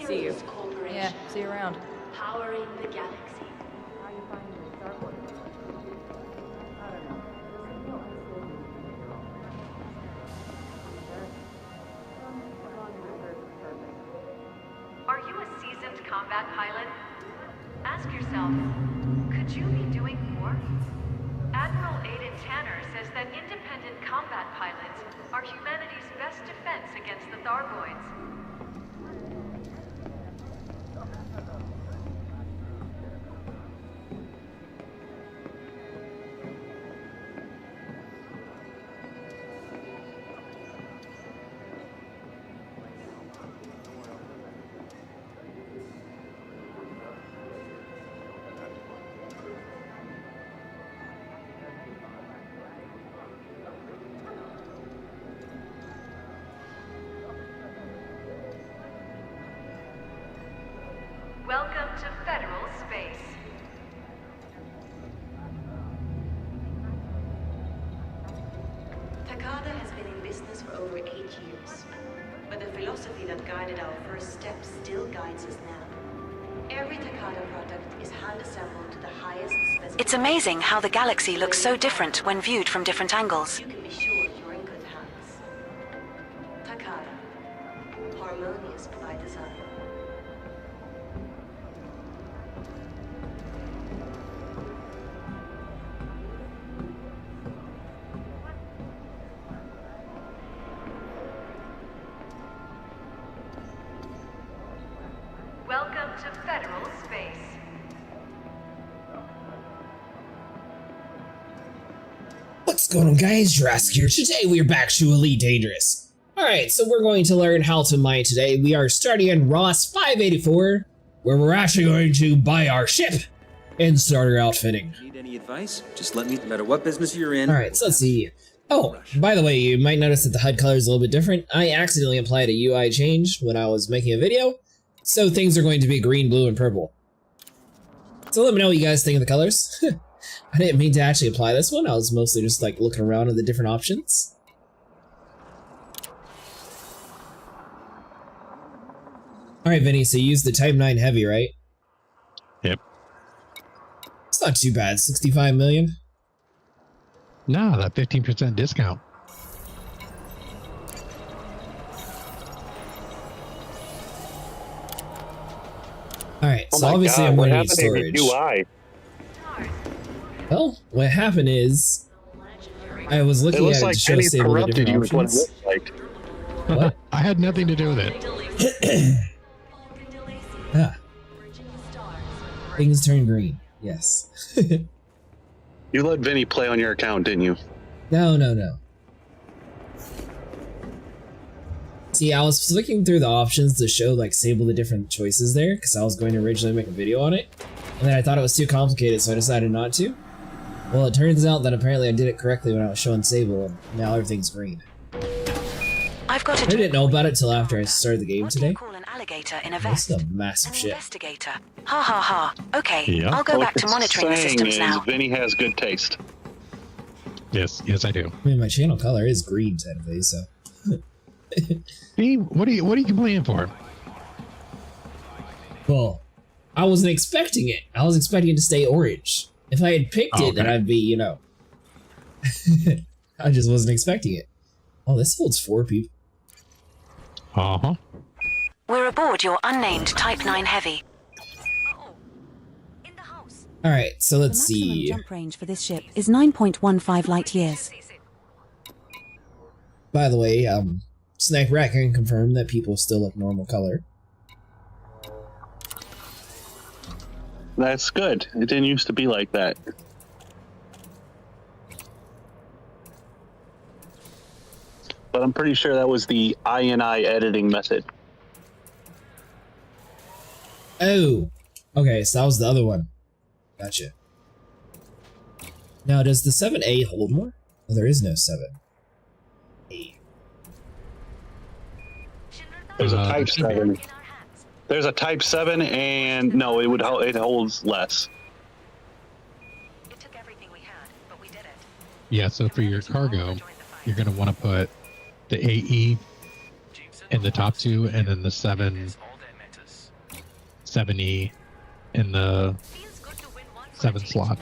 see you. Yeah, see you around. Powering the galaxy. Are you a seasoned combat pilot? Ask yourself, could you be doing more? Admiral Aiden Tanner says that independent combat pilots are humanity's best defense against the Thargoids. Welcome to Federal Space. Takada has been in business for over 8 years. But the philosophy that guided our first steps still guides us now. Every Takada product is hand-assembled to the highest specifications. It's amazing how the galaxy looks so different when viewed from different angles. You can be sure you're in good hands. Takada. Harmonious by design. Welcome to Federal Space. What's going on, guys? Jurassic here. Today we are back to Elite Dangerous. Alright, so we're going to learn how to mine today. We are starting in Ross 584, where we're actually going to buy our ship and start our outfitting. Need any advice? Just let me, no matter what business you're in. Alright, so let's see. Oh, by the way, you might notice that the HUD color is a little bit different. I accidentally applied a UI change when I was making a video, so things are going to be green, blue, and purple. So let me know what you guys think of the colors. I didn't mean to actually apply this one. I was mostly just like looking around at the different options. Alright, Vinny, so you used the Type 9 Heavy, right? Yep. It's not too bad, 65 million. No, that 15% discount. Alright, so obviously I'm going to need storage. UI? Well, what happened is I was looking at it to show stable the different options. What? I had nothing to do with it. Ah. Things turn green. Yes. You let Vinny play on your account, didn't you? No. See, I was flicking through the options to show, like, sable the different choices there, because I was going to originally make a video on it, and then I thought it was too complicated, so I decided not to. Well, it turns out that apparently I did it correctly when I was showing sable, and now everything's green. I've got I didn't know about it till after I started the game today. What do you call an alligator in a This vest? is a massive An ship. investigator. Ha ha ha. Okay, Yeah. I'll go What back to it's monitoring the saying systems is now. Vinny has good taste. Yes, I do. I mean, my channel color is green technically, so. B, what are you complaining for? Well, I wasn't expecting it. I was expecting it to stay orange. If I had picked it, then I'd be, you know. I just wasn't expecting it. Oh, this holds 4 people. Uh-huh. We're aboard your unnamed Type 9 Heavy. Alright, so let's The maximum see. jump range for this ship is 9.15 light years. By the way, Sniper Rat can confirm that people still look normal color. That's good. It didn't used to be like that. But I'm pretty sure that was the INI editing method. Oh! Okay, so that was the other one. Gotcha. Now, does the 7A hold more? Oh, there is no 7A. There's a Type 7. There's a Type 7, and no, it holds less. It took everything we had, but we did it. Yeah, so for your cargo, you're going to want to put the AE in the top 2, and then the 7 70 in the 7 slot.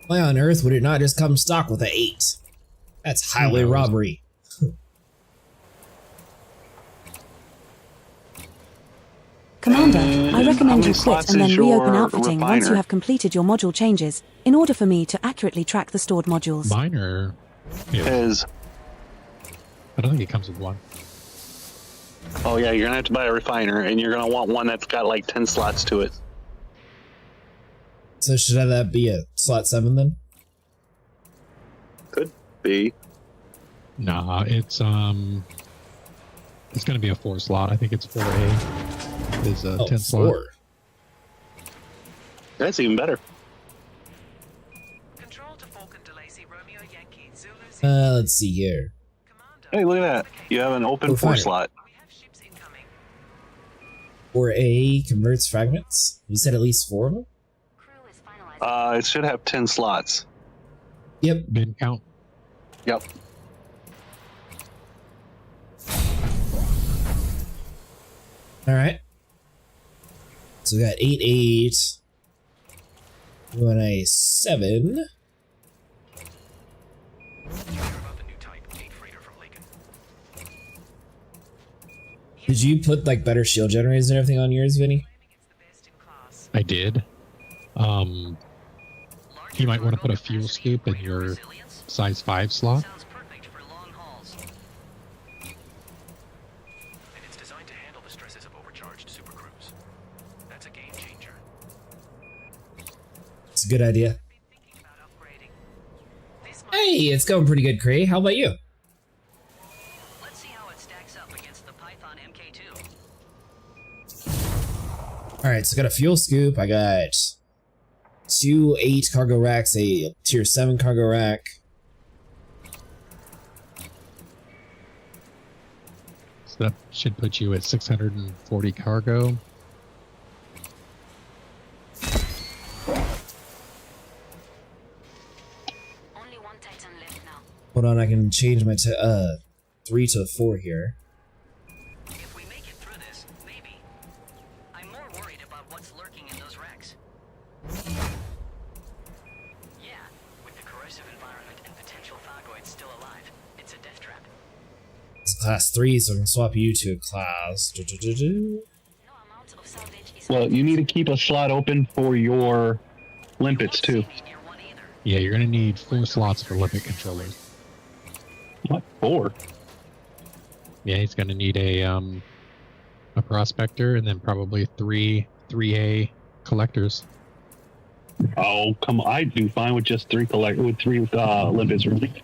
Why on earth would it not just come stock with an 8? That's highway robbery. Commander, I recommend you many quit slots and then is reopen your outfitting once refiner? you have completed your module changes, in order for me to accurately track the stored modules. Miner. Yeah, Is I don't think it comes with one. oh yeah, you're gonna have to buy a refiner, and you're gonna want one that's got like 10 slots to it. So should that be a slot 7 then? Could be. Nah, it's gonna be a 4 slot. I think it's 4A. Is a 10 slot. 4. That's even better. Let's see here. Hey, look at that. You have an open 4 Refiner. slot. 4A converts fragments. You said at least 4 of them? It should have 10 slots. Yep. Bin count. Yep. Alright. So we got 8. We want a 7. Did you put like better shield generators and everything on yours, Vinny? I did. You might want to put a fuel scoop in your size 5 slot. It's a good idea. Hey, it's going pretty good, Cray. How about you? Let's see how it stacks up against the Python MK2. Alright, so I got a fuel scoop. I got 2 8 cargo racks, a tier 7 cargo rack. So that should put you at 640 cargo. Hold on, I can change my 3 to 4 here. If we make it through this, maybe. I'm more worried about what's lurking in those racks. Yeah, with the corrosive environment and potential Thargoids still alive, it's a death trap. It's class 3, so I can swap you to a class. Well, you need to keep a slot open for your limpets too. Yeah, you're gonna need 4 slots for limpet controllers. What, 4? Yeah, he's gonna need a prospector and then probably 3A collectors. Oh, come on. I'd do fine with just 3 limpets really.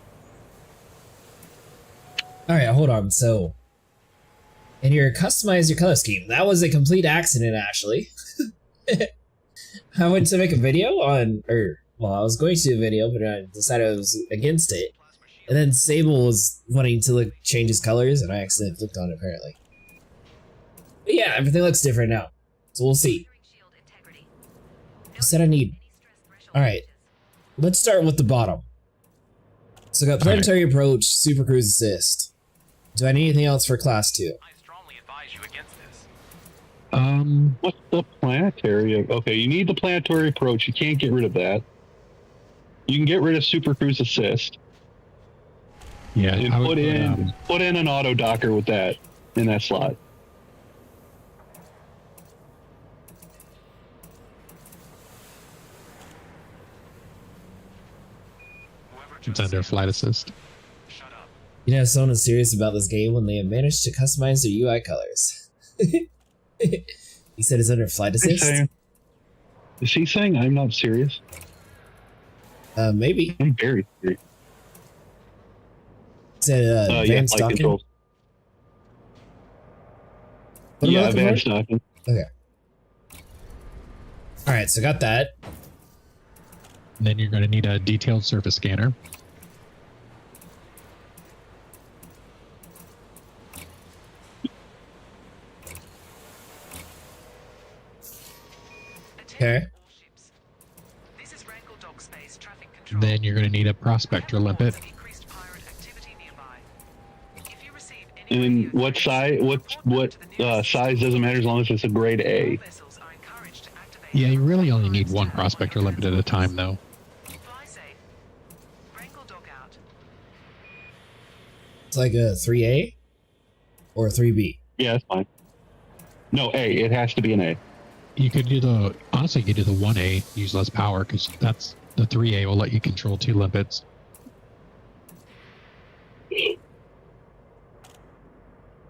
Alright, hold on. So, in your customize your color scheme, that was a complete accident, actually. I went to make a video on, well, I was going to do a video, but I decided I was against it. And then Sable was wanting to change his colors, and I accidentally clicked on it, apparently. But yeah, everything looks different now. So we'll see. I said I need... Alright, let's start with the bottom. So I got Planetary Approach, Super Cruise Assist. Do I need anything else for Class 2? What's the planetary? Okay, you need the planetary approach. You can't get rid of that. You can get rid of Super Cruise Assist. Yeah, And put in an auto docker with that in that slot. It's under flight assist. You know, someone is serious about this game when they have managed to customize their UI colors. He said it's under flight assist? Is he saying I'm not serious? Maybe. I'm very serious. Said advanced flight docking? controls. What am I Yeah, looking advanced for? docking. Okay. Alright, so I got that. Then you're going to need a detailed surface scanner. Okay. Then you're going to need a prospector limpet. And what size? What size doesn't matter as long as it's a grade A. Yeah, you really only need one prospector limit at a time, though. It's like a 3A or a 3B. Yeah, that's fine. No, A. It has to be an A. You could do the honestly, you could do the 1A, use less power, because that's the 3A will let you control 2 limpets.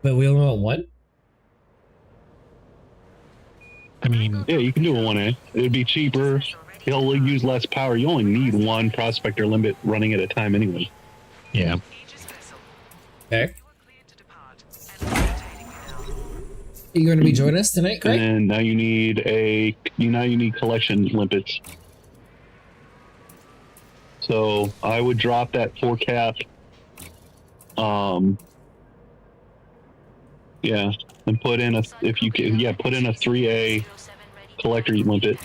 But we only want one? I mean, yeah, you can do a 1A. It'd be cheaper. He'll use less power. You only need one prospector limit running at a time anyway. Yeah. Okay. Are you going to be joining us tonight, Craig? And now you need collection limpets. So I would drop that 4 cap. Yeah, and put in a put in a 3A collector limpet.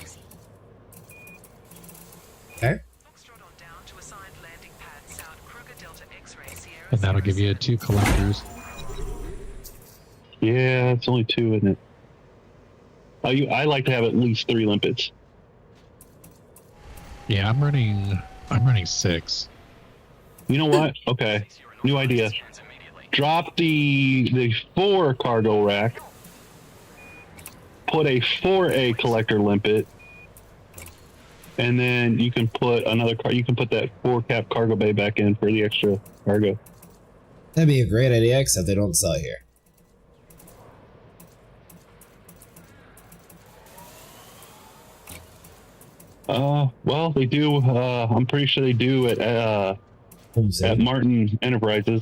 Okay. And that'll give you 2 collectors. Yeah, it's only 2, isn't it? I like to have at least 3 limpets. Yeah, I'm running 6. You know what? Okay, new idea. Drop the 4 cargo rack. Put a 4A collector limpet, and then you can put You can put that 4 cap cargo bay back in for the extra cargo. That'd be a great idea, except they don't sell here. Well, they do. I'm pretty sure they do at Martin Enterprises,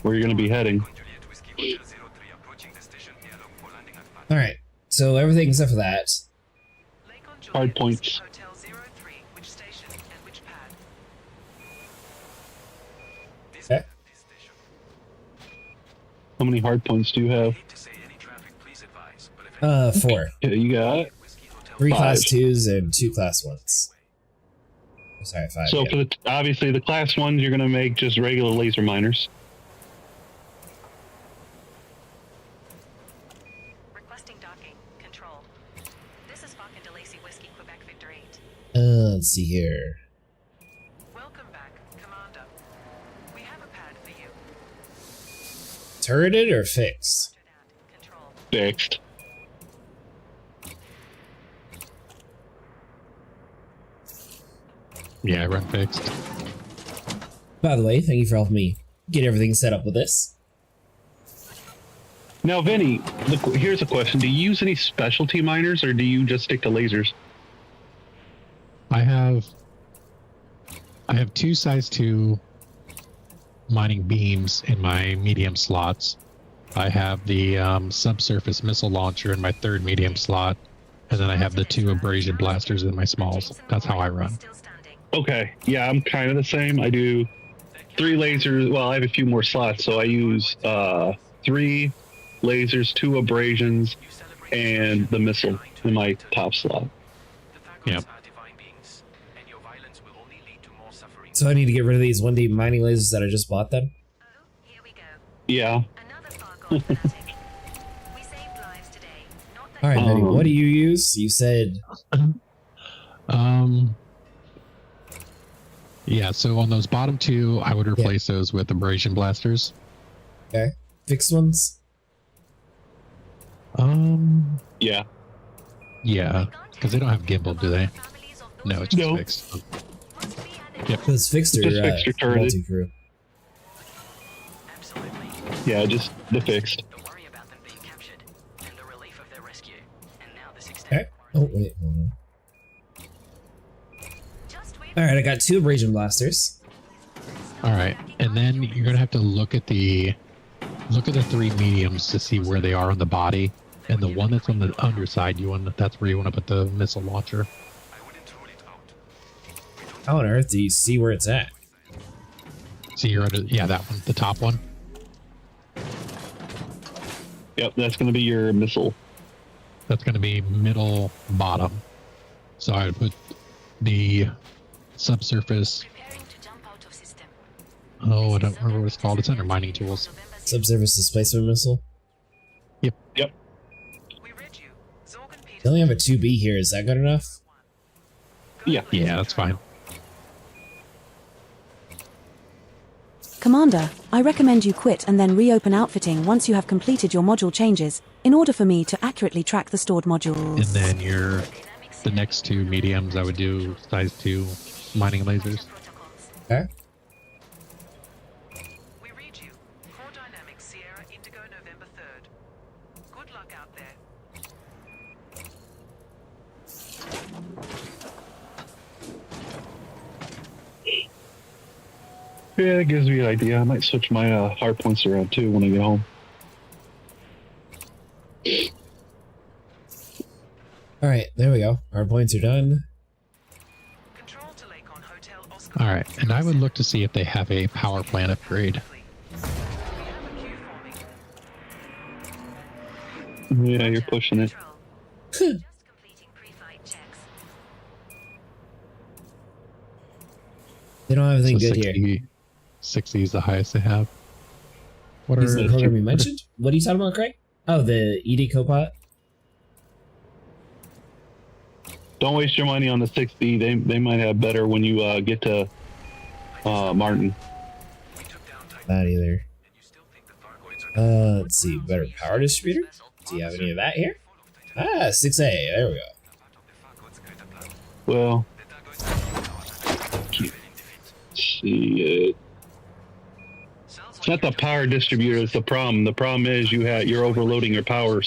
where you're going to be heading. All right. So everything except for that. Hard points. Okay. How many hard points do you have? 4. Yeah, you got 3 5. class 2s and 2 class 1s. Sorry, 5. So yeah. for obviously the class 1s, you're going to make just regular laser miners. Requesting docking. Control. This is Falcon DeLacy Whiskey, Quebec Victor 8. Let's see here. Welcome back, Commander. We have a pad for you. Turreted or fixed? Control. Fixed. Yeah, I run fixed. By the way, thank you for helping me get everything set up with this. Now, Vinny, here's a question. Do you use any specialty miners, or do you just stick to lasers? I have 2 size 2 mining beams in my medium slots. I have the subsurface missile launcher in my 3rd medium slot, and then I have the 2 abrasion blasters in my smalls. That's how I run. Okay, yeah, I'm kind of the same. I do 3 lasers. Well, I have a few more slots, so I use 3 lasers, 2 abrasions, and the missile in my top slot. Yep. So I need to get rid of these 1D mining lasers that I just bought then? Here we go. Yeah. Another Fargon fanatic. We saved lives today. Not that Alright, Betty, what do you use? You said... Yeah, so on those bottom 2, I would replace those with abrasion blasters. Okay. Fixed ones? Yeah. Yeah, because they don't have gimbal, do they? No, it's just fixed. Yep. Those fixed or Just fixed or turreted. multi-crew? Yeah, just the fixed. Okay. Oh, wait, hold on. Alright, I got 2 abrasion blasters. Alright, and then you're gonna have to look at the 3 mediums to see where they are on the body. And the one that's on the underside, that's where you want to put the missile launcher. How on earth do you see where it's at? See, you're under, yeah, that one, the top one. Yep, that's going to be your missile. That's going to be middle bottom. So I would put the subsurface Oh, I don't remember what it's called. It's under mining tools. Subsurface displacement missile. Yep. They only have a 2B here. Is that good enough? Yeah. Yeah, that's fine. Commander, I recommend you quit and then reopen outfitting once you have completed your module changes, in order for me to accurately track the stored modules. And then the next two mediums, I would do size 2 mining lasers. Okay. We read you. Core Dynamics Sierra Indigo November 3rd. Good luck out there. Yeah, that gives me an idea. I might switch my hard points around too when I get home. All right, there we go. Our points are done. Control to Lakon Hotel Oscar. All right, and I would look to see if they have a power plant upgrade. Yeah, you're pushing it. Just completing pre-flight checks. They don't have anything So good here. 60 is the highest they have. What Is are the program you mentioned? What are you talking about, Craig? Oh, the ED Copilot? Don't waste your money on the 6B. They might have better when you get to Martin. Not either. Let's see. Better power distributor? Do you have any of that here? Ah, 6A. There we go. Well, can't see it. It's not the power distributor that's the problem. The problem is you're overloading your power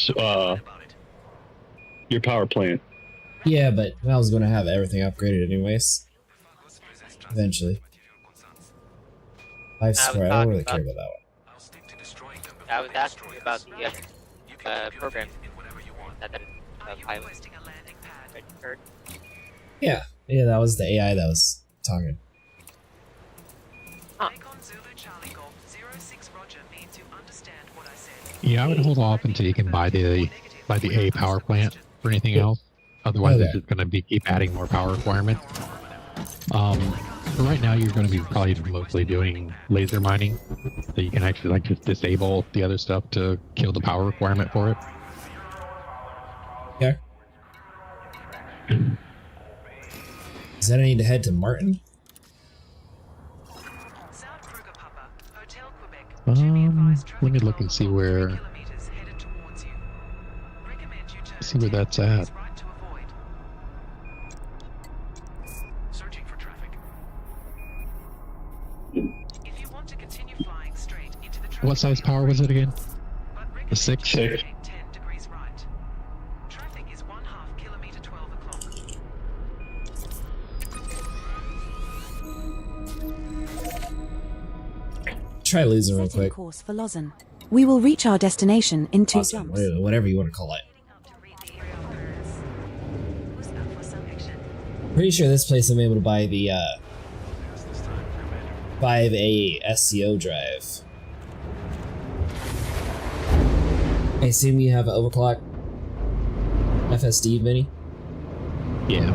plant. Yeah, but I was going to have everything upgraded anyways. Eventually. 5 square. I don't really care about that one. I was asking about the program that pilot heard. Yeah, that was the AI that was talking. Huh. Yeah, I would hold off until you can buy the A power plant for anything else. Otherwise, Okay. it's just going to keep adding more power requirement. For right now, you're going to be probably mostly doing laser mining, so you can actually just disable the other stuff to kill the power requirement for it. Okay. Does that I need to head to Martin? Let me look and see where that's at. What size power was it again? The 6? 6. Try losing real Setting quick. course for Lausanne. We will reach our destination in 2 Awesome. jumps. Whatever you want to call it. Who's up for some action? Pretty sure this place I'm able to buy the 5A SCO drive. I assume you have an overclock FSD mini? Yeah.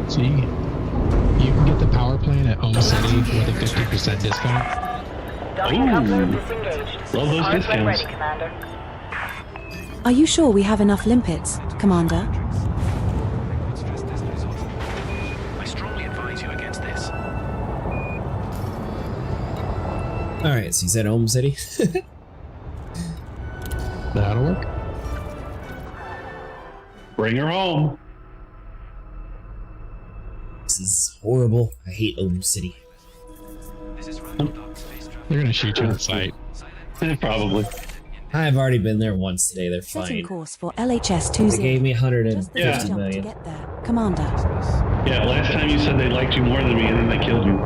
So you can get the power plant at Home City with a 50% discount. Ooh, love those discounts. Are you sure we have enough limpets, Commander? I strongly advise you against this. Alright, so you said Home City? That'll work. Bring her home. This is horrible. I hate Home City. They're going to shoot you on sight. Probably. I've already been there once today. They're Setting fine. course for LHS They 20. gave me Just the 150 first jump to million. get there, Commander. Yeah, last time you said they liked you more than me and then they killed you.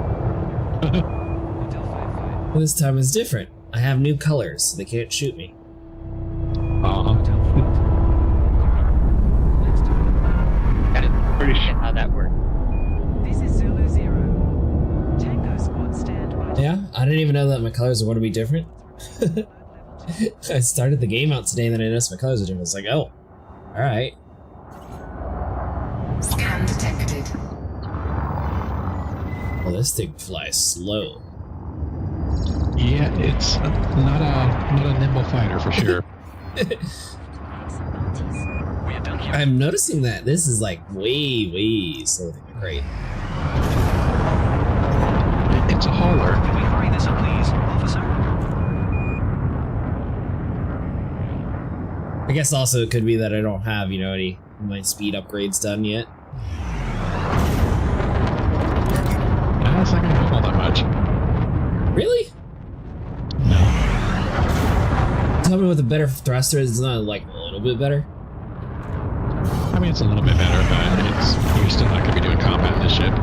Well, this time is different. I have new colors, so they can't shoot me. Pretty sure. How that works. This is Zulu 0. Tango squad stand by. Yeah, I didn't even know that my colors are going to be different. I started the game out today and then I noticed my colors are different. I was like, oh, alright. Scan detected. Well, this thing flies slow. Yeah, it's not a nimble fighter for sure. I'm noticing that this is like way slower than the crate. It's a hauler. Can we hurry this up, please, officer? I guess also it could be that I don't have, you know, any of my speed upgrades done yet. It's not gonna help all that much. Really? No. Tell me what the better thruster is. It's not like a little bit better. I mean, it's a little bit better, but you're still not gonna be doing combat in this ship.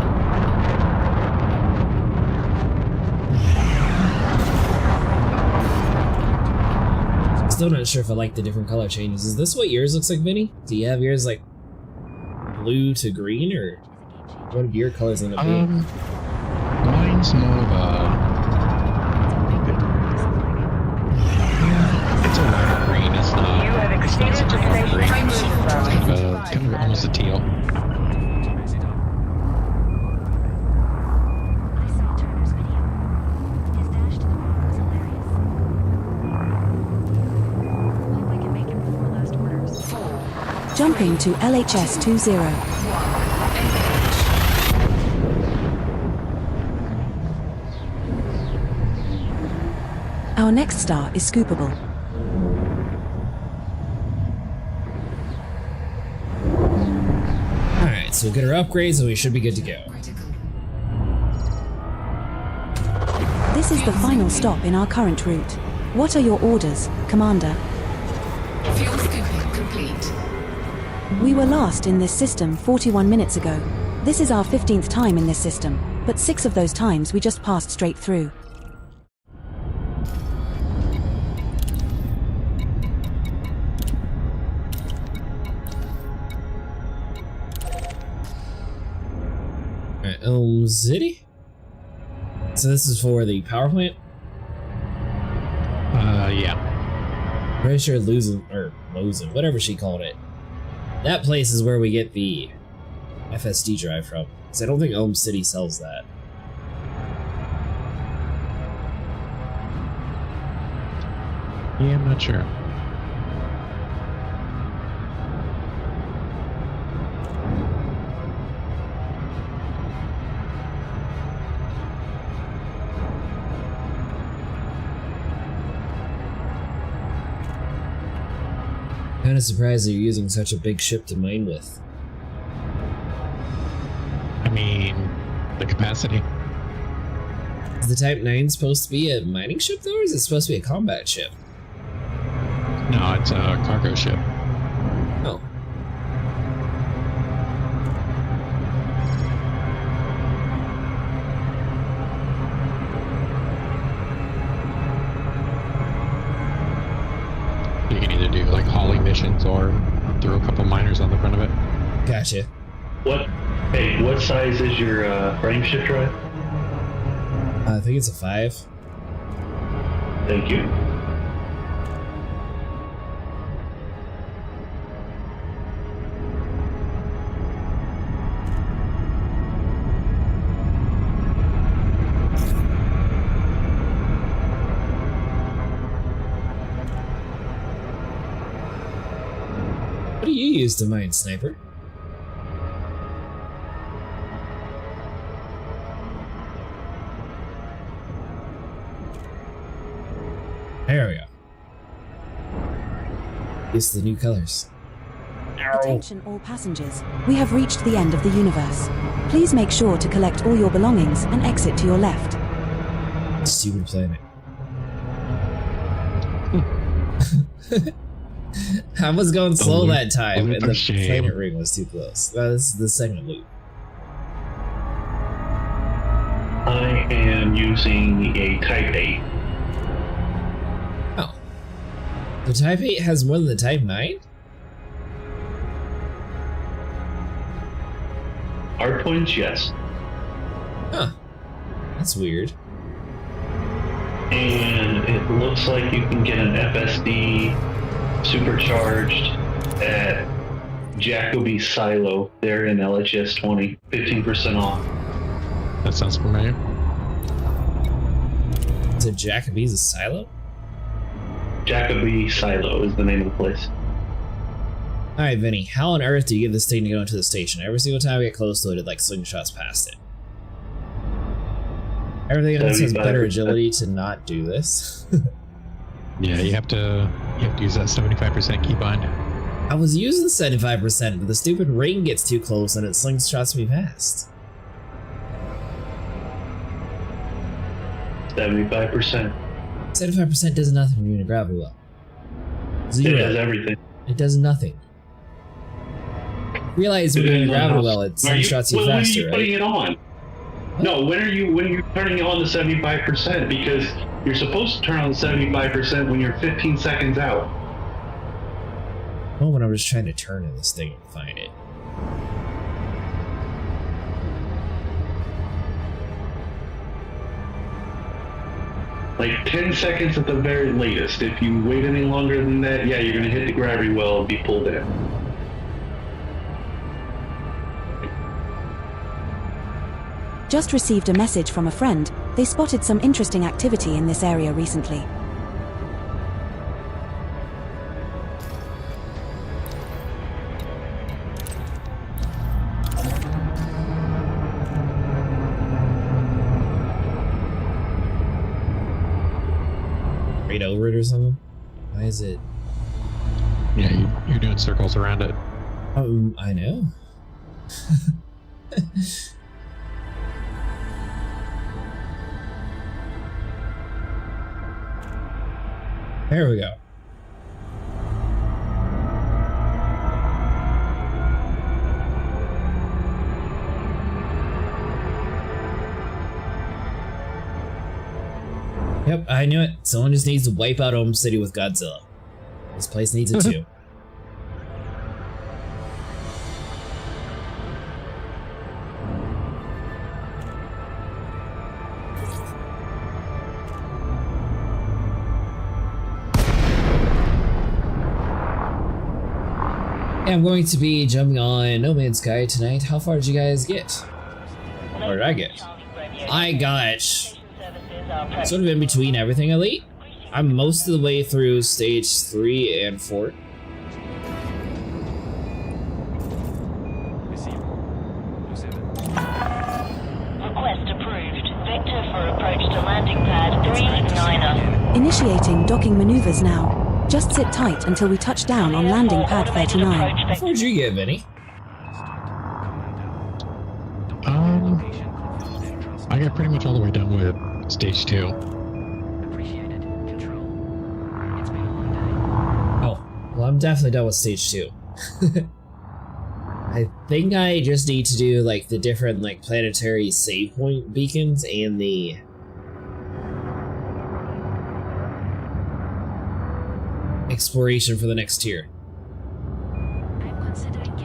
Still not sure if I like the different color changes. Is this what yours looks like, Vinny? Do you have yours like blue to green, or what do your colors end up being? Mine's more of a... It's a lighter green. It's not. You have It's not exceeded super the dark green. station It's kind of almost a teal. Jumping to LHS 20. Our next star is scoopable. Alright, so we'll get our upgrades and we should be good to go. This is the final stop in our current route. What are your orders, Commander? Fuel scooping complete. We were last in this system 41 minutes ago. This is our 15th time in this system, but 6 of those times we just passed straight through. Alright, Elm City? So this is for the power plant? Yeah. Pretty sure losing, whatever she called it. That place is where we get the FSD drive from, because I don't think Elm City sells that. Yeah, I'm not sure. Kinda surprised that you're using such a big ship to mine with. I mean, the capacity. Is the Type 9 supposed to be a mining ship though, or is it supposed to be a combat ship? No, it's a cargo ship. Oh. You can either do like hauling missions or throw a couple miners on the front of it. Gotcha. What size is your frame shift drive? I think it's a 5. Thank you. What do you use to mine, Sniper? There we go. It's the new colors. Attention all passengers. We have reached the end of the universe. Please make sure to collect all your belongings and exit to your left. Stupid planet. I was going slow that time, and the planet ring was too close. This is the second loop. I am using a Type 8. Oh. The Type 8 has more than the Type 9? Hardpoints, yes. Huh. That's weird. And it looks like you can get an FSD supercharged at Jacoby Silo there in LHS 20, 15% off. That sounds familiar. So said Jacoby's Silo? Jacoby Silo is the name of the place. Alright, Vinny, how on earth do you get this thing to go into the station? Every single time we get close to it, it like slingshots past it. Everything else has better agility to not do this. Yeah, you have to use that 75% keybind. I was using 75%, but the stupid ring gets too close and it slingshots me past. 75%. 75% does nothing when you're in a gravity well. Zero. It does everything. It does nothing. Realize when you're in a gravity well, it slingshots you faster, when are you putting it on? What? No, when are you turning on the 75%? Because you're supposed to turn on the 75% when you're 15 seconds out. Well, when I was trying to turn in this thing and find it. Like 10 seconds at the very latest. If you wait any longer than that, yeah, you're gonna hit the gravity well and be pulled in. Just received a message from a friend. They spotted some interesting activity in this area recently. Right over it or something? Why is it? Yeah, you're doing circles around it. I know. There we go. Yep, I knew it. Someone just needs to wipe out Ohm City with Godzilla. This place needs it too. I'm going to be jumping on No Man's Sky tonight. How far did you guys get? Or did I get? I got sort of in between everything, Elite. I'm most of the way through stage 3 and 4. Request approved. Vector for approach to landing pad 39er. Initiating docking maneuvers now. Just sit tight until we touch down on landing pad 39. How far did you get, Vinny? I got pretty much all the way done with stage 2. Oh, well, I'm definitely done with stage 2. I think I just need to do like the different like planetary save point beacons and the exploration for the next tier.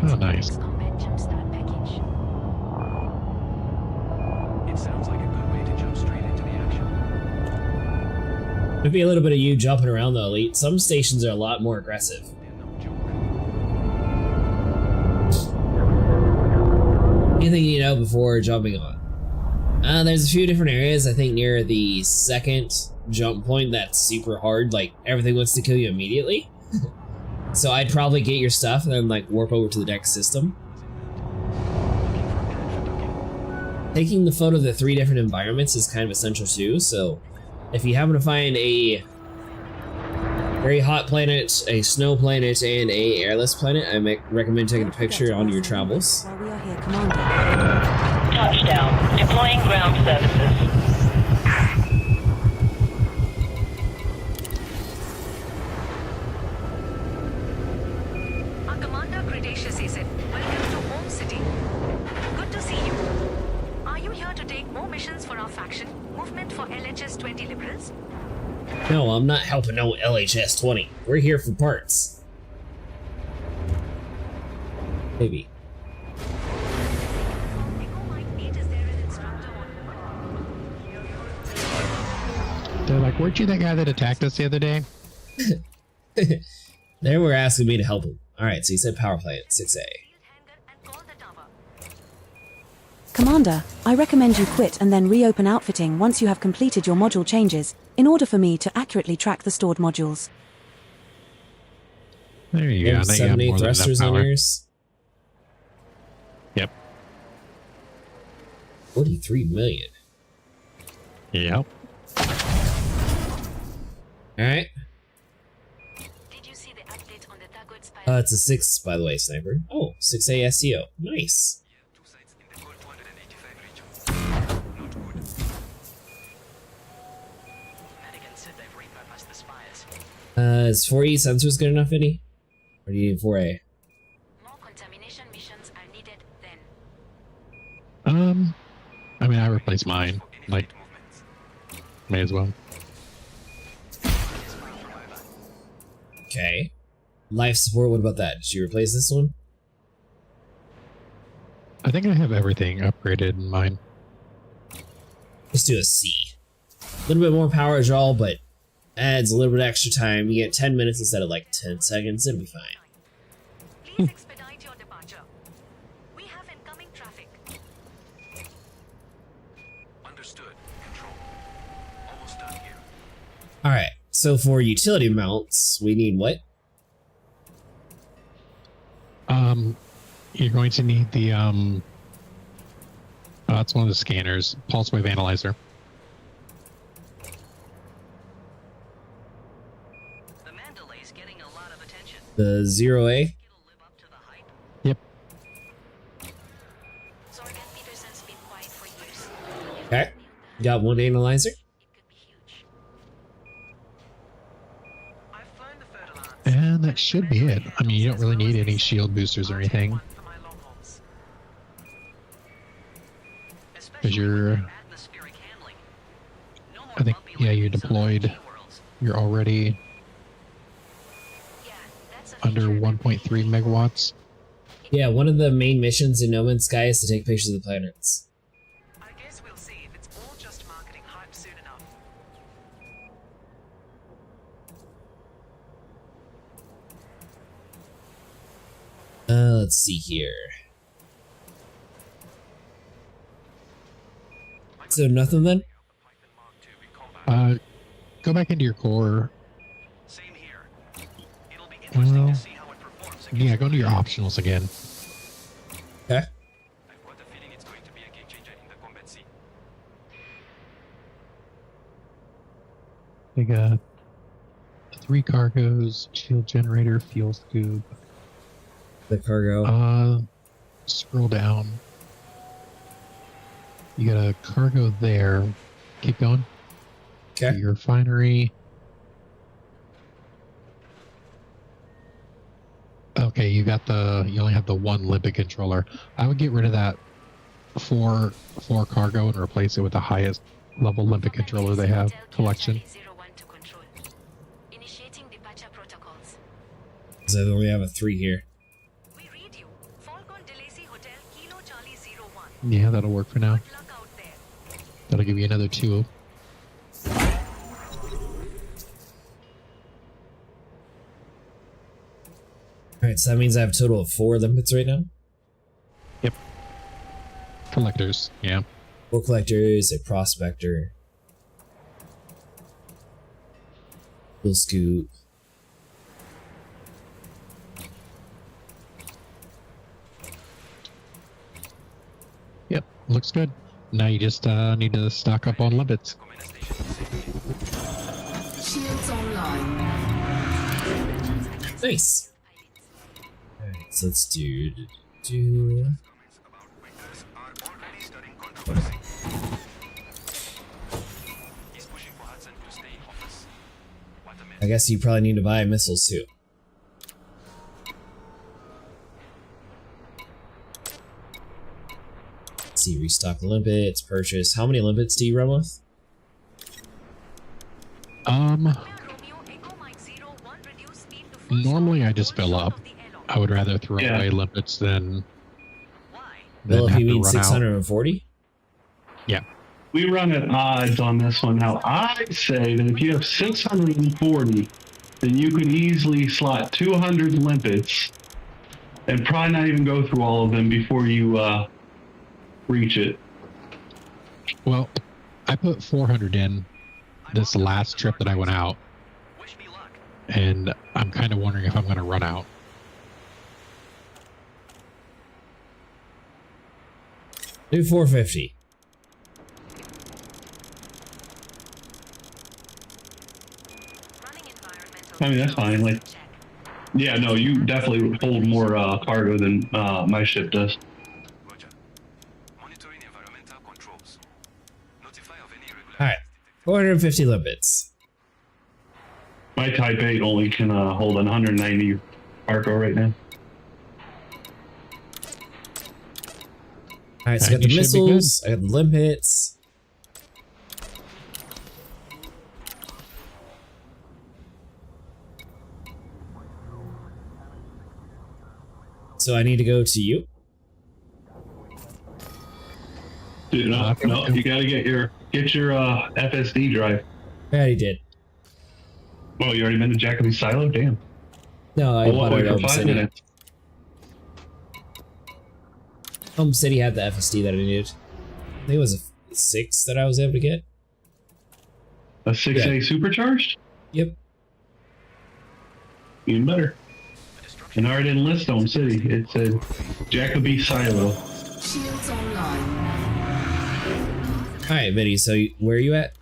Oh, nice. It sounds like a good way to jump straight into the action. There'd be a little bit of you jumping around though, Elite. Some stations are a lot more aggressive. Anything you know before jumping on? There's a few different areas, I think near the second jump point that's super hard, like everything wants to kill you immediately. So I'd probably get your stuff and then like warp over to the next system. Taking the photo of the 3 different environments is kind of essential too, so if you happen to find a very hot planet, a snow planet, and a airless planet, I recommend taking a picture on your travels. While we are here, Commander. Touchdown. Deploying ground services. Our commander graciously said, "Welcome to Home City. Good to see you. Are you here to take more missions for our faction? Movement for LHS 20 liberals?" No, I'm not helping no LHS 20. We're here for parts. Maybe. They're like, weren't you that guy that attacked us the other day? They were asking me to help him. Alright, so you said power plant 6A. Commander, I recommend you quit and then reopen outfitting once you have completed your module changes. in order for me to accurately track the stored modules. There you go. Now you have 78 more than enough thrusters on power. yours. Yep. 43 million. Yep. Alright. It's a 6, by the way, sniper. Oh, 6A SEO. Nice. Is 4E sensors good enough, Eddie? Or do you need 4A? I mean, I replaced mine. Like, may as well. Okay. Life support, what about that? Did you replace this one? I think I have everything upgraded in mine. Let's do a C. A little bit more power draw, but adds a little bit extra time. You get 10 minutes instead of like 10 seconds. It'll be fine. Please expedite your departure. We have incoming traffic. Understood. Control. Almost done here. Alright, so for utility mounts, we need what? You're going to need the, that's one of the scanners, pulse wave analyzer. The Mandalay's getting a lot of attention. The 0A? Yep. Okay. Got one analyzer. And that should be it. I mean, you don't really need any shield boosters or anything. Because you're... I think, yeah, you're deployed. You're already under 1.3 megawatts. Yeah, one of the main missions in No Man's Sky is to take pictures of the planets. I guess we'll see if it's all just marketing hype soon enough. Let's see here. So nothing then? Go back into your core. Well, yeah, go to your optionals again. Okay. They got 3 cargoes, shield generator, fuel scoop. The cargo. Scroll down. You got a cargo there. Keep going. Okay. Your refinery. Okay, you only have the one limpet controller. I would get rid of that for cargo and replace it with the highest level limpet controller they have collection. So I only have a 3 here. Yeah, that'll work for now. That'll give you another 2. Alright, so that means I have a total of 4 limpets right now? Yep. Collectors, yeah. 4 collectors, a prospector. Fuel scoop. Yep, looks good. Now you just need to stock up on limpets. Shields online. Nice. Alright, so let's do. I guess you probably need to buy missiles too. Let's see, restock limpets, purchase. How many limpets do you run with? Normally I just fill up. I would rather throw away limpets than Well, if have you to mean run out. 640? Yeah. We run at odds on this one. Now, I say that if you have 640, then you could easily slot 200 limpets and probably not even go through all of them before you reach it. Well, I put 400 in this last trip that I went out, and I'm kind of wondering if I'm going to run out. Do 450. I mean, that's fine. Like, yeah, no, you definitely hold more cargo than my ship does. Alright, 450 limpets. My Type 8 only can hold 190 cargo right now. Alright, so I got the missiles, I got the limpets. So I need to go to you? Dude, no, you gotta get your FSD drive. I already did. Oh, you already been to Jacoby's silo? Damn. No, I bought it for at 5 City. minutes. Home City had the FSD that I needed. I think it was a 6 that I was able to get. A 6A supercharged? Yep. Even better. And I didn't list Home City. It said Jacoby Silo. Shields online. Alright, Vinny, so where are you at?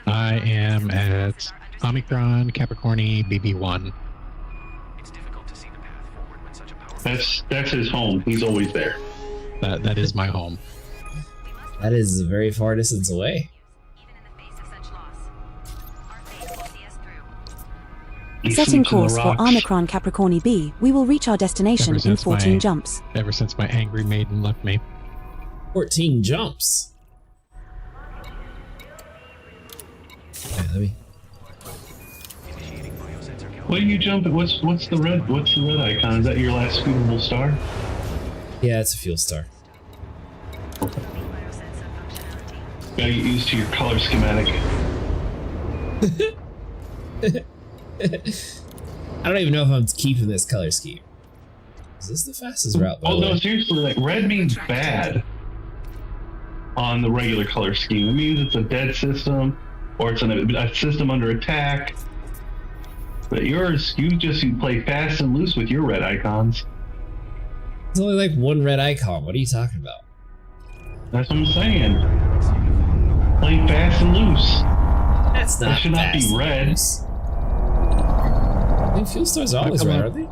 I am at Omicron Capricorni BB1. That's his home. He's always there. That is my home. That is a very far distance away. Setting course for Omicron Capricorni B, we will reach our destination in 14 jumps. Ever since my angry maiden left me. 14 jumps? Okay, let me... What are you jumping? What's the red icon? Is that your last scootable star? Yeah, it's a fuel star. Okay. Gotta get used to your color schematic. I don't even know if I'm keeping this color scheme. Is this the fastest route, by the way? No, seriously, like, red means bad on the regular color scheme. It means it's a dead system, or it's a system under attack. But yours, you play fast and loose with your red icons. There's only like one red icon. What are you talking about? That's what I'm saying. Play fast and loose. That's not. It should not be red. I think fuel stars are always red, are they?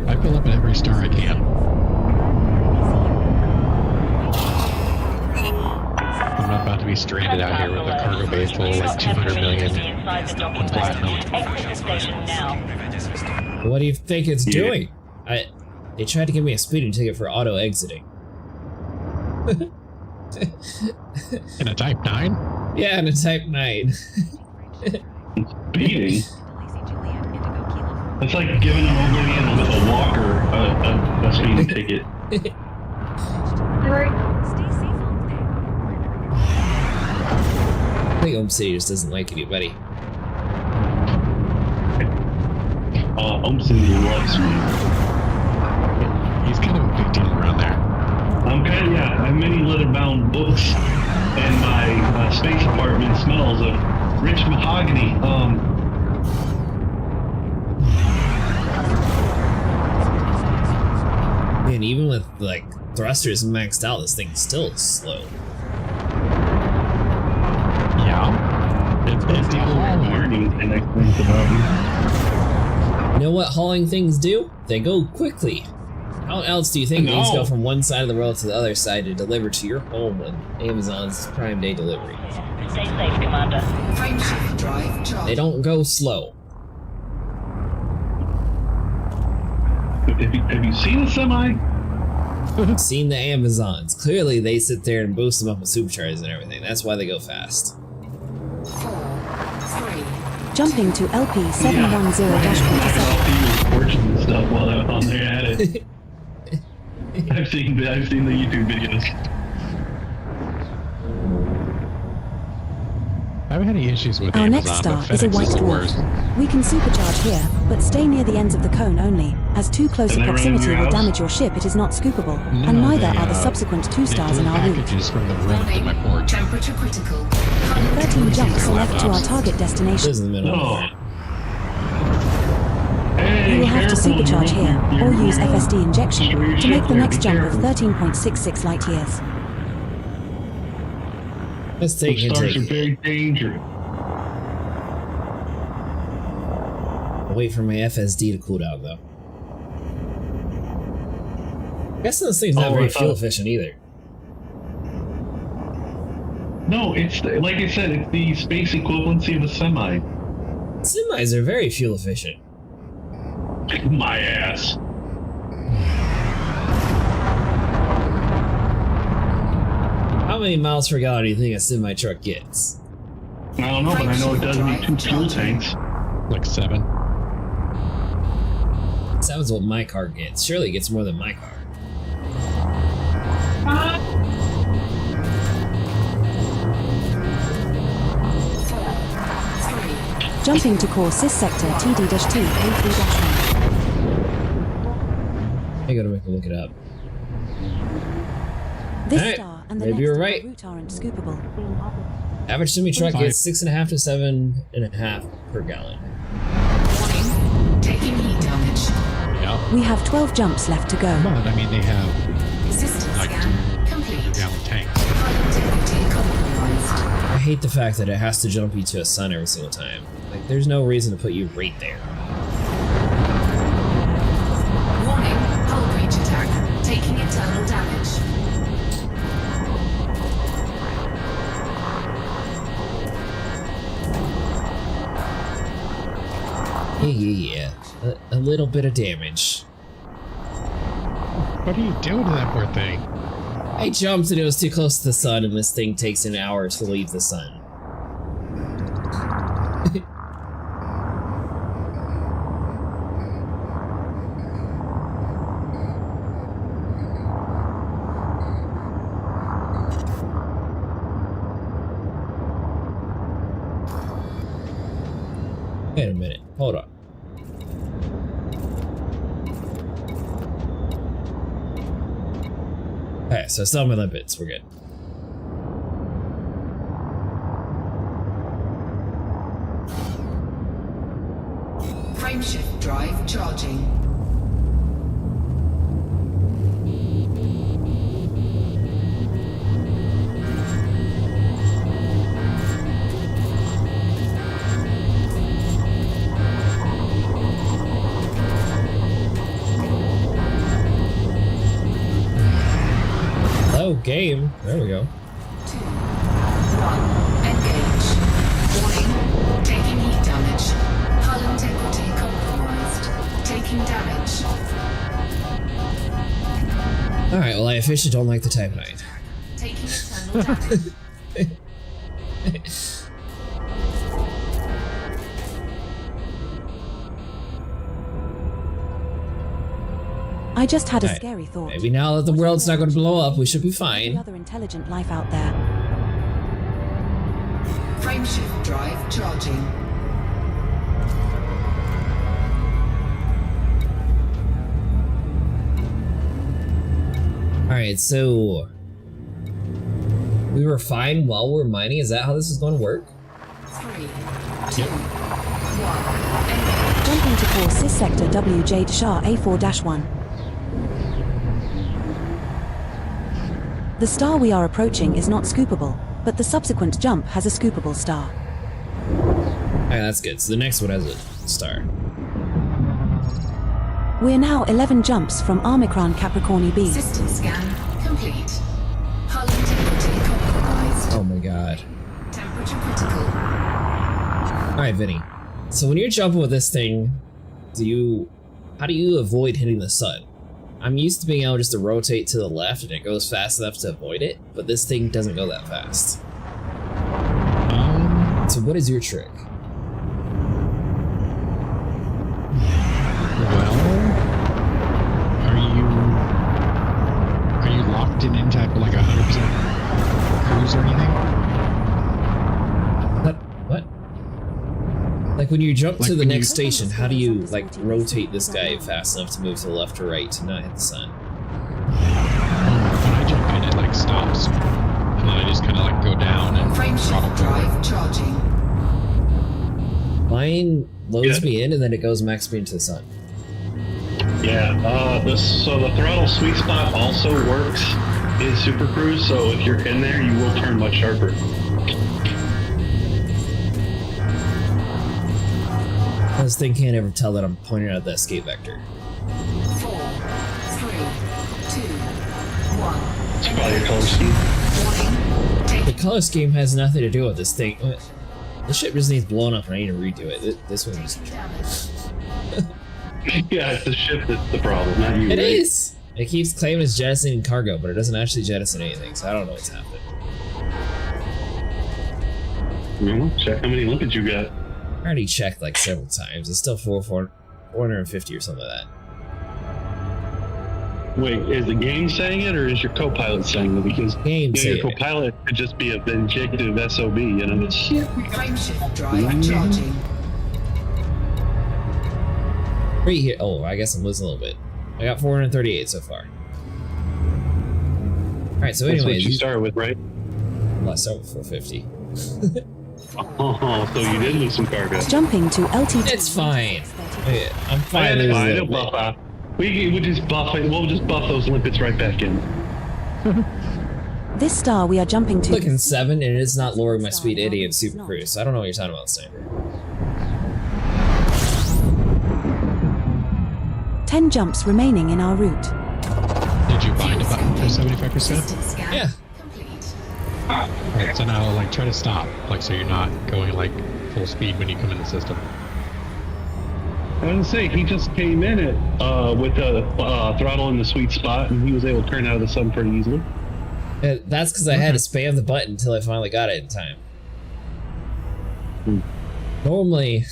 I fill up at every star I can. I'm not about to be stranded out here with a cargo bay full of like 200 million in platinum. What do you think it's doing? They tried to give me a speeding ticket for auto exiting. In a Type 9? Yeah, in a Type 9. Speeding? It's like giving an old man with a walker a speeding ticket. I think Home City just doesn't like anybody. Home City loves me. He's kind of a big deal around there. I'm kind of, yeah. I have many leather-bound books, and my space apartment smells of rich mahogany. Man, even with like thrusters maxed out, this thing's still slow. Yeah. It's learning and things about me. You know what hauling things do? They go quickly. How else do you think things go from one side of the world to the other side to deliver to your home on Amazon's Prime Day delivery? Stay safe, Commander. Frameshift drive charged. They don't go slow. Have you seen a semi? I've seen the Amazons. Clearly they sit there and boost them up with superchargers and everything. That's why they go fast. 4, 3. Jumping to LP 710-27. Fortune and stuff while I'm on there at it. I've seen the YouTube videos. I haven't had any issues with Our Amazon, next star but is a FedEx white is the dwarf. worst. We can supercharge here, but stay near the ends of the cone only, as too close a Are they around proximity your will house? damage your ship. It is not scoopable, No, and neither they, are the subsequent 2 they stars pull in our route. packages from the rim to my porch. Temperature critical. 13 jumps are left to our target This destination. is in the middle. Oh. You Hey, will have to careful, supercharge here, or use FSD injection destroy your to make ship the there, next be jump of careful. 13.66 light years. Let's take Those it. stars Take are it. very dangerous. I'll wait for my FSD to cool down though. I guess this thing's not Oh, very I thought- fuel efficient either. No, it's like I said, it's the space equivalency of a semi. Semis are very fuel efficient. My ass. How many miles per gallon do you think a semi truck gets? I don't know, but I know it does need 2 fuel tanks. Like 7. Sounds what my car gets. Surely it gets more than my car. Jumping to core sys sector TD-2 A3-1. I gotta make a look it up. This Alright, star and the maybe next you're on our right. route aren't scoopable. Average semi truck Fine. gets 6.5 to 7.5 per gallon. Warning. Taking heat damage. Yeah. We have 12 jumps left to go. But I mean, they have System like scan 2 complete. gallon tanks. Pilot integrity compromised. I hate the fact that it has to jump you to a sun every single time. Like, there's no reason to put you right there. Warning. Hull breach attack. Taking internal damage. Yeah. A little bit of damage. What are you doing to that poor thing? I jumped and it was too close to the sun, and this thing takes an hour to leave the sun. Wait a minute, hold on. Okay, so still my limpets, we're good. Frameshift drive charging. Oh, game. There we go. 2, 1, engage. Warning, taking heat damage. Hull integrity compromised. Taking damage. Alright, well I officially don't like the Type 9. Taking internal damage. I just had a Alright, scary thought. maybe now that the world's not going to blow up, we should be The fine. other intelligent life out there. Frameshift drive charging. Alright, so... we were fine while we're mining? Is that how this is going to work? 3, 2, 1, engage. Jumping to core sys sector WJ Dashar A4-1. The star we are approaching is not scoopable, but the subsequent jump has a scoopable star. Alright, that's good. So the next one has a star. We're now 11 jumps from Omicron Capricorni B. System scan complete. Hull integrity compromised. Oh my god. Temperature critical. Alright, Vinny. So when you're jumping with this thing, how do you avoid hitting the sun? I'm used to being able just to rotate to the left and it goes fast enough to avoid it, but this thing doesn't go that fast. So what is your trick? Well, are you locked in type like 100% cruise or anything? when you jump Like to the when next you- station, how do you like rotate this guy fast enough to move to the left or right to not hit the sun? When I jump in, it like stops, and then I just kind of like go down and throttle forward. Charging. Mine loads me in and then it goes max speed into the sun. Yeah, so the throttle sweet spot also works in Super Cruise, so if you're in there, you will turn much sharper. This thing can't ever tell that I'm pointing at the escape vector. 4, 3, 2, 1. It's probably your color scheme. The color scheme has nothing to do with this thing. The ship just needs blown up and I need to redo it. This one just... Yeah, it's the ship that's the problem, not you. It right? is! It keeps claiming it's jettisoning cargo, but it doesn't actually jettison anything, so I don't know what's happening. Well, check how many lipids you got. I already checked like several times. It's still 450 or something like that. Wait, is the game saying it or is your co-pilot saying it? Because your co-pilot could just be a vindictive SOB, you know? Frameshift drive charging. Right here. Oh, I guess I'm losing a little bit. I got 438 so far. Alright, so That's anyways. what you started with, right? Well, I start with 450. Oh, so you did lose some cargo. Jumping to LT. It's fine. I'm fine. It'll buff out. We'll just buff it. We'll just buff those limpets right back in. This star we are jumping to. Clicking 7 and it's not lowering my speed any in Super Cruise. So I don't know what you're talking about, Sniper. 10 jumps remaining in our route. Did you bind a button for 75%? Yeah. Alright, so now like try to stop, like so you're not going like full speed when you come in the system. I was gonna say, he just came in it with the throttle in the sweet spot, and he was able to turn out of the sun pretty easily. That's because I had to spam the button until I finally got it in time. Normally,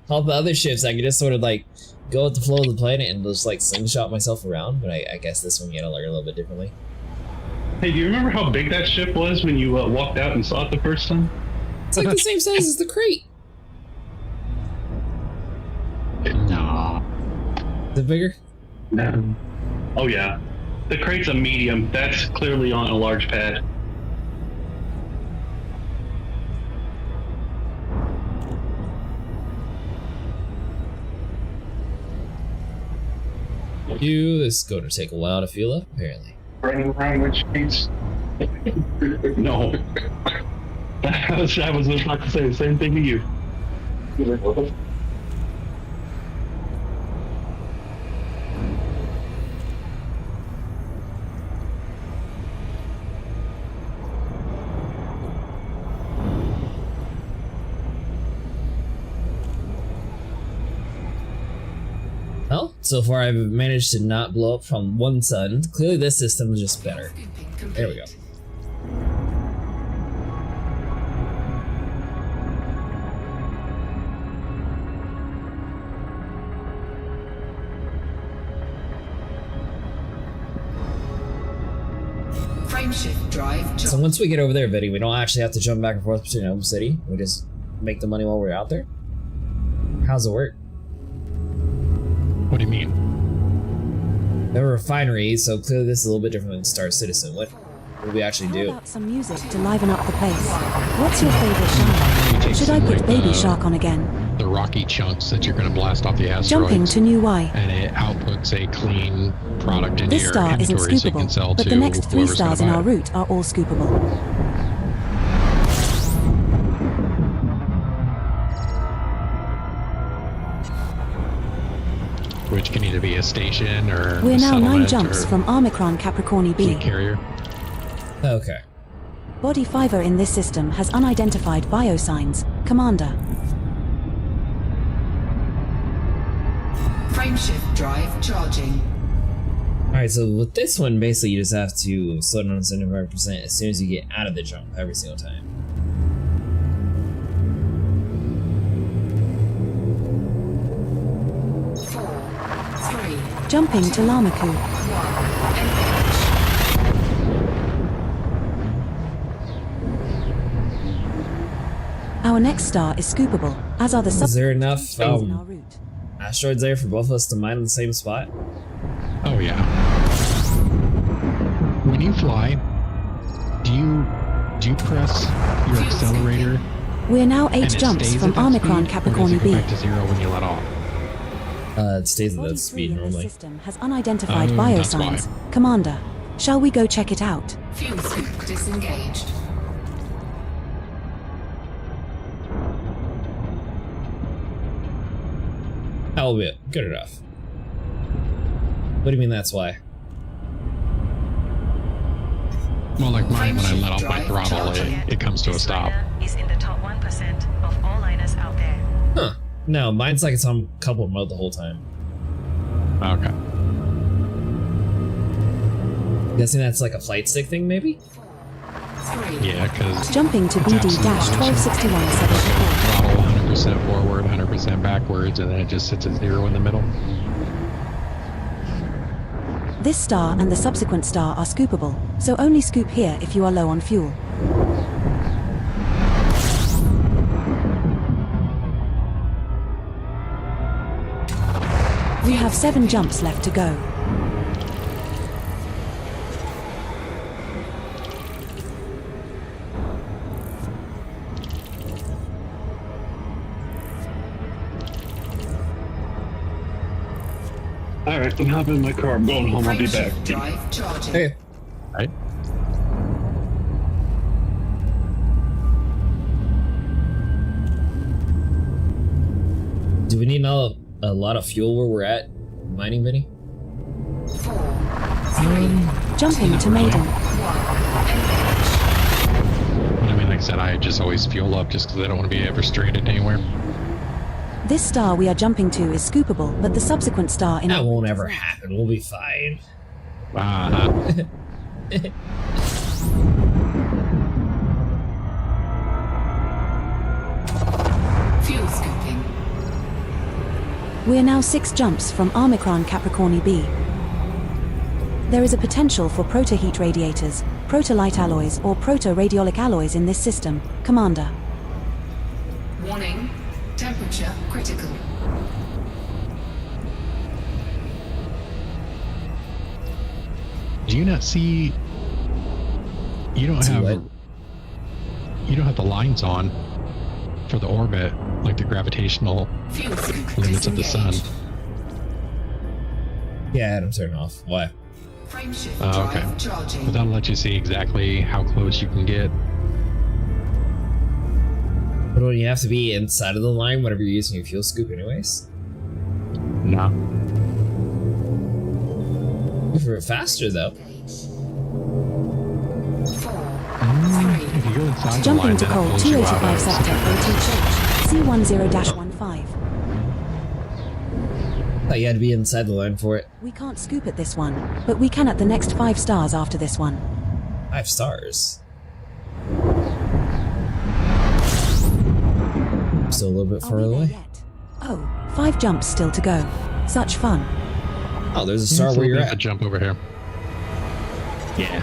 all the other ships I could just sort of like go with the flow of the planet and just like slingshot myself around, but I guess this one you gotta learn a little bit differently. Hey, do you remember how big that ship was when you walked out and saw it the first time? It's like the same size as the crate. No. Is it bigger? No. Oh yeah. The crate's a medium. That's clearly on a large pad. This is going to take a while to fuel up, apparently. Running around with sheets. No. I was about to say the same thing to you. Well, so far I've managed to not blow up from one sun. Clearly this system is just better. There we go. Frameshift drive. So once we get over there, Betty, we don't actually have to jump back and forth between Home City. We just make the money while we're out there. How's it work? What do you mean? They're a refinery, so clearly this is a little bit different than Star Citizen. What do we actually do? How about some music to liven up the place? What's your favorite genre? Should I put Baby Shark on again? The rocky chunks that you're going to blast off the asteroids. Jumping to New Y. And it outputs a clean product into This your star isn't inventory so you can sell scoopable, but to the next 3 whoever's stars gonna in our buy it. route are all scoopable. Which can either be a station or We're a now 9 settlement jumps or from Omicron Capricorni B. fleet carrier. Okay. Body fiber in this system has unidentified biosigns. Commander. Frameshift drive charging. Alright, so with this one, basically you just have to slow down to 75% as soon as you get out of the jump every single time. Jumping to Lamaku. Our next star is scoopable. as are the Is there enough in our route. asteroids there for both of us to mine in the same spot? Oh yeah. When you fly, do you press your accelerator? We're now 8 and it jumps stays from at that Omicron speed, or Capricorn does it B. go back to 0 when you let off? It stays at that Body speed 3 in this normally. system has unidentified Oh, that's why. biosigns. Commander, shall we go check it out? Fuel scoop disengaged. That'll be it. Good enough. What do you mean that's why? Well, like mine, when I let off my throttle, it comes to a stop. Is in the top 1% of all liners out there. Huh. No, mine's like it's on couple mode the whole time. Okay. Guessing that's like a flight stick thing, maybe? Yeah, because Jumping to BD-126174. throttle 100% forward, 100% backwards, and then it just sits at 0 in the middle. This star and the subsequent star are scoopable, so only scoop here if you are low on fuel. We have 7 jumps left to go. Alright, I'm hopping in my car. I'm going home. I'll be back. Drive charging. Hey. Right? Do we need a lot of fuel where we're at? Mining, Vinny? 4, 3, Jumping to maiden. I mean, like I said, I just always fuel up just because I don't want to be ever stranded anywhere. This star we are jumping to is scoopable, but the subsequent star in That won't ever happen. We'll be fine. fuel scooping. We're now 6 jumps from Omicron Capricorn B. There is a potential for proto-heat radiators, proto-light alloys, or proto-radiolic alloys in this system, Commander. Warning. Temperature critical. Do you not see? You don't have. what? You don't have the lines on for the orbit, like the gravitational Fuel scoop limits of the sun. disengaged. Yeah, I had them turned off. Why? Frameshift Oh, okay. drive charging. But that'll let you see exactly how close you can get. But don't you have to be inside of the line whenever you're using your fuel scoop anyways? No. For faster though. 4, 3, If you go inside the Jumping line, to then it coal pulls you out 285 of sector ATH C10-15. Thought you had to be inside the line for it. We can't scoop at this one, but we can at the next 5 stars after this one. 5 stars. Still a little bit Are far we there away. yet? Oh, 5 jumps still to go. Such fun. Oh, there's a star It's a where you're little bit of a at. jump over here. Yeah.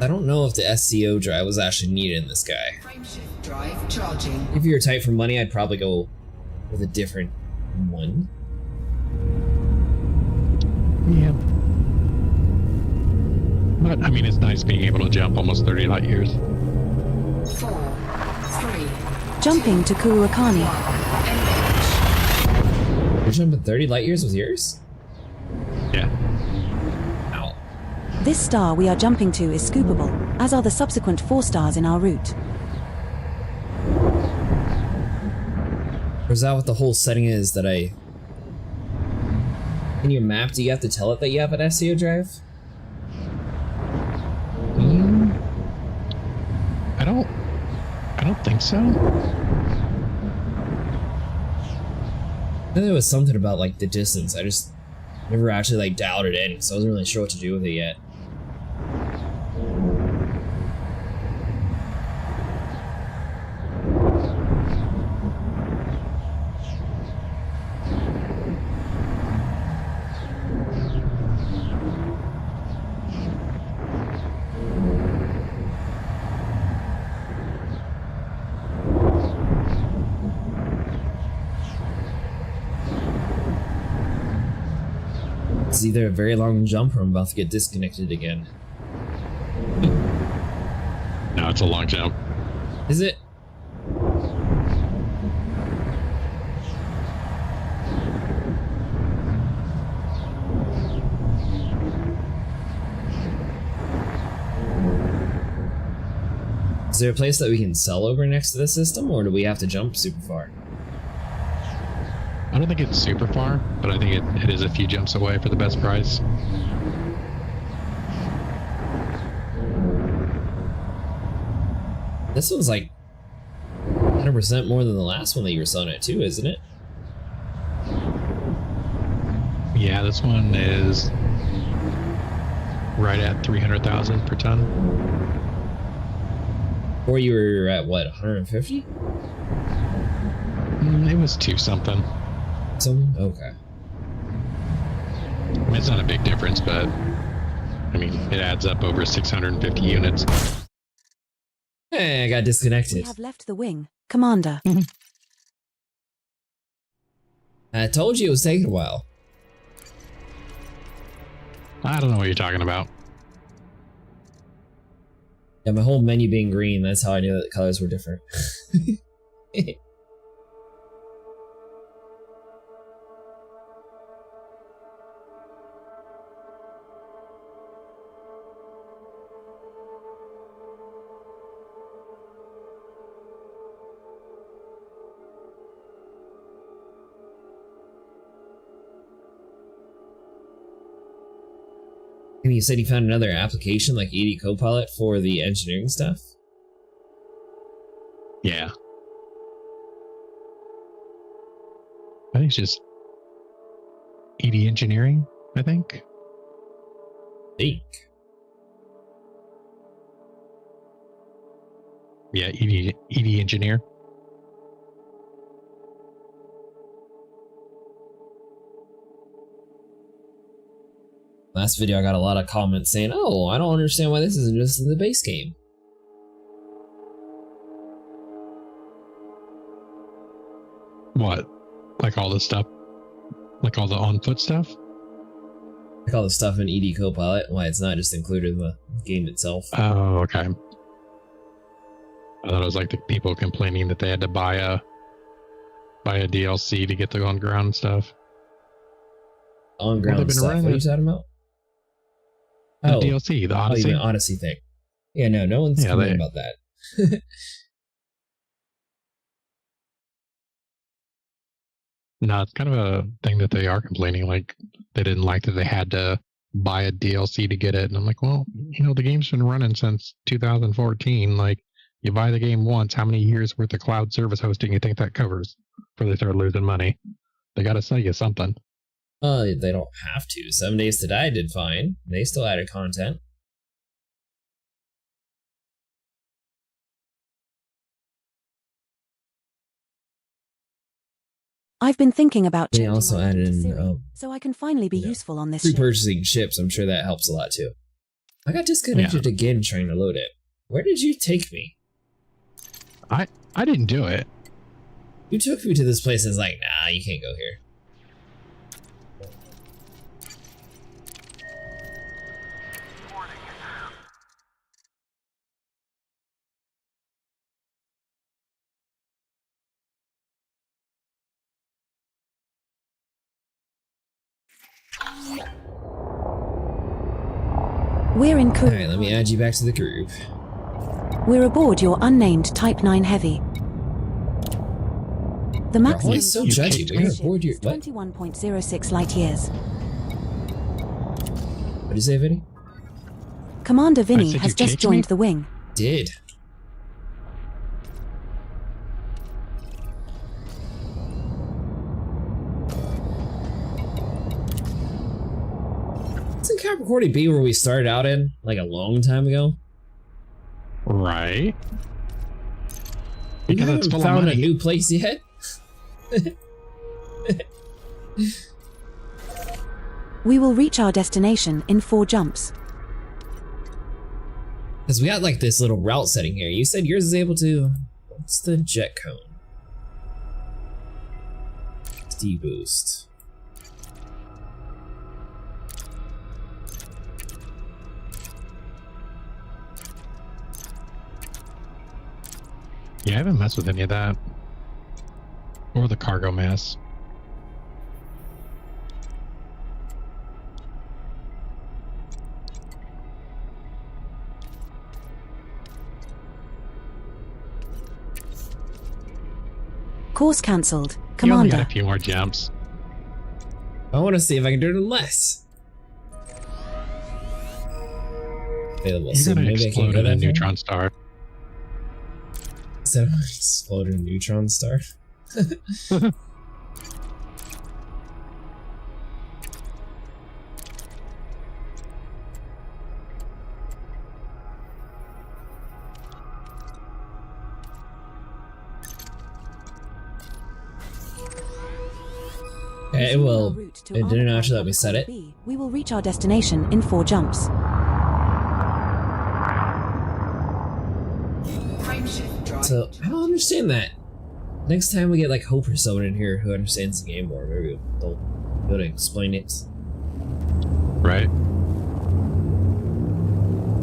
I don't know if the SCO drive was actually needed in this guy. frameshift drive charging. If you were tight for money, I'd probably go with a different one. Yeah. But, I mean, it's nice being able to jump almost 30 light years. 4, 3, Jumping to Kuruakani. engage. You're jumping 30 light years with yours? Yeah. Ow. This star we are jumping to is scoopable, as are the subsequent 4 stars in our route. Or is that what the whole setting is that I... In your map, do you have to tell it that you have an SCO drive? I don't think so. I know there was something about like the distance. I just never actually like dialed it in, so I wasn't really sure what to do with it yet. This is either a very long jump or I'm about to get disconnected again. No, it's a long jump. Is it? Is there a place that we can sell over next to the system, or do we have to jump super far? I don't think it's super far, but I think it is a few jumps away for the best price. This one's like 100% more than the last one that you were selling it to, isn't it? Yeah, this one is right at 300,000 per ton. Or you were at what, 150? It was 2 something. Okay. I mean, it's not a big difference, but I mean, it adds up over 650 units. Hey, I got disconnected. We have left the wing, Commander. I told you it was taking a while. I don't know what you're talking about. Yeah, my whole menu being green, that's how I knew that the colors were different. And you said you found another application like ED Copilot for the engineering stuff? Yeah. I think it's just ED engineering, I think. Yeah, ED engineer. Last video I got a lot of comments saying, oh, I don't understand why this isn't just in the base game. What? Like all the stuff? Like all the on-foot stuff? Like all the stuff in ED Copilot, why it's not just included in the game itself. Oh, okay. I thought it was like the people complaining that they had to buy a DLC to get the on-ground stuff. On-ground stuff? What are you talking about? The DLC, the Odyssey. The Odyssey thing. Yeah, no one's complaining about that. No, it's kind of a thing that they are complaining. Like, they didn't like that they had to buy a DLC to get it. And I'm like, well, you know, the game's been running since 2014. Like, you buy the game once, how many years worth of cloud service hosting you think that covers before they start losing money? They got to sell you something. They don't have to. 7 Days to Die did fine. They still added content. I've been thinking about They changing also my name added to in Siri, so I can finally be useful on this ship. Pre-purchasing ships. I'm sure that helps a lot too. I got disconnected again trying to load it. Where did you take me? I didn't do it. You took me to this place and was like, nah, you can't go here. We're in Alright, let me add you back to the group. We're aboard your unnamed Type 9 Heavy. The maximum Why so judgy? We're aboard your... What? 21.06 light years. What did you say, Vinny? Commander Vinny has just joined the wing. Did. Isn't Capricorn B where we started out in, like a long time ago? Right. You Because it's haven't full found of a new place yet? We will reach our destination in 4 jumps. Because we got like this little route setting here. You said yours is able to... What's the jet cone? D-boost. Yeah, I haven't messed with any of that. Or the cargo mass. Course cancelled. You only got Commander. a few more jumps. I want to see if I can do it in less. Available. You're So gonna maybe I explode can go in a that far? neutron star. Is that explode in a neutron star? Okay, well, it didn't actually let me set it. We will reach our destination in 4 jumps. Frameshift drive. So, I don't understand that. Next time we get like Hope or someone in here who understands the game more, maybe they'll be able to explain it. Right.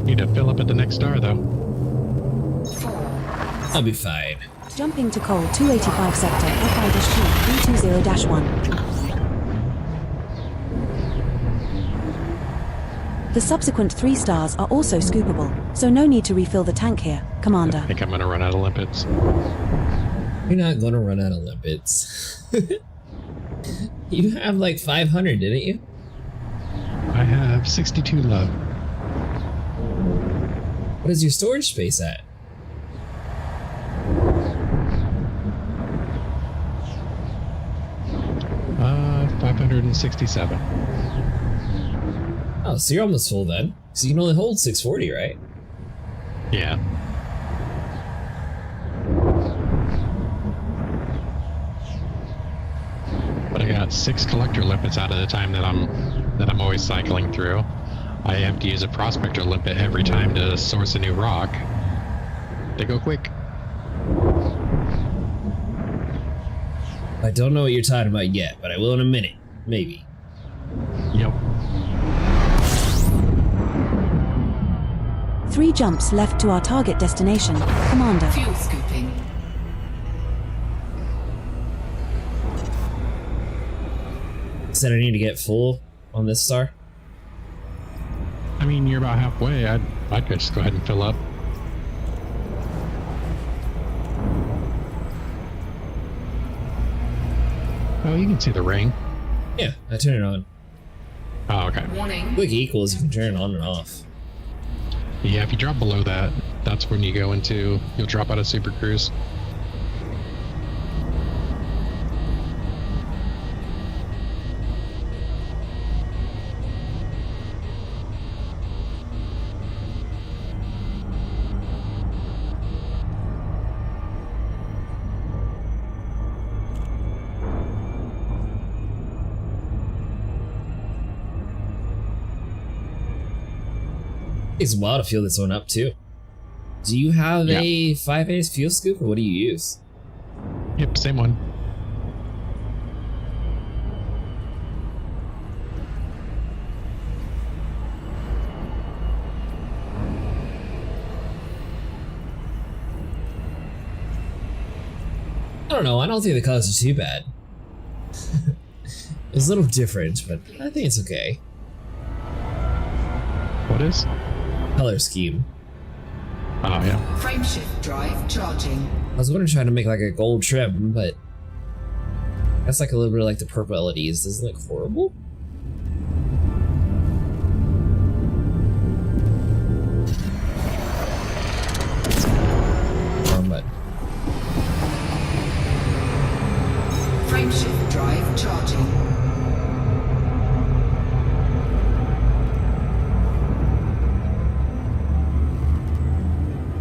Need to fill up at the next star, though. I'll be fine. Jumping to Cole 285 sector FI-2 320-1. The subsequent 3 stars are also scoopable, so no need to refill the tank here, Commander. I think I'm gonna run out of limpets. You're not gonna run out of limpets. You have like 500, didn't you? I have 62 left. What is your storage space at? Uh, 567. Oh, so you're almost full then. So you can only hold 640, right? Yeah. But I got 6 collector limpets out of the time that I'm always cycling through. I have to use a prospector limpet every time to source a new rock. They go quick. I don't know what you're talking about yet, but I will in a minute. Maybe. Yep. 3 jumps left to our target destination, Commander. Fuel scooping. Said I need to get full on this star. I mean, you're about halfway. I'd just go ahead and fill up. Oh, you can see the ring. Yeah, I turn it on. Oh, okay. Warning. Click equals, you can turn it on and off. Yeah, if you drop below that, that's when you go into, you'll drop out of Super Cruise. It's wild to fuel this one up too. Do you have a 5-ace fuel scoop, or what do you use? Yep, same one. I don't know, I don't think the colors are too bad. It's a little different, but I think it's okay. What is? Color scheme. Oh, yeah. Frameshift drive charging. I was going to try to make like a gold trim, but that's like a little bit like the purple LEDs. Doesn't it look horrible? Wrong button. Frameshift drive charging.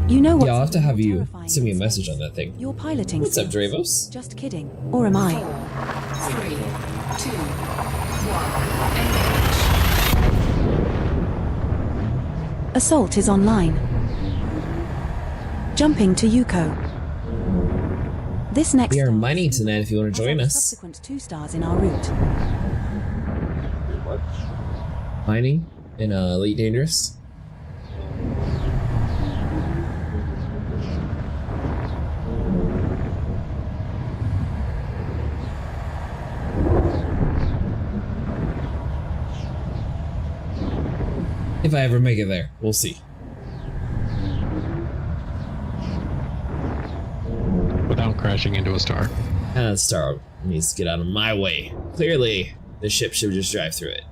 You know what? Yeah, I'll have to have you send me a message on that thing. You're piloting. What's up, skills. Dravos? Just kidding. Or am I? 4, 3, 2, 1. Engage. Assault is online. Jumping to Yuko. This next We are star mining tonight if you want to has join our us. Subsequent 2 stars in our route. Mining in Elite Dangerous. If I ever make it there, we'll see. Without crashing into a star. The star needs to get out of my way. Clearly, the ship should just drive through it.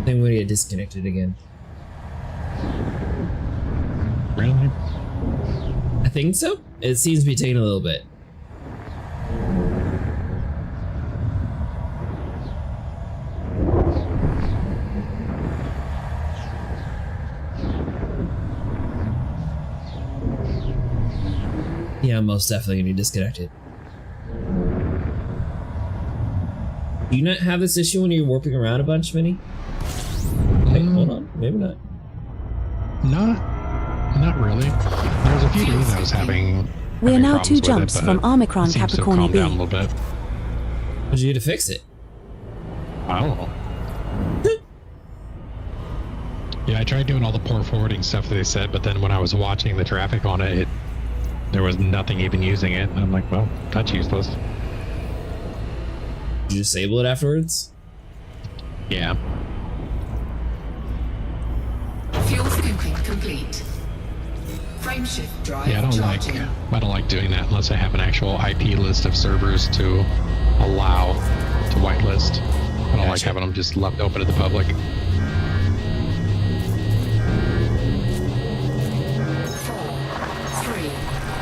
I'm gonna get disconnected again. Really? I think so. It seems to be taking a little bit. Yeah, I'm most definitely gonna be disconnected. Do you not have this issue when you're warping around a bunch, Minnie? Hey, hold on. Maybe not. Not really. There was a few days I was having. We are now 2 problems with jumps it, from but Omicron it seems to have Capricorni calmed B. down a little bit. What'd you do to fix it? I don't know. Yeah, I tried doing all the port forwarding stuff that they said, but then when I was watching the traffic on it, there was nothing even using it. And I'm like, well, that's useless. Did you disable it afterwards? Yeah. Fuel scooping complete. Frameshift drive Yeah, I don't like doing that unless I have an actual IP list of servers to allow to whitelist. I don't like having them just left open to the public.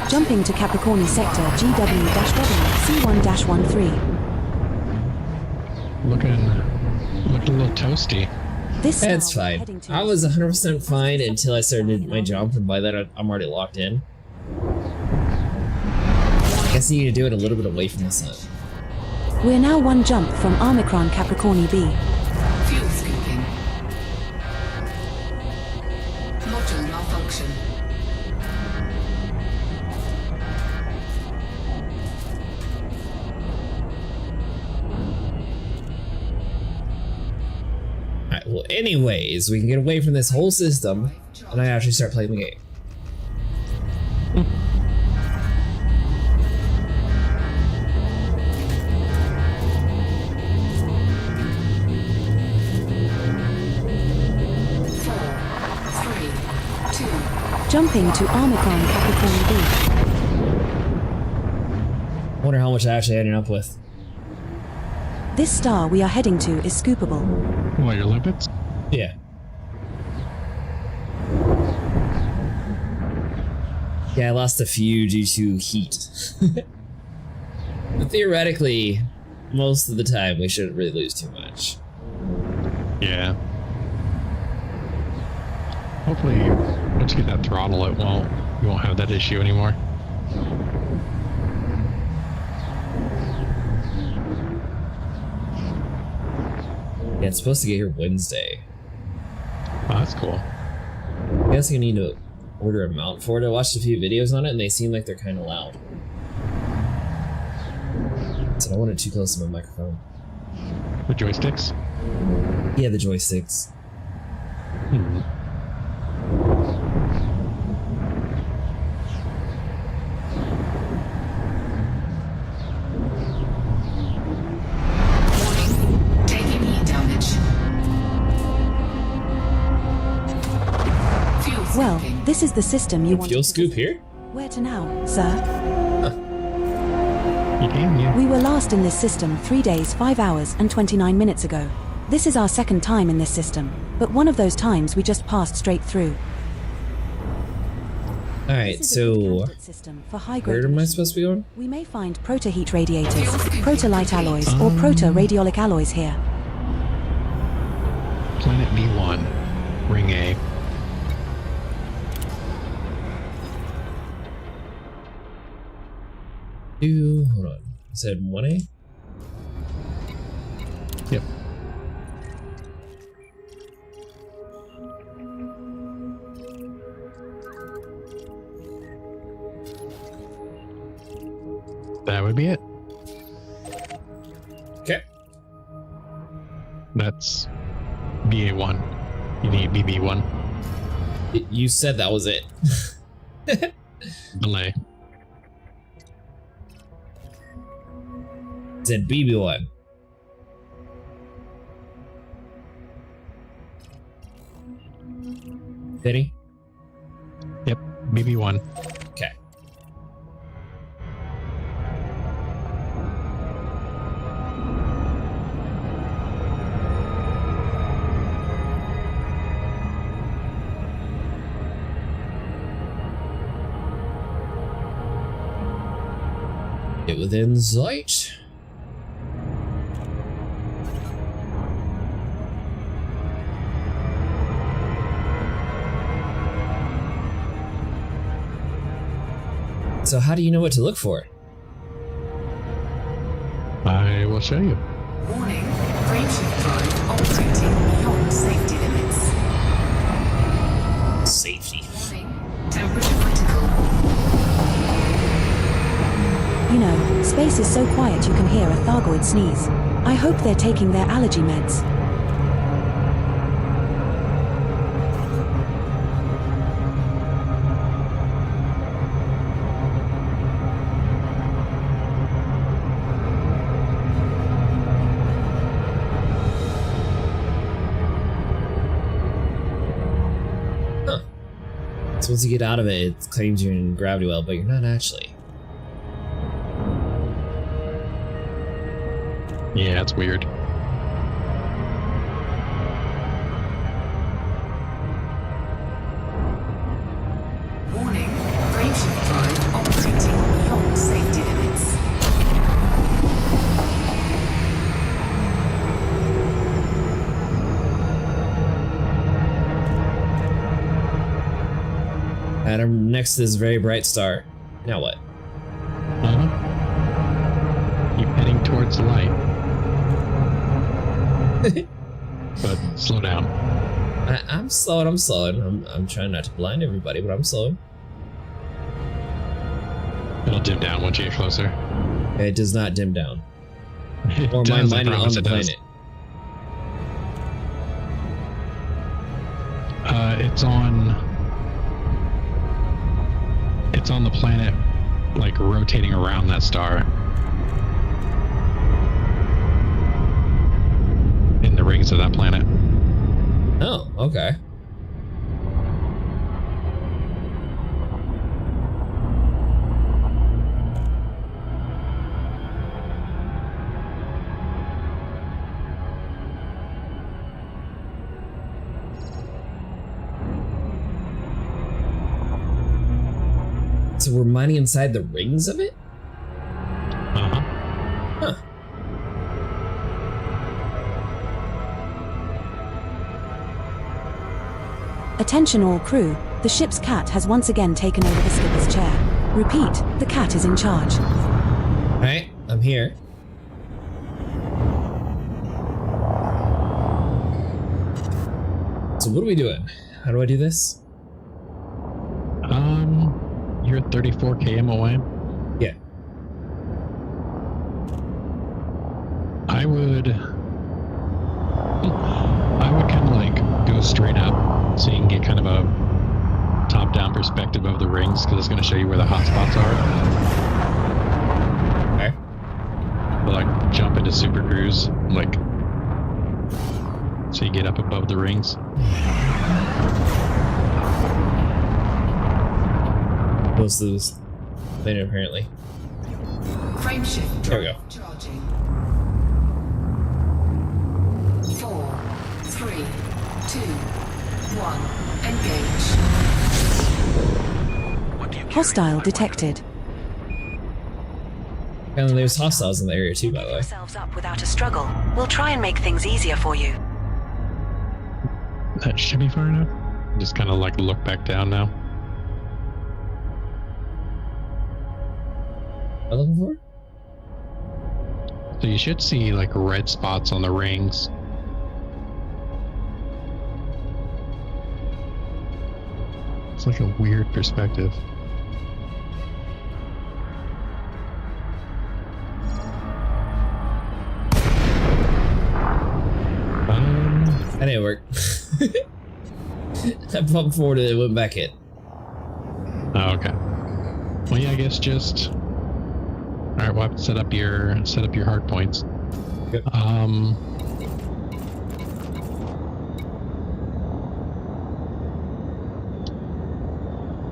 Jumping to Capricorni sector GW-W C1-13. Looking a little toasty. That's fine. I was 100% fine until I started my jump, and by that I'm already locked in. I guess you need to do it a little bit away from the sun. We're now 1 jump from Omicron Capricorni B. Fuel scooping. Module malfunction. Alright, well anyways, we can get away from this whole system, and I actually start playing the game. Jumping to Omicron Capricorni B. Wonder how much I actually ended up with. This star we are heading to is scoopable. What, your lipids? Yeah. Yeah, I lost a few due to heat. But theoretically, most of the time we shouldn't really lose too much. Yeah. Hopefully, once you get that throttle, you won't have that issue anymore. Yeah, it's supposed to get here Wednesday. Oh, that's cool. I guess you need to order a mount for it. I watched a few videos on it and they seem like they're kind of loud. So I don't want it too close to my microphone. The joysticks? Yeah, the joysticks. Hmm. Well, this is the system you want. Fuel scoop here? Where to now, sir? You can, yeah. We were last in this system 3 days, 5 hours, and 29 minutes ago. This is our second time in this system, but one of those times we just passed straight through. Alright, so where am I supposed to be going? We may find proto-heat radiators, proto-light alloys, or proto-radiolic alloys here. Planet B1, Ring A. Hold on. You said 1A? Yep. That would be it. Okay. That's BA1. You need BB1. You said that was it. Belay. Said BB1. Did he? Yep, BB1. Okay. Get within sight. So how do you know what to look for? I will show you. Warning, frameshift drive operating beyond safety limits. Safety. Warning, temperature critical. You know, space is so quiet you can hear a Thargoid sneeze. I hope they're taking their allergy meds. So once you get out of it, it claims you're in gravity well, but you're not actually. Yeah, it's weird. Warning, frameshift drive operating beyond safety limits. And I'm next to this very bright star. Now what? Keep heading towards the light. But slow down. I'm slowing, I'm slowing. I'm trying not to blind everybody, but I'm slowing. It'll dim down once you get closer. It does not dim down. It Or my does, I mining on promise the it does. planet. It's on the planet, like rotating around that star. In the rings of that planet. Oh, okay. So we're mining inside the rings of it? Uh-huh. Huh. Attention all crew, the ship's cat has once again taken over the skipper's chair. Repeat, the cat is in charge. Alright, I'm here. So what are we doing? How do I do this? You're 34 km away. Yeah. I would kind of like go straight up so you can get kind of a top-down perspective of the rings, because it's going to show you where the hot spots are. Okay. But like jump into super cruise, like so you get up above the rings. Close to this later, apparently. Frameshift There we go. charging. 4, 3, 2, 1. Engage. Hostile detected. And there's hostiles in the area too, by the way. Yourselves up without a struggle. We'll try and make things easier for you. That should be far enough. Just kind of like look back down now. What am I looking for? So you should see like red spots on the rings. It's like a weird perspective. That didn't work. I bumped forward and it went back in. Oh, okay. Well, yeah, I guess just. All right, we'll have to set up your hard points. Yep.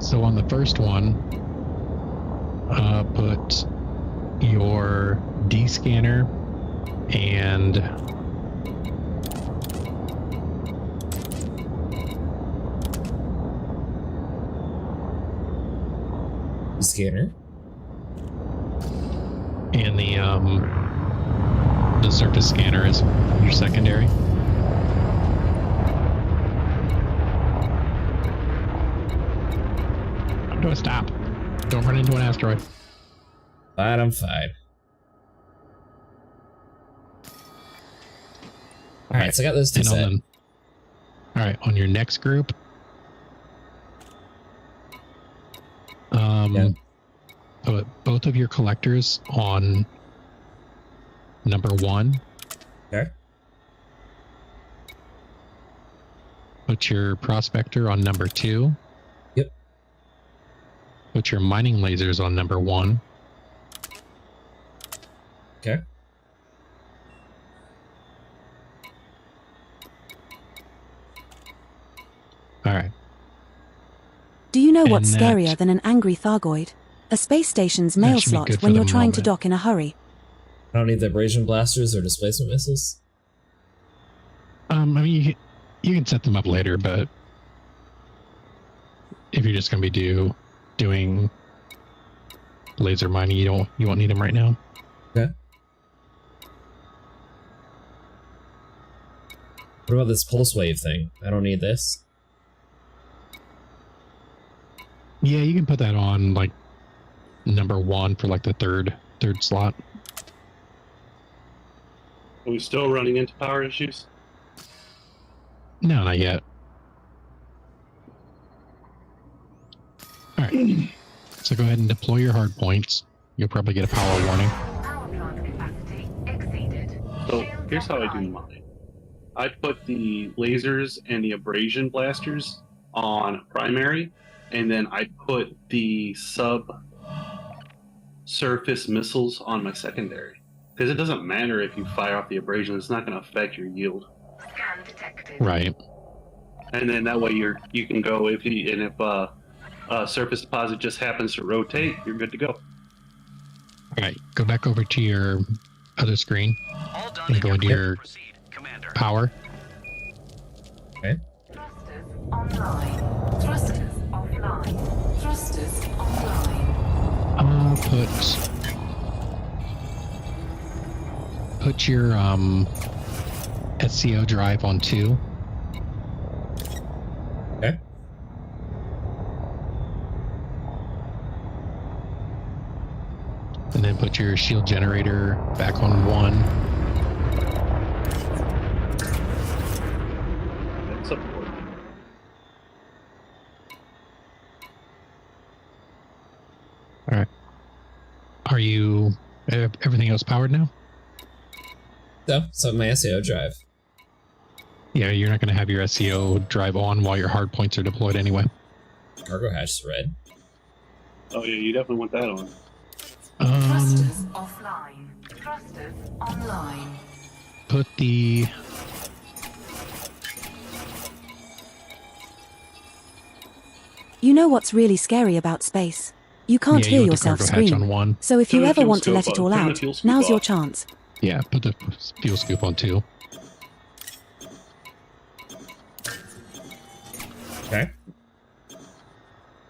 So on the first one, put your D scanner and scanner and the surface scanner is your secondary. I'm doing stop. Don't run into an asteroid. Fine, I'm fine. Alright, so I got those two set. Alright, on your next group, put both of your collectors on number 1. Okay. Put your prospector on number 2. Yep. Put your mining lasers on number 1. Okay. All right. Do you know And what's that- scarier than an angry Thargoid? A space station's mail should be slot good for when the you're trying to moment. dock in a hurry. I don't need the abrasion blasters or displacement missiles. I mean, you can set them up later, but if you're just going to be doing laser mining, you won't need them right now. Okay. What about this pulse wave thing? I don't need this. Yeah, you can put that on like number 1 for like the third slot. Are we still running into power issues? No, not yet. All right. So go ahead and deploy your hard points. You'll probably get a power warning. Power plant capacity exceeded. So here's how I do mine. I put the lasers and the abrasion blasters on primary, and then I put the surface missiles on my secondary. Because it doesn't matter if you fire off the abrasion, it's not going to affect your yield. Scan detected. Right. And then that way you can go if a surface deposit just happens to rotate, you're good to go. All right. Go back over to your other screen and go into your power. Okay. Thrusters online. Thrusters offline. Thrusters online. Put your SCO drive on 2. Okay. And then put your shield generator back on 1. That's support. All right. Are you everything else powered now? So my SAO drive. Yeah, you're not going to have your SCO drive on while your hard points are deployed anyway. Cargo hatch is red. Oh yeah, you definitely want that on. Thrusters offline. Thrusters online. Put the You know what's really scary about space? You can't Yeah, hear you want the yourself cargo hatch scream. on 1. So if Turn you the ever fuel want to scoop let it on. all Turn the out, fuel scoop now's your off. chance. Yeah, put the fuel scoop on 2. Okay.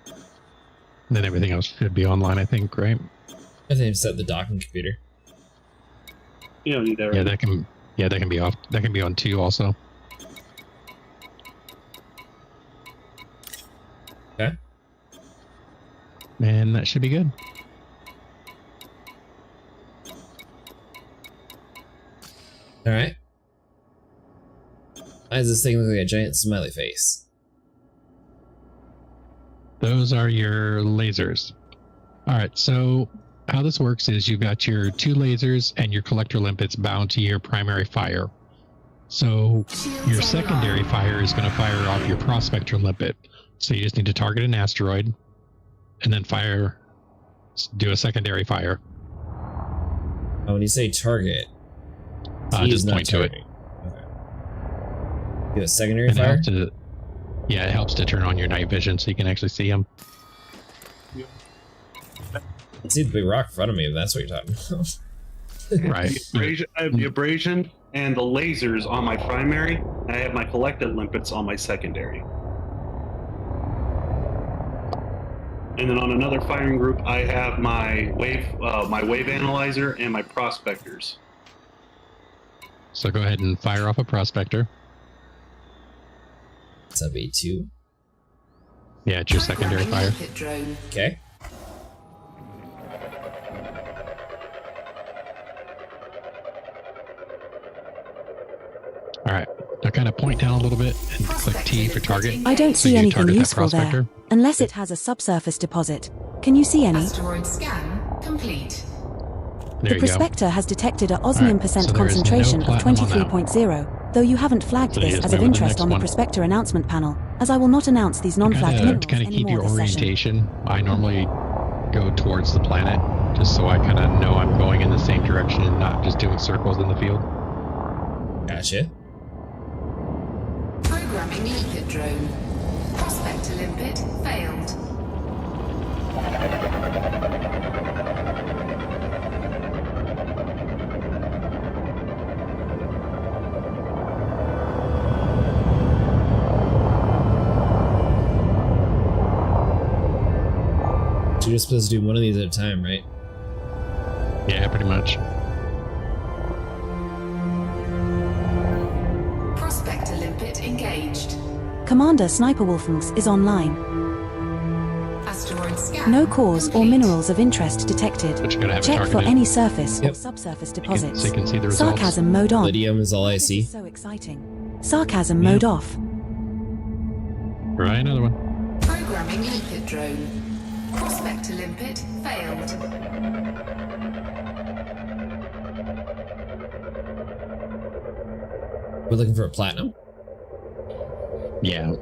And then everything else should be online, I think, right? I think I've set the docking computer. You don't need that. Yeah, Right? that can be off. That can be on 2 also. Okay. And that should be good. Alright. Why does this thing look like a giant smiley face? Those are your lasers. All right, so how this works is you've got your 2 lasers and your collector limpets bound to your primary fire. So your secondary fire is going to fire off your prospector limpet. So you just need to target an asteroid and then do a secondary fire. Oh, when you say target, just point to it. Okay. Do a secondary and fire? It helps to turn on your night vision so you can actually see them. I see the big rock in front of me, if that's what you're talking about. Right. I have the abrasion and the lasers on my primary, and I have my collected limpets on my secondary. And then on another firing group, I have my wave analyzer and my prospectors. So go ahead and fire off a prospector. Sub A2. Yeah, it's your secondary fire. Okay. All right. Now kind of point down a little bit and click T for target. I don't So see you anything target that useful there, prospector. unless it has a subsurface deposit. Can you see any? Asteroid scan complete. There The you go. prospector has detected a osmium percent so there is no concentration of platinum on that. 23.0, though you haven't flagged So you this just as of move to the interest next on the one. prospector announcement panel, as I will not announce these non-flagged minerals To kind of keep anymore your this session. orientation, I normally go towards the planet just so I kind of know I'm going in the same direction and not just doing circles in the field. Gotcha. Programming limpet drone. Prospector limpet failed. So you're supposed to do one of these at a time, right? Yeah, pretty much. Prospector limpet engaged. Commander Sniper Wolfengs is online. Asteroid scan. No cores or minerals of interest detected. But you're gonna have it Check for targeted. any surface Yep. or subsurface So deposits. you can see the results. Sarcasm mode on. Lydium is all I This see. is so exciting. Sarcasm mode off. Try another one. Programming limpet drone. Prospector limpet failed. We're looking for a platinum. Yeah.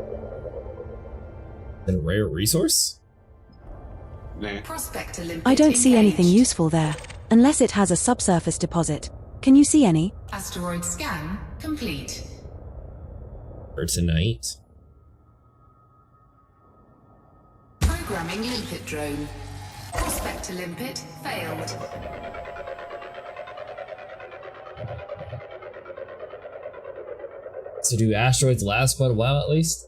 Then a rare resource? Prospector limpet I don't see anything engaged. useful there, unless it has a subsurface deposit. Can you see any? Asteroid scan complete. For tonight. Programming limpet drone. Prospector limpet failed. So do asteroids last quite a while at least?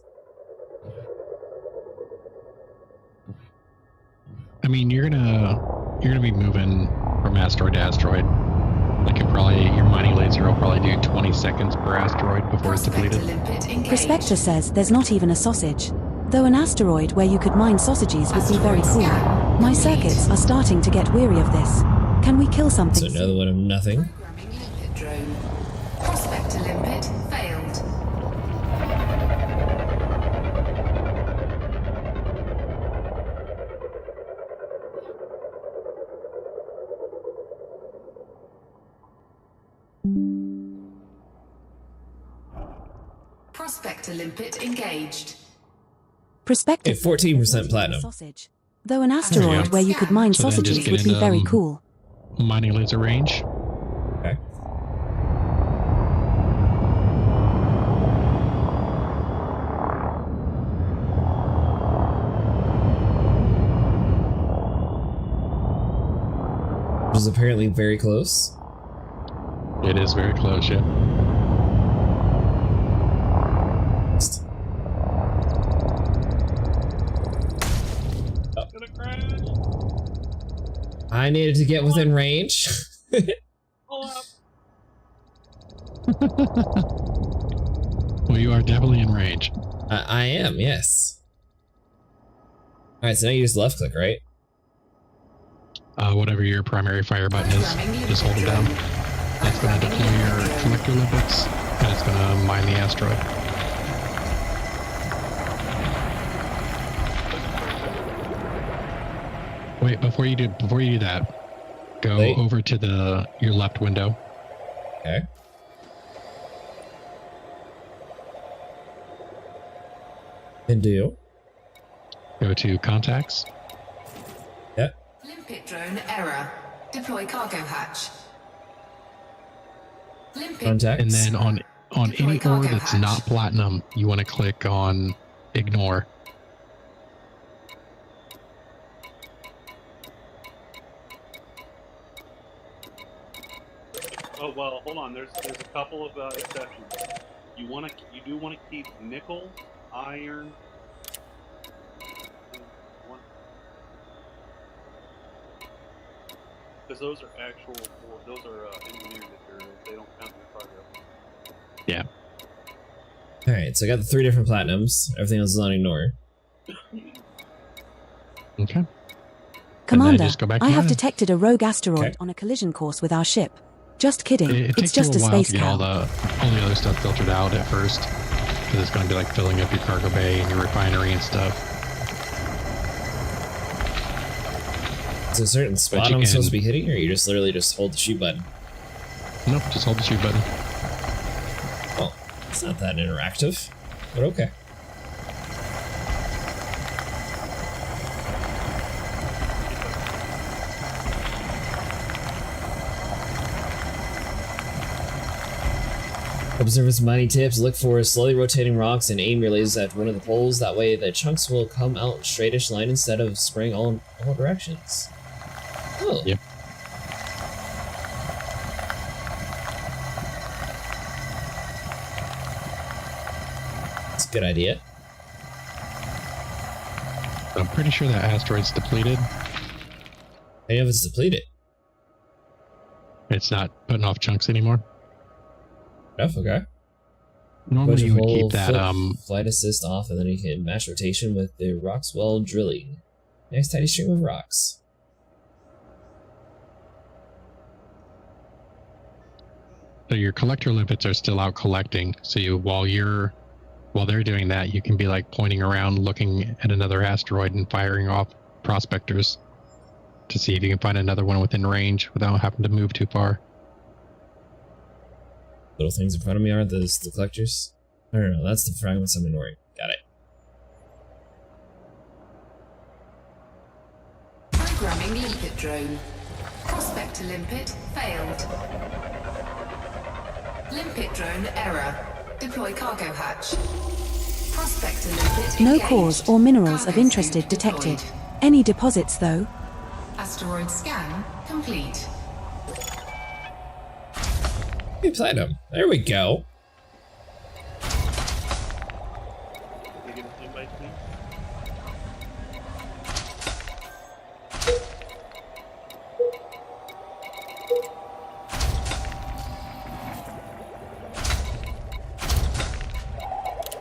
I mean, you're gonna be moving from asteroid to asteroid. Like your mining laser will probably do 20 seconds per asteroid before it's Prospector depleted. limpet engaged. Prospector says there's not even a sausage. Though an asteroid where you could mine sausages would be very cool. My circuits are starting to get weary of this. Can we kill So something? another one of nothing. Programming limpet drone. Prospector limpet failed. Prospector limpet engaged. Prospector Okay, 14% platinum. sausage. Though an asteroid go. where you could mine So then just sausages get would be into, very cool. Mining laser range. Okay. Which is apparently very close. It is very close, yeah. I needed to get within range. Well, you are definitely in range. I am, yes. Alright, so now you just left click, right? Whatever your primary fire button is, just hold it down. That's going to deploy your collector limpets, and it's going to mine the asteroid. Wait, before you do that, go Wait. over to your left window. Okay. Can do. Go to contacts. Yep. Limpet drone error. Deploy cargo hatch. Limpet. Contacts. And then on Deploy any ore cargo that's hatch. not platinum, you want to click on ignore. Oh well, hold on. There's a couple of exceptions. You do want to keep nickel, iron. Because those are actual, those are engineered materials. They don't count in your cargo. Yeah. Alright, so I got the 3 different platinums. Everything else is on ignore. Okay. Commander, just go back to I have mining. detected a rogue asteroid Okay. on a collision course with our ship. Just kidding. It It's takes just you a a while space to get all cow. the other stuff filtered out at first, because it's going to be like filling up your cargo bay and your refinery and stuff. Is there a certain spot you I'm can- supposed to be hitting, or you just literally just hold the shoot button? Nope, just hold the shoot button. Well, it's not that interactive, but okay. Observance mining tips: look for slowly rotating rocks and aim your lasers at one of the poles. That way the chunks will come out in straightish line instead of spraying all directions. Oh. Yep. That's a good idea. I'm pretty sure that asteroid's depleted. I know if it's depleted. It's not putting off chunks anymore. Enough, okay. Normally Push you would hold, keep that flip flight assist off, and then you can match rotation with the rocks while drilling. Nice tidy stream of rocks. So your collector limpets are still out collecting. So while they're doing that, you can be like pointing around, looking at another asteroid and firing off prospectors to see if you can find another one within range without having to move too far. Little things in front of me are the collectors. No, that's the fragments I'm ignoring. Got it. Programming limpet drone. Prospector limpet failed. Limpet drone error. Deploy cargo hatch. Prospector limpet No engaged. cores or minerals of Cargo interest sync detected. deployed. Any deposits, though? Asteroid scan complete. Hey, platinum. There we go. You get an invite to me?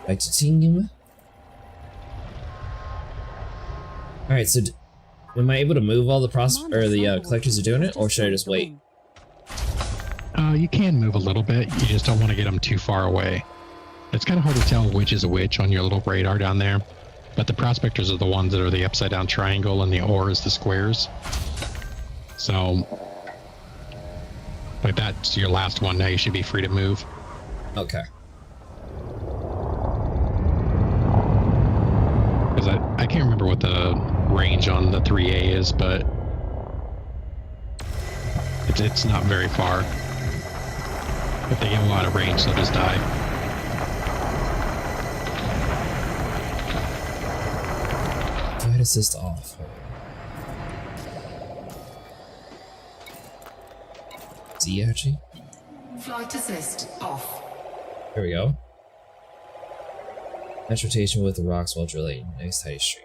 Back to team. Alright, so am I able to move all the collectors are doing it, or should I just wait? You can move a little bit. You just don't want to get them too far away. It's kind of hard to tell which is which on your little radar down there. But the prospectors are the ones that are the upside down triangle and the ore is the squares. So, like that's your last one. Now you should be free to move. Okay. Because I can't remember what the range on the 3A is, but it's not very far. If they get a lot of range, they'll just die. Flight assist off. Z actually? Flight assist off. There we go. Match rotation with the rocks while drilling. Nice tidy stream.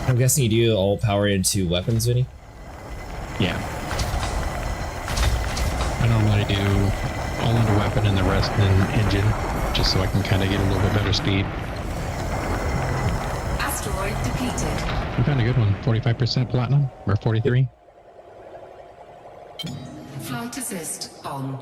I'm guessing you do all power into weapons, Vinny? Yeah. I normally do all into weapon and the rest in engine, just so I can kind of get a little bit better speed. Asteroid depleted. I found a good one, 45% platinum, or 43. Flight assist on.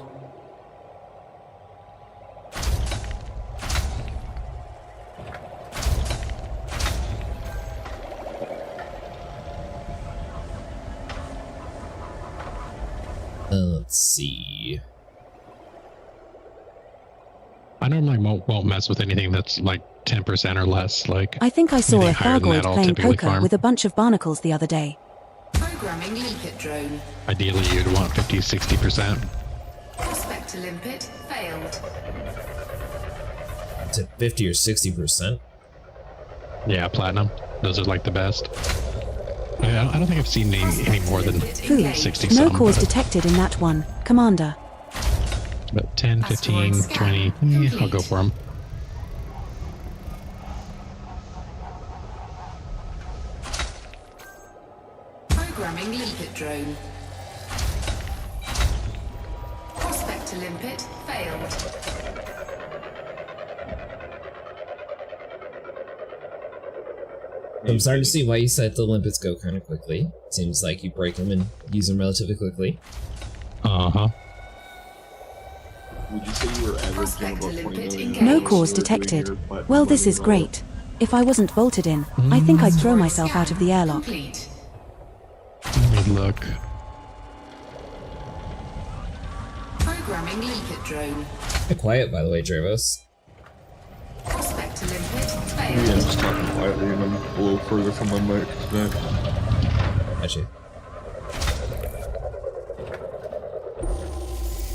Let's see. I normally won't mess with anything that's like 10% or less. Like I think I saw a anything higher than Thargoid that, I'll playing typically poker farm. with a bunch of barnacles the other day. Programming limpet drone. Ideally, you'd want 50-60%. Prospector limpet failed. To 50 or 60%. Yeah, platinum. Those are like the best. I don't think I've seen any more than Food. 60 No some, cause but- detected in that one, Commander. But 10, 15, 20, I'll go for them. Programming limpet drone. Prospector limpet failed. I'm starting to see why you said the limpets go kind of quickly. Seems like you break them and use them relatively quickly. Uh-huh. Would you say you were averaging about 20 million? No cause detected. Well, this is great. If I wasn't bolted in, I think I'd throw myself out of the airlock. Let me look. Programming limpet drone. Be quiet, by the way, Dravos. Prospector limpet Yeah, I'm failed. just talking quietly and I'm a little further from my mic today. Gotcha.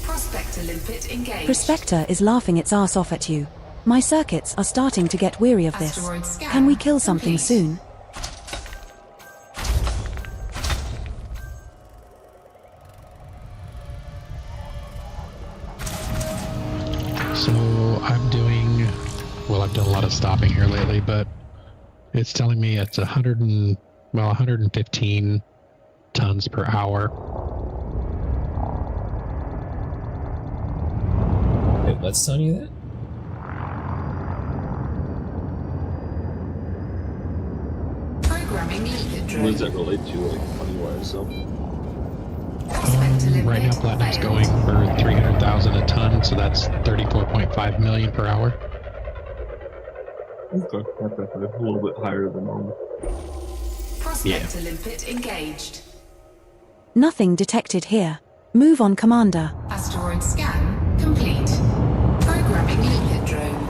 Prospector limpet engaged. Prospector is laughing its ass off at you. My circuits are starting to get weary of this. Asteroid scan Can we kill something complete. soon? So I'm doing, well, I've done a lot of stopping here lately, but it's telling me it's 115 tons per hour. Wait, what's telling you that? Programming limpet drone. What does that relate to, like, money-wise, though? Right now, platinum's going for 300,000 a ton, so that's 34.5 million per hour. Okay, that's definitely a little bit higher than normal. Prospector limpet engaged. Nothing detected here. Move on, Commander. Asteroid scan complete. Programming limpet drone.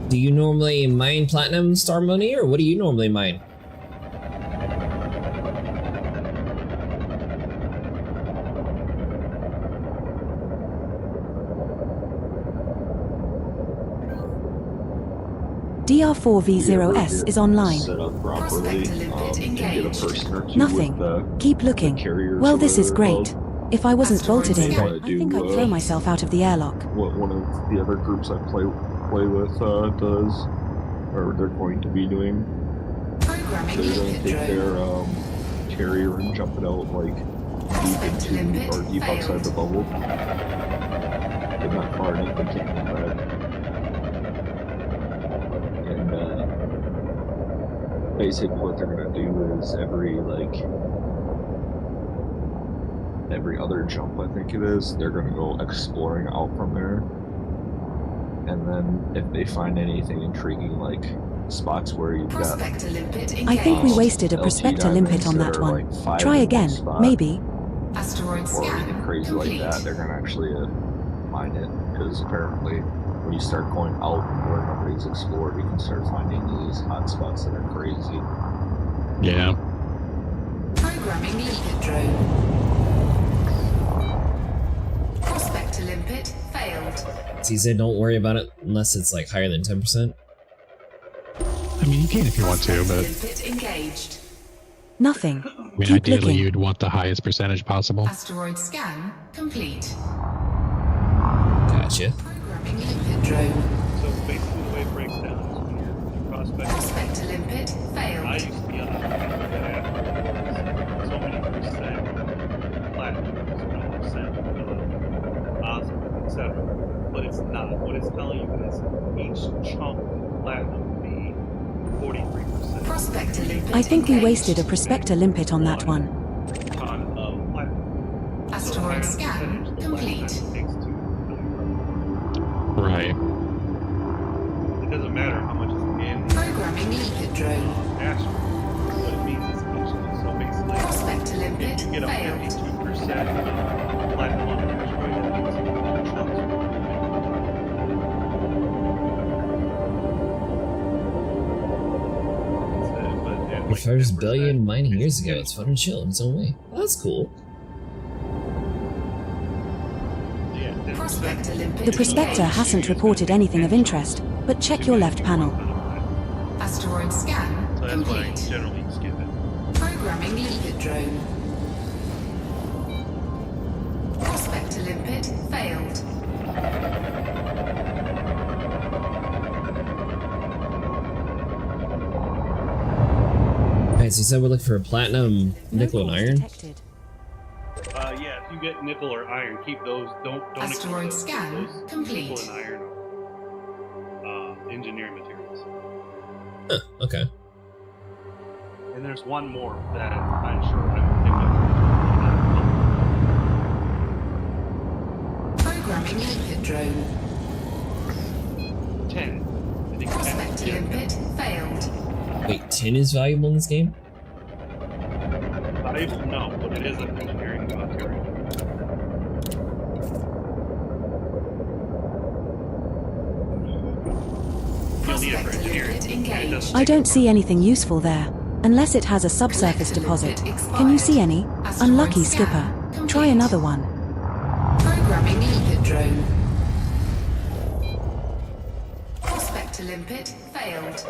Do you normally mine platinum, star money, or what do you normally mine? DR4V0S is online. Set up properly, and get a person or two Nothing. with Keep looking. carriers Well, or this is whatever great. If I wasn't bolted in, Wanna I do, think I'd throw myself out of the airlock. what one of the other groups I play with does, or they're going to be doing. They're going to take their carrier and jump it out like deep into or deep outside the bubble. But not far enough to kick them back. And basically what they're gonna do is every other jump, I think it is, they're gonna go exploring out from there. And then if they find anything intriguing, like spots where you've got I think we wasted a LT prospector limpet on diamonds that that are one. like 5 Try in one again, spot, maybe. Asteroid or scan anything crazy complete. like that, they're gonna actually mine it, because apparently when you start going out where nobody's explored, you can start finding these hot spots that are crazy. Yeah. Programming limpet drone. Prospector limpet failed. So you said don't worry about it unless it's like higher than 10%? I mean, you can if you want to, but Limpet engaged. Nothing. I mean, Keep ideally, looking. you'd want the highest percentage possible. Asteroid scan complete. Gotcha. Programming limpet drone. So basically the way it breaks down is when you're prospecting. Prospector limpet I failed. used to be on the so many percent platinum, so many percent osmium, etc. But it's not. What it's telling you is each chunk of platinum would be 43%. Prospector limpet I think we engaged. wasted a prospector limpet on that one. Ton of platinum. Asteroid scan complete. Right. It doesn't matter how much is in Programming limpet drone. asteroid. What it means is each. So basically, Prospector limpet if you get a 52% platinum on an asteroid, that means your chunks are moving. Your first billion mining years ago. It's fun and chill in its own way. Well, that's cool. The prospector hasn't reported anything of interest, but check your left panel. Asteroid scan So that's why I complete. generally skip it. Programming limpet drone. Prospector limpet failed. Alright, so you said we're looking for platinum, nickel, and iron? Yeah, if you get nickel or iron, keep those. Don't Asteroid exclude scan those. complete. Nickel and iron are engineering materials. Huh, okay. And there's one more that I'm sure I will Programming limpet drone. pick up. 10. I think 10. Prospector limpet failed. Wait, tin is valuable in this game? Valuable? No, but it is an engineering material. You'll need it for engineering. I don't see anything useful there, unless it has a subsurface deposit. Can you see any? Unlucky skipper. Try another one. Programming limpet drone. Prospector limpet failed.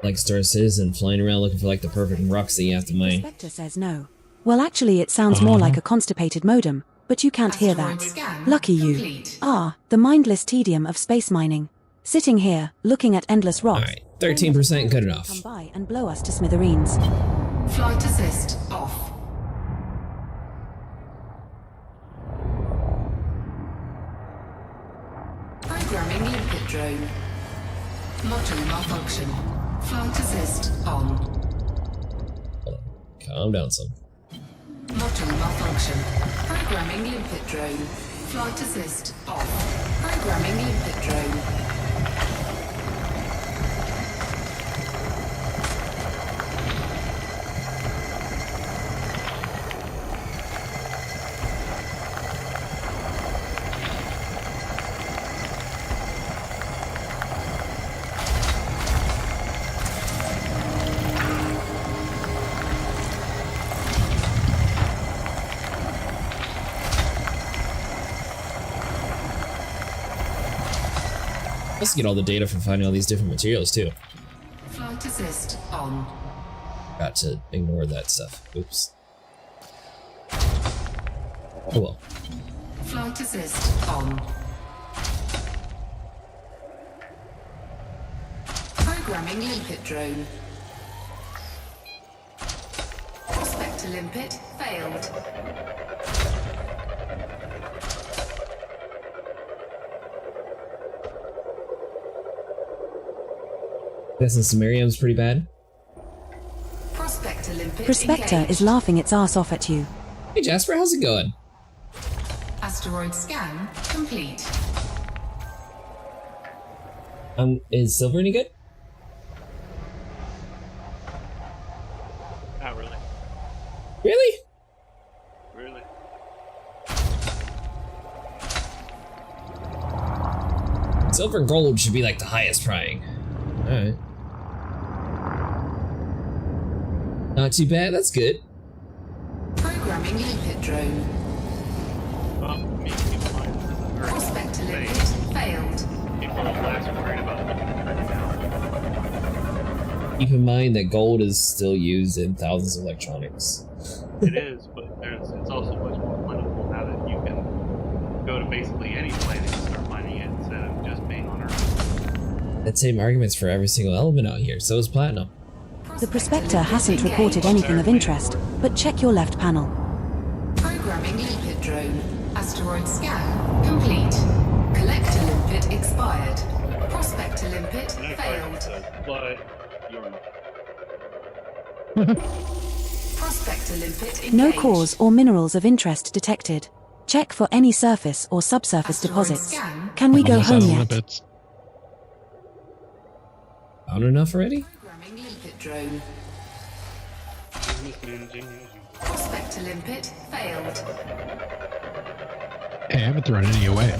Like Star Citizen flying around looking for like the perfect rocks that you have to mine. Prospector says no. Well, actually, it sounds more like a constipated modem, but you can't hear that. Lucky you. Ah, the mindless tedium of space mining. Sitting here, looking at endless rocks. Alright, 13% good enough. Come by and blow us to smithereens. Flight assist off. Programming limpet drone. Module malfunction. Flight assist on. Calm down some. Module malfunction. Programming limpet drone. Flight assist off. Programming limpet drone. Let's get all the data from finding all these different materials too. Flight assist on. Got to ignore that stuff. Oops. Oh well. Flight assist on. Programming limpet drone. Prospector limpet failed. Guessing Sumerium's pretty bad. Prospector limpet Prospector engaged. is laughing its ass off at you. Hey Jasper, how's it going? Asteroid scan complete. Is silver any good? Not really. Really? Really. Silver and gold should be like the highest prying. Alright. Not too bad, that's good. Programming limpet drone. Prospector limpet failed. People are less worried about it now. Keep in mind that gold is still used in thousands of electronics. It is, but it's also much more plentiful now that you can go to basically any planet and start mining it instead of just being on Earth. That same argument's for every single element out here, so is platinum. The prospector hasn't reported anything of interest, but check your left panel. Programming limpet drone. Asteroid scan complete. Collector limpet expired. Prospector limpet failed. But you're Prospector limpet engaged. No cores or minerals of interest detected. Check for any surface or subsurface Asteroid deposits. scan Can we go Almost home out of yet? limpets. Found enough already? Programming limpet drone. Prospect to limpet failed. Hey, I haven't thrown any away.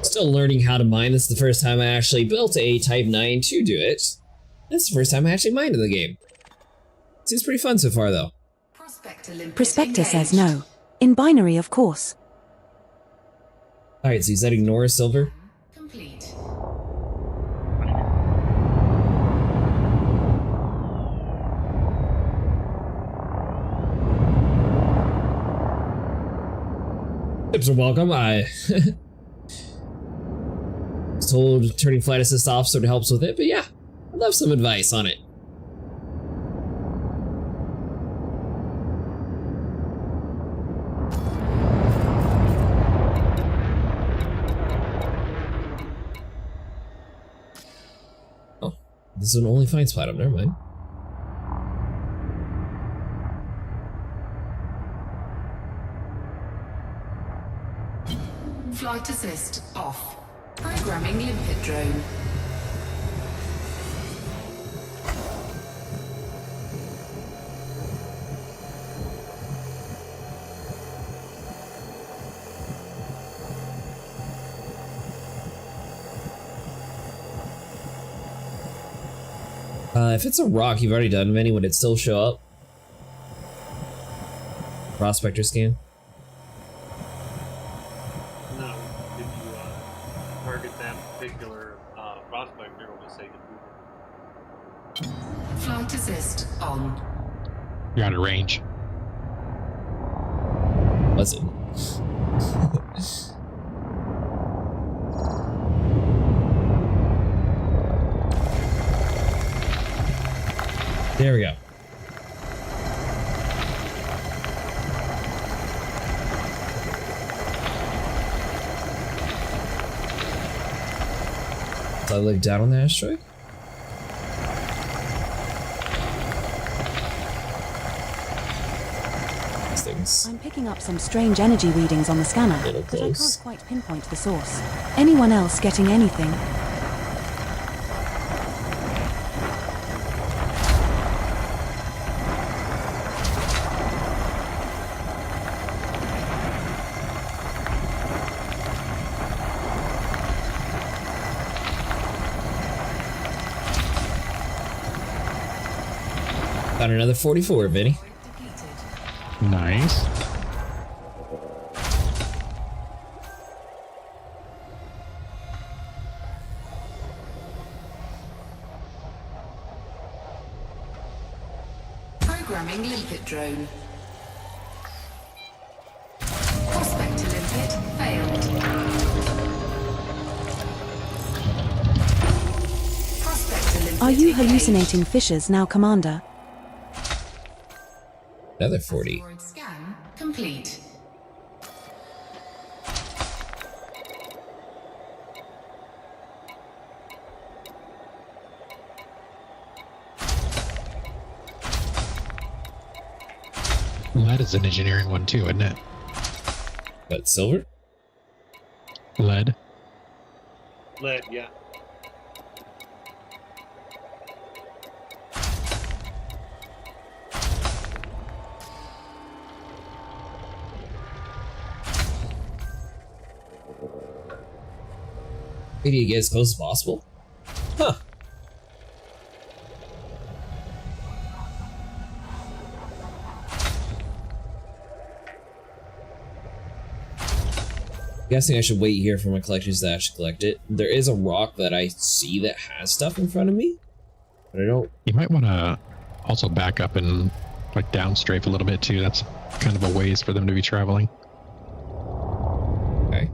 Still learning how to mine. This is the first time I actually built a Type 9 to do it. This is the first time I actually mined in the game. Seems pretty fun so far, though. Prospector says no. In binary, of course. Alright, so you said ignore silver? Complete. Tips are welcome. I was told turning flight assist off sort of helps with it, but yeah, I'd love some advice on it. Oh, this is an only fine spot up, never mind. Flight assist off. Programming limpet drone. If it's a rock you've already done, Vinny, would it still show up? Prospector scan? No, if you target that particular prospector, it'll just say defeated. Flight assist on. You're out of range. Was it? There we go. So I look down on the asteroid? These things. I'm picking up some strange energy readings on the scanner, but I can't quite pinpoint the source. Anyone else getting anything? Found another 44, Vinny. Nice. Programming limpet drone. Prospect to limpet failed. Prospect to limpet Are you engaged. hallucinating fissures now, Commander? Another 40. Scan complete. Lead is an engineering one too, isn't it? But silver? Lead. Lead, yeah. Maybe get as close as possible? Huh. Guessing I should wait here for my collectors to actually collect it. There is a rock that I see that has stuff in front of me, but I don't. You might want to also back up and like downstrafe a little bit too. That's kind of a ways for them to be traveling. Okay.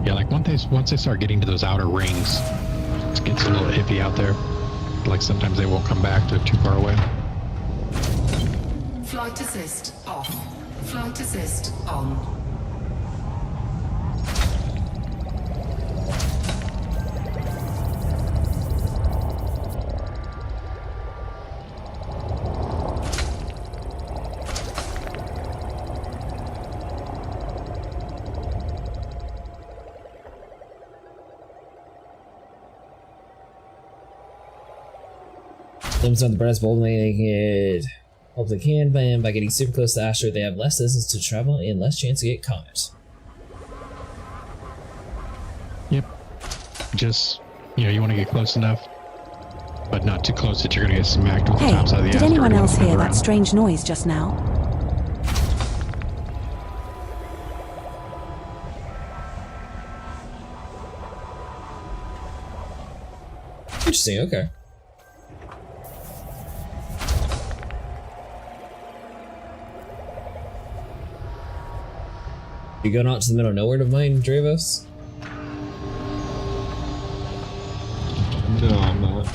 Yeah, like once they start getting to those outer rings, it gets a little iffy out there. Like sometimes they won't come back; they're too far away. Flight assist off. Flight assist on. Limits on the breast bolt making it hope they can, but by getting super close to the asteroid, they have less distance to travel and less chance to get caught. Yep. Just, you want to get close enough, but not too close that you're going to get smacked with the Hey, top side of the did asteroid. anyone else once you hear move that around. strange noise just now? Interesting, okay. You going out to the middle of nowhere to mine Dravos? No, I'm not.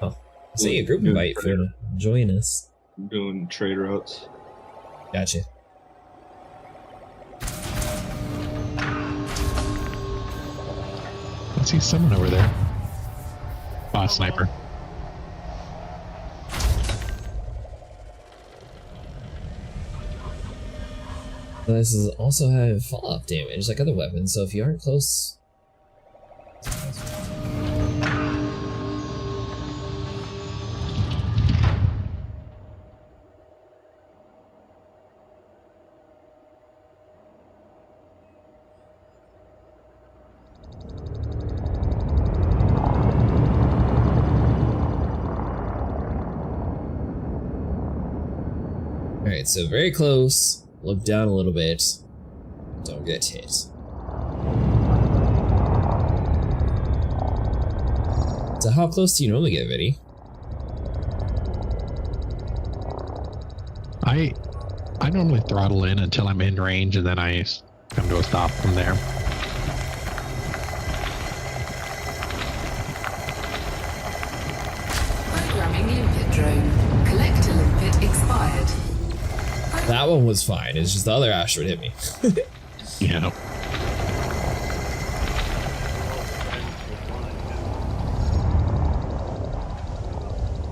Oh, see a group invite for join us. I'm doing trade routes. Gotcha. I see someone over there. Boss sniper. This is also have fall-off damage like other weapons, so if you aren't close... Alright, so very close. Look down a little bit. Don't get hit. So how close do you normally get, Vinny? I normally throttle in until I'm in range, and then I come to a stop from there. Programming limpet drone. Collector limpet expired. That one was fine, it's just the other asteroid hit me. Yeah.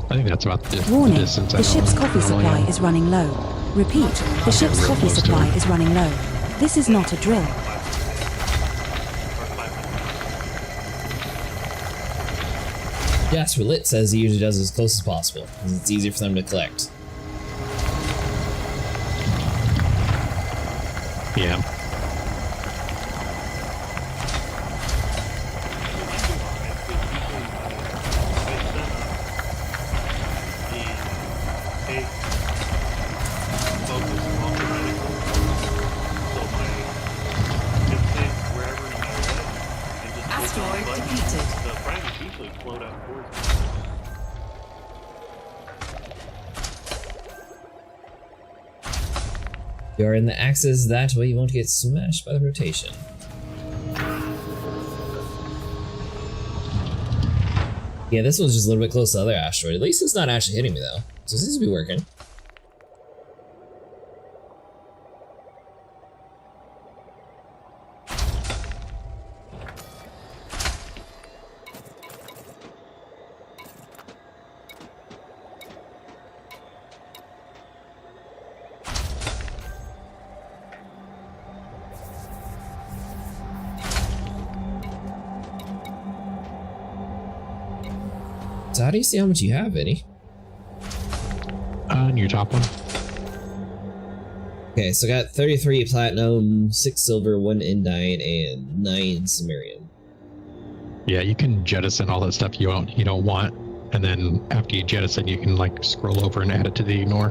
I think that's about the Warning, distance I the ship's normally- coffee normally supply am. is running low. Repeat, the ship's real coffee close to supply it. is running low. This is not a drill. Jasper Lit says he usually does it as close as possible, because it's easier for them to collect. Yeah. Asteroid depleted. The fragments usually float out towards me. You are in the axis, that way you won't get smashed by the rotation. Yeah, this one's just a little bit close to the other asteroid. At least it's not actually hitting me though, so it seems to be working. So how do you see how much you have, Vinny? On your top one. Okay, so I got 33 platinum, 6 silver, 1 indite, and 9 samarium. Yeah, you can jettison all that stuff you don't want, and then after you jettison, you can like scroll over and add it to the ignore.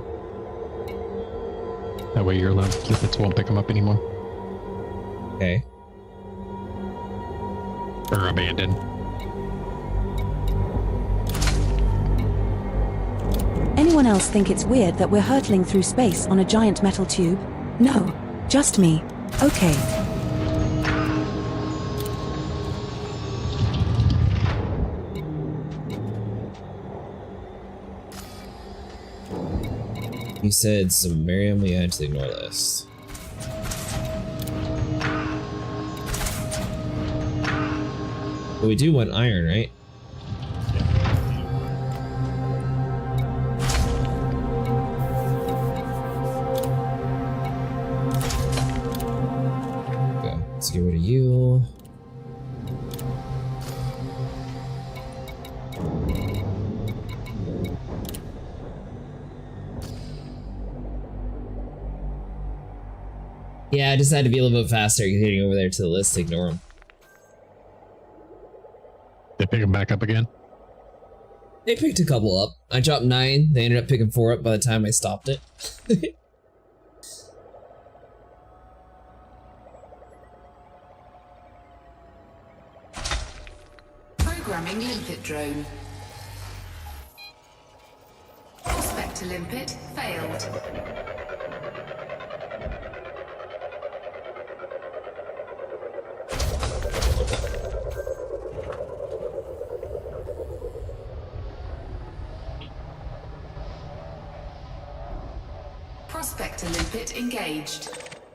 That way your limpets won't pick them up anymore. Okay. Or abandon. Anyone else think it's weird that we're hurtling through space on a giant metal tube? No, just me. Okay. You said samarium we add to the ignore list. But we do want iron, right? Okay, let's get rid of you. Yeah, I just had to be a little bit faster getting over there to the list to ignore them. They pick them back up again? They picked a couple up. I dropped 9. They ended up picking 4 up by the time I stopped it. Programming limpet drone. Prospect to limpet failed. Prospect to limpet engaged.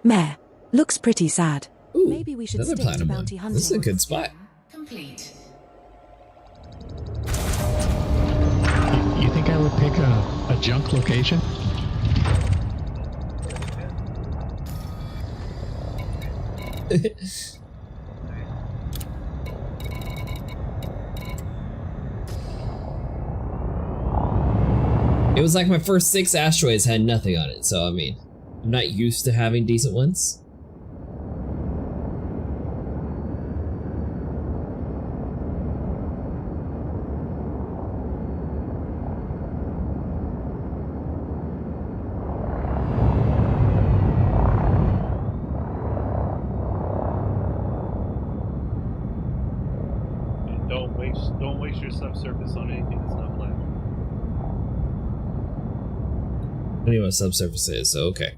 Meh. Looks pretty sad. Ooh, maybe we should another stick to platinum bounty one. hunting. This is a good spot. Complete. You think I would pick a junk location? It was like my first 6 asteroids had nothing on it, so I mean, I'm not used to having decent ones. Don't waste your subsurface on anything that's not platinum. I don't know what subsurface is, so okay.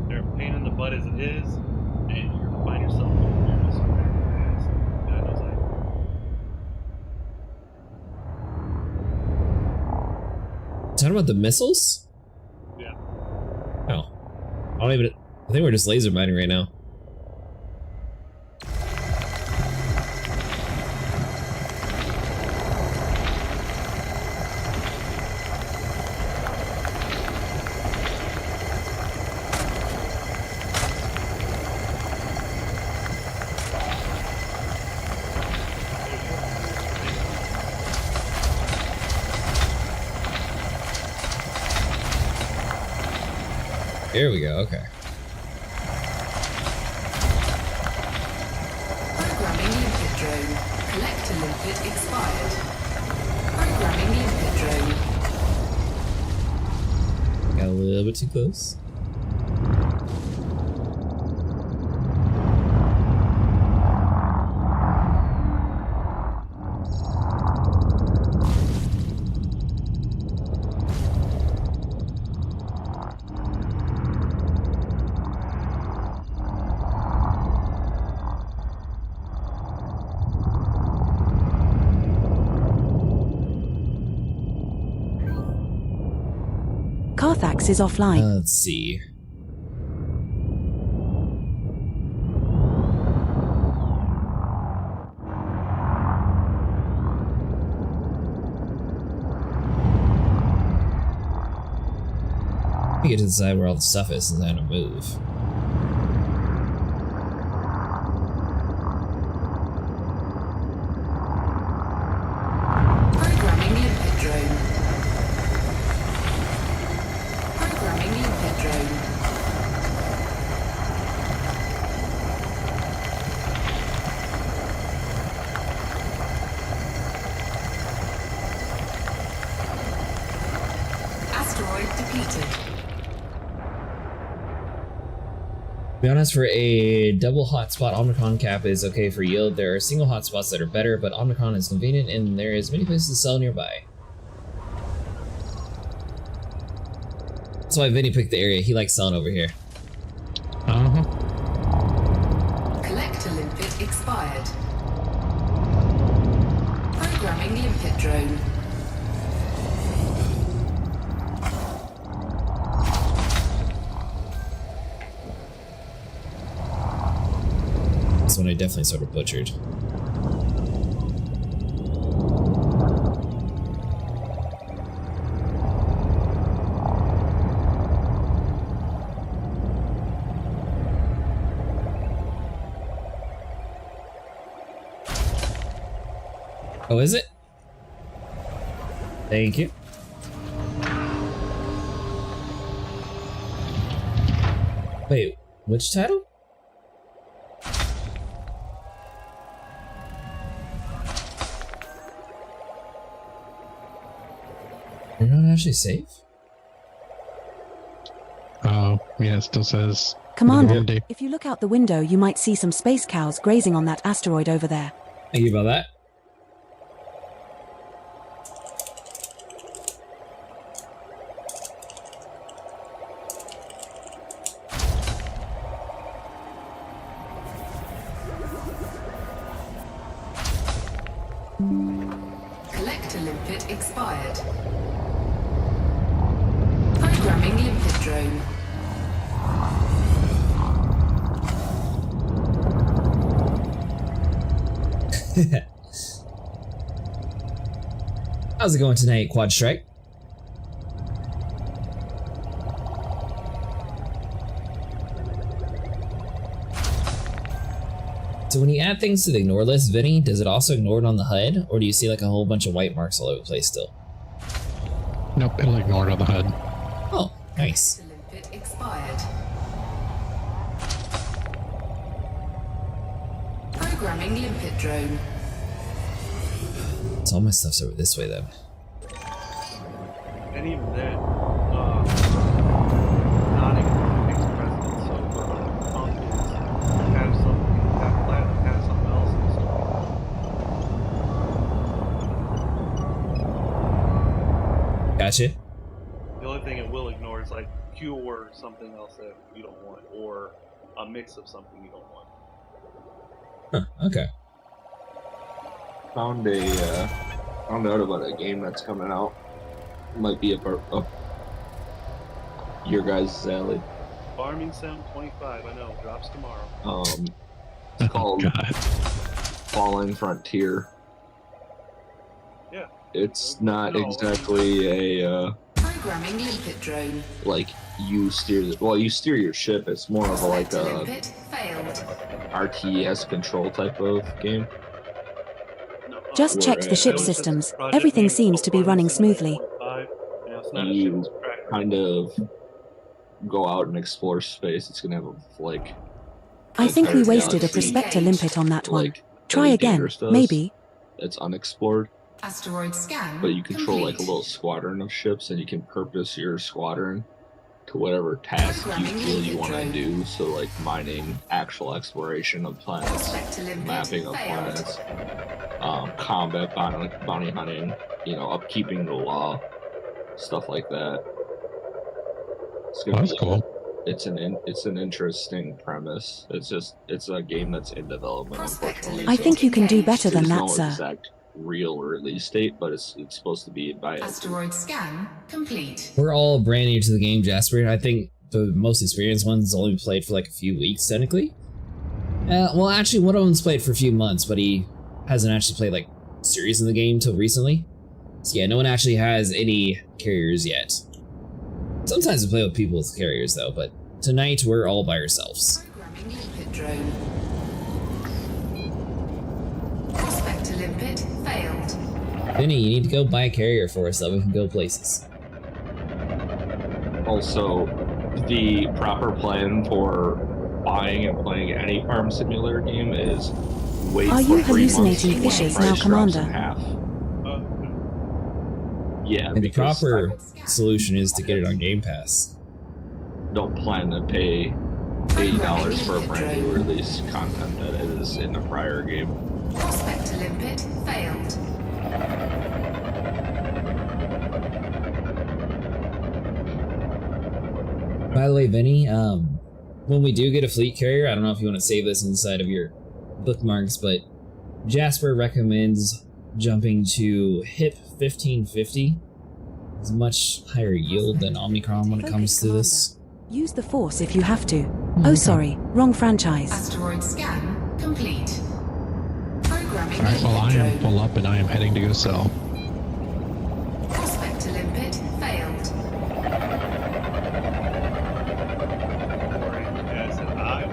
They're a pain in the butt as it is, and you're gonna find yourself over there with some ass. God knows I. Talking about the missiles? Yeah. Oh. I think we're just laser mining right now. Here we go, okay. Programming limpet drone. Collector limpet expired. Programming limpet drone. Got a little bit too close. Carthax is offline. Let's see. I get to decide where all the stuff is and then I move. Programming limpet drone. Programming limpet drone. Asteroid depleted. To be honest, for a double hotspot, Omnicron cap is okay for yield. There are single hotspots that are better, but Omnicron is convenient and there is many places to sell nearby. That's why Vinny picked the area. He likes selling over here. Collector limpet expired. Programming limpet drone. This one I definitely sort of butchered. Oh, is it? Thank you. Wait, Which title? You're not actually safe? Oh, yeah, it still says... Commander, if you look out the window, you might see some space cows grazing on that asteroid over there. Thank you about that. Collector limpet expired. Programming limpet drone. How's it going tonight, Quad Strike? So when you add things to the ignore list, Vinny, does it also ignore it on the HUD, or do you see like a whole bunch of white marks all over the place still? Nope, it'll ignore it on the HUD. Oh, nice. Limpet expired. Programming limpet drone. So all my stuff's over this way then. And even then, not even takes precedence over pumpkins. Have something, have platinum, have something else in the store. Gotcha. The only thing it will ignore is like Q or something else that you don't want, or a mix of something you don't want. Huh, okay. Found out about a game that's coming out. Might be up your guys' alley. Farming Sim 25, I know, drops tomorrow. It's called Falling Frontier. Yeah. It's not exactly a Programming limpet drone. like you steer your ship. It's more of a like a Limpet failed. RTS control type of game. Just checked the ship systems. Everything seems to be running smoothly. You kind of go out and explore space. It's gonna have like. I think we entire wasted a galaxy, prospector limpet on that one. like Try Elite again, Dangerous does. maybe. It's unexplored, Asteroid scan. but you control like a complete. little squadron of ships, and you can purpose your squadron to whatever task you feel you want to do. So like mining, actual exploration of planets, mapping of planets, combat, bounty hunting, upkeeping the law, stuff like that. That's cool. It's an interesting premise. It's a game that's in development, unfortunately. I think you can do better than that, There's no sir. exact real release date, but it's supposed to be by Asteroid scan complete. We're all brand new to the game, Jasper. I think the most experienced one's only played for like a few weeks, technically. Well, actually, one of them's played for a few months, but he hasn't actually played like series in the game till recently. So yeah, no one actually has any carriers yet. Sometimes we play with people with carriers though, but tonight we're all by ourselves. Programming limpet drone. Prospector limpet failed. Vinny, you need to go buy a carrier for us so we can go places. Also, the proper plan for buying and playing any farm simulator game is wait Are for you 3 months hallucinating before fishes the now, price drops in Commander? half. Yeah, And the because proper solution is to get it on Game Pass. don't plan to pay $80 for a brand new release content that is in a prior game. Prospector limpet failed. By the way, Vinny, when we do get a fleet carrier, I don't know if you want to save this inside of your bookmarks, but Jasper recommends jumping to HIP 1550. It's much higher yield than Omicron when it comes to this. Use the Force if you have to. Oh, sorry, wrong franchise. Asteroid scan complete. Programming Alright, well, I limpet am drone. full up and I am heading to go sell. Prospector limpet failed. As an I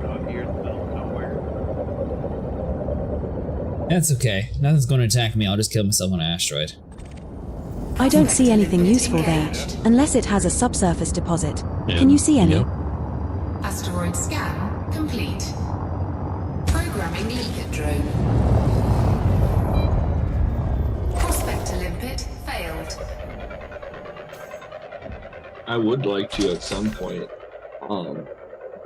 out here in the middle of nowhere. That's okay. Nothing's going to attack me. I'll just kill myself on an asteroid. I I don't see anything useful there, unless it has a subsurface deposit. Can you see any? Asteroid scan complete. Programming limpet drone. Prospector limpet failed. I would like to at some point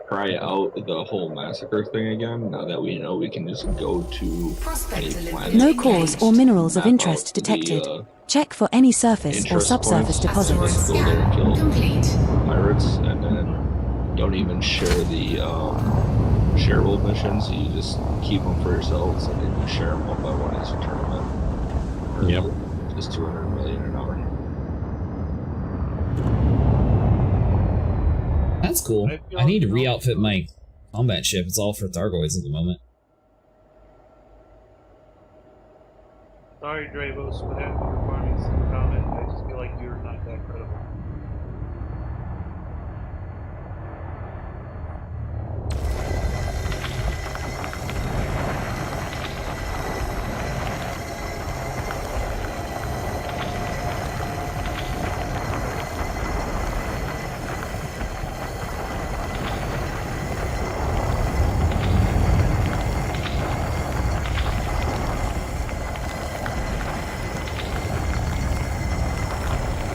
try out the whole massacre thing again. Now that we know we can just go to any planet. No cores or minerals of interest detected. Check for any surface or subsurface deposits. Go there and kill pirates, and then don't even share the shareable missions. You just keep them for yourselves, and then you share them one by one as a tournament. Yep. Just 200 million an hour. That's cool. I need to re-outfit my combat ship. It's all for Thargoids at the moment. Sorry, Dravos, but after your farming sim comment, I just feel like you're not that credible.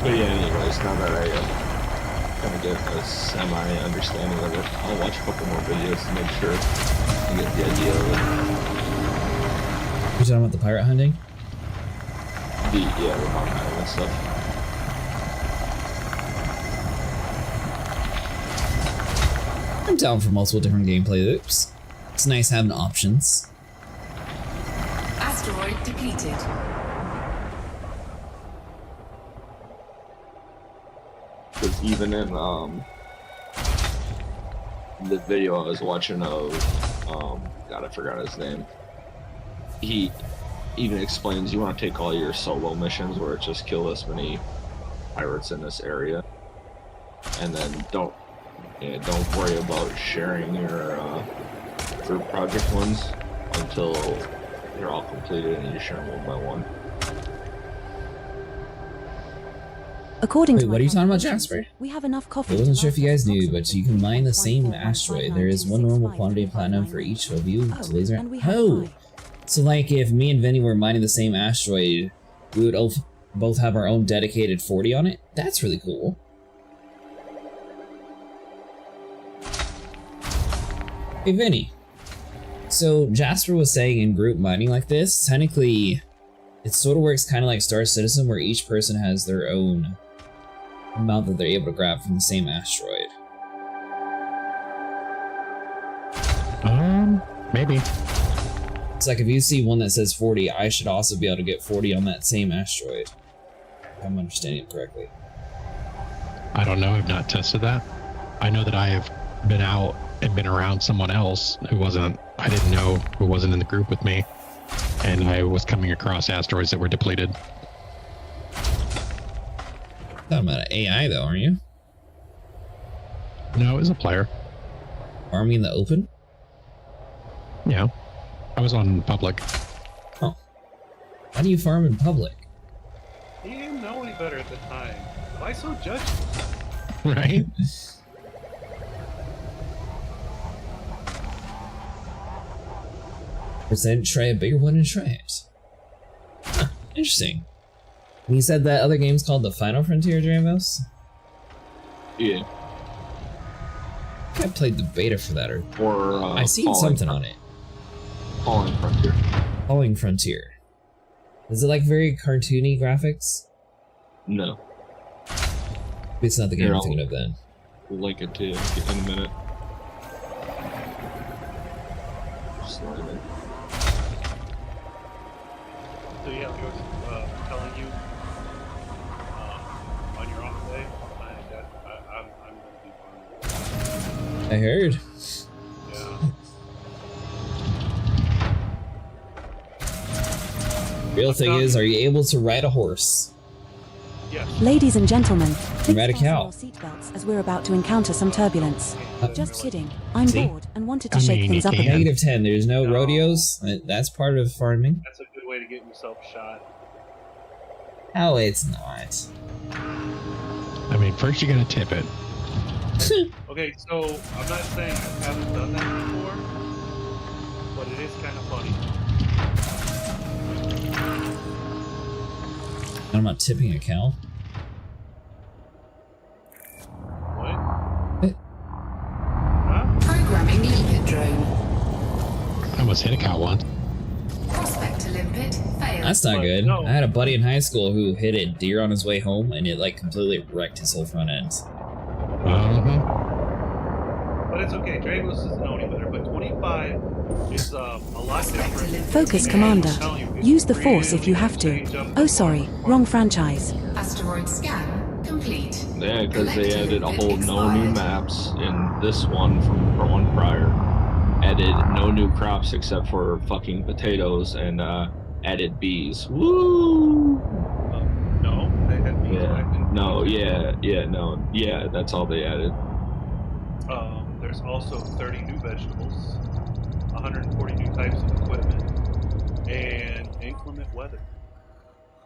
But yeah, anyways, now that I kind of get a semi-understanding of it, I'll watch a couple more videos to make sure I get the idea of it. You're talking about the pirate hunting? The Mountain Island stuff. I'm down for multiple different gameplay loops. It's nice having options. Asteroid depleted. Because even in the video I was watching of, God, I forgot his name. He even explains you want to take all your solo missions where it's just kill this many pirates in this area, and then don't worry about sharing your group project ones until they're all completed and you share them one by one. According to what are you talking about, Jasper? we have enough coffee. I wasn't sure if you guys knew, but you can mine the same asteroid. There is one normal quantity of platinum for each of you to laser. Oh! So like if me and Vinny were mining the same asteroid, we would both have our own dedicated 40 on it? That's really cool. Hey Vinny. So Jasper was saying in group mining like this, technically it sort of works kind of like Star Citizen where each person has their own amount that they're able to grab from the same asteroid. Maybe. It's like if you see one that says 40, I should also be able to get 40 on that same asteroid. If I'm understanding it correctly. I don't know. I've not tested that. I know that I have been out and been around someone else who I didn't know, who wasn't in the group with me. And I was coming across asteroids that were depleted. Talking about an AI though, aren't you? No, it was a player. Farming in the open? Yeah. I was on public. Oh. How do you farm in public? He didn't know any better at the time. Why so judgy? Right? Decided to try a bigger one and try it. Huh, interesting. And you said that other game's called The Final Frontier, Dramos? Yeah. I think I played the beta for that, or I seen something on it. Falling Frontier. Falling Frontier. Is it like very cartoony graphics? No. It's not the game I'm thinking of then. We'll link it to you in a minute. Just let it. So yeah, he was telling you on your off day, I'm going to be farming. I heard. Yeah. Real thing is, are you able to ride a horse? Yes. Ladies and gentlemen, Ride a cow. seatbelts as we're about to encounter some turbulence. Just kidding. I'm See? bored and wanted to shake things up a bit. -10. There's no rodeos. That's part of farming. That's a good way to get yourself shot. Oh, it's not. I mean, first you gotta tip it. Okay, so I'm not saying I haven't done that before, but it is kind of funny. I'm not tipping a cow. What? Programming limpet drone. I almost hit a cow once. Prospector limpet failed. That's not good. no. I had a buddy in high school who hit a deer on his way home, and it like completely wrecked his whole front end. But it's okay. Dragos doesn't know any better, but 25 is a lot different. Focus, Commander. Use the Force if you have to. Oh, sorry. Wrong franchise. Asteroid scan complete. Yeah, because they added a whole no new maps in this one from one prior. Added no new crops except for fucking potatoes and added bees. Woo! No, they had bees back in. No, yeah, that's all they added. There's also 30 new vegetables, 140 new types of equipment, and inclement weather.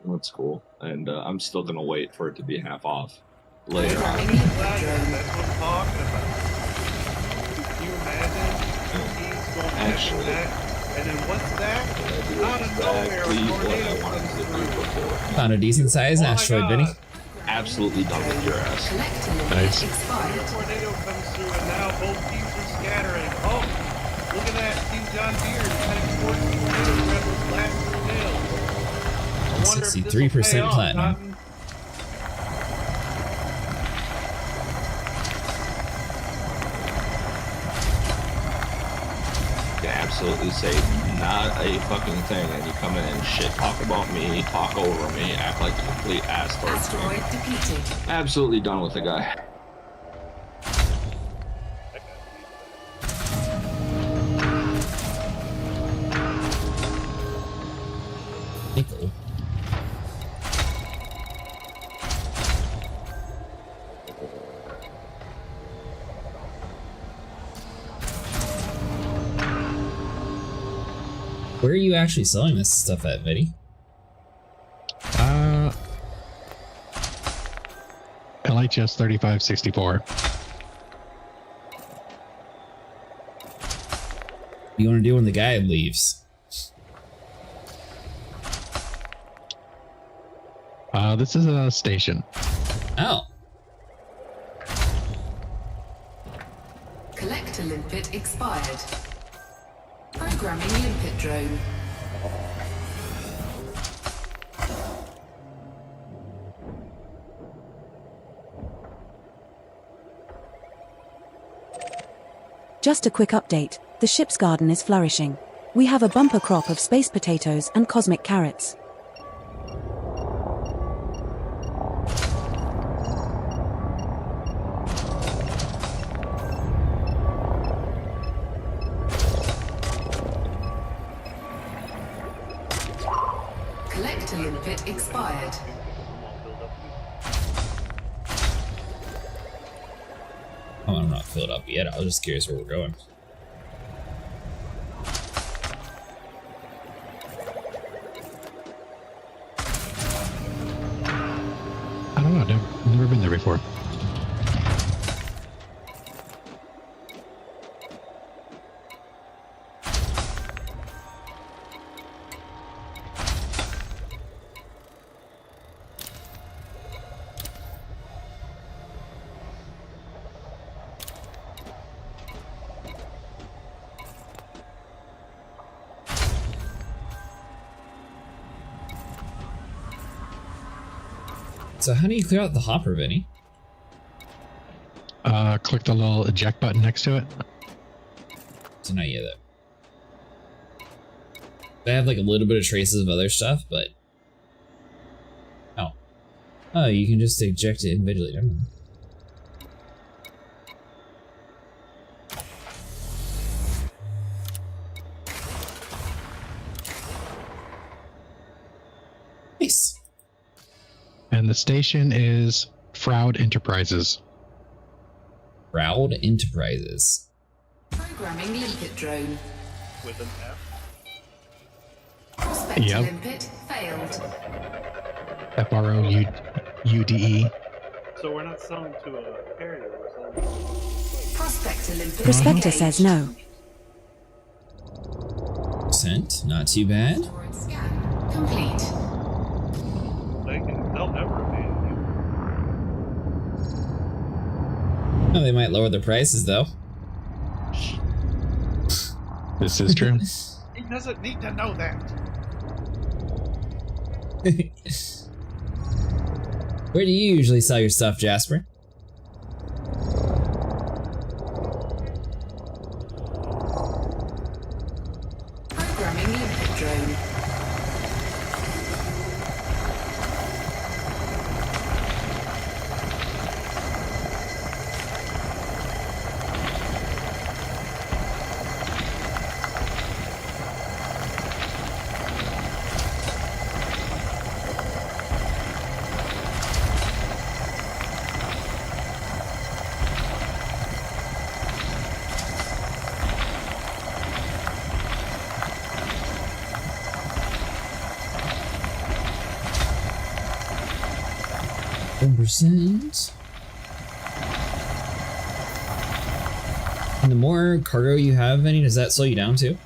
That's cool. And I'm still gonna wait for it to be half off later on. That's what I'm talking about. Can you imagine? He's going back and back, and then what's that? Out of nowhere, a tornado comes through. Found a decent sized asteroid, Vinny. Absolutely done with your ass. Nice. A tornado comes through, and now both teams are scattering. Oh, look at that. Team John Deere is heading towards the tornado to grab those last tornadoes. I wonder if this will pay 63% off, platinum. Cotton. You can absolutely say not a fucking thing, and you come in and shit talk about me, talk over me, act like a complete ass towards me. Asteroid depleted. Absolutely done with the guy. Nickel. Where are you actually selling this stuff at, Vinny? LHS 3564. What do you want to do when the guy leaves? This is a station. Oh. Collector limpet expired. Programming limpet drone. Just a quick update. The ship's garden is flourishing. We have a bumper crop of space potatoes and cosmic carrots. Collector limpet expired. Oh, I'm not filled up yet. I was just curious where we're going. I don't know. Never been there before. So how do you clear out the hopper, Vinny? Click the little eject button next to it. So not yet. I have like a little bit of traces of other stuff, but oh, you can just eject it individually. Never mind. Nice. And the station is Fraud Enterprises. Fraud Enterprises. Programming limpet drone. With an F. Prospector Yep. limpet failed. FROUDE. So we're not selling to a carrier, we're selling to Prospect Olympic. Prospector says no. Percent, not too bad. Scan complete. they'll never abandon you. Oh, they might lower their prices though. This is true. He doesn't need to know that. Where do you usually sell your stuff, Jasper? Programming limpet drone. %. And the more cargo you have, Vinny, does that slow you down too?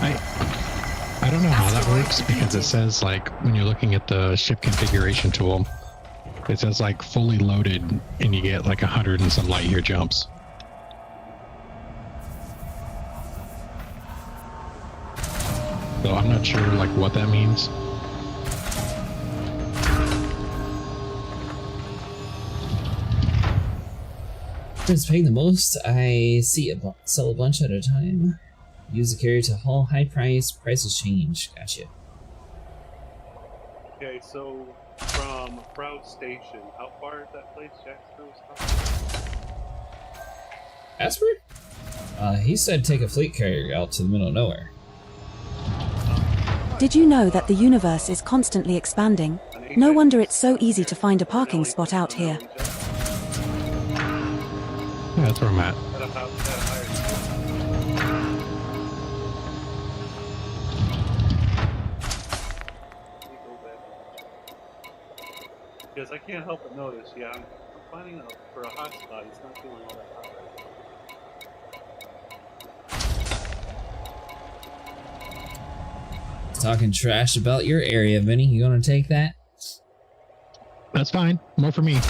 I don't know how that works because it says like when you're looking at the ship configuration tool, it says like fully loaded and you get like 100 and some light year jumps. So I'm not sure like what that means. Who's paying the most? I see sell a bunch at a time. Use the carrier to haul high price. Prices change. Gotcha. Okay, so from Proud Station, how far is that place Jasper was talking? Jasper? He said take a fleet carrier out to the middle of nowhere. Did you know that the universe is constantly expanding? No wonder it's so easy to find a parking spot out here. Yeah, that's where I'm at. Because I can't help but notice, yeah, I'm finding out for a hotspot, it's not feeling all that hot right now. Talking trash about your area, Vinny. You gonna take that? That's fine. More for me.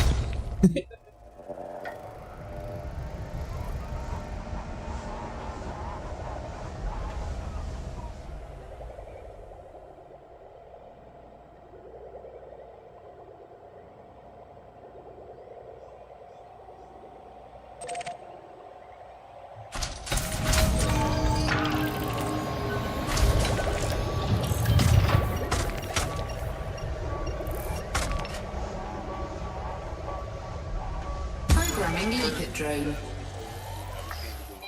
Programming limpet drone.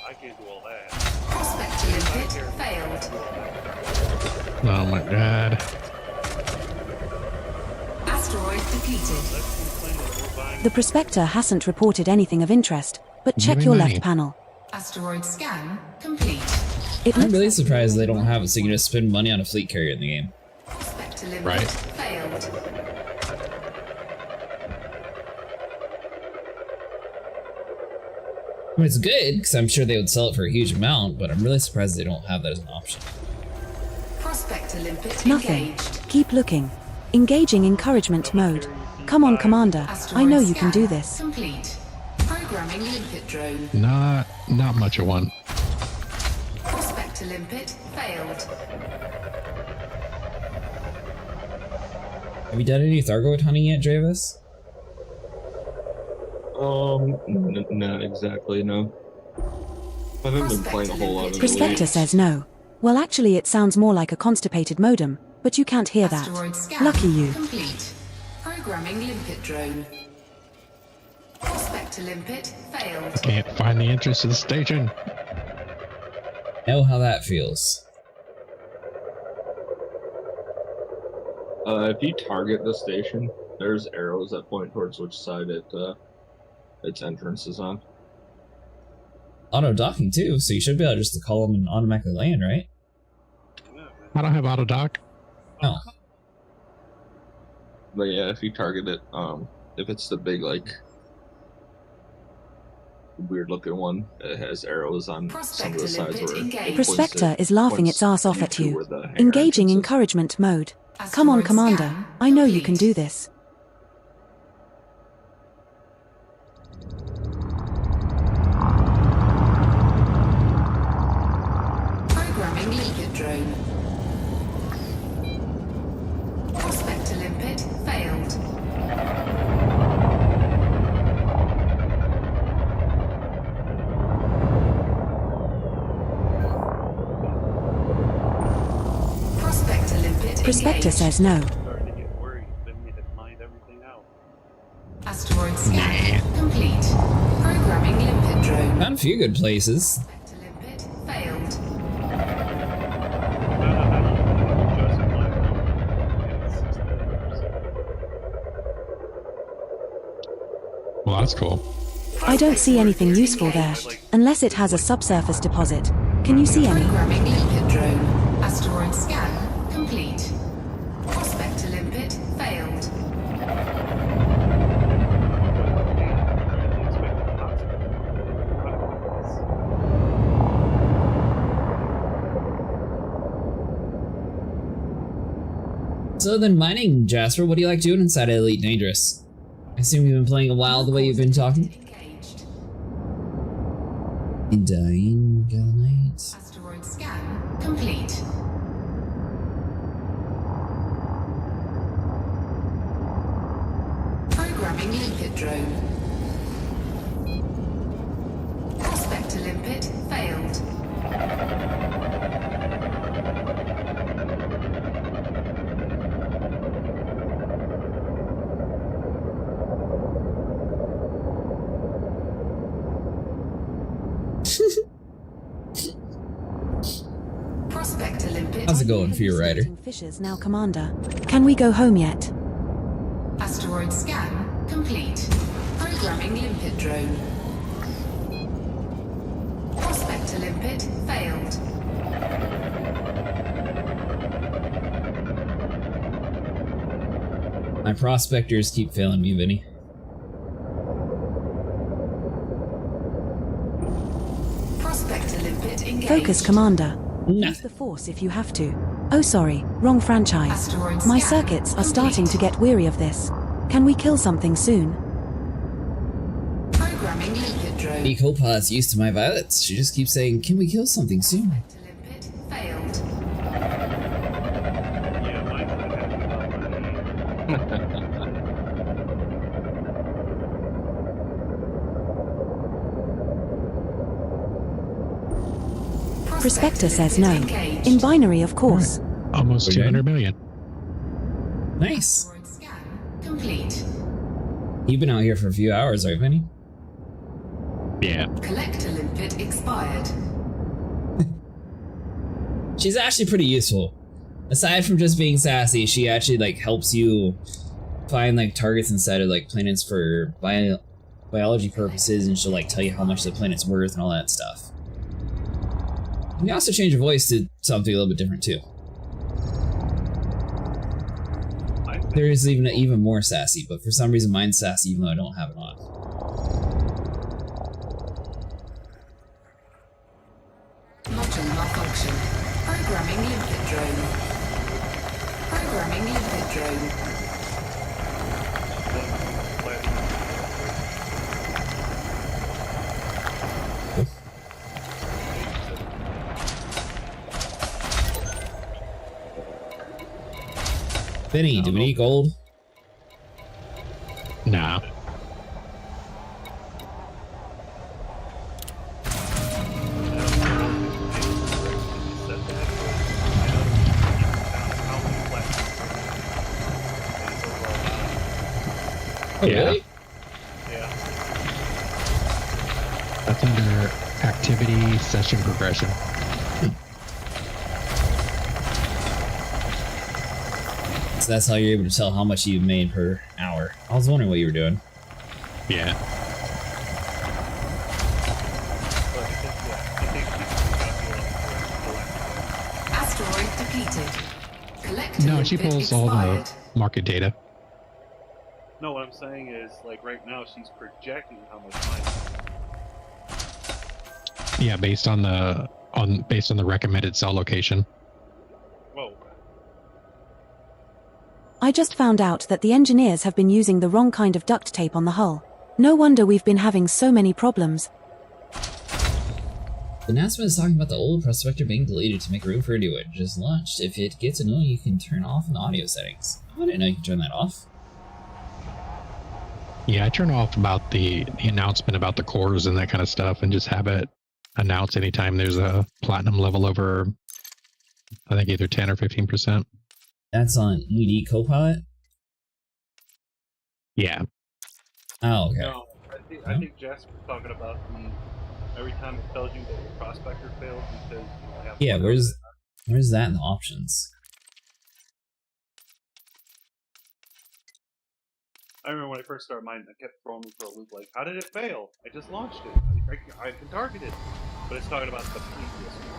I can't do all that. Prospect limpet failed. Oh my god. Asteroid depleted. The prospector hasn't reported anything of interest, but check your left panel. Asteroid scan complete. I'm really surprised they don't have it so you can just spend money on a fleet carrier in the game. Prospect limpet Right. failed. I mean, it's good, because I'm sure they would sell it for a huge amount, but I'm really surprised they don't have that as an option. Prospect limpet Nothing. engaged. Keep looking. Engaging encouragement mode. Come on, Commander. I know you can do this. Complete. Programming limpet drone. Not much of one. Prospect limpet failed. Have you done any Thargoid hunting yet, Dravis? Not exactly, no. I haven't been playing a whole lot of it Prospector lately. says no. Well, actually, it sounds more like a constipated modem, but you can't hear that. Asteroid scan Lucky you. complete. Programming limpet drone. Prospect limpet failed. Can't find the entrance to the station. Know how that feels. If you target the station, there's arrows that point towards which side its entrance is on. Auto docking too, so you should be able just to call them and automatically land, right? I don't have auto dock. Oh. But yeah, if you target it, if it's the big, like, weird looking one, it has arrows on some of the sides where it Prospector is laughing its ass off at you. where the hangar Engaging entrance is. encouragement mode. Come on, Commander. I know you can do this. Programming limpet drone. Prospector limpet failed. Prospector limpet Prospector says no. Starting to get worried. Then we had mined everything out. Asteroid scan complete. Programming limpet drone. Found a few good places. Limpet failed. Well, that's cool. I don't see anything useful there, unless it has a subsurface deposit. Can you see any? Programming limpet drone. Asteroid scan complete. Prospector limpet failed. So then mining, Jasper, what do you like doing inside of Elite Dangerous? I assume you've been playing a while the way you've been talking. Dying Galate. Asteroid scan complete. Programming limpet drone. Prospector limpet failed. Prospector limpet. How's it going for you, Ryder? Fishers now, Commander. Can we go home yet? Asteroid scan complete. Programming limpet drone. Prospector limpet failed. My prospectors keep failing me, Vinny. Prospector limpet engaged. Focus, Commander. No. Use the Force if you have to. Oh, sorry. Wrong franchise. Asteroid My scan circuits are complete. starting to get weary of this. Can we kill something soon? Programming limpet drone. Ecopa's used to my violets. She just keeps saying, can we kill something soon? Limpet failed. Yeah, mine would have had to be Prospector says no. In binary, of course. Almost 200 million. Nice. Complete. You've been out here for a few hours, right, Vinny? Yeah. Collector limpet expired. She's actually pretty useful. Aside from just being sassy, she actually like helps you find like targets inside of like planets for biology purposes, and she'll like tell you how much the planet's worth and all that stuff. You can also change your voice to something a little bit different too. There is even more sassy, but for some reason mine's sassy even though I don't have it on. Module malfunction. Programming limpet drone. Programming limpet drone. Vinny, do we need gold? Nah. Oh, Yeah. really? Yeah. That's under activity session progression. So that's how you're able to tell how much you made per hour. I was wondering what you were doing. Yeah. Asteroid depleted. No, she pulls all the market data. No, what I'm saying is, like, right now she's projecting how much money. Yeah, based on the recommended sell location. Whoa. I just found out that the engineers have been using the wrong kind of duct tape on the hull. No wonder we've been having so many problems. The announcement is talking about the old prospector being deleted to make room for a new one. Just launched. If it gets annoying, you can turn off in the audio settings. I didn't know you can turn that off. Yeah, I turn off about the announcement about the cores and that kind of stuff, and just have it announce anytime there's a platinum level over, I think, either 10 or 15%. That's on ED Copilot? Yeah. Oh, okay. No, I think Jasper's talking about every time it tells you that your prospector failed because you have. Yeah, where's that in the options? I remember when I first started mine, it kept throwing me for a loop. Like, how did it fail? I just launched it. I can target it, but it's talking about the previous one.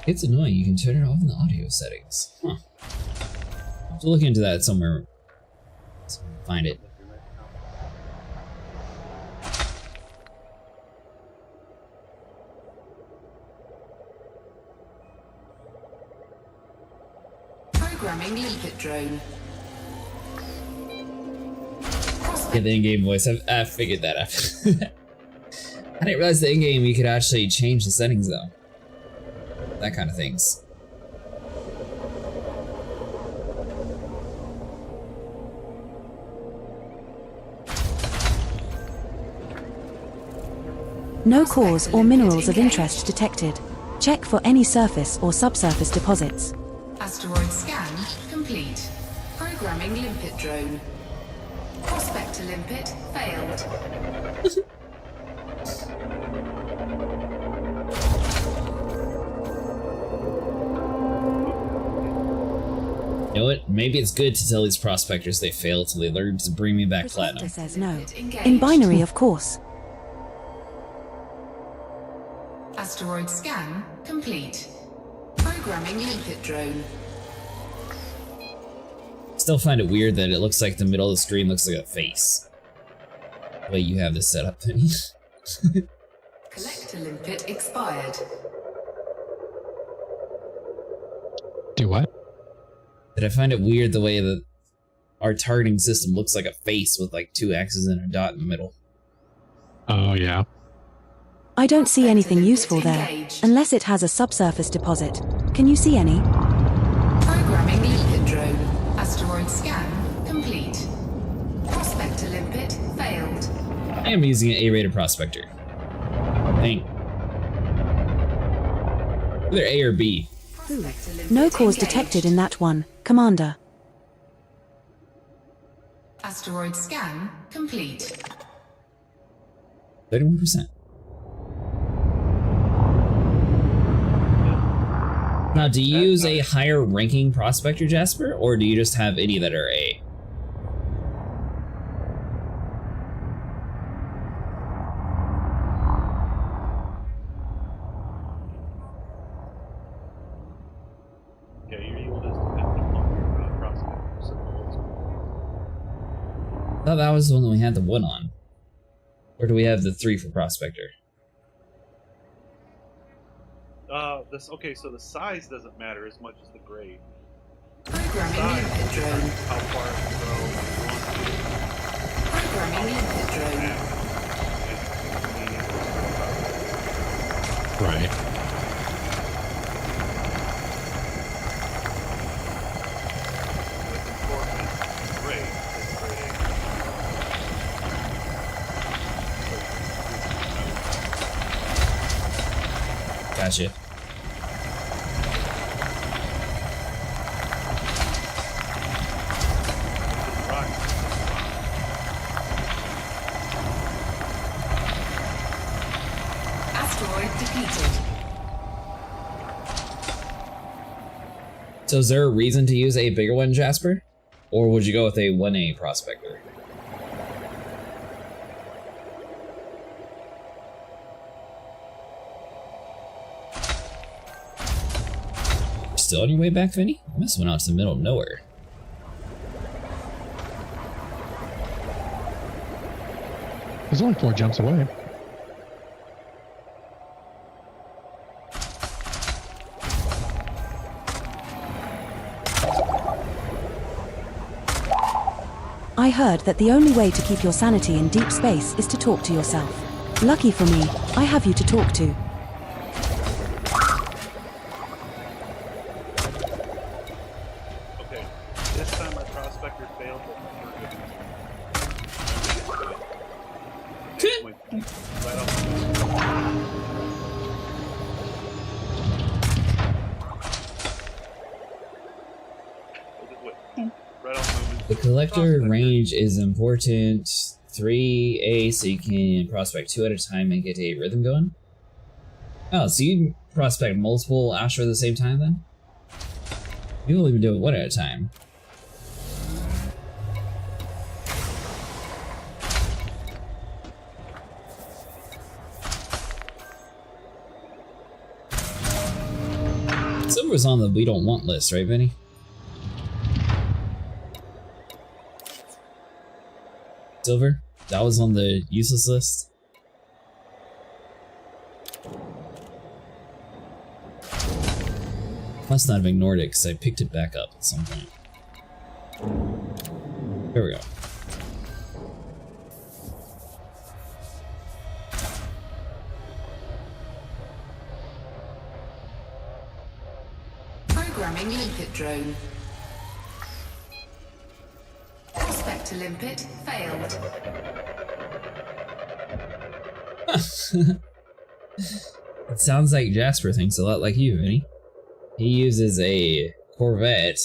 It's annoying. You can turn it off in the audio settings. Huh. I'll have to look into that somewhere. Find it. Programming limpet drone. Yeah, the in-game voice. I figured that out. I didn't realize the in-game you could actually change the settings though. That kind of things. No cores or minerals of interest detected. Check for any surface or subsurface deposits. Asteroid scan complete. Programming limpet drone. Prospector limpet failed. You know what? Maybe it's good to tell these prospectors they failed till they learn to bring me back platinum. Says no. In binary, of course. Asteroid scan complete. Programming limpet drone. Still find it weird that it looks like the middle of the screen looks like a face. The way you have this set up, Penny. Collector limpet expired. Do what? That I find it weird the way that our targeting system looks like a face with like 2 X's and a dot in the middle. Oh, yeah. I don't see anything useful there, unless it has a subsurface deposit. Can you see any? Programming limpet drone. Asteroid scan complete. Prospector limpet failed. I am using an A-rated prospector. Dang. Either A or B. No cores detected in that one, Commander. Asteroid scan complete. 31%. Now, do you use a higher ranking prospector, Jasper, or do you just have any that are A? Yeah, your yield is dependent on your prospector. So I thought that was the one that we had the 1 on. Or do we have the 3 for prospector? Okay, so the size doesn't matter as much as the grade. Programming limpet drone. How far it can go. Programming limpet drone. Right. Gotcha. Asteroid depleted. So is there a reason to use a bigger one, Jasper? Or would you go with a 1A prospector? still on your way back, Vinny? You must have went out to the middle of nowhere. He's only 4 jumps away. I heard that the only way to keep your sanity in deep space is to talk to yourself. Lucky for me, I have you to talk to. Okay, this time my prospector failed, but we're good. Right off The collector range is important. 3A, so you can prospect 2 at a time and get a rhythm going. Oh, so you prospect multiple asteroids at the same time then? You've only been doing 1 at a time. Silver's on the we don't want list, right, Vinny? Silver? That was on the useless list? Must not have ignored it because I picked it back up at some point. Here we go. Programming limpet drone. Prospect to limpet failed. It sounds like Jasper thinks a lot like you, Vinny. He uses a Corvette,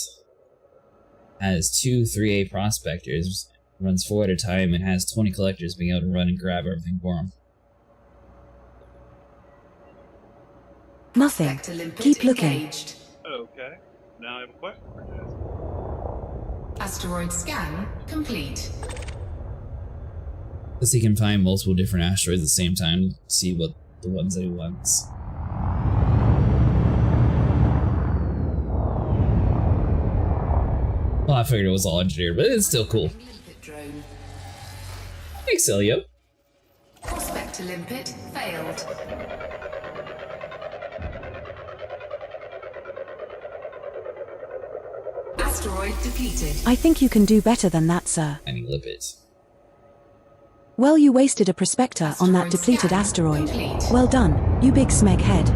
has 2 3A prospectors, runs 4 at a time, and has 20 collectors being able to run and grab everything for him. Nothing. Keep looking. Engaged. Okay, now I have a question for you. Asteroid scan complete. Plus he can find multiple different asteroids at the same time to see what the ones that he wants. Well, I figured it was all engineered, but it's still cool. Thanks, Elio. Prospect to limpet failed. Asteroid depleted. I think you can do better than that, sir. Any limpet. Well, you wasted a prospector on that depleted asteroid. Well done, you big smeg head.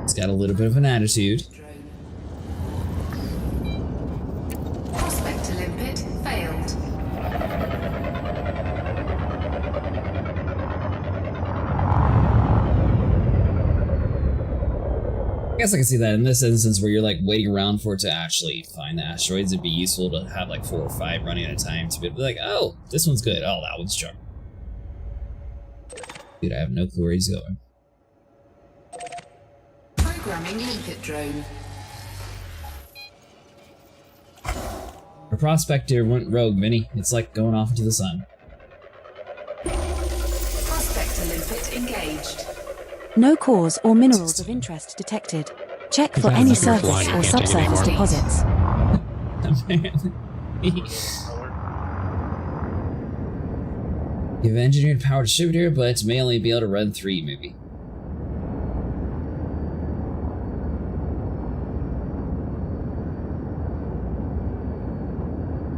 It's got a little bit of an attitude. Prospect to limpet failed. I guess I can see that in this instance where you're like waiting around for it to actually find the asteroids. It'd be useful to have like 4 or 5 running at a time to be like, oh, this one's good. Oh, that one's charming. Dude, I have no clue where he's going. Programming limpet drone. Our prospector went rogue, Vinny. It's like going off into the sun. Prospector limpet engaged. No cores or minerals of interest detected. Check for any surface or subsurface deposits. You've engineered power distributor, but may only be able to run 3, maybe.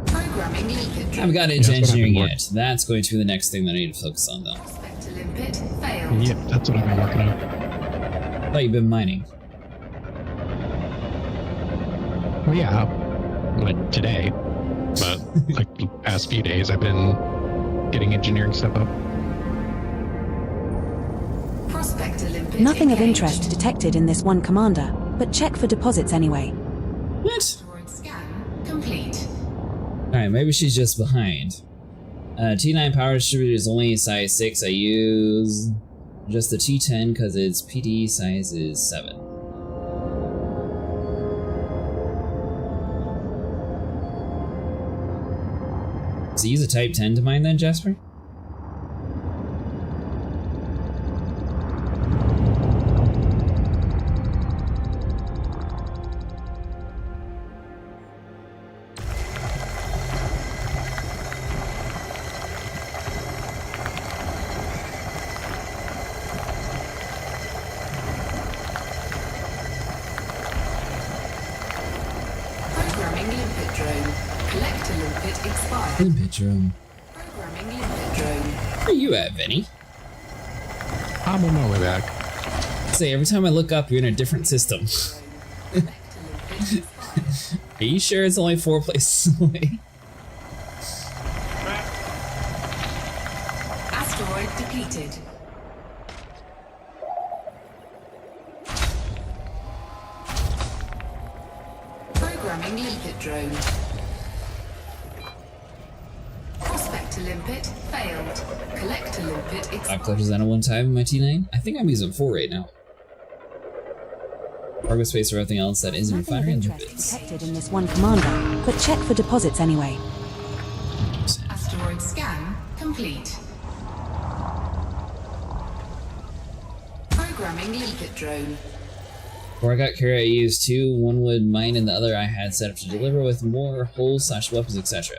Programming limpet drone. I haven't gotten into engineering yet. That's going to be the next thing that I need to focus on, though. Prospect to limpet failed. Yep, that's what I've been working on. I thought you've been mining. Well, yeah, like today, but like the past few days, I've been getting engineering stuff up. Prospect to limpet Nothing of engaged. interest detected in this one, Commander, but check for deposits anyway. What? Asteroid scan complete. Alright, maybe she's just behind. T9 power distributor is only size 6. I use just the T10 because its PD size is 7. So use a Type 10 to mine then, Jasper? Limpet drone. Programming limpet drone. Where you at, Vinny? I'm on my way back. Say, every time I look up, you're in a different system. Are you sure it's only 4 places away? Asteroid depleted. Programming limpet drone. Prospect to limpet failed. Collect to limpet I've expired. collected that at one time in my T9. I think I'm using 4 right now. Cargo space for everything else that isn't Nothing of refinery and interest lipids. detected in this one commander, but check for deposits anyway. Asteroid scan complete. Programming limpet drone. Before I got carried, I used 2. One would mine and the other I had set up to deliver with more holes/weapons, etc.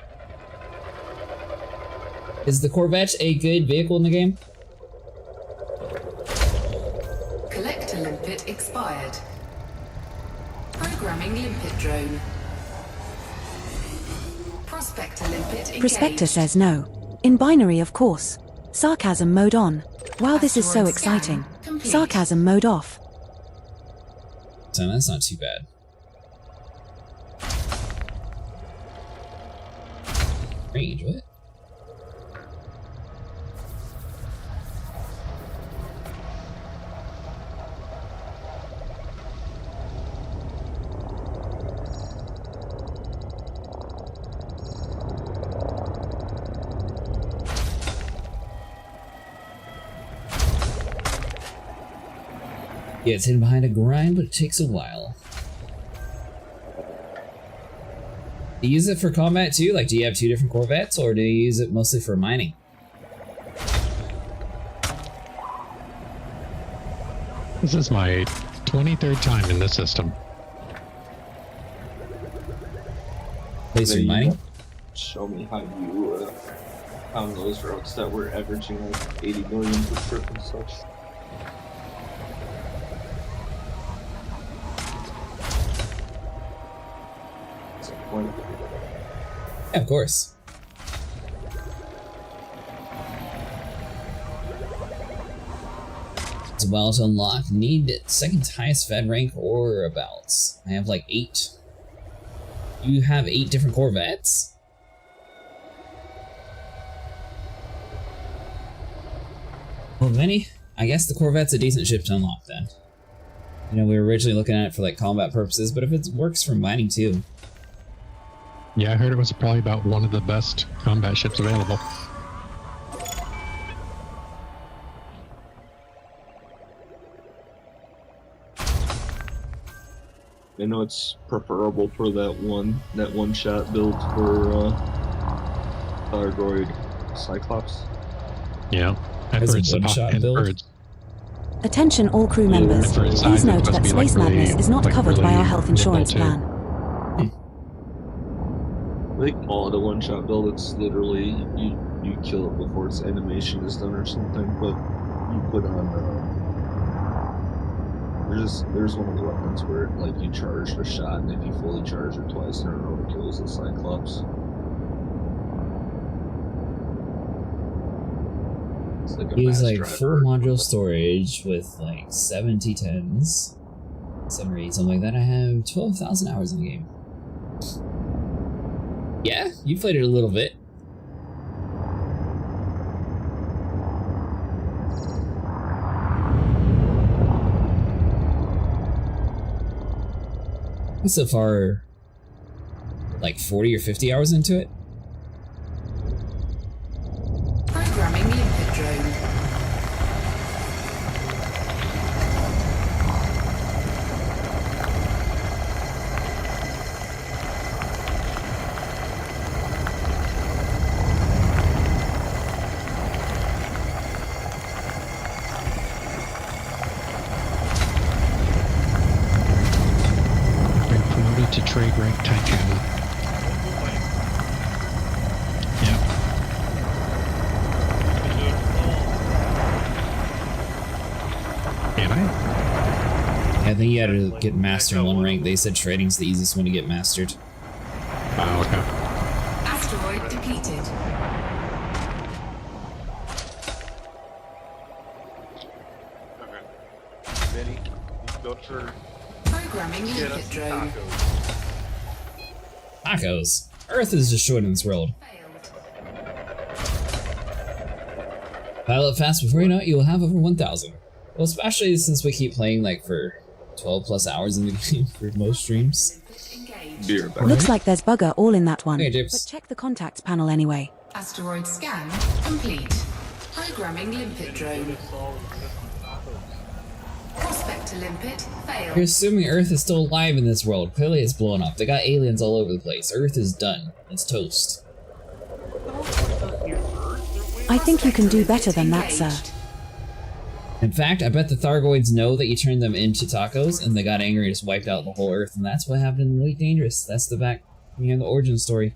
Is the Corvette a good vehicle in the game? Collect to limpet expired. Programming limpet drone. Prospect to limpet engaged. Prospector says no. In binary, of course. Sarcasm mode on. Wow, this is so Asteroid scan exciting. complete. Sarcasm mode off. So that's not too bad. Range, what? Yeah, it's hidden behind a grind, but it takes a while. Do you use it for combat too? Like, do you have 2 different Corvettes, or do you use it mostly for mining? This is my 23rd time in this system. Place for mining? Show me how you found those routes that were averaging like 80 million per trip and such. Yeah, of course. It's a while to unlock. Need 2nd highest Fed rank or abouts. I have like 8. You have 8 different Corvettes? Well, Vinny, I guess the Corvette's a decent ship to unlock then. You know, we were originally looking at it for like combat purposes, but if it works for mining too. Yeah, I heard it was probably about one of the best combat ships available. I know it's preferable for that one shot build for Thargoid Cyclops. Yeah, I've heard some one-shot build. Attention all crew members. for its Please size, it note must that be, Space like, Madness really- is not like, covered by really our health insurance nimble, too. plan. They call it a one-shot build. It's literally you kill it before its animation is done or something. But you put on there's one of the weapons where like you charge a shot, and if you fully charge it twice in a row, it kills the Cyclops. It's like a Use mass like driver. 4 module storage with like 7 T10s, 7 or 8, something like that. I have 12,000 hours in the game. Yeah, you played it a little bit. I'm so far like 40 or 50 hours into it. Programming limpet drone. Been promoted to trade rank Tycoon. Yeah. Can I? I think you had to get master in 1 rank. They said trading's the easiest one to get mastered. Oh, okay. Asteroid depleted. Benny. Go for Programming limpet drone. Tacos. Earth is destroyed in this world. Pilot fast before you know it, you will have over 1,000. Well, especially since we keep playing like for 12 plus hours in the game for most streams. Looks like there's bugger all in that one. Okay, but check the contacts panel anyway. Asteroid scan complete. Programming limpet drone. Prospector limpet failed. You're assuming Earth is still alive in this world. Clearly it's blown up. They got aliens all over the place. Earth is done. It's toast. I think you can do better than that, sir. In fact, I bet the Thargoids know that you turned them into tacos, and they got angry and just wiped out the whole Earth, and that's what happened in Elite Dangerous. That's the the origin story.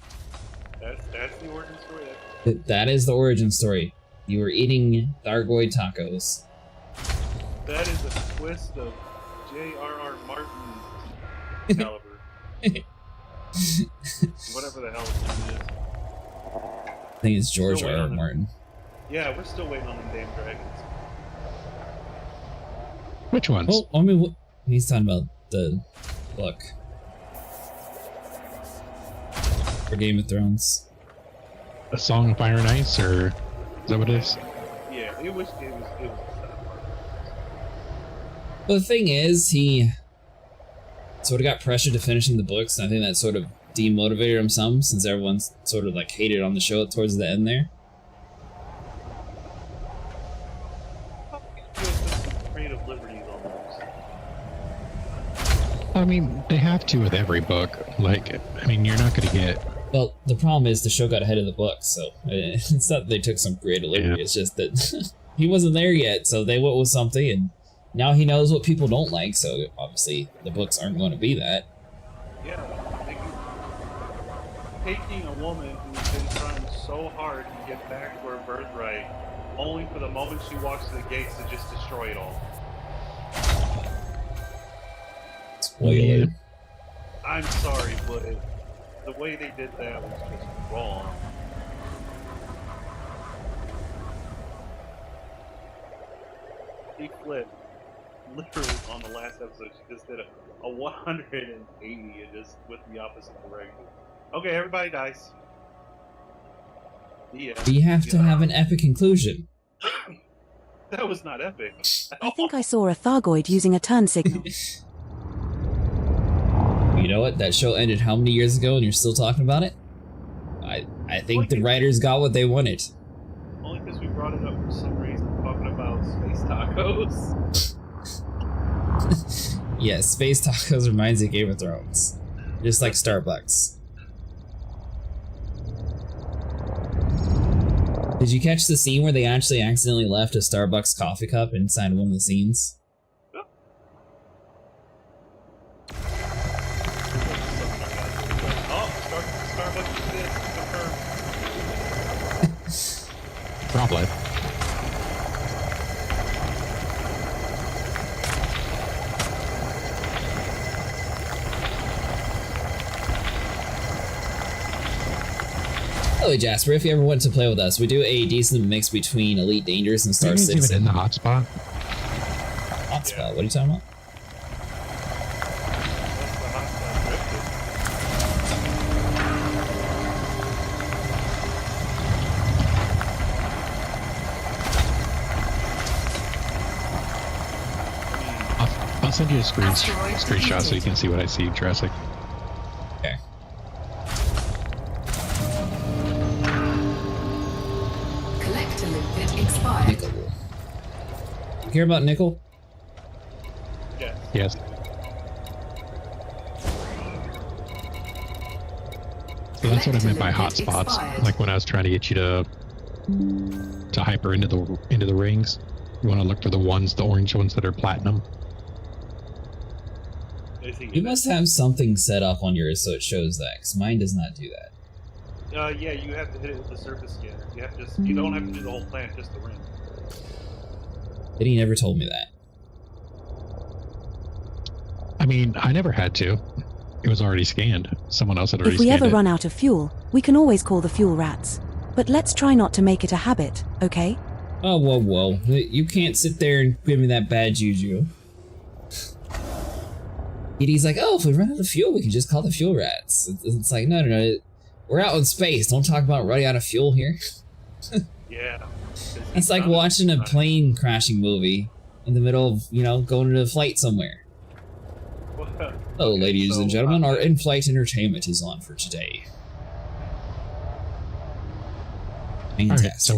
That's the origin story. That is the origin story. You were eating Thargoid tacos. That is a twist of J.R.R. Martin caliber. Whatever the hell his name is. I think it's George R.R. Martin. Yeah, we're still waiting on them damn dragons. Which ones? Oh, I mean, he's talking about the book for Game of Thrones. A Song of Fire and Ice, or is that what it is? Yeah, it was. But the thing is, he sort of got pressured to finishing the books, and I think that sort of demotivated him some, since everyone's sort of like hated on the show towards the end there. Creative liberties almost. I mean, they have to with every book. Like, I mean, you're not going to get... Well, the problem is the show got ahead of the book, so it's not that they took some creative liberty, it's just that he wasn't there yet, so they went with something, and now he knows what people don't like, so obviously the books aren't going to be that. Yeah, taking a woman who's been trying so hard to get back to her birthright, only for the moment she walks to the gates to just destroy it all. Spoiler. I'm sorry, but the way they did that was just wrong. He flipped literally on the last episode. She just did a 180 and just with the opposite direction. Okay, everybody dies. Yeah. You have to have an epic conclusion. That was not epic. I think I saw a Thargoid using a turn signal. You know what? That show ended how many years ago and you're still talking about it? I think the writers got what they wanted. Only because we brought it up for some reason, talking about space tacos. Yeah, space tacos reminds me of Game of Thrones. Just like Starbucks. Did you catch the scene where they actually accidentally left a Starbucks coffee cup inside one of the scenes? Probably. Oh, Jasper, if you ever want to play with us, we do a decent mix between Elite Dangerous and Star Citizen. Even in the hotspot. Hotspot? What are you talking about? I'll send you a screenshot so you can see what I see, Jurassic. Okay. Collector limpet expired. Nickel. You care about nickel? Yeah. Yes. So that's what I meant by hotspots. Like when I was trying to get you to hyper into the rings. You want to look for the orange ones that are platinum. You must have something set up on yours so it shows that, because mine does not do that. Yeah, you have to hit it with the surface scanner. You don't have to do the whole plant, just the ring. But he never told me that. I mean, I never had to. It was already scanned. Someone else had already If we scanned ever it. run out of fuel, we can always call the fuel rats. But let's try not to make it a habit, okay? Oh, whoa, whoa. You can't sit there and give me that bad juju. ED's like, oh, if we run out of fuel, we can just call the fuel rats. It's like, no. We're out in space. Don't talk about running out of fuel here. Yeah. It's like watching a plane crashing movie in the middle of, going to a flight somewhere. Oh, ladies and gentlemen, our in-flight entertainment is on for today. Fantastic. Right, so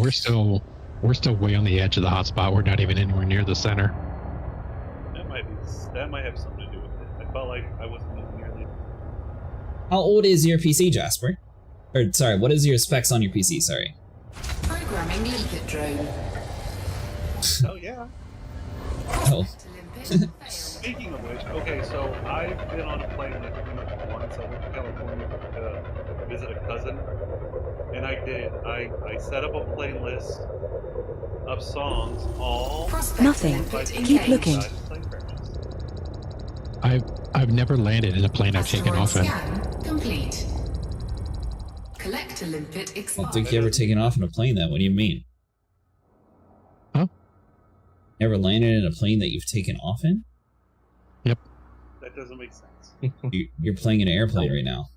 we're still way on the edge of the hotspot. We're not even anywhere near the center. That might have something to do with it. I felt like I wasn't near the. How old is your PC, Jasper? Or sorry, what is your specs on your PC? Sorry. Programming limpet drone. Oh yeah. Oh. Speaking of which, okay, so I've been on a plane like pretty much once. I went to California to visit a cousin, and I set up a playlist of songs all. Nothing. Keep looking. I've never landed in a plane I've taken off in. Complete. Collect a limpet I don't think you ever taken off in a plane then. What do you mean? Huh? Never landed in a plane that you've taken off in? Yep. That doesn't make sense. You're playing an airplane right now.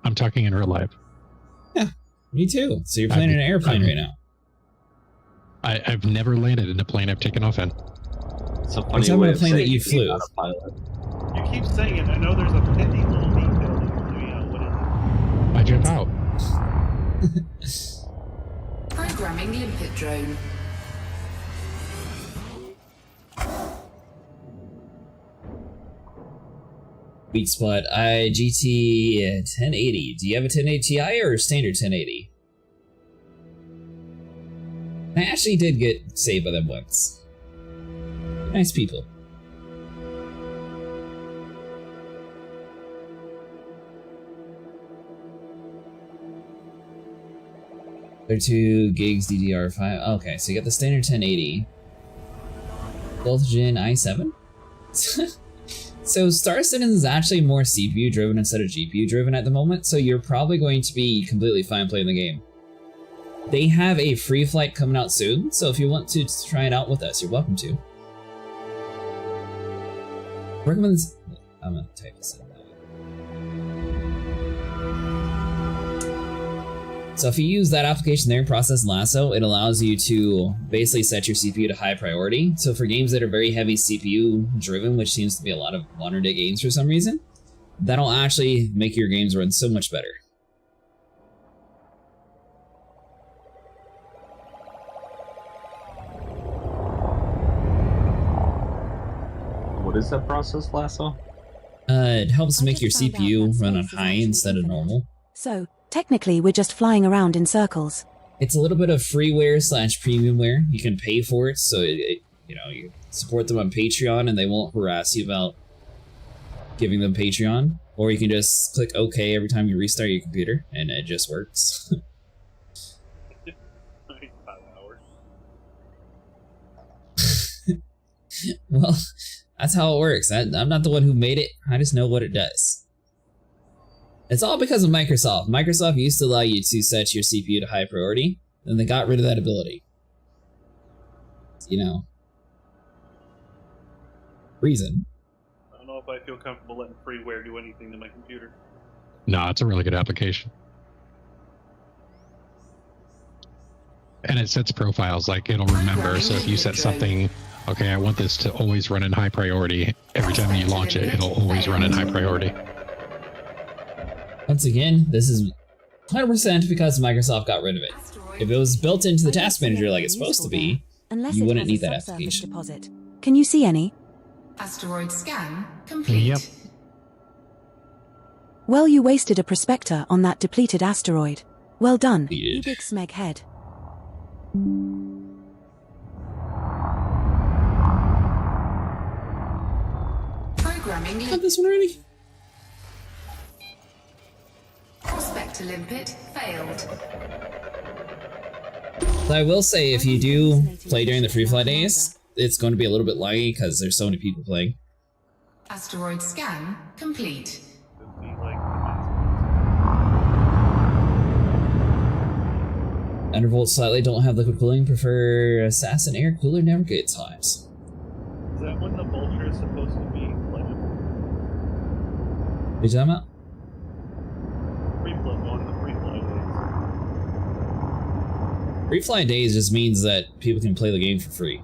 I'm talking in real life. Yeah, me too. So you're playing in an airplane right now. I've never landed in a plane I've taken off in. It's a funny way of plane that you saying being flew. not a pilot. You keep saying it. I know there's a pithy little detail that you're doing out. What is it? I jump out. Programming limpet drone. Weak spot. GT 1080. Do you have a 1080 Ti or a standard 1080? I actually did get saved by them once. Nice people. They're 2 gigs DDR5. Okay, so you got the standard 1080. 12th gen i7? So Star Citizen is actually more CPU driven instead of GPU driven at the moment, so you're probably going to be completely fine playing the game. They have a free flight coming out soon, so if you want to try it out with us, you're welcome to. Recommends. I'm gonna type this in. So if you use that application there, Process Lasso, it allows you to basically set your CPU to high priority. So for games that are very heavy CPU driven, which seems to be a lot of modern day games for some reason, that'll actually make your games run so much better. What is that Process Lasso? It helps make your CPU run on high instead of normal. So, technically we're just flying around in circles. It's a little bit of freeware / premiumware. You can pay for it, so you support them on Patreon and they won't harass you about giving them Patreon. Or you can just click OK every time you restart your computer and it just works. Well, that's how it works. I'm not the one who made it. I just know what it does. It's all because of Microsoft. Microsoft used to allow you to set your CPU to high priority, then they got rid of that ability. Reason. I don't know if I feel comfortable letting freeware do anything to my computer. No, it's a really good application. And it sets profiles, like it'll remember. So if you set something, okay, I want this to always run in high priority. Every time you launch it, it'll always run in high priority. Once again, this is 100% because Microsoft got rid of it. If it was built into the task manager like it's supposed to be, you wouldn't need that application. Deposit. Can you see any? Asteroid scan complete. Yep. Well, you wasted a prospector on that depleted asteroid. Well done, Depleted. you big smeg head. Programming Got this one already? Prospector limpet failed. So I will say, if you do play during the free flight days, it's going to be a little bit laggy because there's so many people playing. Asteroid scan complete. Undervolt slightly don't have liquid cooling, prefer assassin air cooler, never gets hot. Is that when the Vulture is supposed to be legible? What are you talking about? On the free fly days. Free fly days just means that people can play the game for free. I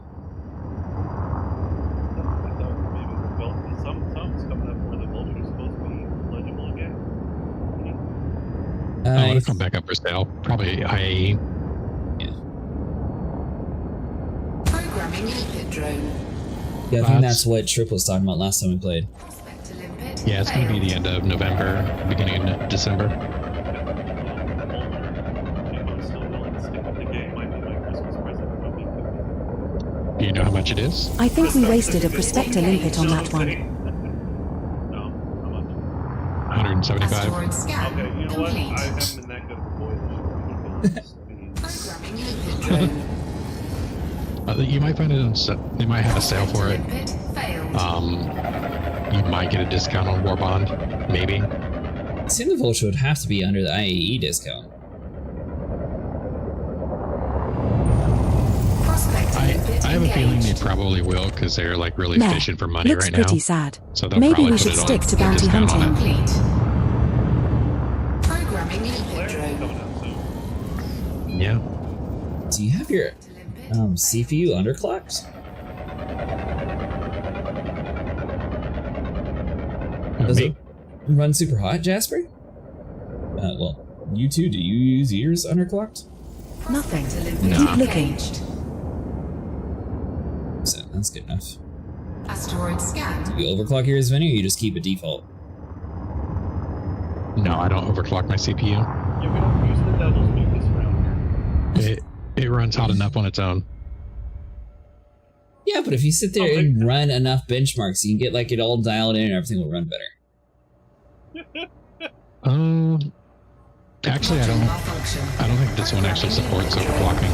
thought maybe something's coming up where the Vulture is supposed to be legible again. It'll come back up for sale. Probably IAE. Programming limpet drone. Yeah, I think that's what Trip was talking about last time we played. Yeah, it's going to be the end of November, beginning of December. Do you know how much it is? I think we wasted a Prospector limpet on that one. 175. Okay, you know what? I haven't been that good of a boy. You might find it on. They might have a sale for it. You might get a discount on War Bond, maybe. It seemed the Vulture would have to be under the IAE discount. I have a feeling they probably will because they're like really Nah, fishing for money looks right now. pretty sad. So they'll Maybe probably we put should it on stick to a bounty discount on hunting. it. Programming limpet drone. Yeah. Do you have your CPU underclocked? Does it run super hot, Jasper? Well, you too. Do you use yours underclocked? Nothing. Nah. Keep looking. So that's good enough. Asteroid scan. Do you overclock yours, Vinny, or you just keep it default? No, I don't overclock my CPU. Yeah, we don't use the devil's mucus around here. It runs hot enough on its own. Yeah, but if you sit there and run enough benchmarks, you can get like it all dialed in and everything will run better. Actually, I don't think this one actually supports overclocking.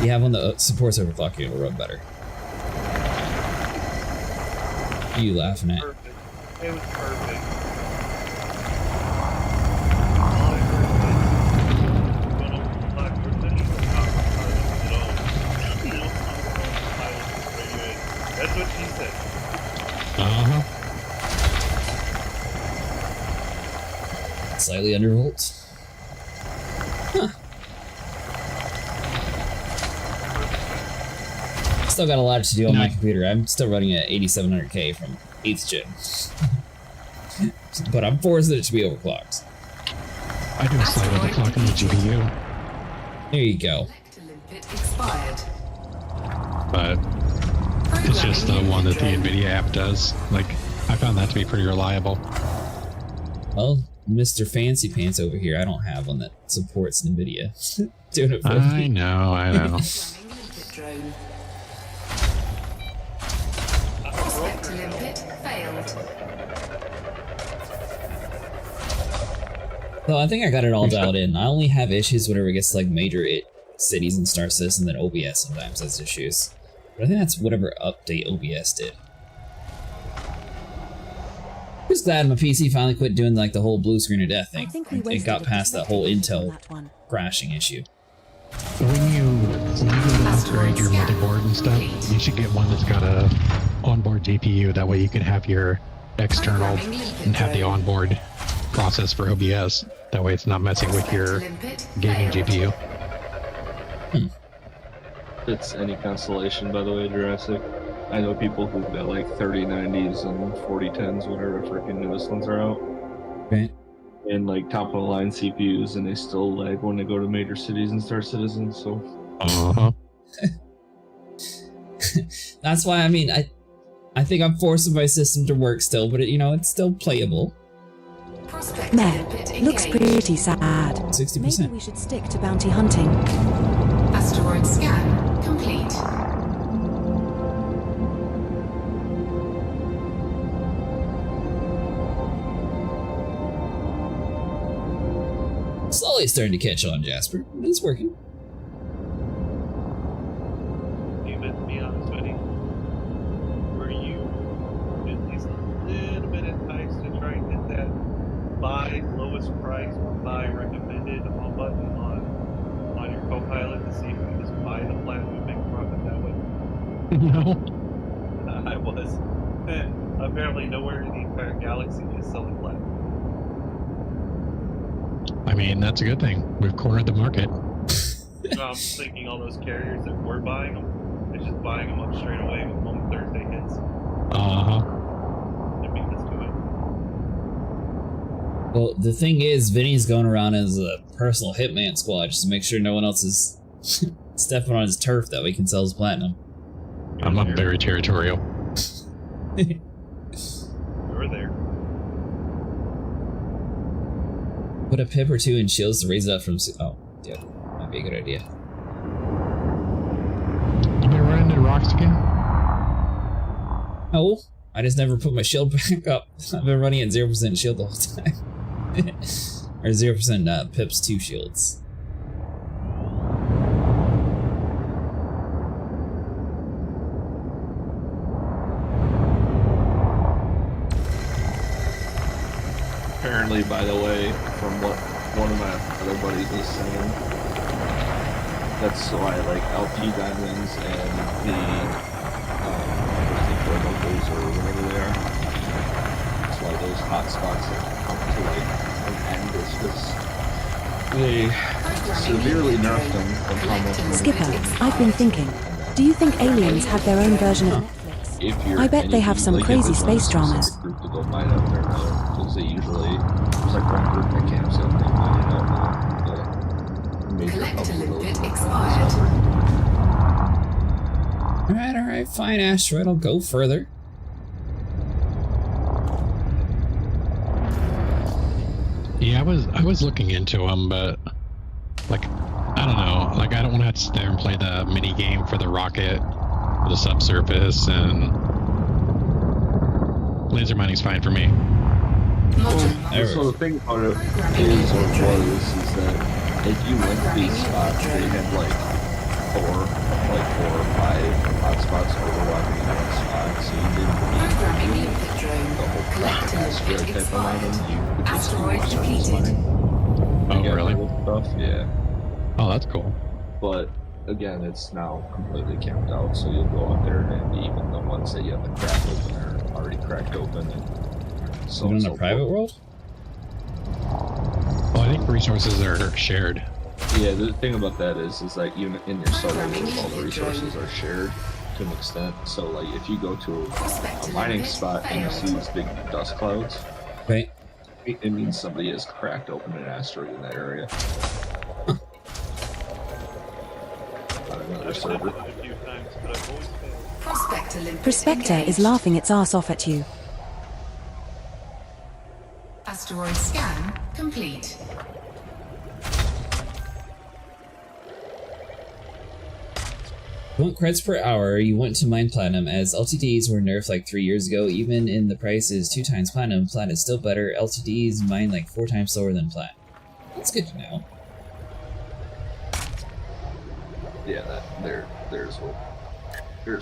You have one that supports overclocking, it'll run better. What are you laughing at? Perfect. It was perfect. That's what she said. Uh-huh. Slightly undervolt. Huh. Still got a lot to do on my computer. I'm still running at 8700K from 8th gen. But I'm forcing it to be overclocked. I do a slight overclock on the GPU. There you go. Expired. But it's just the one that the NVIDIA app does. Like, I found that to be pretty reliable. Well, Mr. Fancy Pants over here, I don't have one that supports NVIDIA. Doing it for I know. Prospector limpet failed. So I think I got it all dialed in. I only have issues whenever it gets to like major cities and Star Citizen, and then OBS sometimes has issues. But I think that's whatever update OBS did. Just glad my PC finally quit doing like the whole blue screen of death thing. It got past that whole Intel crashing issue. When you go to upgrade your motherboard and stuff, you should get one that's got a onboard GPU. That way you can have your external and have the onboard process for OBS. That way it's not messing with your gaming GPU. It's any constellation, by the way, Jurassic. I know people who've got like 3090s and 4010s, whatever freaking newest ones are out. Right. And like top of the line CPUs, and they still lag when they go to major cities and Star Citizen, so. Uh-huh. That's why, I mean, I think I'm forcing my system to work still, but you know, it's still playable. Meh, looks pretty sad. 60%. Maybe we should stick to bounty hunting. Asteroid scan complete. Slowly starting to catch on, Jasper. It's working. Even to be honest with you, were you at least a little bit enticed to try and hit that buy lowest price or buy recommended on button on your co-pilot to see if you can just buy the platinum and make a profit that way? No. I was. Apparently, nowhere in the entire galaxy is selling platinum. I mean, that's a good thing. We've cornered the market. So I'm thinking all those carriers that were buying them, they're just buying them up straight away when Home Thursday hits. They're beating us to it. Well, the thing is, Vinny's going around as a personal hitman squad just to make sure no one else is stepping on his turf that we can sell his platinum. I'm not very territorial. You're there. Put a pip or two in shields to raise it up from. Oh, yeah, might be a good idea. You been running into rocks again? Oh, I just never put my shield back up. I've been running at 0% shield the whole time. Or 0% pips to shields. Apparently, by the way, from what one of my other buddies was saying, that's why like LT diamonds and the locals or whatever they are. That's why those hot spots come to like an end is because they severely nerfed them from how much money. Skipper, I've been thinking. Do you think aliens have their own version of Netflix? I bet they have some crazy space dramas. Group to go mine out there now, because they usually there's like one group that camps out there mining out the major hub of those. Alright, fine, Asteroid, I'll go further. Yeah, I was looking into them, but like I don't know, like I don't want to have to sit there and play the mini game for the rocket, or the subsurface, and laser mining's fine for me. So the thing about it is that if you went to these spots, they had like four or five hotspots overlapping in one spot, so you didn't need the whole track asteroid type of mining. You could just do surface mining. Oh, really? Stuff, yeah. Oh, that's cool. But again, it's now completely capped out, so you'll go out there and even the ones that you haven't cracked open are already cracked open. And so in the private world? Well, I think resources are shared. Yeah, the thing about that is that you in your solo world, all the resources are shared to an extent. So, like, if you go to a mining spot and you see these big dust clouds, right, it means somebody has cracked open an asteroid in that area. On another server. Prospector is laughing its ass off at you. Asteroid scan complete. You want credits per hour, you want to mine platinum, as LTDs were nerfed like 3 years ago. Even in the price is 2 times platinum, plat is still better. LTDs mine like 4 times slower than plat. That's good to know. Yeah, there's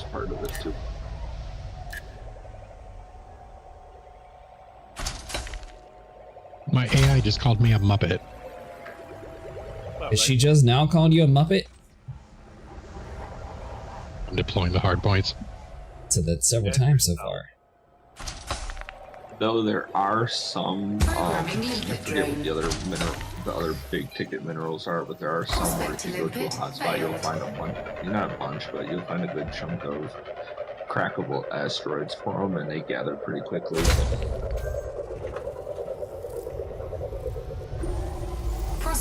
part of it too. My AI just called me a Muppet. Is she just now calling you a Muppet? I'm deploying the hard points. Said that several times so far. Though there are some, I forget what the other big ticket minerals are, but there are some where if you go to a hotspot, you'll find a bunch, not a bunch, but you'll find a good chunk of crackable asteroids for them, and they gather pretty quickly.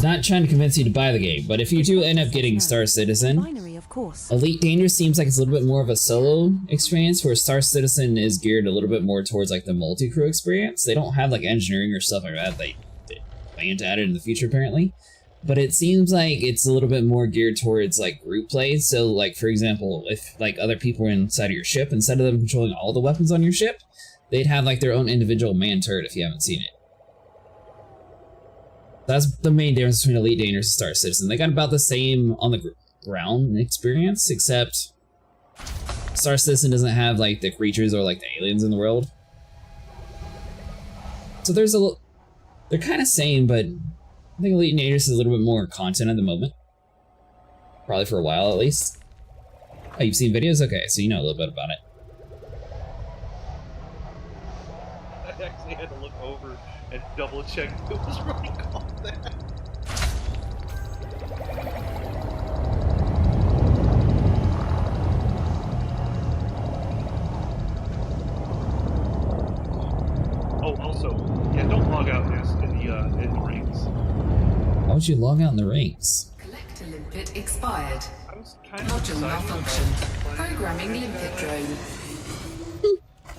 Not trying to convince you to buy the game, but if you do end up getting Star Citizen, Elite Dangerous seems like it's a little bit more of a solo experience, where Star Citizen is geared a little bit more towards like the multi-crew experience. They don't have like engineering or stuff like that. They plan to add it in the future apparently, but it seems like it's a little bit more geared towards like group play. So like, for example, if like other people were inside of your ship, instead of them controlling all the weapons on your ship, they'd have like their own individual man turret if you haven't seen it. That's the main difference between Elite Dangerous and Star Citizen. They got about the same on the ground experience, except Star Citizen doesn't have like the creatures or like the aliens in the world. So there's they're kind of same, but I think Elite Dangerous is a little bit more content at the moment. Probably for a while at least. Oh, you've seen videos? Okay, so you know a little bit about it. I actually had to look over and double check it was really called that. Oh, also, yeah, don't log out in the rings. Why would you log out in the rings? Collector limpet expired. I was kind of Module malfunctioned. Programming limpet drone.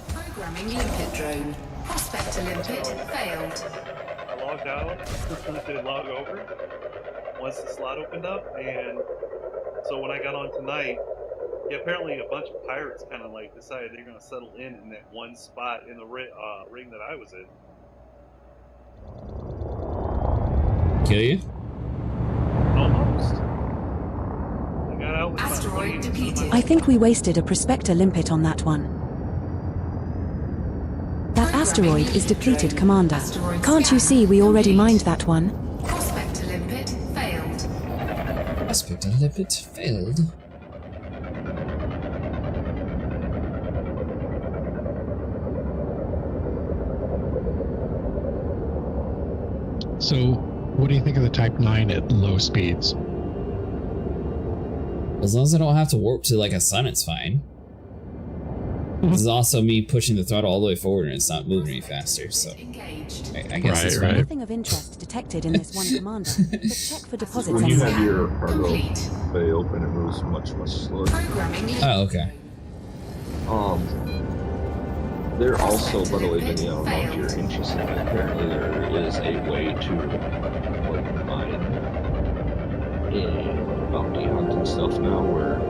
Programming limpet drone. Prospector limpet failed. I logged out, didn't log over once the slot opened up, and so when I got on tonight, yeah, apparently a bunch of pirates kind of like decided they're going to settle in that one spot in the ring that I was in. Kill you? Almost. I got out with Asteroid depleted. I think we wasted a prospector limpet on that one. That asteroid is depleted, Commander. Can't you see we already mined that one? Prospector limpet failed. Prospector limpet failed. So, what do you think of the Type 9 at low speeds? As long as I don't have to warp to like a sun, it's fine. This is also me pushing the throttle all the way forward and it's not moving any faster, so I guess it's fine. Nothing of interest detected in this one, Commander, but check for deposits When you have anyway. your cargo bay open, it moves much slower. Oh, okay. There also, by the way, Vinny, I don't know if you're interested, but apparently there is a way to like mine and bounty hunt and stuff now where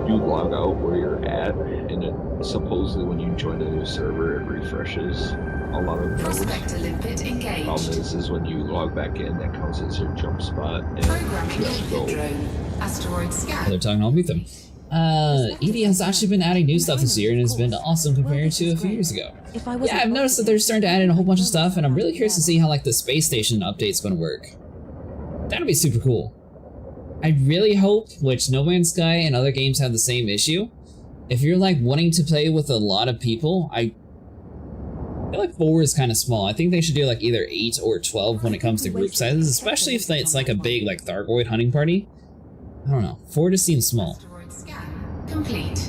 you log out where you're at, and it supposedly when you join a new server, it refreshes a lot of nodes. Problem is when you log back in, that counts as your jump spot, and you have to go. They're talking, I'll meet them. ED has actually been adding new stuff this year and it's been awesome compared to a few years ago. Yeah, I've noticed that they're starting to add in a whole bunch of stuff and I'm really curious to see how like the space station update's gonna work. That'll be super cool. I really hope, which No Man's Sky and other games have the same issue, if you're like wanting to play with a lot of people, I feel like 4 is kind of small. I think they should do like either 8 or 12 when it comes to group sizes, especially if it's like a big like Thargoid hunting party. I don't know, 4 just seems small. Complete.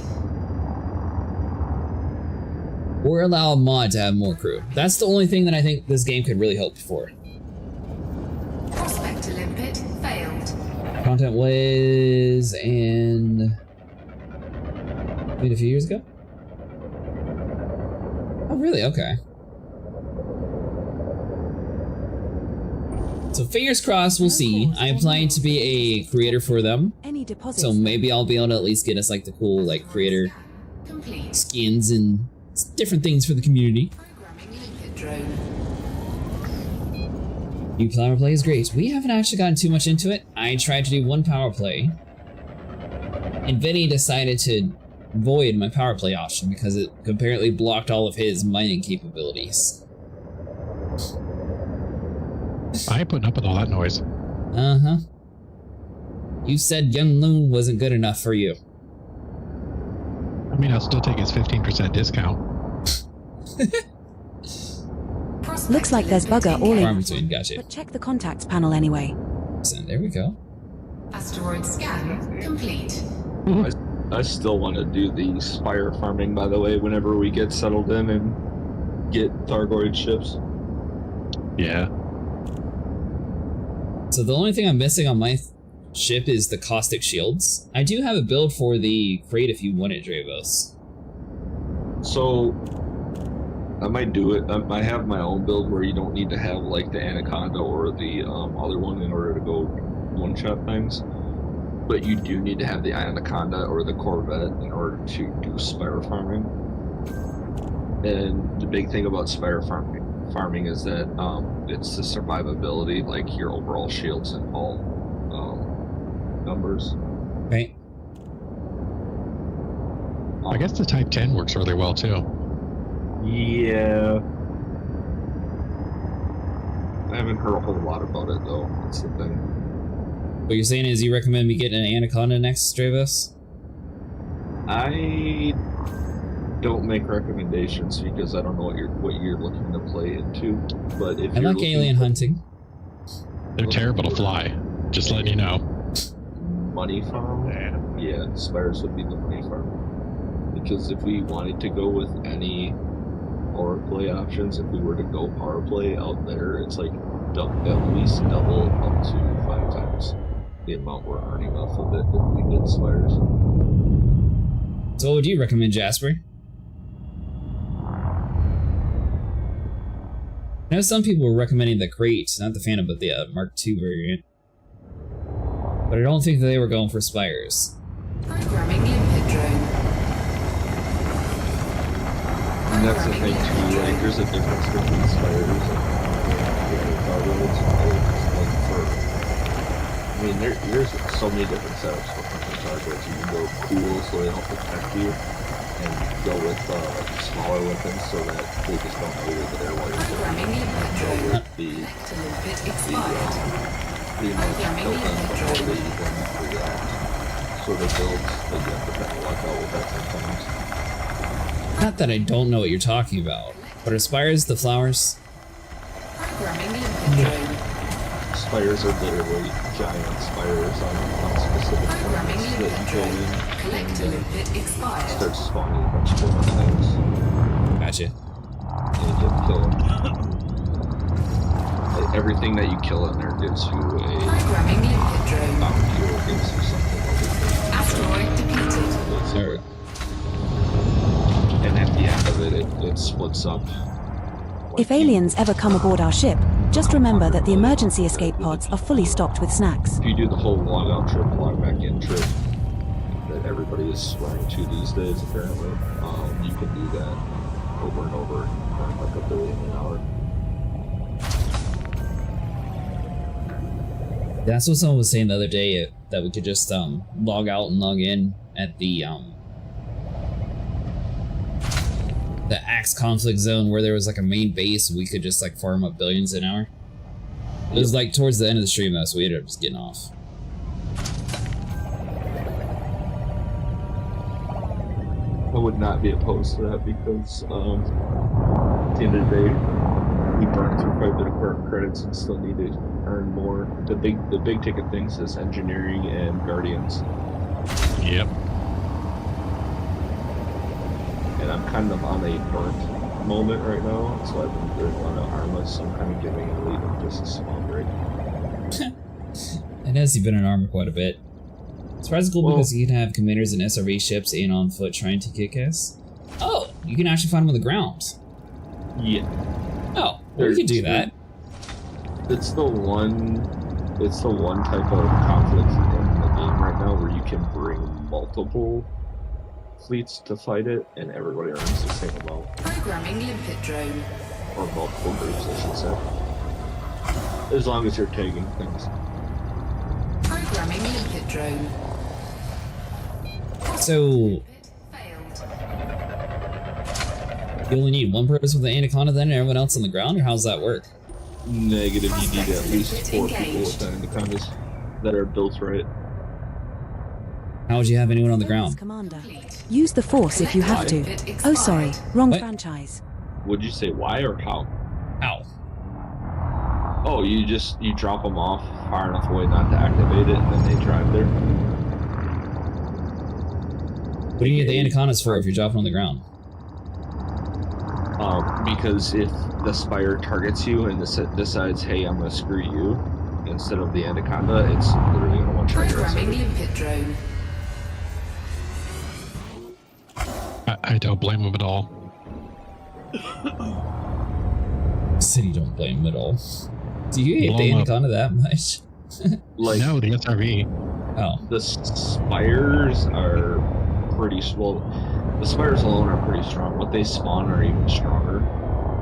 Or allow a mod to have more crew. That's the only thing that I think this game could really hope for. Prospector limpet failed. Content was and made a few years ago? Oh really? Okay. So fingers crossed, we'll see. I am planning to be a creator for them. So maybe I'll be able to at least get us like the cool like creator skins and different things for the community. New power play is great. We haven't actually gotten too much into it. I tried to do one power play, and Vinny decided to void my power play option because it apparently blocked all of his mining capabilities. I ain't putting up with all that noise. Uh-huh. You said Young Loon wasn't good enough for you. I mean, I'll still take his 15% discount. Looks like there's bugger all in, gotcha. but check the contacts panel anyway. There we go. Asteroid scan complete. I still want to do the spire farming, by the way, whenever we get settled in and get Thargoid ships. Yeah. So the only thing I'm missing on my ship is the caustic shields. I do have a build for the crate if you want it, Dravos. So I might do it. I have my own build where you don't need to have like the Anaconda or the other one in order to go one-shot things. But you do need to have the Anaconda or the Corvette in order to do spire farming. And the big thing about spire farming is that it's the survivability, like your overall shields and hull numbers. Right. I guess the Type 10 works really well too. Yeah. I haven't heard a whole lot about it though. That's the thing. What you're saying is you recommend me getting an Anaconda next, Dravos? I don't make recommendations because I don't know what you're looking to play into. But if I you're like alien hunting. They're terrible to fly. Just letting you know. Money farm, yeah, Spires would be the money farm. Because if we wanted to go with any power play options, if we were to go power play out there, it's like at least double up to 5 times the amount we're earning off of it if we did Spires. So what would you recommend, Jasper? I know some people were recommending the crate, not the Phantom, but the Mark II variant. But I don't think that they were going for Spires. Programming limpet drone. And that's the thing too, like there's a difference between Spires and cargoes. I mean, there's so many different setups for fucking targets. You can go cool so they don't protect you, and go with smaller weapons so that they just don't know you're there while you're doing it. Go with the pretty much kill them before they even react. Sort of builds that you have to kind of luck out with that sometimes. Not that I don't know what you're talking about, but are Spires the flowers? Spires are literally giant spires on specific planets that you go in and start spawning a bunch of different things. Gotcha. And you can kill them. Like, everything that you kill in there gives you a bounty or gives you something over. Asteroid depleted. And at the end of it, it splits up. If aliens ever come aboard our ship, just remember that the emergency escape pods are fully stocked with snacks. If you do the whole log out trip, log back in trip that everybody is swearing to these days, apparently, you can do that over and over, earn like $1 billion an hour. That's what someone was saying the other day, that we could just log out and log in at the Axe conflict zone where there was like a main base and we could just like farm up billions an hour. It was like towards the end of the stream though, so we ended up just getting off. I would not be opposed to that because at the end of the day, we burned through quite a bit of credits and still need to earn more. The big ticket things is engineering and guardians. Yep. And I'm kind of on a burnt moment right now, so I've been doing a lot of Arma, so I'm kind of giving Elite just a small break. I noticed you've been in Arma quite a bit. It's surprisingly cool because you can have commanders and SRV ships and on foot trying to kick ass. Oh, you can actually find them on the ground. Yeah. Oh, well, we can do that. It's the one type of conflict in the game right now where you can bring multiple fleets to fight it, and everybody earns the same amount. Programming limpet drone. Or multiple groups, I should say. As long as you're tagging things. Programming limpet drone. So you only need one person with the Anaconda then and everyone else on the ground, or how's that work? Negative, you need at least 4 people with the Anacondas that are built right. How would you have anyone on the ground? Commander. Use the Force if you have to. Oh, sorry, wrong franchise. Would you say why or how? How? Oh, you drop them off far enough away not to activate it, and then they drive there. What do you need the Anacondas for if you're dropping on the ground? Because if the Spire targets you and decides, hey, I'm gonna screw you, instead of the Anaconda, it's literally gonna one-shot your ass. Programming limpet drone. I don't blame him at all. City don't blame him at all. Do you hate the Anaconda that much? Like, no, the SRV. Oh. The Spires are pretty well. The Spires alone are pretty strong. What they spawn are even stronger.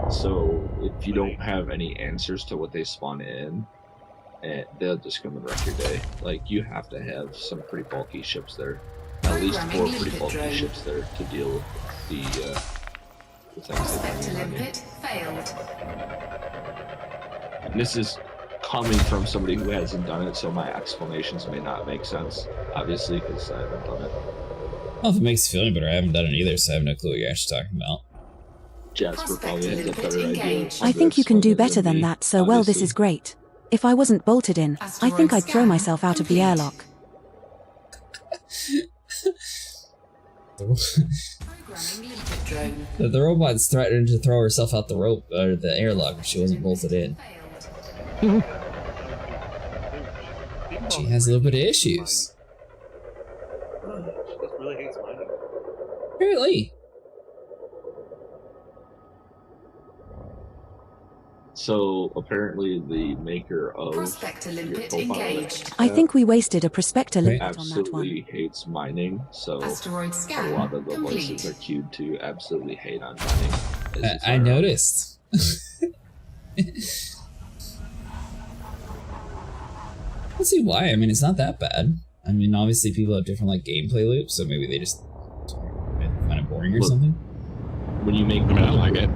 So if you don't have any answers to what they spawn in, they're just gonna wreck your day. Like, you have to have some pretty bulky ships there. At least 4 pretty bulky ships there to deal with the things they bring in on you. Failed. And this is coming from somebody who hasn't done it, so my explanations may not make sense, obviously, because I haven't done it. Well, if it makes you feel any better, I haven't done it either, so I have no clue what you're actually talking about. Jasper probably has a better idea. I think you can do better than that, so well, this is great. If I wasn't bolted in, I think I'd throw myself out of the airlock. The robot's threatened to throw herself out the rope or the airlock if she wasn't bolted in. She has a little bit of issues. She just really hates mining. Apparently. So apparently the maker of Prospector your limpet profile engaged. I think we wasted a prospector limpet on that one. absolutely hates mining, so Asteroid scan a lot of the complete. voices are cued to absolutely hate on mining. I noticed. Let's see why. I mean, it's not that bad. I mean, obviously people have different like gameplay loops, so maybe they just find it boring or Look, something. When you make I mean, I like it.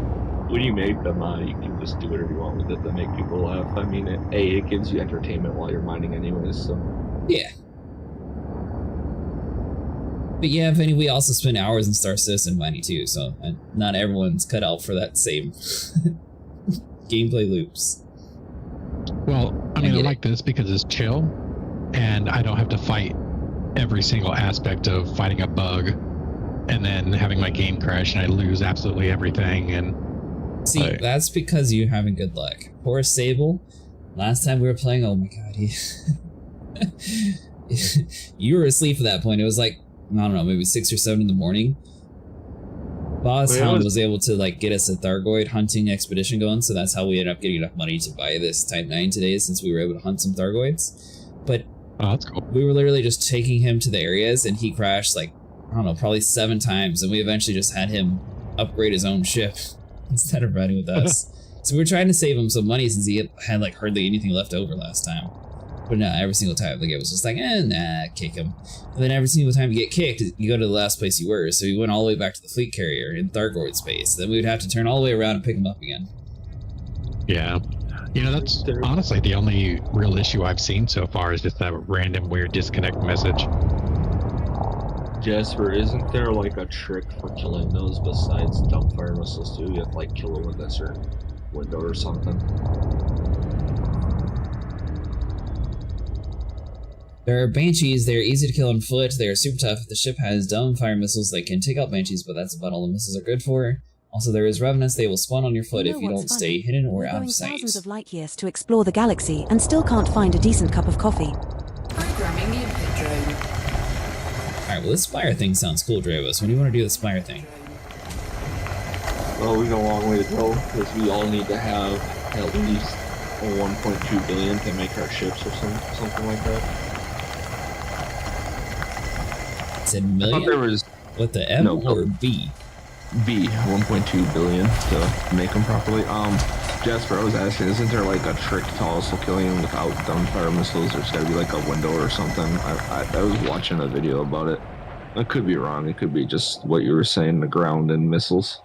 When you make them, you can just do whatever you want with it to make people laugh. I mean, it gives you entertainment while you're mining anyways, so. Yeah. But yeah, Vinny, we also spend hours in Star Citizen mining too, so not everyone's cut out for that same gameplay loops. Well, I mean, I like this because it's chill, and I don't have to fight every single aspect of fighting a bug, and then having my game crash and I lose absolutely everything. And see, that's because you're having good luck. Poor Sable, last time we were playing, oh my god, you were asleep at that point. It was like, I don't know, maybe 6 or 7 in the morning. Boss Hound was able to like get us a Thargoid hunting expedition going, so that's how we ended up getting enough money to buy this Type 9 today, since we were able to hunt some Thargoids. But that's cool. We were literally just taking him to the areas, and he crashed like, I don't know, probably 7 times, and we eventually just had him upgrade his own ship instead of riding with us. So we were trying to save him some money since he had like hardly anything left over last time. But no, every single time the game was just like, nah, kick him. And then every single time you get kicked, you go to the last place you were. So we went all the way back to the fleet carrier in Thargoid space. Then we would have to turn all the way around and pick him up again. Yeah. You know, that's honestly the only real issue I've seen so far is just that random weird disconnect message. Jasper, isn't there like a trick for killing those besides dumbfire missiles too? You have to like kill them with a certain window or something. There are Banshees, they are easy to kill on foot, they are super tough. The ship has dumbfire missiles that can take out Banshees, but that's about all the missiles are good for. Also, there is Revenants, they will spawn on your foot if you don't stay hidden or out of sight. Thousands of light years to explore the galaxy and still can't find a decent cup of coffee. Programming the input drone. Alright, well this Spire thing sounds cool, Dravos. When do you want to do the Spire thing? Well, we got a long way to go, because we all need to have at least 1.2 billion to make our ships or something like that. Said million? I thought there was with the M or B? B, 1.2 billion to make them properly. Jasper, I was asking, isn't there like a trick to also killing them without dumbfire missiles? There's got to be like a window or something. I was watching a video about it. I could be wrong. It could be just what you were saying, the ground and missiles.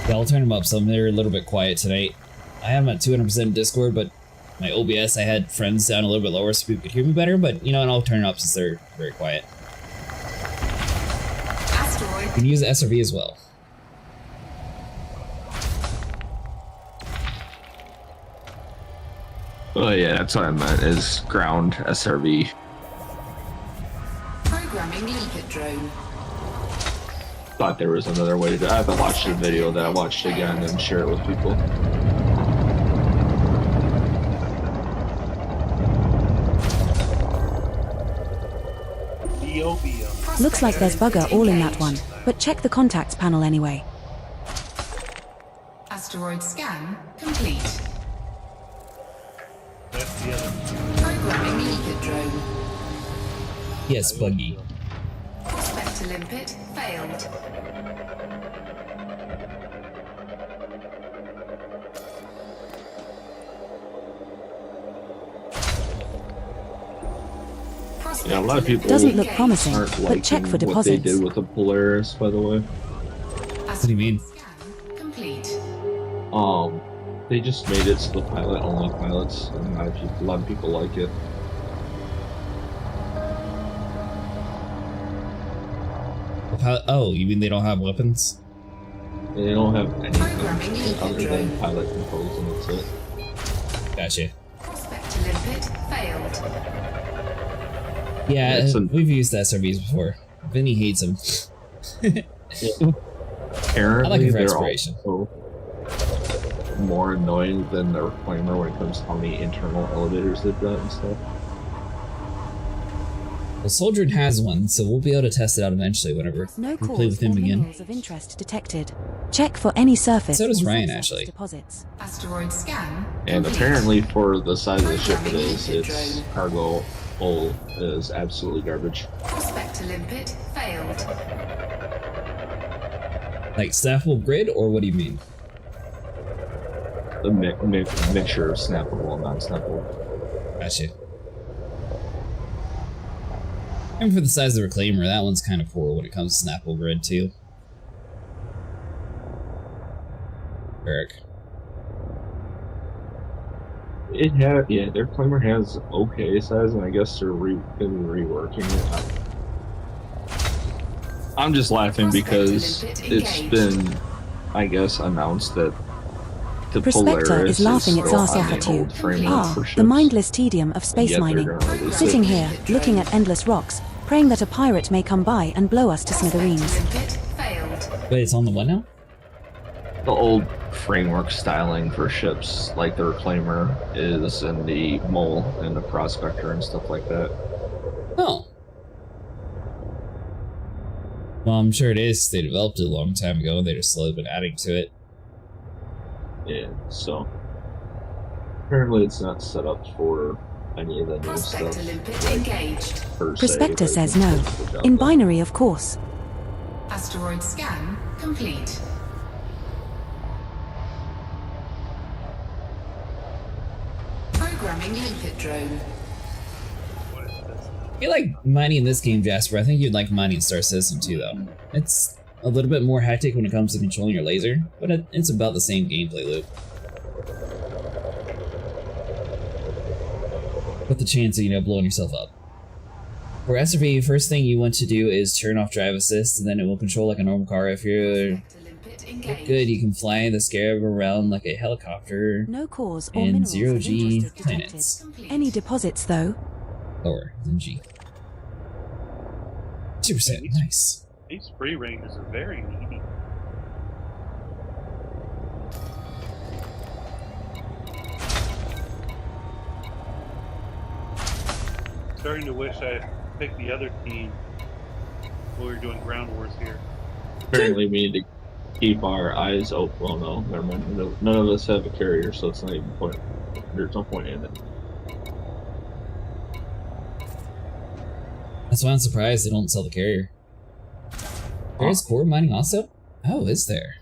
Yeah, I'll turn them up, so they're a little bit quiet tonight. I am at 200% Discord, but my OBS, I had friends down a little bit lower so people could hear me better, but you know, and I'll turn it up since they're very quiet. Asteroid. You can use the SRV as well. Oh yeah, that's what I meant, is ground SRV. Programming limpet drone. Thought there was another way to do it. I haven't watched the video that I watched again and share it with people. Looks like there's bugger all in that one, but check the contacts panel anyway. Asteroid scan complete. That's the other. Programming limpet drone. Yes, Buggy. Prospector limpet failed. Yeah, a lot of people Doesn't look promising, aren't but check for liking what they deposits. did with the Polaris, by the way. What do you mean? Complete. They just made it so the pilot only pilots, and a lot of people like it. Oh, you mean they don't have weapons? They don't have anything other than pilot controls, and that's it. Gotcha. Prospect limpet failed. Yeah, we've used SRVs before. Vinny hates them. Apparently, I like it for they're exploration. also more annoying than the reclaimer when it comes to how many internal elevators they've got and stuff. Well, Soldrin has one, so we'll be able to test it out eventually whenever No we play with him again. minerals of interest detected. Check for any surface. So does or Ryan, subsurface actually. Deposits. Asteroid scan. And complete. apparently, for the size of the ship it is, its cargo hull is absolutely garbage. Prospect limpet failed. Like snappable grid, or what do you mean? The mixture of snappable and non-snappable. Gotcha. And for the size of the reclaimer, that one's kind of poor when it comes to snappable grid too. Eric. It had, yeah, their reclaimer has okay size, and I guess they're been reworking it. I'm just laughing because it's been, I guess, announced that the Prospector Polaris is laughing its still ass on off the at you. old framework for The ships. mindless tedium of space Yet they're mining. gonna release it. Sitting here, looking at endless rocks, praying that a pirate may come by and blow us to smithereens. Wait, it's on the what now? The old framework styling for ships, like the reclaimer is, and the mole and the prospector and stuff like that. Oh. Well, I'm sure it is. They developed it a long time ago, and they just slowly been adding to it. Yeah, so apparently it's not set up for any of the new stuff. Engaged. Per se, Prospector but says it's no. just a job In done. binary, of course. Asteroid scan complete. Programming limpet drone. I feel like mining in this game, Jasper. I think you'd like mining in Star Citizen too, though. It's a little bit more hectic when it comes to controlling your laser, but it's about the same gameplay loop. With the chance of, you know, blowing yourself up. For SRV, first thing you want to do is turn off drive assist, and then it will control like a normal car. If you're good, you can fly the Scarab around like a helicopter. No cores or and minerals of 0G interest planets. detected. Any deposits, though? Lower than G. 2%, nice. These free rangers are very needy. Starting to wish I picked the other team when we were doing ground wars here. Apparently, we need to keep our eyes open. Well, no, never mind. None of us have a carrier, so it's not even point. There's no point in it. That's why I'm surprised they don't sell the carrier. There is core mining also? Oh, is there?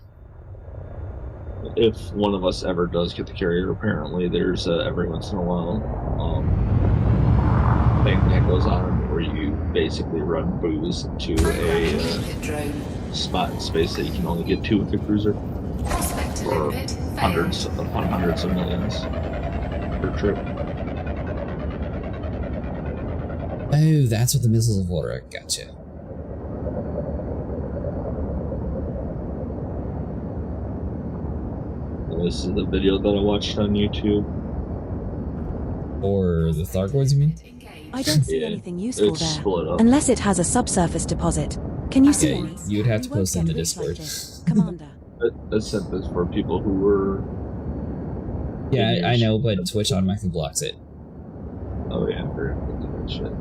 If one of us ever does get the carrier, apparently there's every once in a while thing that goes on where you basically run booze to a spot in space that you can only get to with a cruiser for hundreds upon hundreds of millions per trip. Oh, that's what the missiles of water are. Gotcha. This is the video that I watched on YouTube. Or the Thargoids, you mean? I don't see Yeah, anything useful it's there. split up. Unless it has a subsurface deposit. Can you see Yeah, any? you would have to We won't post it in the get rich Discord. like this. Commander. I sent this for people who were. Yeah, I know, but Twitch automatically blocks it. Oh yeah, I forgot to do that shit.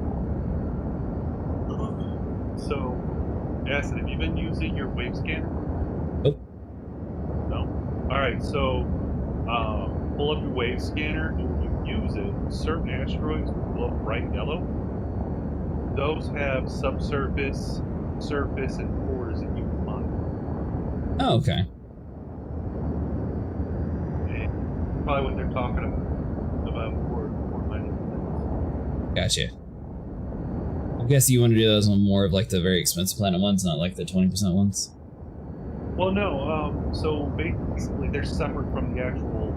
So, Acid, have you been using your wave scanner? Nope. No? Alright, so pull up your wave scanner, and when you use it, certain asteroids will glow bright yellow. Those have subsurface, surface, and cores that you can mine. Oh, okay. And probably what they're talking about core mining. Gotcha. I guess you want to do those on more of like the very expensive planet ones, not like the 20% ones. Well, no. So basically, they're separate from the actual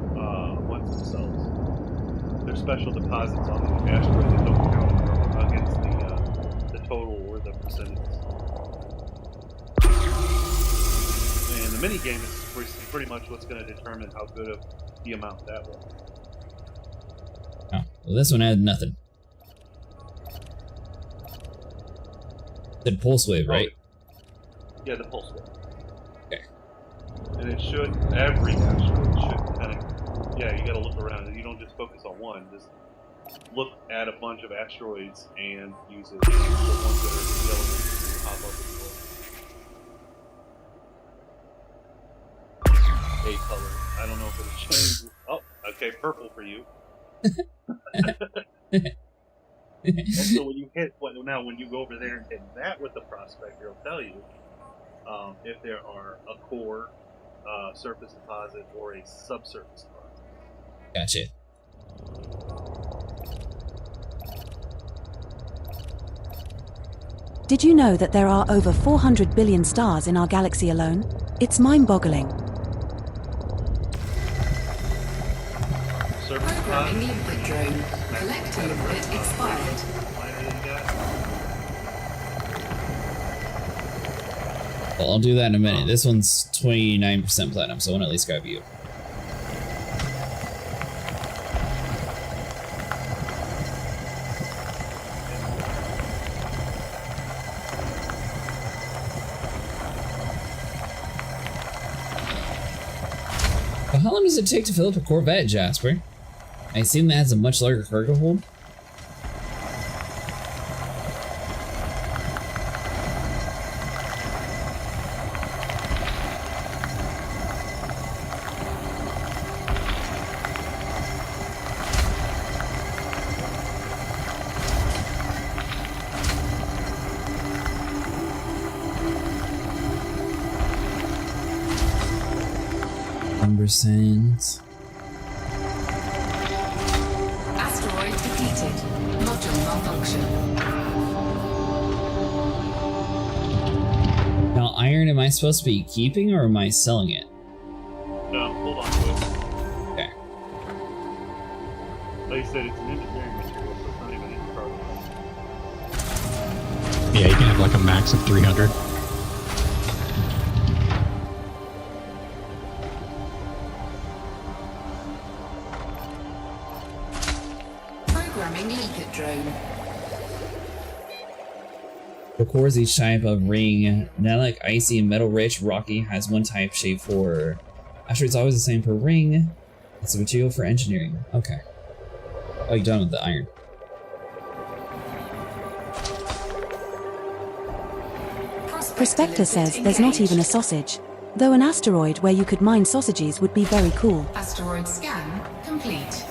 ones themselves. They're special deposits on the asteroid that don't count against the total or the percentage. And the mini game is pretty much what's going to determine how good of the amount that was. Oh, well, this one had nothing. Said pulse wave, right? Yeah, the pulse wave. Okay. And it should, every asteroid should kind of, yeah, you got to look around. And you don't just focus on one. Just look at a bunch of asteroids and use it. The ones that are yellow pop up as well. A color. I don't know if it'll change. Oh, okay, purple for you. And so when you hit, now when you go over there and hit that with the prospector, it'll tell you if there are a core, surface deposit, or a subsurface deposit. Gotcha. Did you know that there are over 400 billion stars in our galaxy alone? It's mind-boggling. Programming input drone. Collector input expired. Well, I'll do that in a minute. This one's 29% platinum, so I want to at least grab you. Well, how long does it take to fill up a Corvette, Jasper? I assume that has a much larger cargo hold. %. Asteroid depleted. Module malfunction. Now, iron, am I supposed to be keeping or am I selling it? No, hold on to it. Okay. Like I said, it's an engineering material, so it's not even in the cargo. Yeah, you can have like a max of 300. Drone. Records each type of ring. Not like icy and metal rich, rocky has one type shape for. Actually, it's always the same per ring. It's a material for engineering. Okay. Oh, you're done with the iron. Prospector says there's not even a sausage. Though an asteroid where you could mine sausages would be very cool. Asteroid scan complete.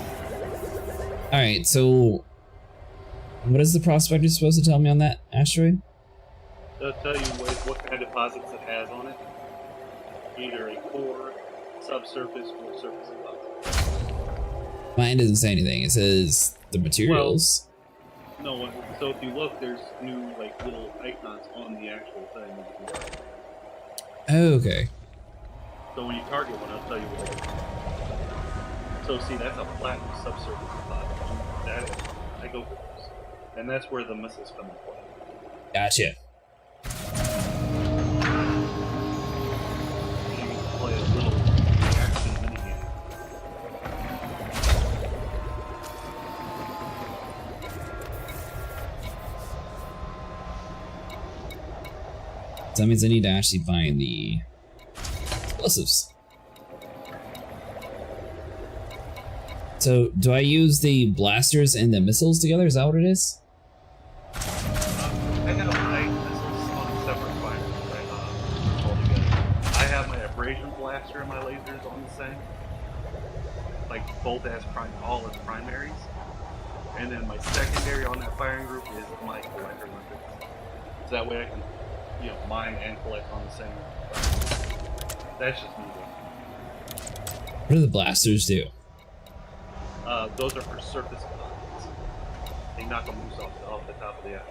Alright, so what is the prospector supposed to tell me on that asteroid? They'll tell you what kind of deposits it has on it. Either a core, subsurface, or surface deposit. Mine doesn't say anything. It says the materials. Well, no, so if you look, there's new like little icons on the actual thing. Oh, okay. So when you target one, I'll tell you what it is. So see, that's a platinum subsurface deposit. I go for this. And that's where the missiles come into play. Gotcha. You can play a little action minigame. So that means I need to actually find the explosives. So, do I use the blasters and the missiles together? Is that what it is? I have my missiles on separate fires altogether. I have my abrasion blaster and my lasers on the same. Like, both as all as primaries. And then my secondary on that firing group is my collector weapons. So that way I can, mine and collect on the same. That's just me. What do the blasters do? Those are for surface deposits. They knock them loose off the top of the ash.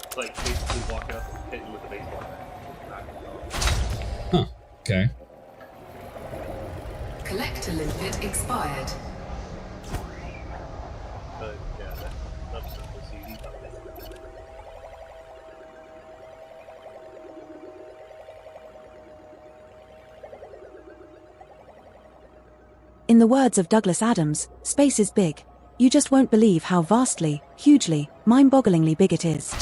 It's like basically walk up and hit you with a baseball bat. Huh. Okay. Collector limpet expired. But yeah, that's subsurface easy. In the words of Douglas Adams, space is big. You just won't believe how vastly, hugely, mind-bogglingly big it is.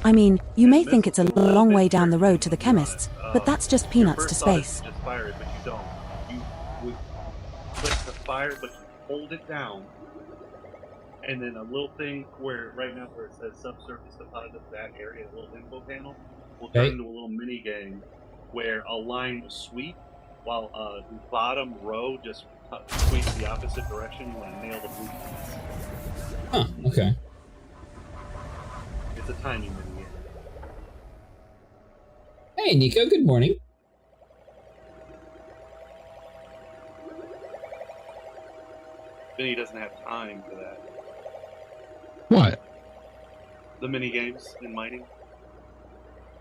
I mean, you may think it's a long way down the road to the chemists, but that's just peanuts to space. Just fire it, but you don't. You would click the fire, but you hold it down, and then a little thing where right now where it says subsurface deposit, that area, a little info panel, will turn into a little mini game where a line will sweep while the bottom row just sweeps the opposite direction. You want to nail the blue piece. Huh. Okay. It's a timing mini game. Hey, Nico. Good morning. Vinny doesn't have time for that. What? The mini games in mining.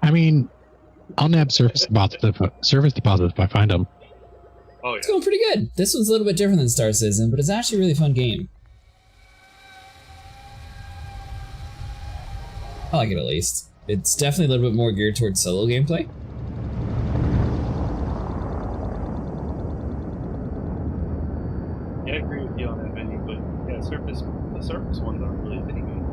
I mean, I'll nab surface deposits if I find them. Oh yeah. It's going pretty good. This one's a little bit different than Star Citizen, but it's actually a really fun game. I like it at least. It's definitely a little bit more geared towards solo gameplay. Yeah, I agree with you on that, Vinny, but yeah, the surface ones aren't really mini games.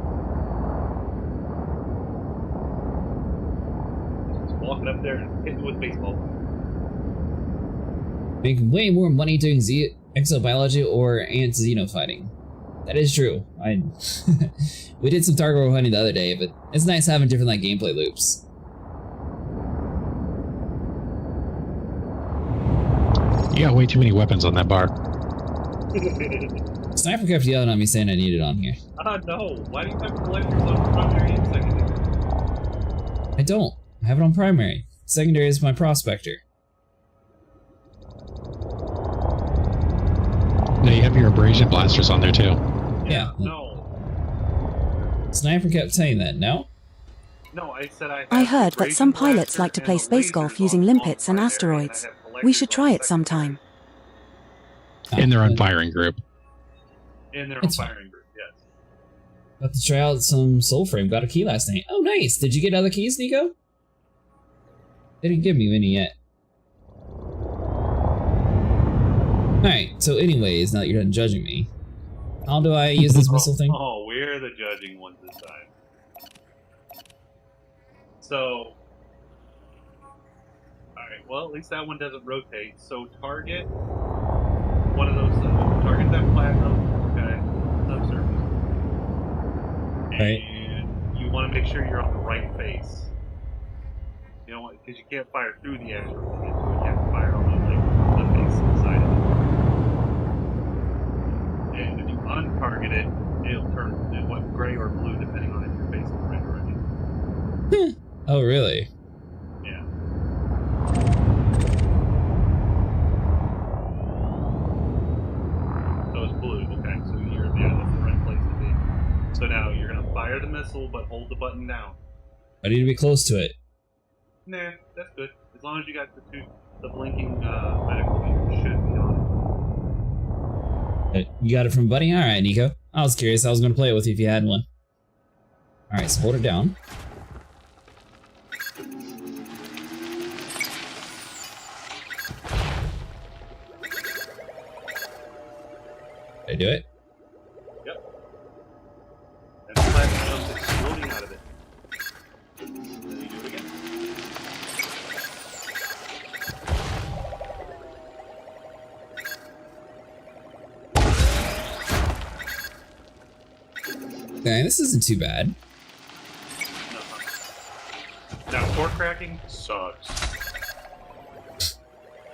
Just walking up there and hitting with baseball. Make way more money doing exobiology or ant xenofighting. That is true. We did some target war hunting the other day, but it's nice having different like gameplay loops. You got way too many weapons on that bar. Sniper kept yelling at me saying I need it on here. No. Why do you have collectors on primary and secondary? I don't. I have it on primary. Secondary is my prospector. No, you have your abrasion blasters on there too. Yeah. No. Sniper kept saying that, no? No, I said I heard that some pilots like to play space golf using limpets and asteroids. We should try it sometime. In their own firing group. In their own firing group, yes. Got to try out some soul frame. Got a key last night. Oh, nice. Did you get other keys, Nico? They didn't give me any yet. Alright, so anyways, now that you're done judging me, how do I use this missile thing? Oh, we're the judging ones this time. So, alright, well, at least that one doesn't rotate. So target one of those, target that platinum, okay, subsurface. Right. And you want to make sure you're on the right face. You know what, because you can't fire through the asteroid to get to it, you have to fire on the face side of it. And if you untarget it, it'll turn gray or blue depending on if you're facing the right direction. Oh, really? Yeah. So it's blue, okay, so that's the right place to be. So now you're gonna fire the missile, but hold the button down. I need to be close to it. Nah, that's good. As long as you got the blinking medical meter should be on it. You got it from Buddy? Alright, Nico. I was curious. I was going to play it with you if you had one. Alright, so hold it down. Did I do it? Yep. And the plasma comes exploding out of it. And then you do it again. Okay, this isn't too bad. Now, core cracking sucks.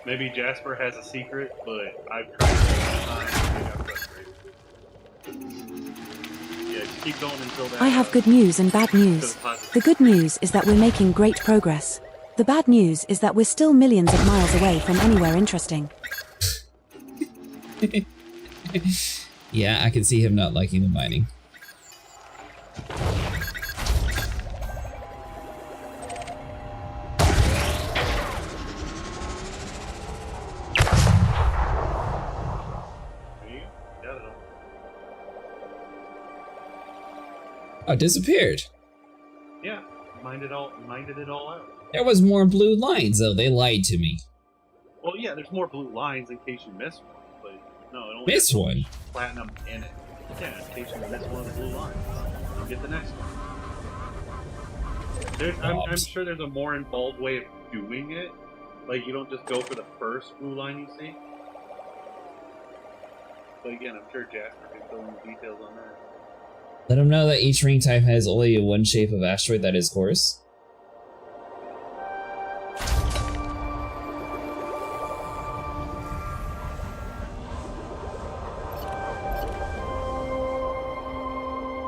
Maybe Jasper has a secret, but I've tried it all the time and I got frustrated. Yeah, just keep going until that. I have good news and bad news. The good news is that we're making great progress. The bad news is that we're still millions of miles away from anywhere interesting. Yeah, I can see him not liking the mining. Oh, it disappeared. Yeah, minded it all out. There was more blue lines, though. They lied to me. Well, yeah, there's more blue lines in case you miss one, but no, it only Miss has one? platinum in it. Yeah, in case you miss one of the blue lines, you get the next one. I'm sure there's a more involved way of doing it. Like, you don't just go for the first blue line you see. But again, I'm sure Jasper can fill in the details on that. Let him know that each ring type has only one shape of asteroid that is course.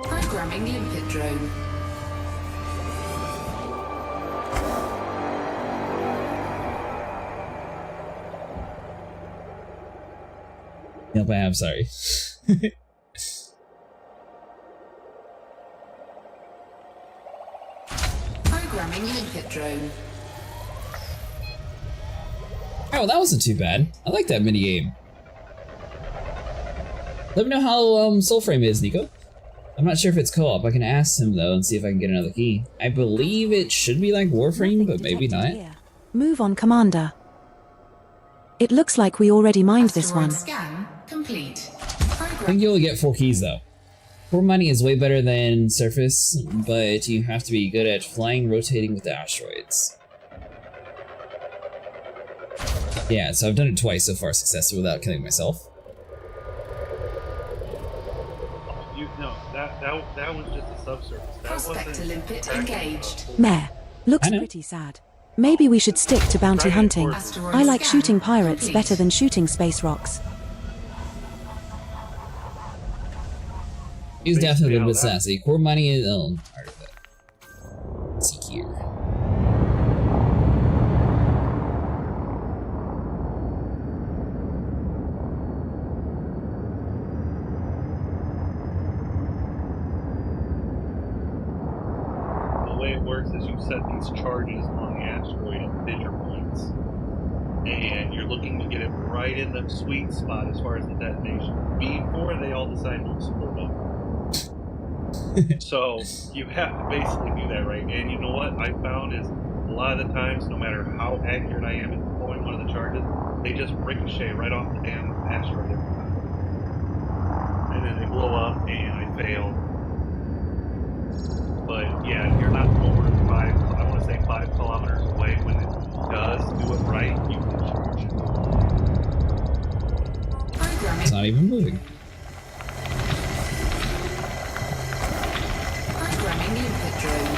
Programming limpet drone. Nope, I am sorry. Programming limpet drone. Oh, that wasn't too bad. I like that mini game. Let me know how Soulframe is, Nico. I'm not sure if it's co-op. I can ask him though and see if I can get another key. I believe it should be like Warframe, but maybe not. Move on, Commander. It looks like we already mined this one. Scan complete. I think you only get 4 keys though. Core mining is way better than surface, but you have to be good at flying, rotating with the asteroids. Yeah, so I've done it twice so far successfully without killing myself. That was just a subsurface. That Prospector limpet engaged. Meh. Looks pretty sad. Maybe we should stick to bounty hunting. I like shooting pirates better than shooting space rocks. He's definitely a little bit sassy. Core mining is part of it. Let's see here. The way it works is you set these charges on the asteroid at fissure points, and you're looking to get it right in the sweet spot as far as the detonation before they all decide to explode up. So you have to basically do that right. And you know what I found is a lot of the times, no matter how accurate I am at deploying one of the charges, they just ricochet right off the damn asteroid every time. And then they blow up and I fail. But yeah, if you're not over 5 kilometers away, when it does do it right, you can charge it. It's not even moving. Programming limpet drone.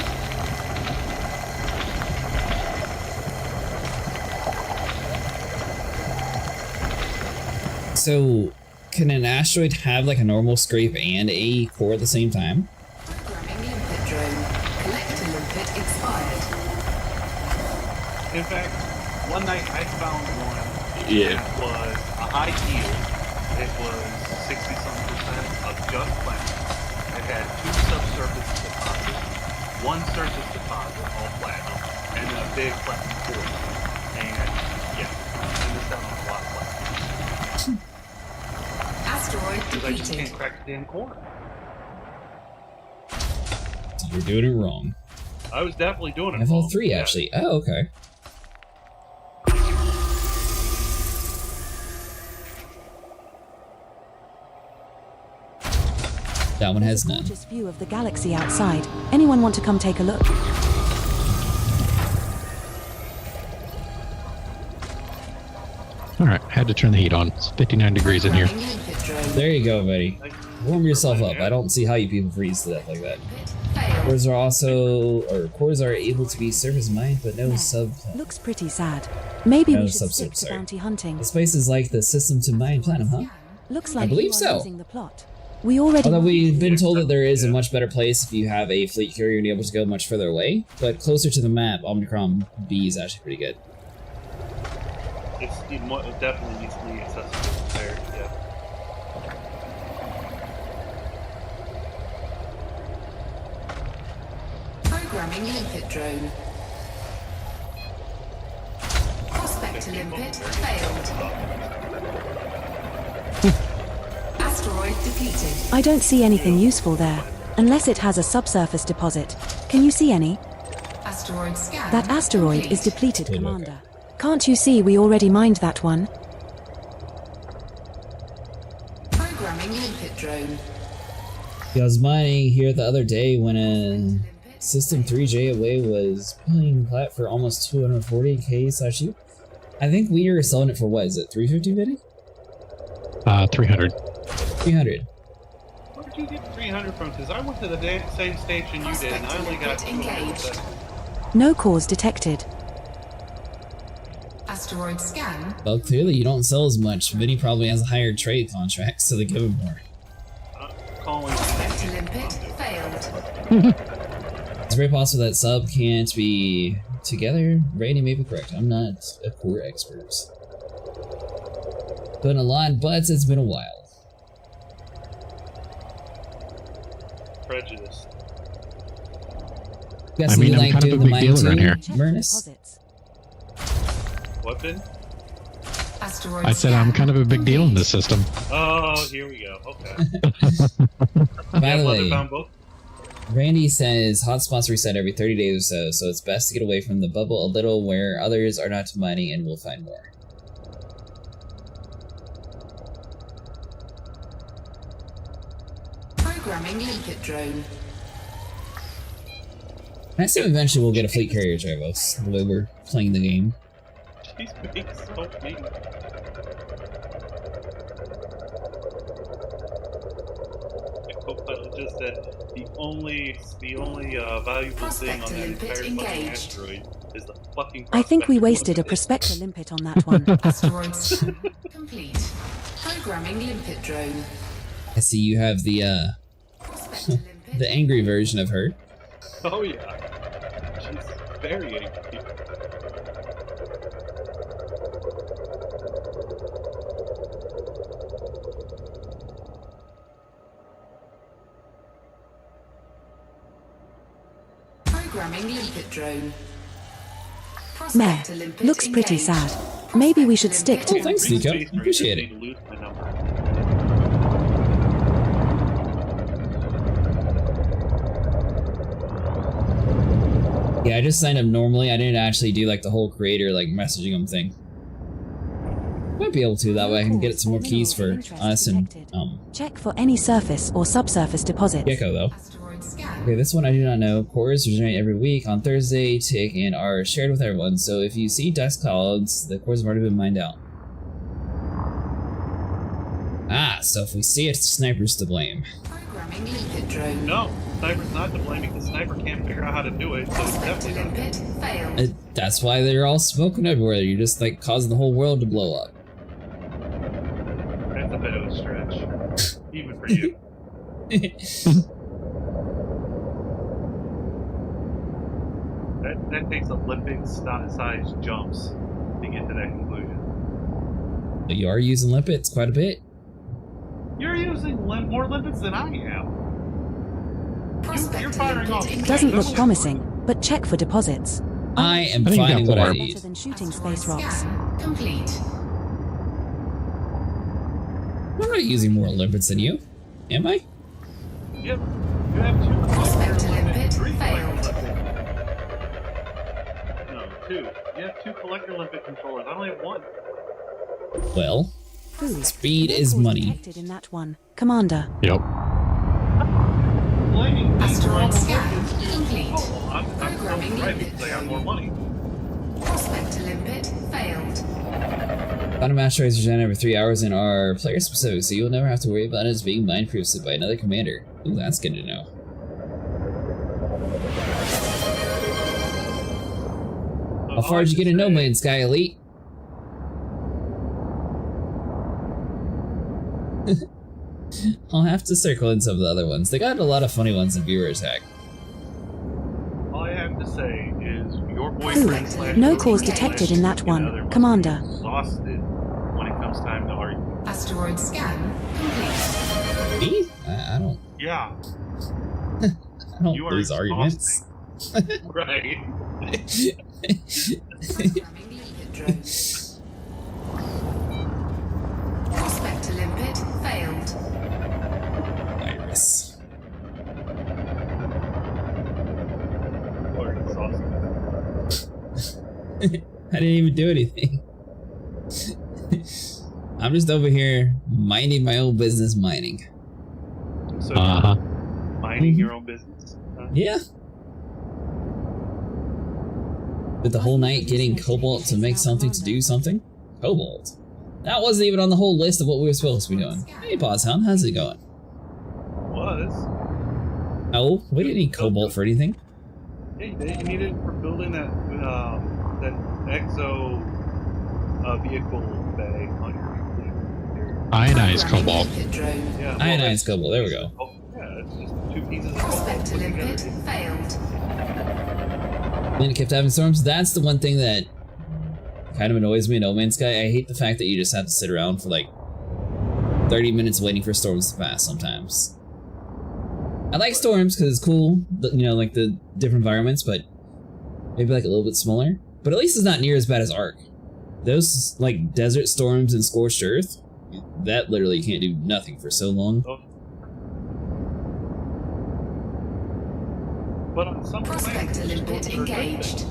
So, can an asteroid have like a normal scrape and a core at the same time? Programming limpet drone. Collector limpet expired. In fact, one night I found one Yeah. that was a high yield. It was 60-some% of just platinum. It had 2 subsurface deposits, 1 surface deposit, all platinum, and then a big platinum core. And yeah, I missed out on a lot of platinum. Asteroid Because I just depleted. can't crack the damn core. So you're doing it wrong. I was definitely doing it I have all wrong. 3 Yeah. actually. Oh, okay. That one has none. Gorgeous view of the galaxy outside. Anyone want to come take a look? Alright, had to turn the heat on. It's 59 degrees in here. There you go, buddy. Warm yourself up. I don't see how you people freeze to death like that. Cores are able to be surface mined, but no sub. Looks pretty sad. Maybe No we should subsurface, stick to sorry. bounty hunting. This place is like the system to mine platinum, huh? Looks I like believe you are so. losing the plot. We already. Although we've been told that there is a much better place if you have a fleet carrier and you're able to go much further away, but closer to the map, Omicron B is actually pretty good. It definitely needs to be accessible there, yeah. Programming limpet drone. Prospector limpet failed. Asteroid depleted. I don't see anything useful there. unless it has a subsurface deposit. Can you see any? Asteroid scan. That asteroid complete. is depleted, Commander. Can't you see we already mined that one? Programming limpet drone. Yeah, I was mining here the other day when a System 3J away was playing plat for almost 240k/U. I think we were selling it for what is it, 350 Vinny? 300. 300. Where did you get 300 from? Because I went to the same station you did, and I only got 200. No cause detected. Asteroid scan. Well, clearly you don't sell as much. Vinny probably has a higher trade contract, so they give him more. Calling. Prospect limpet failed. It's very possible that sub can't be together. Randy may be correct. I'm not a core expert. Been a lot, but it's been a while. Prejudice. I mean, I'm kind of a big deal around here. What, Ben? Asteroid I said I'm kind of a big deal in this system. Oh, here we go. Okay. By the way, Randy says hotspots reset every 30 days or so it's best to get away from the bubble a little where others are not mining and we'll find more. Programming limpet drone. I assume eventually we'll get a fleet carrier, Jarvos, the way we're playing the game. She's being so mean. Copilot just said the only valuable thing on that entire fucking asteroid is the fucking. I think we wasted a prospector limpet on that one. Asteroid scan complete. Programming limpet drone. I see you have the the angry version of her. Oh yeah, she's very angry. Programming limpet drone. Meh. Looks pretty sad. Maybe we should stick to. Oh, thanks, Nico. Appreciate it. Yeah, I just signed up normally. I didn't actually do like the whole creator like messaging them thing. Might be able to, that way I can get some more keys for us and Check for any surface or subsurface deposit. Gecko though. Okay, this one I do not know. Cores regenerate every week on Thursday, tick, and are shared with everyone. So if you see dust clouds, the cores have already been mined out. Ah, so if we see it, sniper's to blame. Programming limpet drone. No, sniper's not to blame because sniper can't figure out how to do it, so it's definitely not. Limpet failed. That's why they're all smoking everywhere. You're just like causing the whole world to blow up. That's a bit of a stretch, even for you. That takes Olympic-sized jumps to get to that conclusion. But you are using limpets quite a bit. You're using more limpets than I am. You're firing off. Doesn't look promising, but check for deposits. I am finding what I need. Better than shooting space rocks. Complete. I'm not using more limpets than you, am I? Yep. You have two. Prospect limpet failed. No, two. You have two collector limpet controllers. I only have one. Well, speed is money. Detected in that one, Commander. Yep. Asteroid scan complete. Oh, I'm Programming right limpet because I got drone. more money. Prospect limpet failed. Quantum asteroids regen every 3 hours and are player specific, so you'll never have to worry about it being mined previously by another commander. Ooh, that's good to know. How far did you get in No Man's Sky, Elite? I'll have to circle in some of the other ones. They got a lot of funny ones in Viewer Attack. All I have to say is your boyfriend slash No cause detected in that one, Commander. exhausted when it comes time to argue. Asteroid scan complete. Me? I don't. Yeah. I don't You are lose arguments. Right. Programming limpet drone. Prospect limpet failed. Iris. I didn't even do anything. I'm just over here minding my own business mining. So mining your own business? Yeah. But the whole night getting cobalt to make something to do something? Cobalt? That wasn't even on the whole list of what we were supposed to be doing. Hey, Boss Hound, how's it going? Was? Oh, we didn't need cobalt for anything. Yeah, you did. You needed it for building that exo vehicle bay on your Ionized cobalt. Yeah, Ionized cobalt, there we go. Oh, yeah, it's just 2 pieces of Prospect cobalt put limpet together. failed. Then it kept having storms. That's the one thing that kind of annoys me in No Man's Sky. I hate the fact that you just have to sit around for like 30 minutes waiting for storms to pass sometimes. I like storms because it's cool, you know, like the different environments, but maybe like a little bit smaller. But at least it's not near as bad as Ark. Those like desert storms and scorched earth, that literally can't do nothing for so long. But on some Prospector limpet engaged.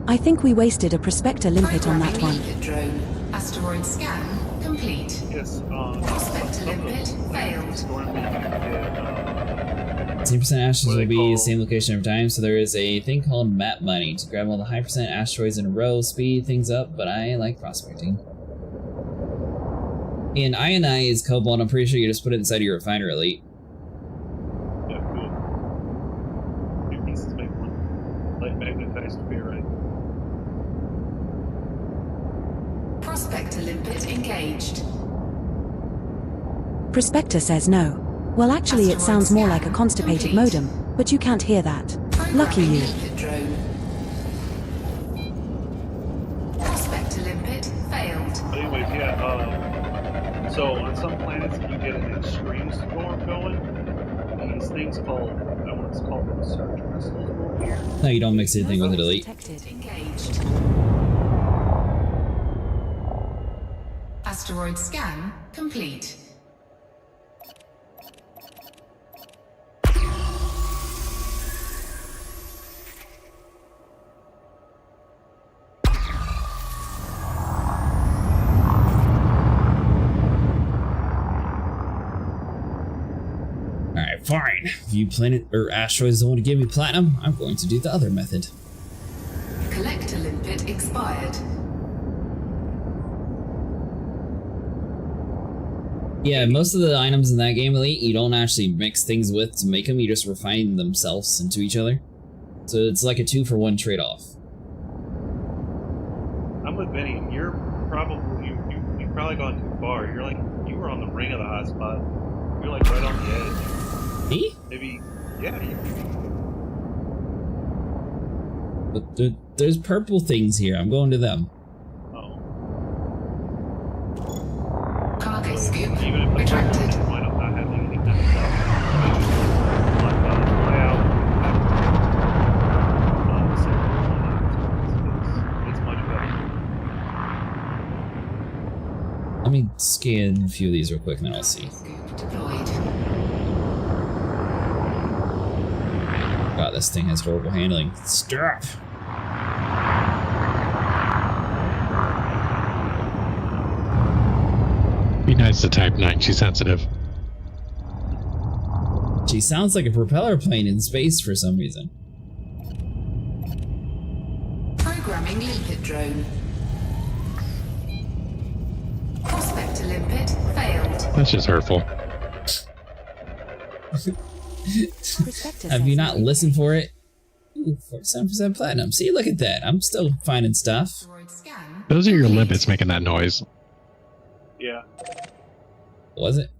I think we wasted a Prospector limpet on that one. Limpet drone. Asteroid scan complete. Yes, Prospector limpet failed. 10% asteroids will be the same location every time, so there is a thing called map mining to grab all the high percent asteroids in a row, speed things up, but I like prospecting. In ionized cobalt, I'm pretty sure you just put it inside of your refiner elite. Yeah, cool. 2 pieces make one. Light magnetized ferrite. Prospector limpet engaged. Prospector says no. Well, actually, it sounds more like a constipated modem, but you can't hear that. Lucky you. Limpet drone. Prospector limpet failed. But anyways, yeah, so on some planets you get an extreme storm going. These things called, I want to call them surge crystals will appear. No, you don't mix anything with it elite. Engaged. Asteroid scan complete. Alright, fine. If you planet or asteroids don't want to give me platinum, I'm going to do the other method. Collector limpet expired. Yeah, most of the items in that game, Elite, you don't actually mix things with to make them, you just refine themselves into each other. So it's like a 2-for-1 trade-off. I'm with Vinny. You're probably you've probably gone too far. You're like you were on the ring of the hot spot. You're like right on the edge. Me? Maybe, yeah. But there's purple things here. I'm going to them. Cargo scoop Even if retracted. why not have anything that stuff? Layout. It's much better. Let me scan a few of these real quick and then I'll see. Deployed. God, this thing has horrible handling. Stop! Be nice to Type 9, she's sensitive. She sounds like a propeller plane in space for some reason. Programming limpet drone. Prospector limpet failed. That's just hurtful. Have you not listened for it? Ooh, 47% platinum. See, look at that. I'm still finding stuff. Those are your limpets making that noise. Yeah. Was it?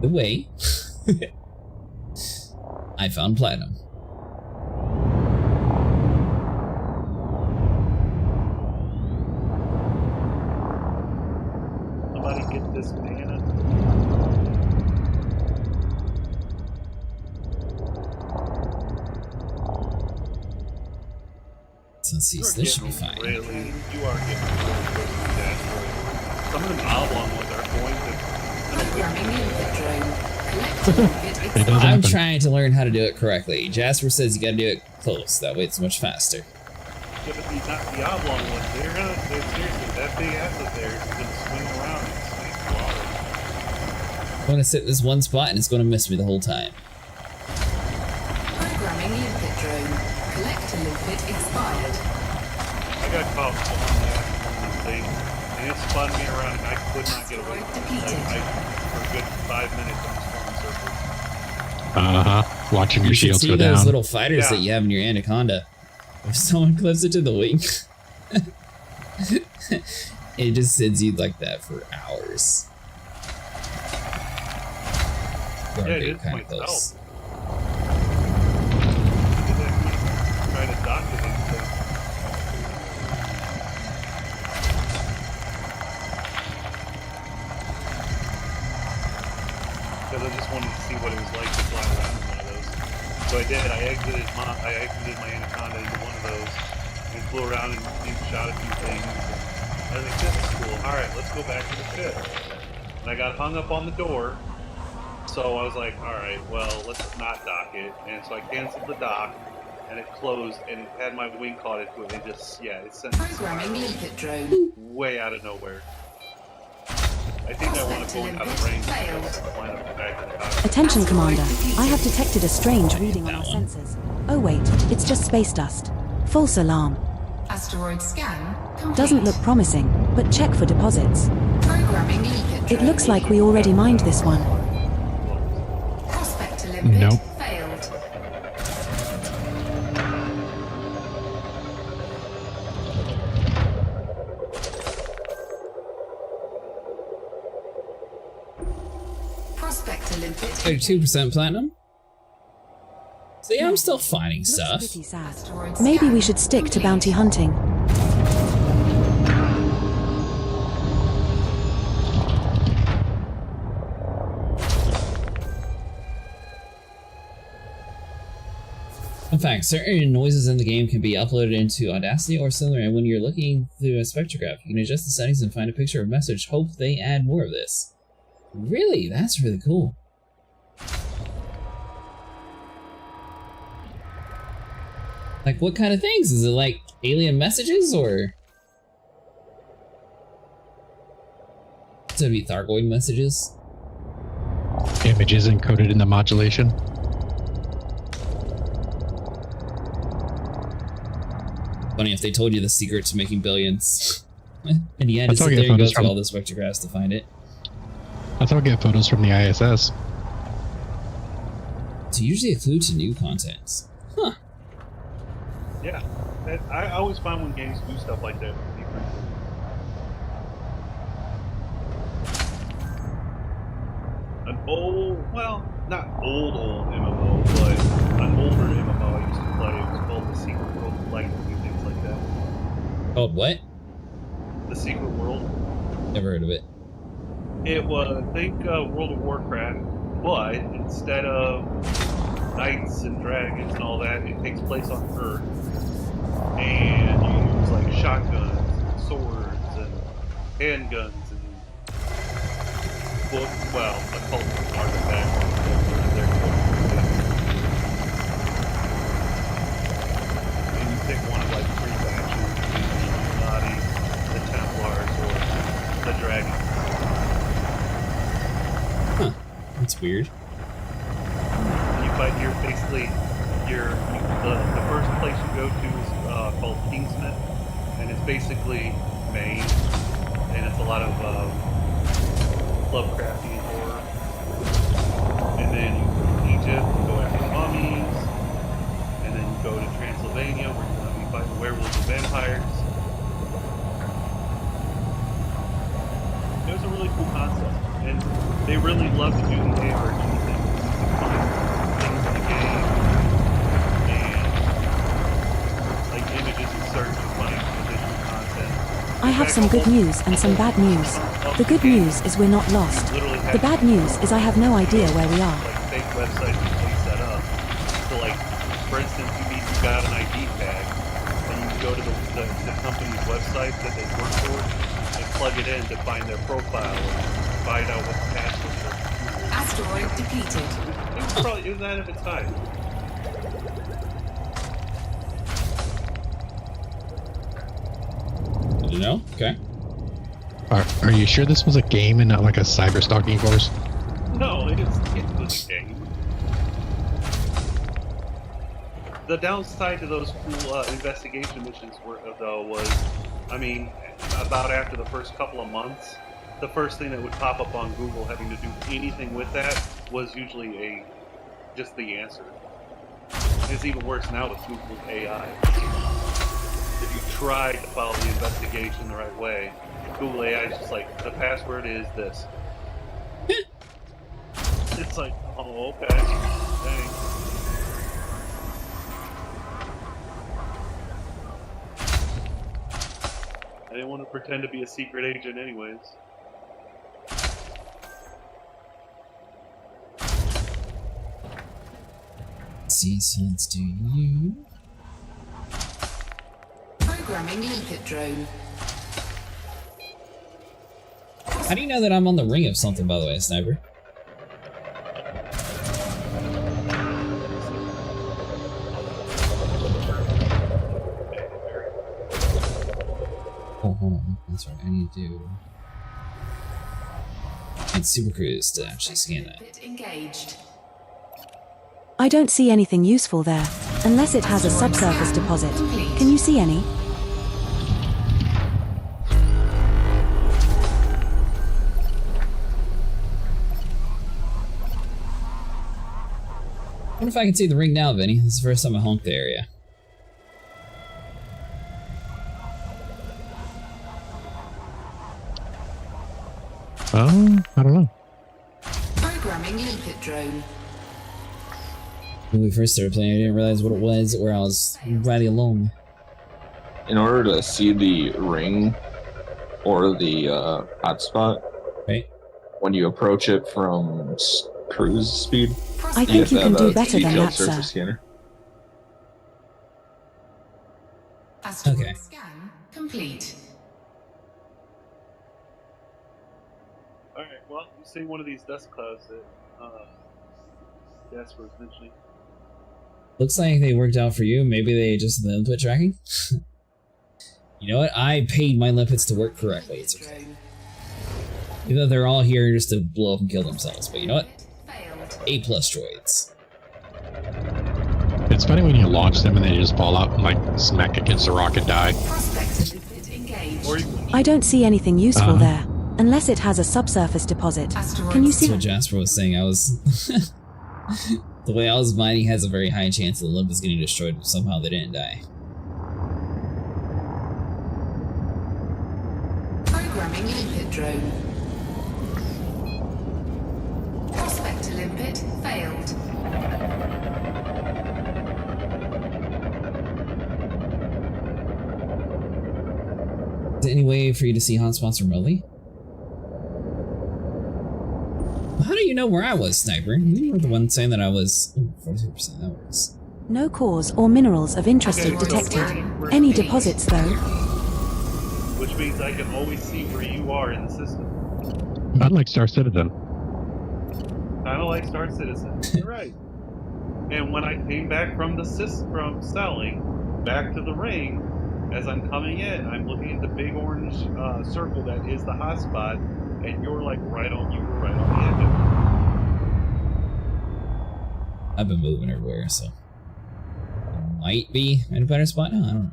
The way. I found platinum. Somebody get this mana. Let's see, so this should be fine. Really, you are getting really close to that. Some of them oblong ones are going to. Programming limpet drone. It does I'm happen. trying to learn how to do it correctly. Jasper says you gotta do it close, that way it's much faster. Yeah, but these not the oblong ones, seriously, that big ass up there is gonna swing around and sweep water. I'm gonna sit in this one spot and it's gonna miss me the whole time. Programming limpet drone. Collector limpet expired. I got caught on that thing, and it spun me around, and I could not get away from it. For a good 5 minutes, I was going in circles. Watching your You should shields see go those down. little fighters that you have in your Anaconda. If someone clips it to the wing, it just sends you like that for hours. Yeah, it is kind quite of close. Try to document stuff. Because I just wanted to see what it was like to fly around in one of those. So I did. I exited my Anaconda into one of those and flew around and shot a few things. And I was like, this is cool. Alright, let's go back to the ship. And I got hung up on the door. So I was like, alright, well, let's not dock it. And so I canceled the dock, and it closed, and it had my wing caught into it, and it sent me way out of nowhere. I think I want to go out of range because I line up back in the dock. Attention, Commander. I have detected a strange reading on our sensors. Oh wait, it's just space dust. False alarm. Asteroid scan complete. Doesn't look promising, but check for deposits. Programming limpet It looks like we already mined this one. Prospector limpet Nope. failed. Prospector limpet 32% platinum. So yeah, I'm still finding stuff. Pretty sad. Maybe we should stick to bounty hunting. In fact, certain noises in the game can be uploaded into Audacity or similar, and when you're looking through a spectrograph, you can adjust the settings and find a picture or message. Hope they add more of this. Really? That's really cool. Like, what kind of things? Is it like alien messages, or? It's gonna be Thargoid messages? Images encoded in the modulation. Funny if they told you the secret to making billions. And you had to That's how sit I get there and go photos through from- all the spectrographs to find it. That's how I get photos from the ISS. It's usually a clue to new contents. Huh. Yeah, I always find when games do stuff like that, it'd be pretty cool. An old, well, not old MMO, but an older MMO I used to play. It was called The Secret World of Light and things like that. Called what? The Secret World. Never heard of it. It was, think World of Warcraft, but instead of knights and dragons and all that, it takes place on Earth. And you use like shotguns, and swords, and handguns, and occult artifacts. And you pick one of like three factions: the Illuminati, the Templars, or the Dragons. Huh. That's weird. But you're basically the first place you go to is called Kingsmith, and it's basically Maine, and it's a lot of Lovecraftian horror. And then you go to Egypt and go after mummies, and then you go to Transylvania where you're going to be fighting werewolves and vampires. It was a really cool concept, and they really love to do the AR thing. Things in the game, and like images and search and find additional content. I have some good news and some bad news. The good news is we're not lost. The bad news is I have no idea where we are. Like fake websites and things set up. So like, for instance, you got an ID tag, and you go to the company's website that they work for, and plug it in to find their profile and find out what the password is. Asteroid depleted. It was ahead of its time. You know? Okay. Are you sure this was a game and not like a cyber stalking course? No, it was a game. The downside to those cool investigation missions was, I mean, about after the first couple of months, the first thing that would pop up on Google having to do anything with that was usually just the answer. It's even worse now with Google AI. If you try to follow the investigation the right way, Google AI is just like, the password is this. It's like, oh, okay, thanks. I didn't want to pretend to be a secret agent anyways. See, so let's do you. Programming limpet drone. How do you know that I'm on the ring of something, by the way, Sniper? Oh, hold on. That's right. I need to do. It's Super Cruise to actually scan that. Engaged. I don't see anything useful there, unless it has a subsurface deposit. Can you see any? I wonder if I can see the ring now, Vinny. This is the first time I honked the area. I don't know. Programming limpet drone. When we first started playing, I didn't realize what it was, or I was riding along. In order to see the ring or the hotspot, right? When you approach it from cruise speed, I think you can do better than that, sir. Scanner. Asteroid scan complete. Alright, well, you see one of these dust clouds that Jasper was mentioning. Looks like they worked out for you. Maybe they adjusted the input tracking. You know what? I paid my limpets to work correctly. It's okay. Even though they're all here just to blow up and kill themselves. But you know what? A+ droids. It's funny when you launch them and they just fall out and like smack against a rock and die. I don't see anything useful there, unless it has a subsurface deposit. Can you see? That's what Jasper was saying. I was the way I was mining has a very high chance of the Olympus getting destroyed if somehow they didn't die. Programming limpet drone. Prospector limpet failed. Is there any way for you to see hotspots remotely? How do you know where I was, Sniper? You were the one saying that I was 42%. That works. No cores or minerals of interest detected. Any deposits, though? Which means I can always see where you are in the system. I'd like Star Citizen. Kind of like Star Citizen. You're right. And when I came back from from selling back to the ring, as I'm coming in, I'm looking at the big orange circle that is the hotspot, and you're like right on the edge of it. I've been moving everywhere, so I might be in a better spot now. I don't know.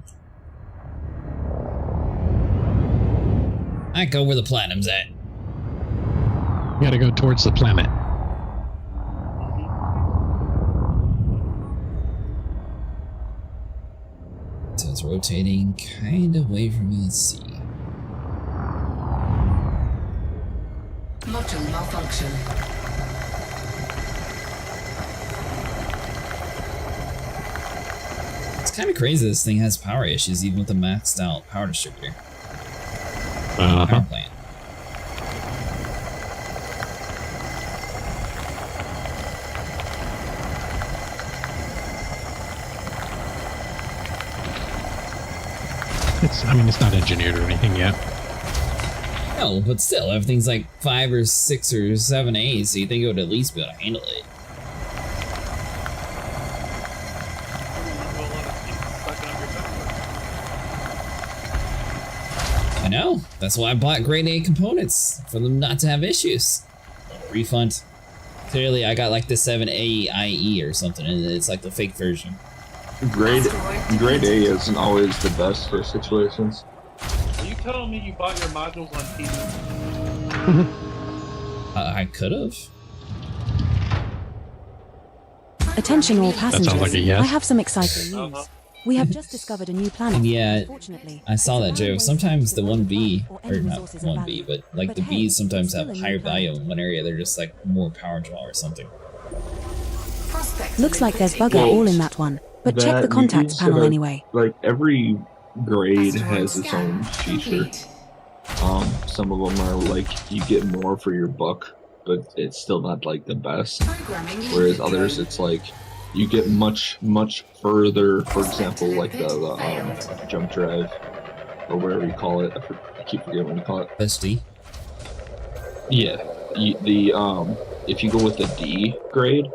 I go where the platinum's at. You gotta go towards the planet. So it's rotating kind of away from me. Let's see. Module malfunction. It's kind of crazy this thing has power issues even with the maxed out power distributor. Power plant. I mean, it's not engineered or anything yet. No, but still, everything's like 5 or 6 or 7 A's, so you think it would at least be able to handle it. I know. That's why I bought grade A components, for them not to have issues. Refund. Clearly, I got like the 7A IE or something, and it's like the fake version. Grade A isn't always the best for situations. Are you telling me you bought your modules on TV? I could have. Attention all passengers. like a yes. I have some exciting news. We have just discovered a new planet. And yeah, Unfortunately, I saw that, Joe. Sometimes the 1B, or or any not resources of 1B, value. but like But the hey, Bs sometimes it's have still a higher new value planet. in one area. They're just like more power draw or something. Looks like there's bugger all in that one. But check the contacts panel anyway. Like every grade has its own feature. Some of them are like you get more for your buck, but it's still not like the best. Whereas others, it's like you get much further. For example, like the jump drive or whatever you call it. I keep forgetting what you call it. SD. Yeah, if you go with the D grade,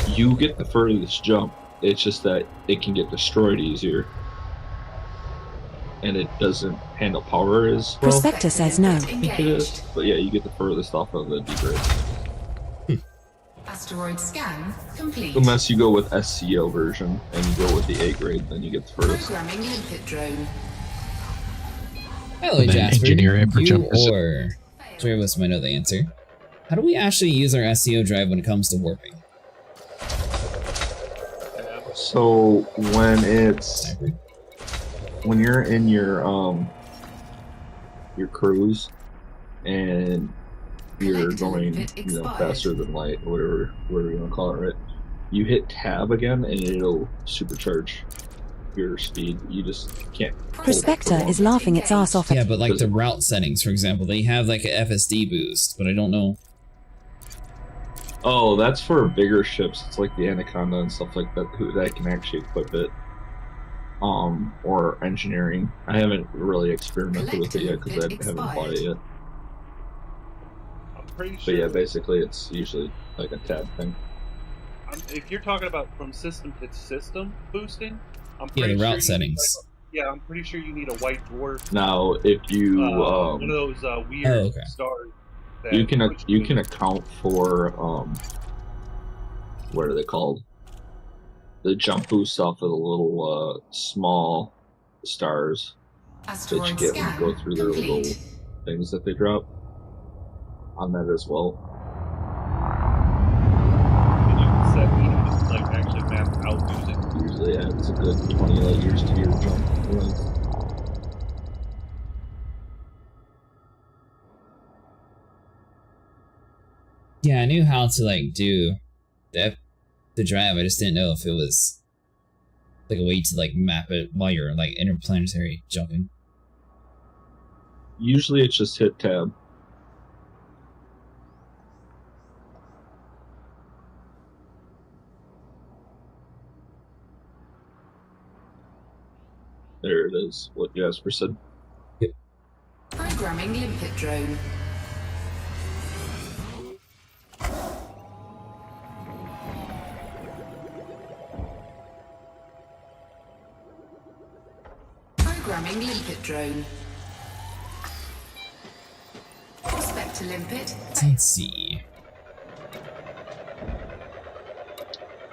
you get the furthest jump. It's just that it can get destroyed easier. And it doesn't handle power as well. Prospector says no. I think it is. But yeah, you get the furthest off of the D grade. Asteroid scan complete. Unless you go with SCO version and you go with the A grade, then you get the furthest. Programming limpet drone. By the way, And then Jasper, engineer it for you jumpers. or three of us might know the answer. How do we actually use our SCO drive when it comes to warping? So when you're in your cruise and you're going, faster than light, or whatever you want to call it, right? You hit tab again and it'll supercharge your speed. You just can't. Prospector is laughing its ass off. Yeah, but like the route settings, for example, they have like a FSD boost, but I don't know. Oh, that's for bigger ships. It's like the Anaconda and stuff like that that can actually equip it. Or engineering. I haven't really experimented with it yet because I haven't bought it yet. I'm pretty But sure. yeah, basically it's usually like a tab thing. If you're talking about from system to system boosting, I'm Yeah, pretty the sure route settings. Yeah, I'm pretty sure you need a white dwarf. Now, if you One of those weird stars. That you can account for what are they called? The jump boost off of the little small stars that you get when you go through their little things that they drop on that as well. And you can set meetings, like actually map out using. Usually adds a good 20 light years to your jump length. Yeah, I knew how to like do the drive. I just didn't know if it was like a way to like map it while you're like interplanetary jumping. Usually it's just hit tab. There it is, what Jasper said. Yep. Programming limpet drone. Programming limpet drone. Prospector limpet. Let's see.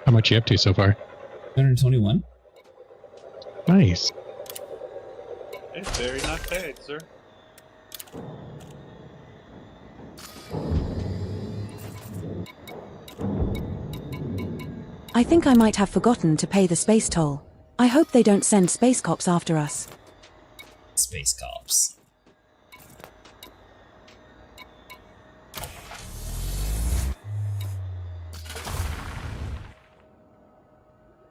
How much you up to so far? 121. Nice. It's very not bad, sir. I think I might have forgotten to pay the space toll. I hope they don't send space cops after us. Space cops.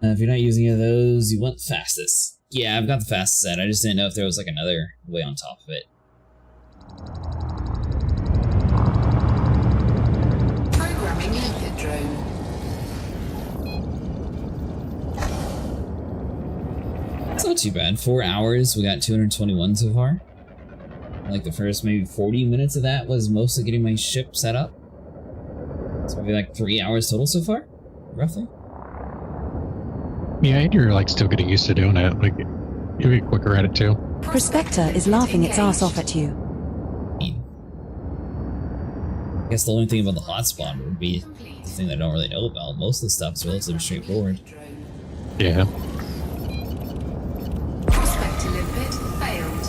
If you're not using any of those, you want the fastest. Yeah, I've got the fastest set. I just didn't know if there was like another way on top of it. Programming limpet drone. It's not too bad. 4 hours, we got 221 so far. Like the first maybe 40 minutes of that was mostly getting my ship set up. So maybe like 3 hours total so far, roughly. Yeah, and you're like still getting used to doing it. Like you'll get quicker at it too. Prospector is laughing its ass off at you. I guess the only thing about the hotspot would be the thing that I don't really know about. Most of the stuff is relatively straightforward. Yeah. Prospector limpet failed.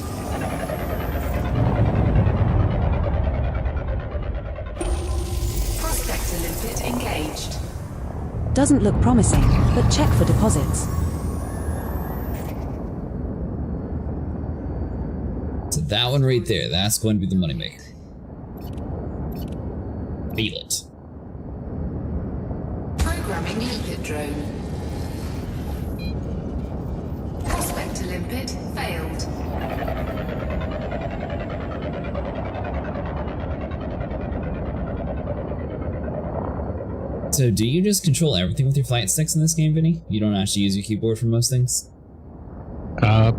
Prospector limpet engaged. Doesn't look promising, but check for deposits. So that one right there, that's going to be the moneymaker. Feel it. Programming limpet drone. Prospector limpet failed. So do you just control everything with your flight sticks in this game, Vinny? You don't actually use your keyboard for most things?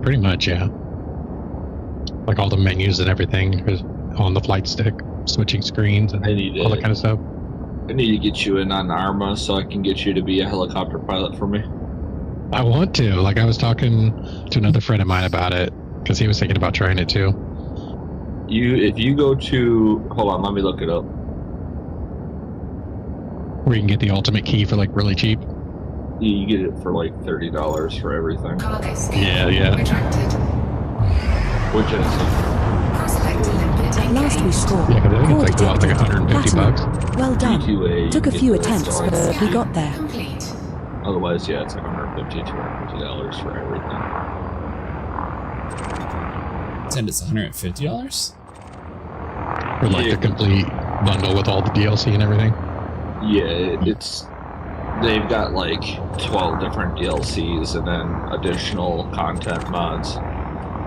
Pretty much, yeah. Like all the menus and everything is on the flight stick, switching screens and all that kind of stuff. I need to get you in on Arma so I can get you to be a helicopter pilot for me. I want to. Like I was talking to another friend of mine about it because he was thinking about trying it too. If you go to, hold on, let me look it up. Where you can get the ultimate key for like really cheap. You get it for like $30 for everything. Yeah. Which is At last we scored. Yeah, because I think Core it's like, detected. $150 bucks. Well done. P2A, Took a you few get the attempts, stars. but we got there. Otherwise, yeah, it's like $150, $250 for everything. And it's $150? For like the complete bundle with all the DLC and everything. Yeah, they've got like 12 different DLCs and then additional content mods.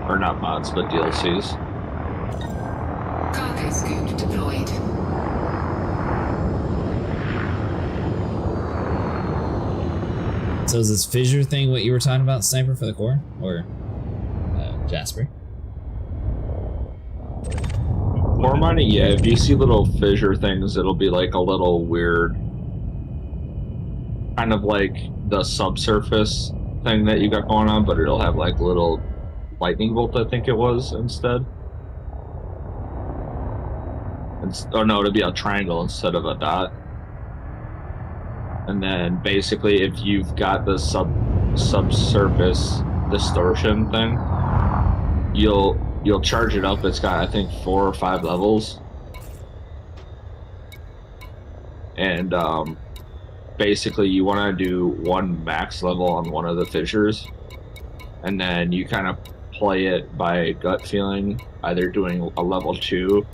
Or not mods, but DLCs. Cargo scoop deployed. So is this fissure thing what you were talking about, Sniper, for the core? Or Jasper? Core mining, yeah, if you see little fissure things, it'll be like a little weird, kind of like the subsurface thing that you got going on, but it'll have like little lightning bolt, I think it was, instead. Oh no, it'll be a triangle instead of a dot. And then basically if you've got the subsurface distortion thing, you'll charge it up. It's got, I think, 4 or 5 levels. And basically you want to do one max level on one of the fissures. And then you kind of play it by gut feeling, either doing a level 2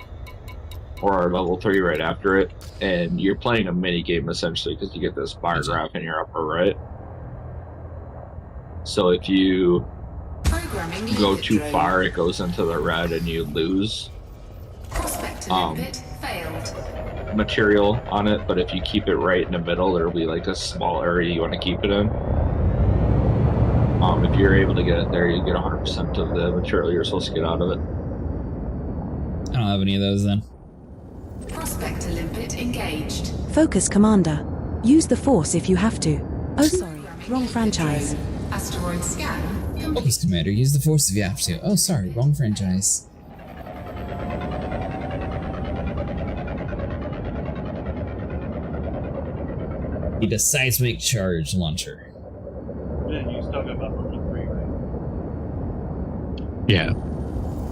or a level 3 right after it. And you're playing a mini game essentially because you get this bar graph in your upper right. So if you go too far, it goes into the red and you lose material on it. But if you keep it right in the middle, there'll be like a small area you want to keep it in. If you're able to get it there, you get 100% of the material you're supposed to get out of it. I don't have any of those then. Prospector limpet engaged. Focus, Commander. Use the Force if you have to. Oh, sorry. Wrong franchise. Asteroid scan. Focus, Commander. Use the Force if you have to. Oh, sorry. Wrong franchise. Need a seismic charge launcher. Then you talking about number 3, right? Yeah.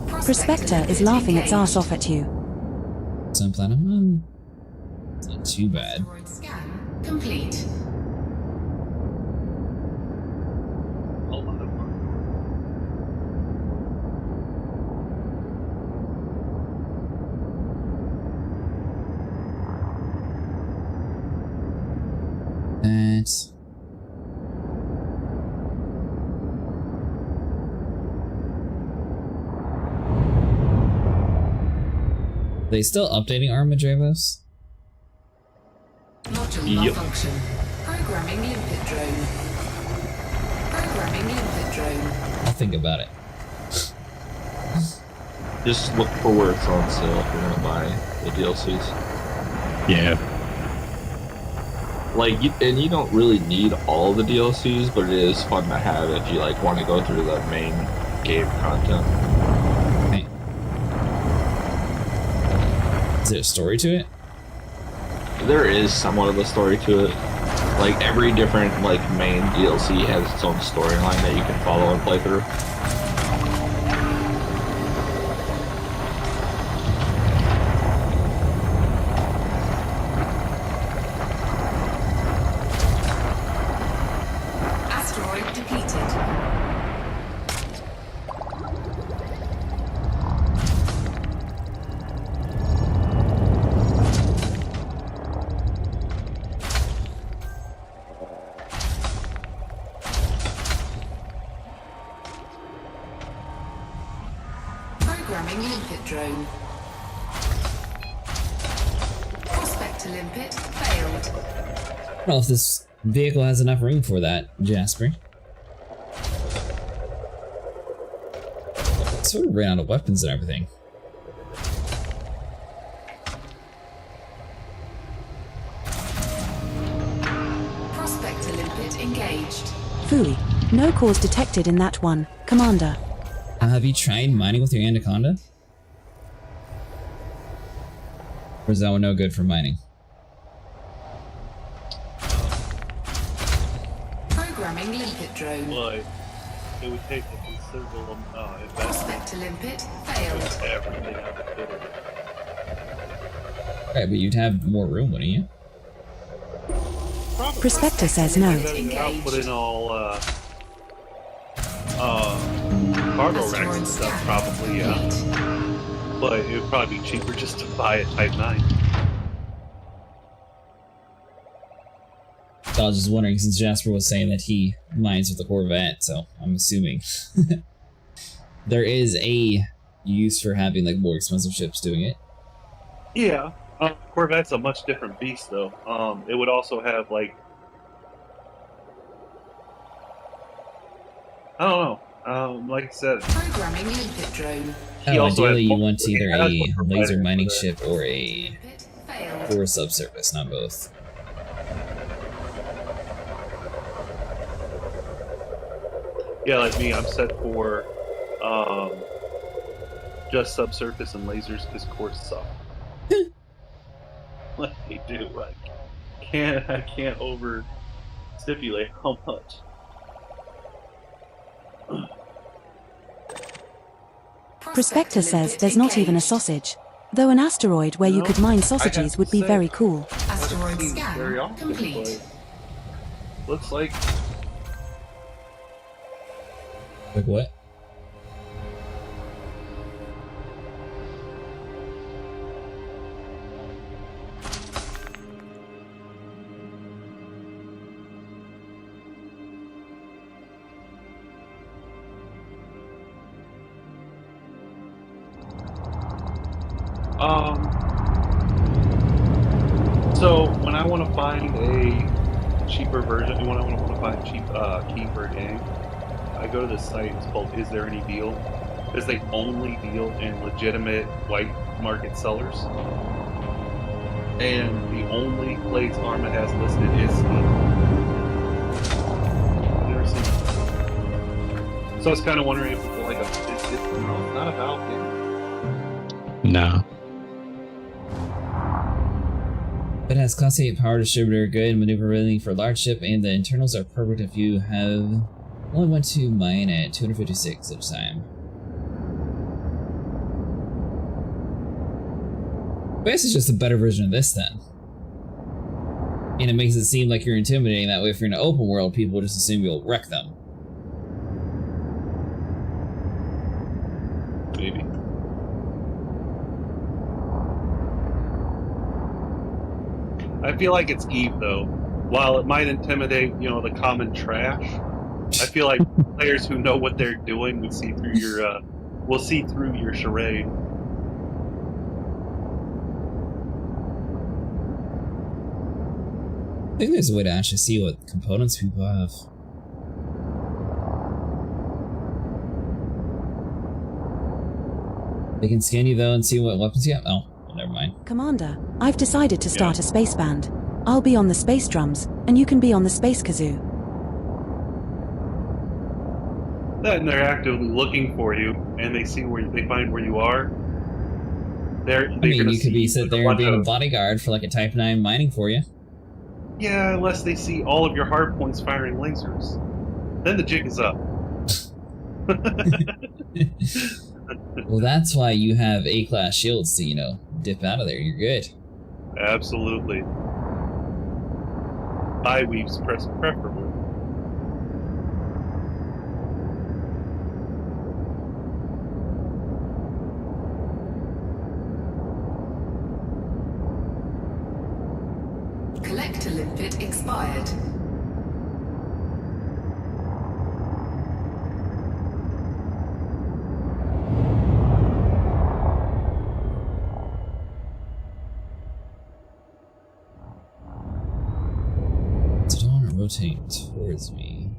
Prospector is laughing its ass off at you. So I'm planning, it's not too bad. Scan complete. That. Are they still updating Armadravos? Module malfunction. Programming limpet drone. Programming limpet drone. I'll think about it. Just look for where it's on sale if you're gonna buy the DLCs. Yeah. Like, and you don't really need all the DLCs, but it is fun to have if you like want to go through the main game content. Right. Is there a story to it? There is somewhat of a story to it. Like every different like main DLC has its own storyline that you can follow and play through. Asteroid depleted. Programming limpet drone. Prospect to limpet failed. I don't know if this vehicle has enough room for that, Jasper. Sort of ran out of weapons and everything. Prospect to limpet engaged. Phooey. No cause detected in that one, Commander. Have you tried mining with your Anaconda? Or is that one no good for mining? Programming limpet drone. But it would take a considerable investment. Prospect to limpet failed. Everything out of it. Right, but you'd have more room, wouldn't you? Prospector says no. I'll put in all cargo racks and stuff, probably, yeah. But it would probably be cheaper just to buy a Type 9. I was just wondering, since Jasper was saying that he mines with the Corvette, so I'm assuming there is a use for having like more expensive ships doing it. Yeah, Corvette's a much different beast, though. It would also have like, I don't know. Like I said, Programming limpet drone. Oh, ideally you want either a laser mining ship or a subsurface, not both. Yeah, like me, I'm set for just subsurface and lasers because cores suck. Like they do. I can't over stipulate how much. Prospector says there's not even a sausage. Though an asteroid where you could mine sausages would be very cool. Asteroid Very scan often, complete. but looks like Like what? So when I want to find a cheaper version, when I want to find cheap key for a game, I go to this site. It's called Is There Any Deal? Because they only deal in legitimate white market sellers, and the only place Arma has listed is Steam. I've never seen it. So I was kind of wondering if it's like it's not a Valve game. No. It has class 8 power distributor, good maneuverability for large ship, and the internals are perfect if you have only want to mine at 256 at a time. I guess it's just a better version of this then. And it makes it seem like you're intimidating that way. If you're in an open world, people just assume you'll wreck them. Maybe. I feel like it's Eve though. While it might intimidate, the common trash, I feel like players who know what they're doing will see through your charade. I think there's a way to actually see what components people have. They can scan you though and see what weapons you have. Oh, well, never mind. Commander, I've decided to start a space band. I'll be on the space drums, and you can be on the space kazoo. That and they're actively looking for you, and they see where they find where you are. I mean, you could be sitting there and being a bodyguard for like a Type 9 mining for you. Yeah, unless they see all of your hard points firing lasers. Then the jig is up. Well, that's why you have A-class shields to, you know, dip out of there. You're good. Absolutely. Eye-weaves preferably. Collector limpet expired. Don't rotate towards me.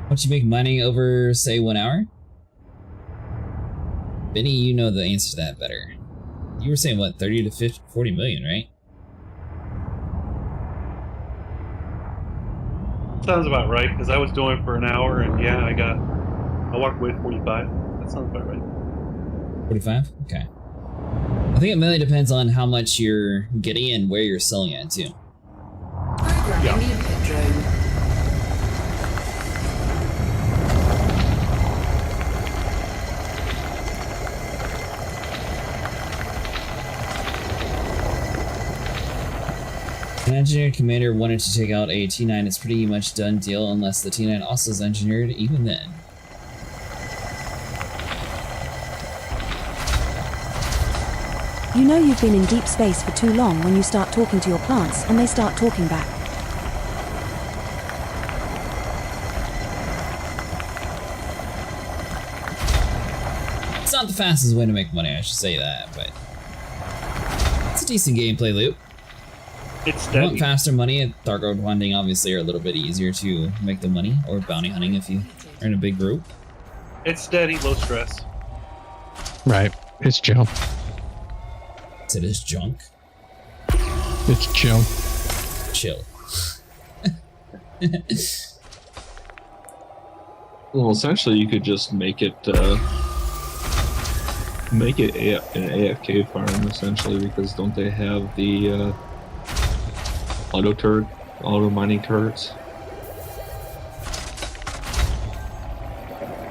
What you make money over, say, 1 hour? Benny, you know the answer to that better. You were saying, what, 30 to 50, 40 million, right? Sounds about right, because I was doing it for an hour, and yeah, I walked away at 45. That sounds about right. 45? Okay. I think it mainly depends on how much you're getting and where you're selling it to. Programming limpet drone. An engineered commander wanted to take out a T9. It's pretty much done deal unless the T9 also is engineered, even then. You know you've been in deep space for too long when you start talking to your plants and they start talking back. It's not the fastest way to make money, I should say that, but it's a decent gameplay loop. It's If you want faster money, dark road hunting obviously are a little bit easier to make the money, or bounty hunting if you are in a big group. It's steady, low stress. Right. It's chill. It is junk. It's chill. Chill. Well, essentially, you could just make it an AFK farm, essentially, because don't they have the auto mining turrets?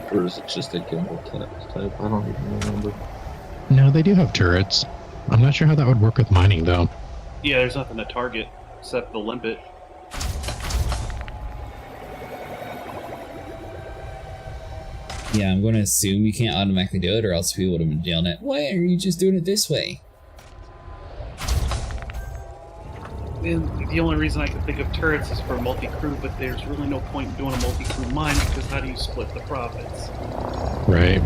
Or is it just a gimbal type? I don't even remember. No, they do have turrets. I'm not sure how that would work with mining, though. Yeah, there's nothing to target except the limpet. Yeah, I'm going to assume you can't automatically do it, or else people would have been yelling at, why are you just doing it this way? And the only reason I can think of turrets is for multi-crew, but there's really no point in doing a multi-crew mine, because how do you split the profits? Right.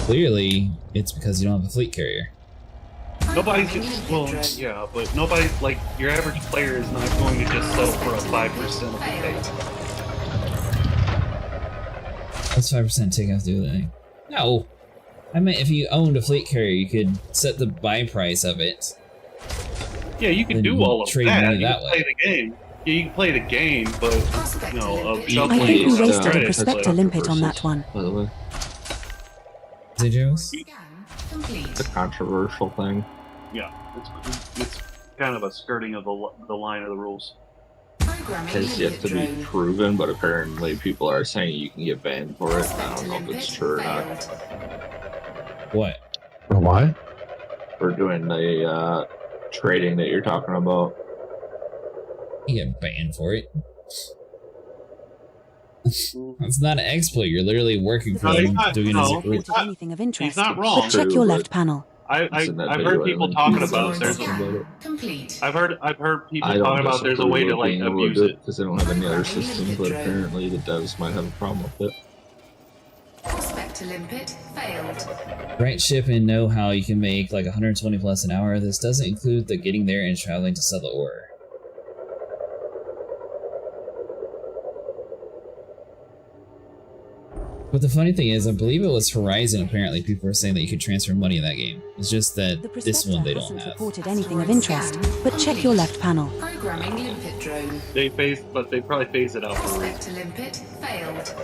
Clearly, it's because you don't have a fleet carrier. Nobody's just, well, yeah, but nobody, like, your average player is not going to just settle for a 5% of the pay. What's 5% takeoff do with it? No! I meant if you owned a fleet carrier, you could set the buy price of it. Yeah, you can do all of trade that. money You that can play the game. Yeah, you can play the game, but, you know, I think we wasted a prospector limpet on that one. By the way, is it, Joes? it's a controversial thing. Yeah, it's kind of a skirting of the line of the rules. Has yet to be proven, but apparently people are saying you can get banned for it. I don't know if it's true or not. What? For what? For doing the trading that you're talking about. You get banned for it. It's not an exploit. You're literally working for them, doing it as a group. Anything of interest. He's not wrong. But check your left panel. I've heard people talking about there's a, complete. I've heard people I don't talking about there's a way to like abuse it because they don't have any other system, but apparently the devs might have a problem with it. Prospect to limpet failed. Right ship and know how you can make like 120 plus an hour. This doesn't include the getting there and traveling to sell the ore. But the funny thing is, I believe it was Horizon, apparently people were saying that you could transfer money in that game. It's just that this one they don't have. Reported anything of interest, but check your left panel. Programming limpet drone. They probably phased it out for a reason. Prospect to limpet failed.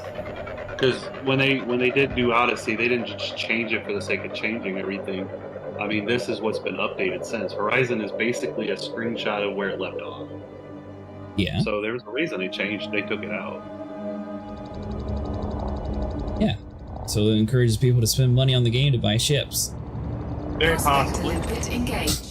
Because when they did do Odyssey, they didn't just change it for the sake of changing everything. I mean, this is what's been updated since. Horizon is basically a screenshot of where it left off. Yeah. So there was a reason they took it out. Yeah. So it encourages people to spend money on the game to buy ships. Very possibly. Engaged.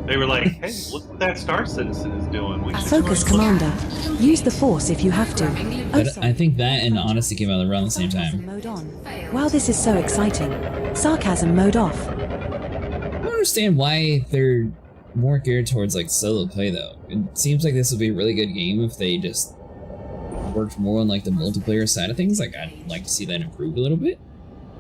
They were like, hey, look what that Star Citizen is doing. We should Focus, Commander. Use the Force if you have to. But I think that and Honesty came out around the same time. Mode on. Wow, this is so exciting. Sarcasm mode off. I don't understand why they're more geared towards like solo play though. It seems like this would be a really good game if they just worked more on like the multiplayer side of things. Like I'd like to see that improve a little bit.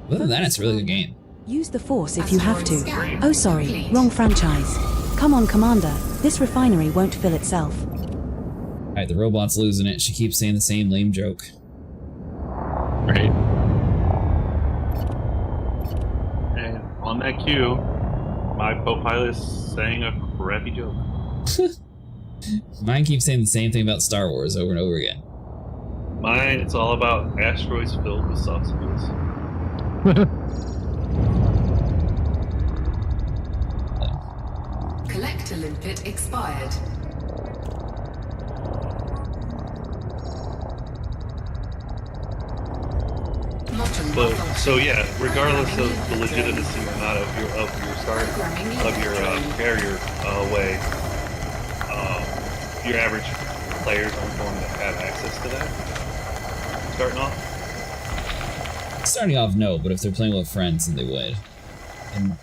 Other than that, it's a really good game. Use the Force if you have to. Oh sorry, wrong franchise. Come on, Commander. This refinery won't fill itself. Alright, the robot's losing it. She keeps saying the same lame joke. Right. And on that cue, my co-pilot is saying a crappy joke. Mine keeps saying the same thing about Star Wars over and over again. Mine, it's all about asteroids filled with sausages. Collector limpet expired. But so yeah, regardless of the legitimacy or not of your carrier way, your average players aren't going to have access to that. Starting off. Starting off, no, but if they're playing with friends, then they would. And I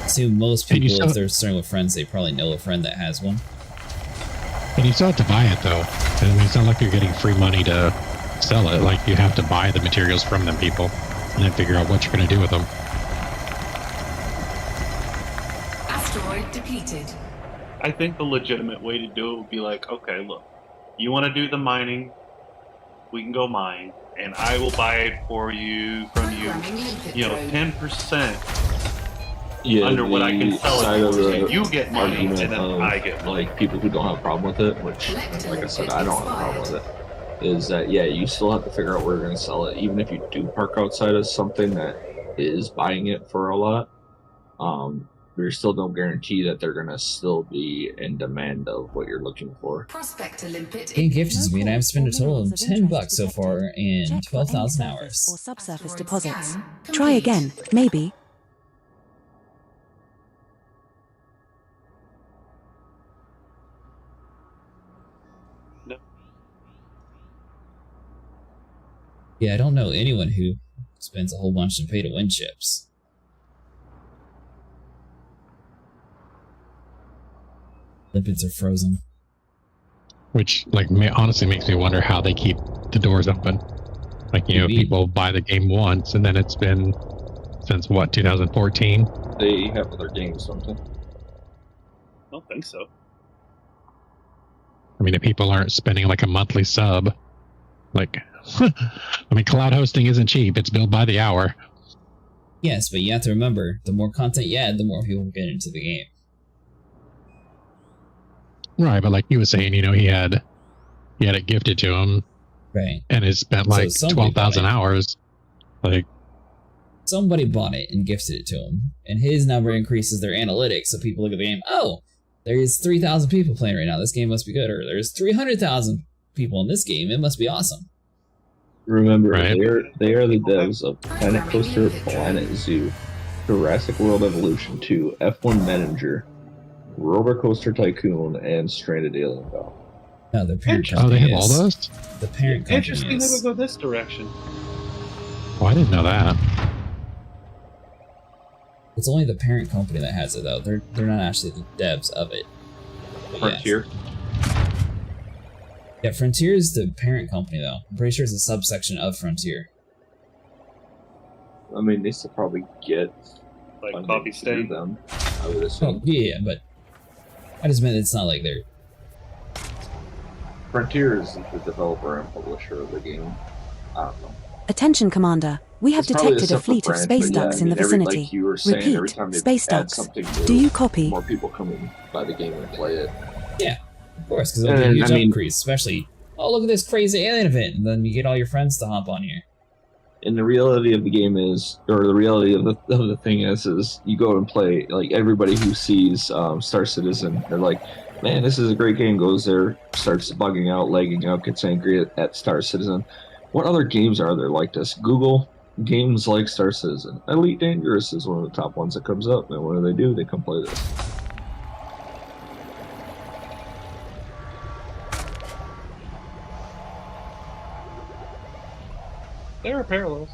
assume most people, if they're starting with friends, they probably know a friend that has one. And you still have to buy it though. I mean, it's not like you're getting free money to sell it. Like you have to buy the materials from them people and then figure out what you're going to do with them. Asteroid depleted. I think the legitimate way to do it would be like, okay, look, you want to do the mining, we can go mine, and I will buy it for you, from you, 10% under what I can sell it for. And you get money, and then I get money. Like, people who don't have a problem with it, which, like I said, I don't have a problem with it, is that, yeah, you still have to figure out where you're going to sell it. Even if you do park outside of something that is buying it for a lot, there's still no guarantee that they're going to still be in demand of what you're looking for. Game gifted to me, and I've spent a total of $10 so far in 12,000 hours. Or subsurface deposits. Try again, maybe. No. Yeah, I don't know anyone who spends a whole bunch to pay to win chips. Lipids are frozen. Which, like, honestly makes me wonder how they keep the doors open. Like, you know, people buy the game once, and then it's been since, what, 2014? They have other games, don't they? I don't think so. I mean, if people aren't spending, like, a monthly sub, like, I mean, cloud hosting isn't cheap. It's billed by the hour. Yes, but you have to remember, the more content you add, the more people get into the game. Right, but like you were saying, you know, he had it gifted to him, right? And it spent like 12,000 hours. Like somebody bought it and gifted it to him, and his number increases their analytics. So people look at the game. Oh, there's 3,000 people playing right now. This game must be good. Or there's 300,000 people in this game. It must be awesome. Remember, they are the devs of Planet Coaster, Planet Zoo, Jurassic World Evolution 2, F1 Manager, Roller Coaster Tycoon, and Stranded Alien Doll. No, the parent company. Oh, they have all those? The parent company. Interesting they would go this direction. Oh, I didn't know that. It's only the parent company that has it though. They're not actually the devs of it. But Frontier. Yeah, Frontier is the parent company though. I'm pretty sure it's a subsection of Frontier. I mean, they still probably get like Coffee Stain. Them, I would assume. Oh, yeah, but I just meant it's not like they're. Frontier is the developer and publisher of the game. I don't know. Attention, Commander. We have It's probably detected a separate fleet of branch, space but yeah, ducks I in the mean, vicinity. like you were saying, every Repeat, time they space add ducks. something new, Do you copy? more people come in, buy the game and play it. Yeah, of course, because it'll be a huge increase, especially, oh, look at this crazy alien event, and then you get all your friends to hop on here. And the reality of the game is, or the reality of the thing is you go and play, like, everybody who sees Star Citizen, they're like, man, this is a great game, goes there, starts bugging out, lagging out, gets angry at Star Citizen. What other games are there like this? Google games like Star Citizen. Elite Dangerous is one of the top ones that comes up, and what do? They come play this. There are parallels.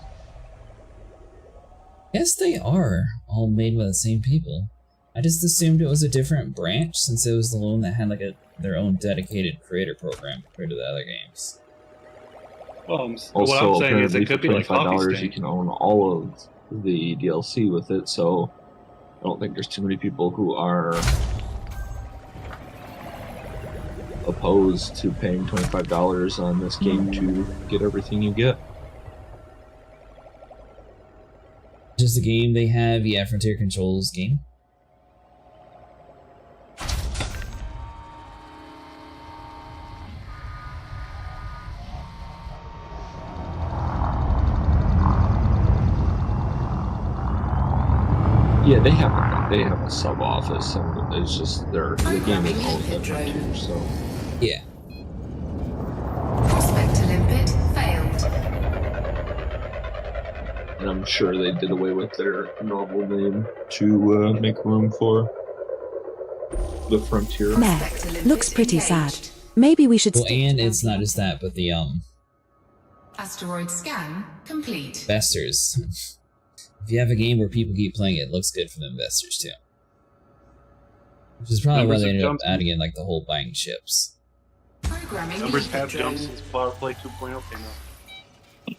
Yes, they are all made by the same people. I just assumed it was a different branch since it was the one that had like their own dedicated creator program compared to the other games. Well, Also, what I'm saying is it for could be like Coffee $25 Stain. you can own all of the DLC with it, so I don't think there's too many people who are opposed to paying $25 on this game to get everything you get. Just a game they have, yeah, Frontier Controls game. Yeah, they have a sub office, and it's just the game is owned by Frontier, so yeah. Prospect to limpet failed. and I'm sure they did away with their normal name to make room for the Frontier. Meh. Looks pretty sad. Maybe we should Well, and it's not just that, but the Asteroid scan complete. investors. If you have a game where people keep playing it, it looks good for the investors too. Which is probably why they ended up adding in like the whole buying ships. Numbers have jumped since Play 2.0 came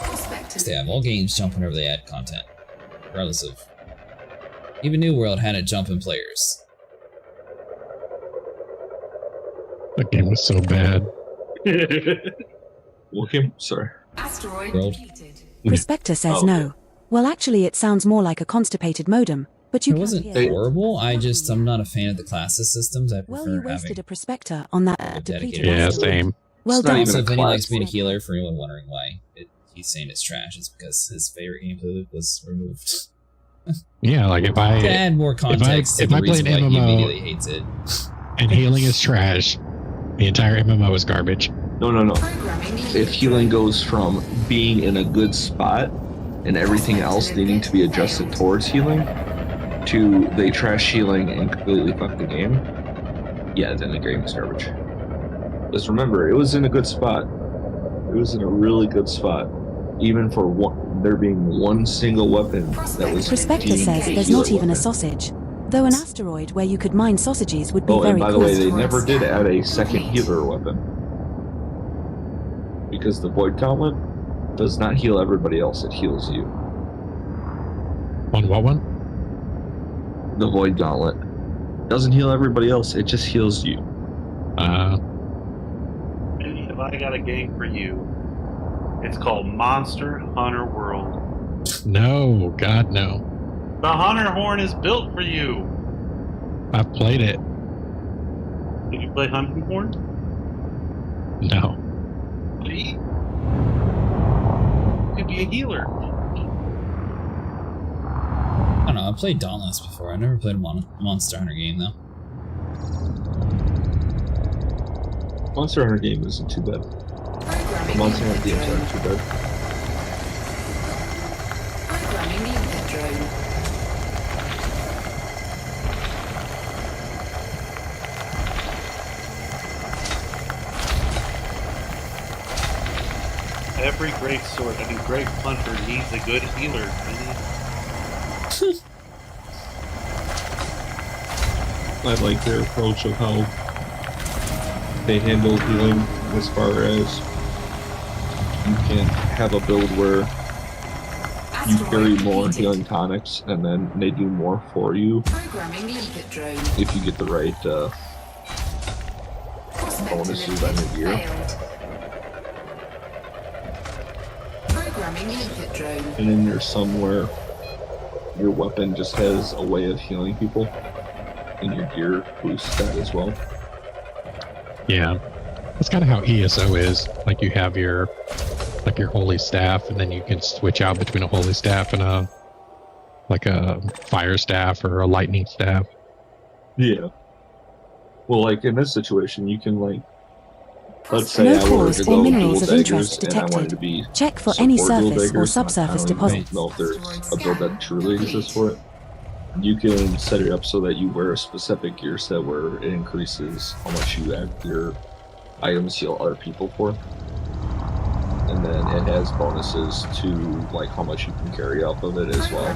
out. Yeah, all games jump whenever they add content, regardless of. Even New World had it jump in players. That game was so bad. Okay, sorry. Asteroid World. completed. Prospector says no. Well, actually, it sounds more like a constipated modem, but you It can't wasn't hear. horrible. I'm not a fan of the classes systems. I Well, prefer you having wasted a prospector on that depleted dedicated. Yeah, asteroid. same. Well It's not done. even Also, a if Vinny class. likes being a healer, for anyone wondering why he's saying it's trash, it's because his favorite gameplay loop was removed. Yeah, like if To I add more context if to I the play reason an why he MMO immediately hates it. and healing is trash, the entire MMO is garbage. No. If healing goes from being in a good spot and everything else needing to be adjusted towards healing to they trash healing and completely fuck the game, yeah, then the game is garbage. Just remember, it was in a good spot. It was in a really good spot. Even for there being one single weapon that was Prospector deemed says a there's healer not even a weapon. sausage. Though an asteroid where you could mine sausages would be Oh, very and by the cool. way, they never did add a second healer weapon. Because the Void Gauntlet does not heal everybody else, it heals you. On what one? The Void Gauntlet doesn't heal everybody else, it just heals you. And if I got a game for you, it's called Monster Hunter World. No, God, no. The Hunter Horn is built for you. I've played it. Did you play Hunting Horn? No. See? You could be a healer. I don't know, I've played Dauntless before. I never played a Monster Hunter game though. Monster Hunter game isn't too bad. Monster Hunter games aren't too bad. Programming the input drone. Every great hunter needs a good healer. I like their approach of how they handle healing as far as you can have a build where you carry more healing tonics and then they do more for you if you get the right bonuses on your gear. And then there's some where your weapon just has a way of healing people and your gear boosts that as well. Yeah, that's kind of how ESO is. Like you have your holy staff, and then you can switch out between a holy staff and a fire staff or a lightning staff. Yeah. Well, like in this situation, you can like, let's say No I wanted cores to or go minerals dual of daggers interest and I wanted detected. to be Check for any support dual surface or daggers. subsurface I deposits. don't know if there's a build that truly exists for it. You can set it up so that you wear a specific gear set where it increases how much your items heal other people for. And then it has bonuses to like how much you can carry off of it as well.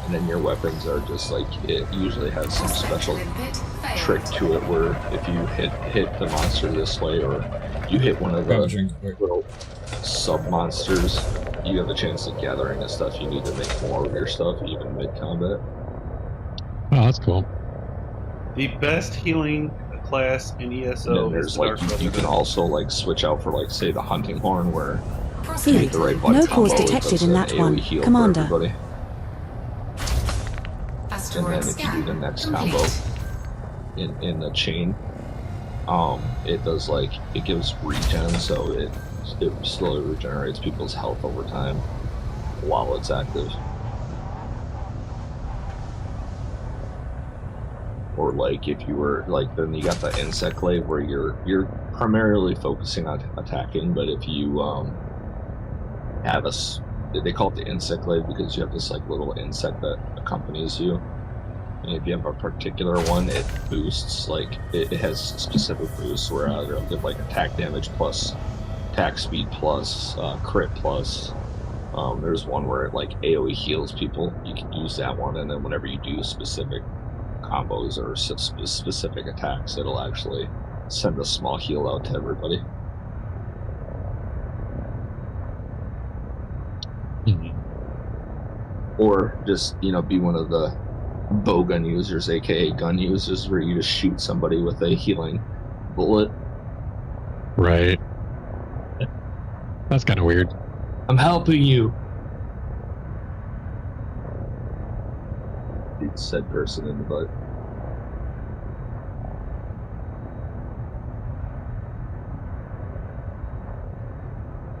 And then your weapons are just like, it usually has some special trick to it where if you hit the monster this way or you hit one of the little sub-monsters, you have a chance at gathering the stuff you need to make more of your stuff, even mid-combat. Oh, that's cool. The best healing class in ESO And then there's like, you can also like switch out for like, say, the hunting horn where you hit the right button No combo, cores detected in that one, heal Commander. for everybody. And then if you do the next combo in the chain, it does like, it gives regen, so it slowly regenerates people's health over time while it's active. Or like if you were like, then you got the insect glaive where you're primarily focusing on attacking, but if you have they call it the insect glaive because you have this like little insect that accompanies you. And if you have a particular one, it boosts, like, it has specific boosts where it'll give, like, attack damage plus, attack speed plus, crit plus. There's one where it, like, AoE heals people. You can use that one, and then whenever you do specific combos or specific attacks, it'll actually send a small heal out to everybody. Mm-hmm. Or just, you know, be one of the bow gun users, aka gun users, where you just shoot somebody with a healing bullet. Right. That's kind of weird. I'm helping you. Shoot said person in the butt.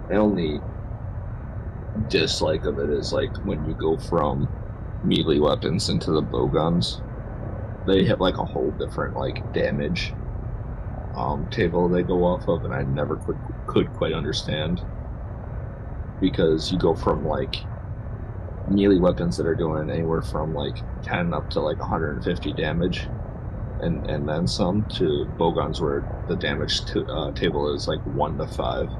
The only dislike of it is like when you go from melee weapons into the bow guns, they have like a whole different like damage table they go off of, and I never could quite understand, because you go from like melee weapons that are doing anywhere from like 10 up to like 150 damage and then some, to bow guns where the damage table is like 1 to 5.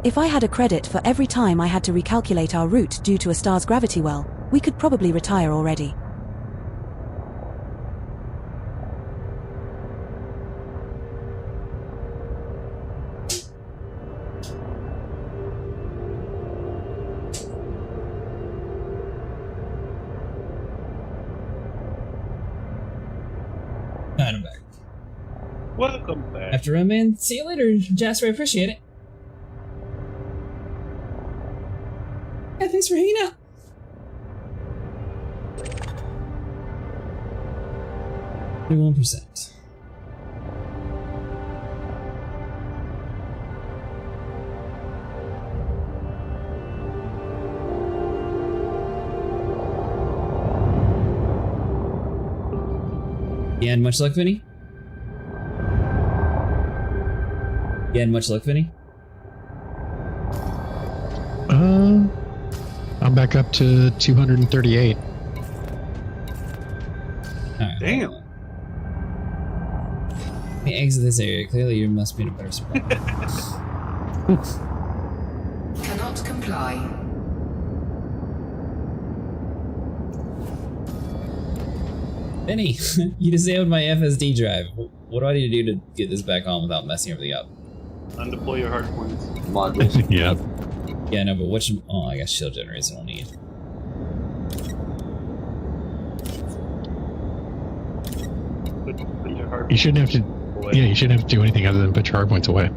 If I had a credit for every time I had to recalculate our route due to a star's gravity well, we could probably retire already. And I'm back. Welcome back. After run, man. See you later, Jasper. I appreciate it. Yeah, thanks for hanging out. %. You had much luck, Vinny? You had much luck, Vinny? I'm back up to 238. Right. Damn. Let me exit this area. Clearly you must be in a better spot. Cannot comply. Vinny, you disabled my FSD drive. What do I need to do to get this back on without messing everything up? Undeploy your hard points. Modules. Yep. Yeah, no, but which... Oh, I guess shield generators I don't need. Put your hard You shouldn't have to... away. Yeah, you shouldn't have to do anything other than put your hard points away.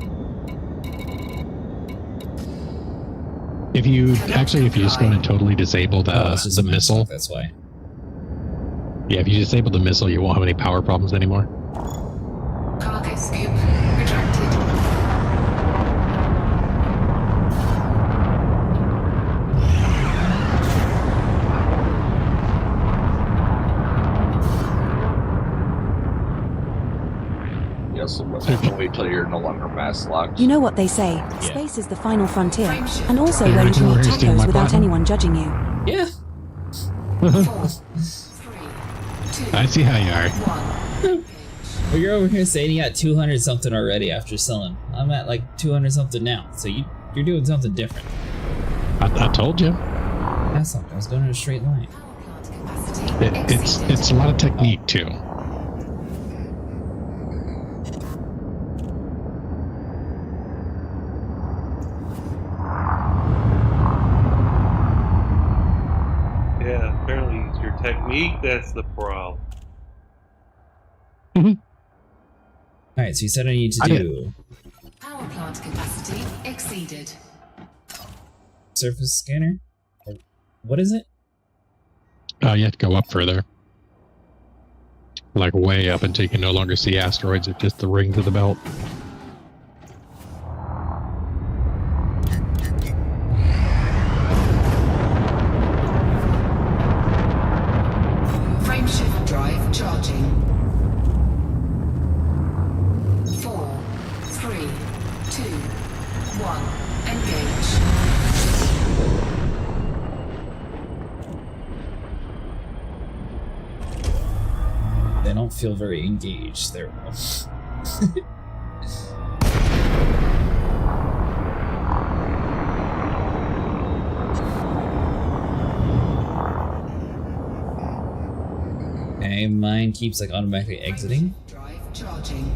If you... Actually, if you just go in and totally disable the missile... That's why. Yeah, if you disable the missile, you won't have any power problems anymore. Cargo scoop retracted. Yes, so let's have to wait till you're no longer mass locked. You know what they say, space is the final frontier, and also where you can eat tacos without anyone judging you. Yeah. I see how you are. Well, you're over here saying you got 200 something already after selling. I'm at like 200 something now, so you're doing something different. I told you. That's not. I was going in a straight line. It's a lot of technique too. Yeah, apparently it's your technique that's the problem. Alright, so you said I need to do... Power plant capacity exceeded. Surface scanner? What is it? Oh, you have to go up further. Like way up until you can no longer see asteroids, it's just the rings of the belt. Frameshift drive charging. 4, 3, 2, 1. Engage. They don't feel very engaged. There we go. Okay, mine keeps like automatically exiting. Drive charging.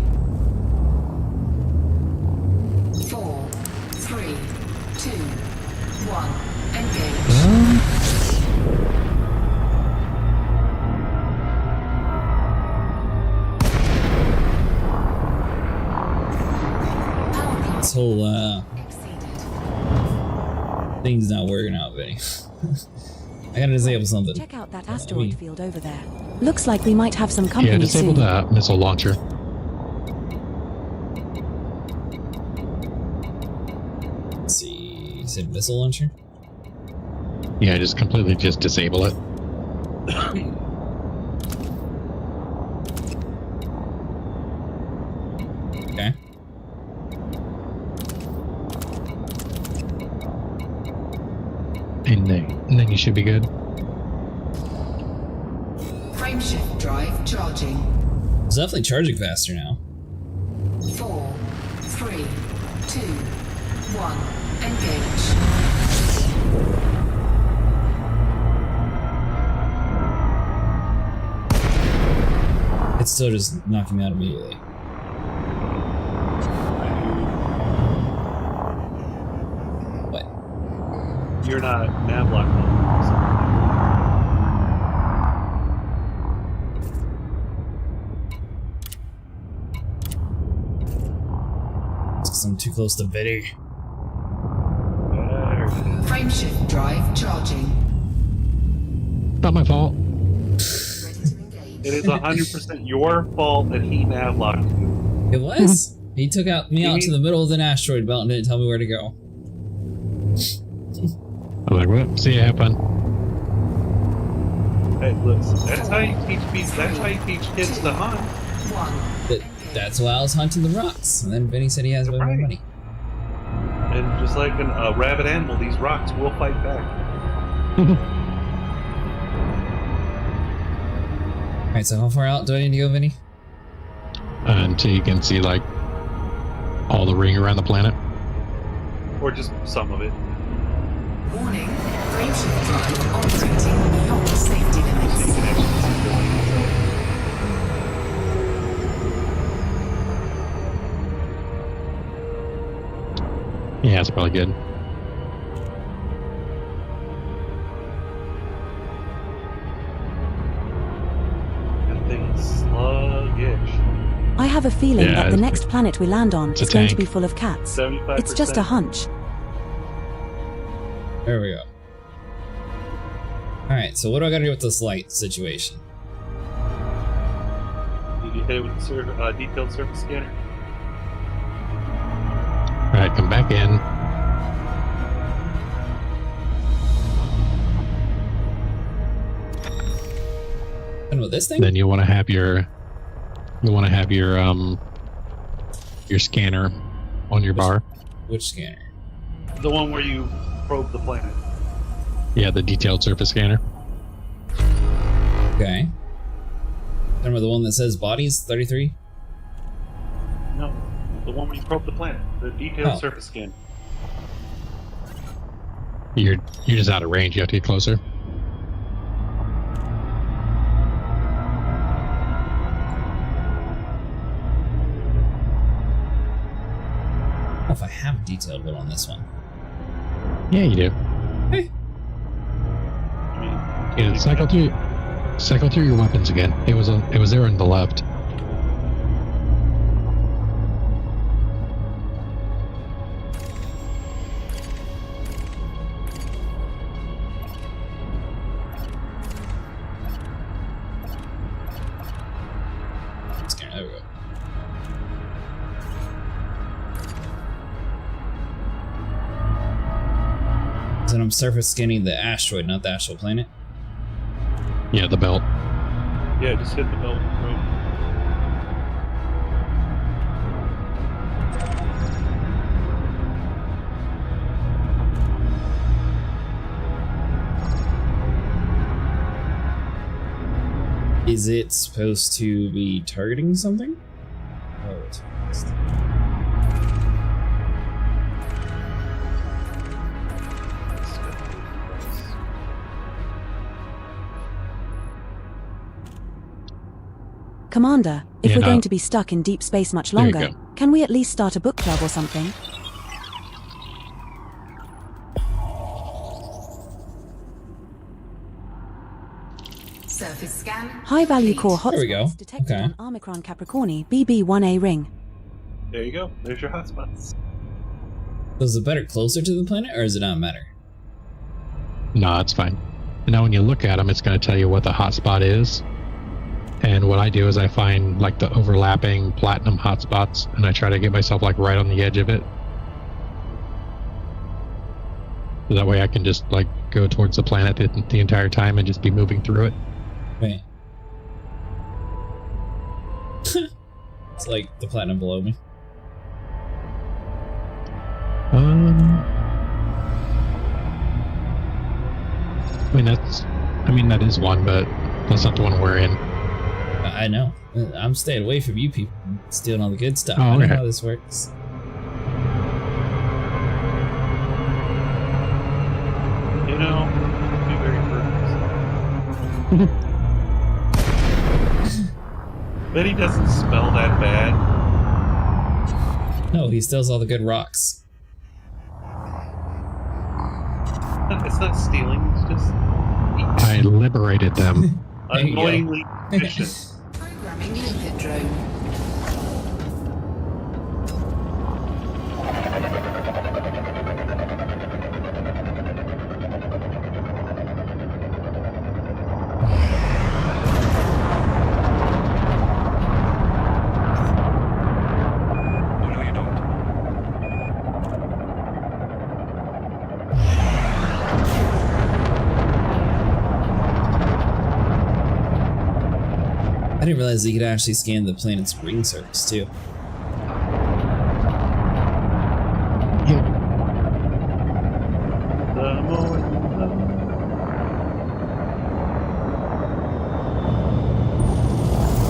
4, 3, 2, 1. Engage. This whole thing's not working out, Vinny. I gotta disable something. Check out that asteroid field over there. Looks like we might have some company Yeah, disable soon. the missile launcher. Let's see. You said missile launcher? Yeah, just completely just disable it. Okay. And then you should be good. Frameshift drive charging. It's definitely charging faster now. 4, 3, 2, 1. Engage. It's still just knocking me out immediately. What? You're not nav locked. It's 'cause I'm too close to Vinny. Frameshift drive charging. Not my fault. It is 100% your fault that he nav locked you. It was. He took me out to the middle of an asteroid belt and didn't tell me where to go. I'm like, well, see you, have fun. Hey, listen, that's how you teach people. That's how you teach kids to hunt. That's why I was hunting the rocks. And then Vinny said he has way more money. And just like a rabid animal, these rocks will fight back. Alright, so how far out do I need to go, Vinny? Until you can see, like, all the ring around the planet. Or just some of it. Warning. Frameshift drive operating beyond safety limits. Yeah, it's probably good. That thing's sluggish. I have a feeling Yeah, that the next planet we land on it's is a going to tank. be full of cats. 75%. It's just a hunch. There we go. Alright, so what do I gotta do with this light situation? Did you hit it with the detailed surface scanner? Alright, come back in. And with this thing? Then you want to have your scanner on your bar. Which scanner? The one where you probe the planet. Yeah, the detailed surface scanner. Okay. Remember the one that says bodies 33? No, the one where you probe the planet. The detailed Oh. surface scan. You're just out of range. You have to get closer. I don't know if I have a detailed one on this one. Yeah, you do. Hey. Yeah, cycle through your weapons again. It was there on the left. Scanner, there we go. Then I'm surface scanning the asteroid, not the actual planet. Yeah, the belt. Yeah, just hit the belt and probe. Is it supposed to be targeting something? Oh, it's fixed. Commander, if Yeah, we're no. going to be stuck in deep space much There you longer, go. can we at least start a book club or something? Surface scan. High-value core There we go. hotspots detected Okay. on Omicron Capricorni BB1A ring. There you go. There's your hotspots. So is it better closer to the planet, or does it not matter? No, it's fine. And now when you look at them, it's going to tell you what the hotspot is. And what I do is I find like the overlapping platinum hotspots, and I try to get myself like right on the edge of it. So that way I can just like go towards the planet the entire time and just be moving through it. Wait. It's like the platinum below me. I mean that is one, but that's not the one we're in. I know. I'm staying away from you people. I'm stealing all the good stuff. Oh, I know okay. how this works. You know, be very prudent. Bet he doesn't smell that bad. No, he steals all the good rocks. It's not stealing, it's just I liberated them. There you go. annoyingly efficient. Programming limpet drone. I didn't realize that you could actually scan the planet's ring surface too. The more you know.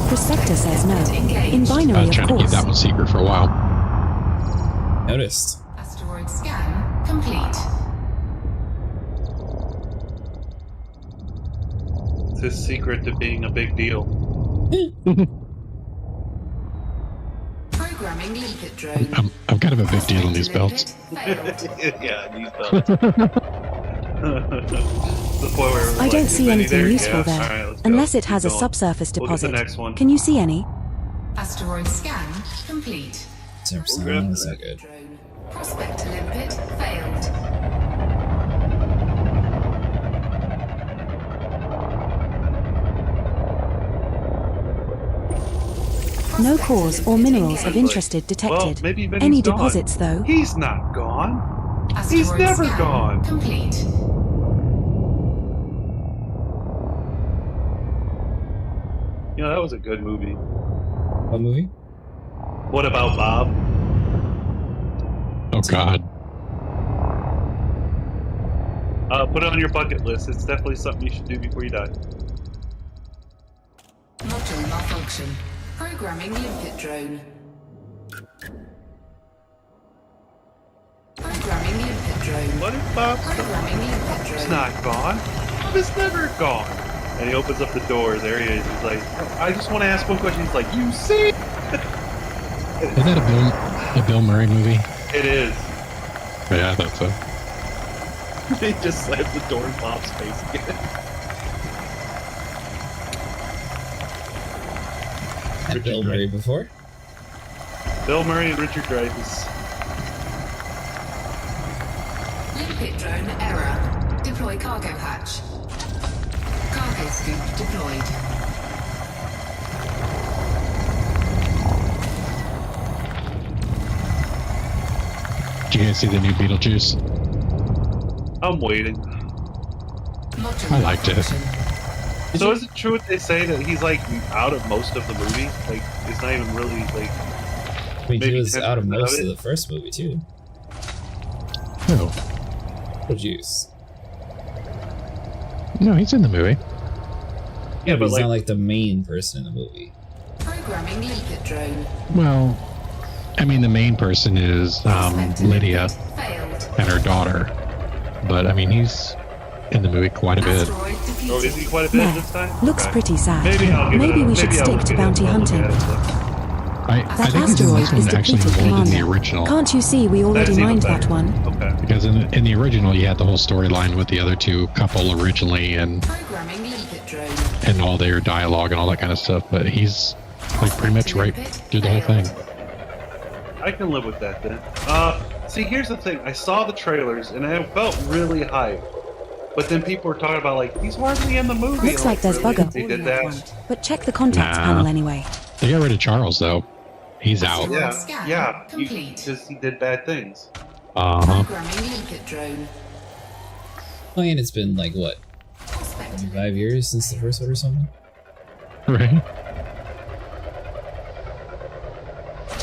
Prospector says no. In I binary, was of trying to keep course. that one secret for a while. Noticed. Asteroid scan complete. It's his secret to being a big deal. Programming Programming limpet drone. I'm kind of a big deal in these belts. Yeah, these belts. I don't see anything useful there, Right, unless it has a going. subsurface We'll get the deposit. next one. Can you see any? Asteroid scan complete. 10%, that's not good. Prospect to limpet failed. No cores or minerals of interest detected. Well, maybe Vinny's Any gone. deposits, though? He's not gone. He's Asteroid never scan gone. complete. You know, that was a good movie. What movie? What about Bob? Oh God. Put it on your bucket list. It's definitely something you should do before you die. Module malfunction. Programming limpet drone. Programming limpet drone. What if Bob? Programming limpet drone. He's not gone. Bob is never gone. And he opens up the door. There he is. He's like, I just want to ask one question. He's like, you see? Is that a Bill Murray movie? It is. Yeah, I thought so. He just slams the door in Bob's face again. Had Bill Murray before? Bill Murray and Richard Dreyfuss. Limpet drone error. Deploy cargo hatch. Cargo scoop deployed. Did you guys see the new Beetlejuice? I'm waiting. I liked it. So is it true what they say that he's like out of most of the movie? Like it's not even really like. I mean, he maybe was out of 10% most it? of the first movie, too. No. Beetlejuice. No, he's in the movie. Yeah, but he's not like the main person in the movie. Programming limpet drone. Well, I mean, the main person is Lydia and her daughter. But, I mean, he's in the movie quite a bit. Oh, is he quite a bit this time? Looks Okay. pretty sad. Maybe I'll give it Maybe a- we should maybe I'll stick look to at it. bounty I'll look hunting. at it. I That think he's in asteroid this one is actually depleted, more than the Commander. original. Can't you see we already That's even mined better. that one? Okay. Because in the original, you had the whole storyline with the other two couple originally and Programming limpet drone. and all their dialogue and all that kind of stuff. But he's like pretty much right through the whole thing. I can live with that then. See, here's the thing. I saw the trailers and I felt really hyped. But then people were talking about like he's hardly in the movie. Looks I'm like there's really? bugger. They did that. But check the contacts Nah. panel anyway. They got rid of Charles though. He's out. Yeah, Scan yeah. complete. Because he did bad things. Uh-huh. Programming limpet drone. Oh, and it's been like, what? 5 years since the first one or something? Right.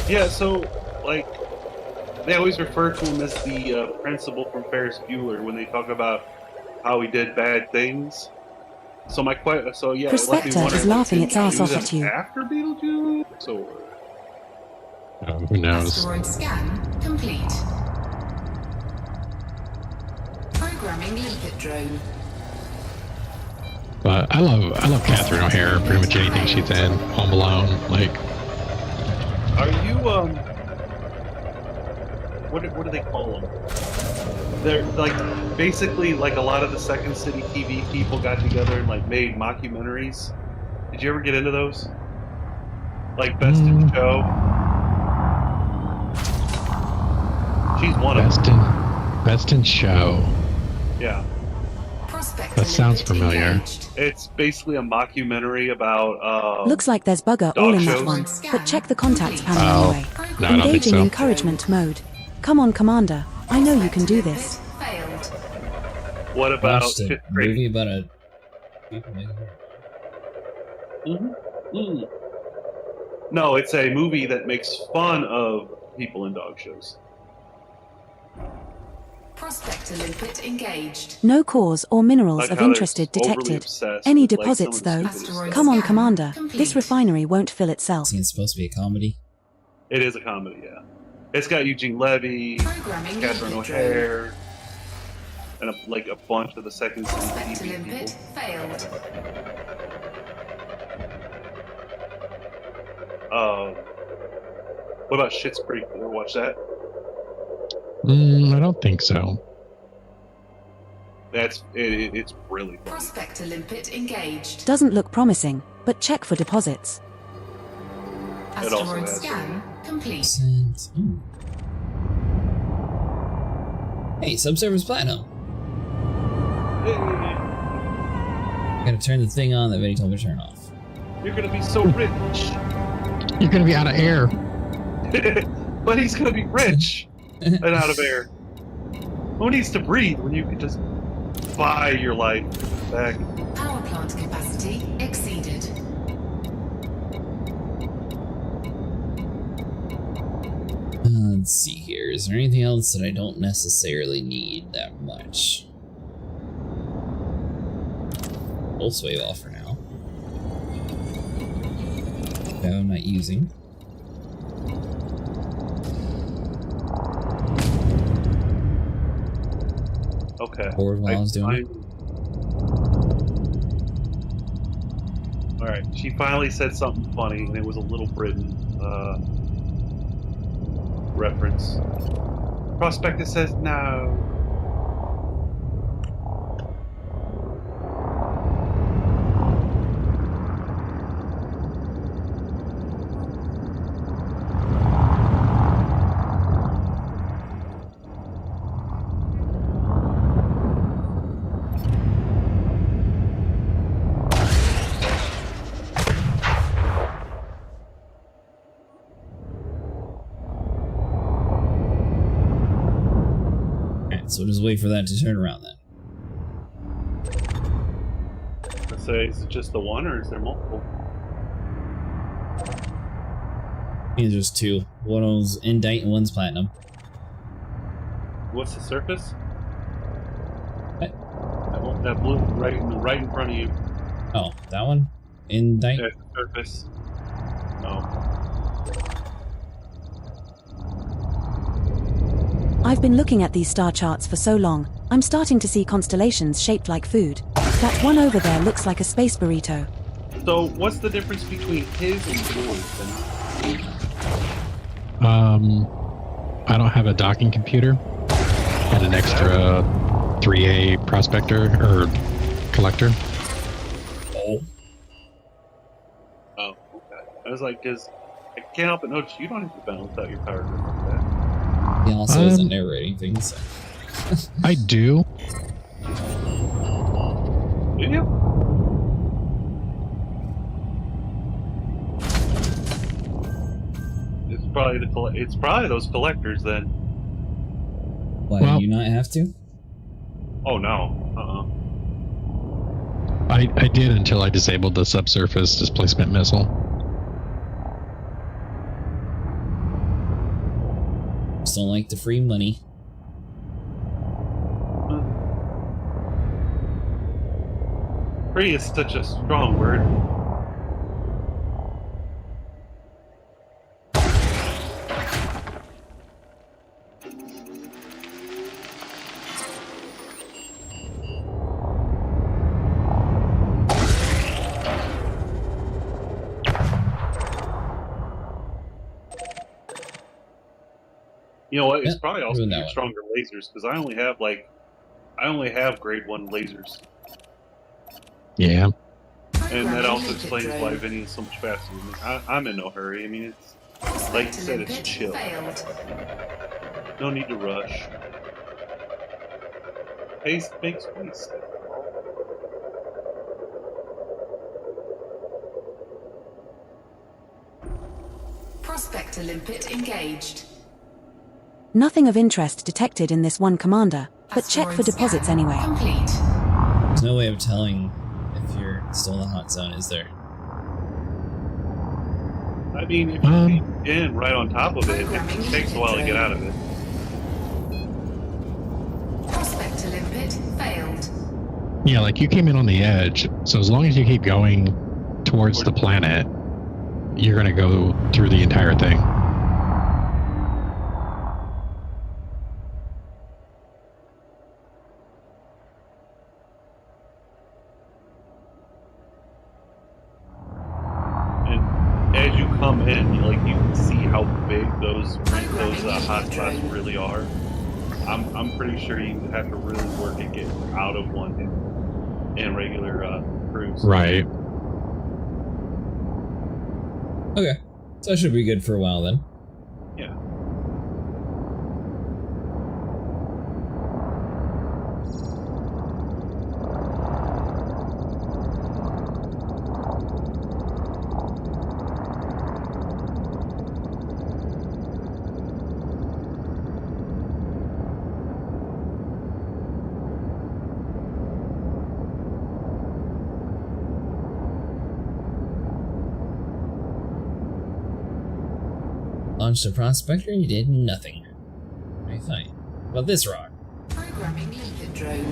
Yeah, so like they always refer to him as the principal from Ferris Bueller when they talk about how he did bad things. So my question, so yeah, it left me Prospector wondering, is laughing did its ass he off do at them you. after Beetlejuice, or Who knows? Asteroid scan complete. Programming limpet drone. But I love Catherine O'Hara. Pretty much anything she's in. Home Alone. Like, are you what do they call them? They're like basically like a lot of the Second City TV people got together and like made mockumentaries. Did you ever get into those? Like Best in Show. She's one of them. Best in Show. Yeah. Prospect That sounds familiar. It's basically a mockumentary about Looks like there's bugger all dog in that shows. one. But check the contacts panel Oh. anyway. No, I don't think Engaging so. encouragement mode. Come on, Commander. I know you can do this. Failed. What about Watched a fifth grade? movie about a... No, it's a movie that makes fun of people in dog shows. Prospector limpet engaged. No cores or minerals Like of how interest they're overly detected. obsessed Any with, like, deposits, some of the though? stupidest stuff. Come on, Scan Commander. complete. This refinery won't fill itself. It's supposed to be a comedy. It is a comedy, yeah. It's got Eugene Levy, Programming Catherine limpet O'Hare, and a bunch of the Second City Prospector TV limpet people. failed. What about Schitt's Creek? You ever watch that? I don't think so. It's really funny. Prospector limpet engaged. Doesn't look promising, but check for deposits. Asteroid scan complete. Hey, subsurface platinum. Hey, I'm gonna turn the thing on that Vinny told me to turn off. you're gonna be so rich. You're gonna be out of air. But he's gonna be rich and out of air. Who needs to breathe when you can just buy your life back? Power plant capacity exceeded. Let's see here. Is there anything else that I don't necessarily need that much? Pulse wave off for now. That I'm not using. Okay. Forward while I was doing it. Alright, she finally said something funny, and it was a Little Britain reference. Prospector says no. So just wait for that to turn around then. Let's say, is it just the one or is there multiple? I think there's two. One's indite and one's platinum. What's the surface? What? That blue right in front of you. Oh, that one? Indite? That's the surface. Oh. I've been looking at these star charts for so long, I'm starting to see constellations shaped like food. That one over there looks like a space burrito. So, what's the difference between his and yours then? I don't have a docking computer. And an extra 3A prospector or collector. Oh. Oh, okay. I was like, because I can't help but notice you don't have to balance out your power grid like that. He also isn't narrating things. So. I do. Do you? It's probably those collectors then. Why Well, do you not have to? Oh no. I did until I disabled the subsurface displacement missile. Just don't like the free money. Free is such a strong word. You know what? It's probably also your stronger lasers because I only have grade 1 lasers. Yeah. And that also explains why Vinny is so much faster than me. I'm in no hurry. I mean, it's like you said, it's chill. No need to rush. Pace makes peace. Prospector limpet engaged. Nothing of interest detected in this one commander, but check for deposits anyway. Complete. There's no way of telling if you're still in the hot zone, is there? I mean, if you get in right on top of it, it takes a while to get out of it. Prospector limpet failed. Yeah, like you came in on the edge, so as long as you keep going towards the planet, you're going to go through the entire thing. And as you come in, like you can see how big those hotspots really are. I'm pretty sure you have to really work at getting out of one in regular cruise. Right. Okay, so I should be good for a while then. Yeah. Launched a prospector and you did nothing. Okay, fine. What about this rock? Programming limpet drone.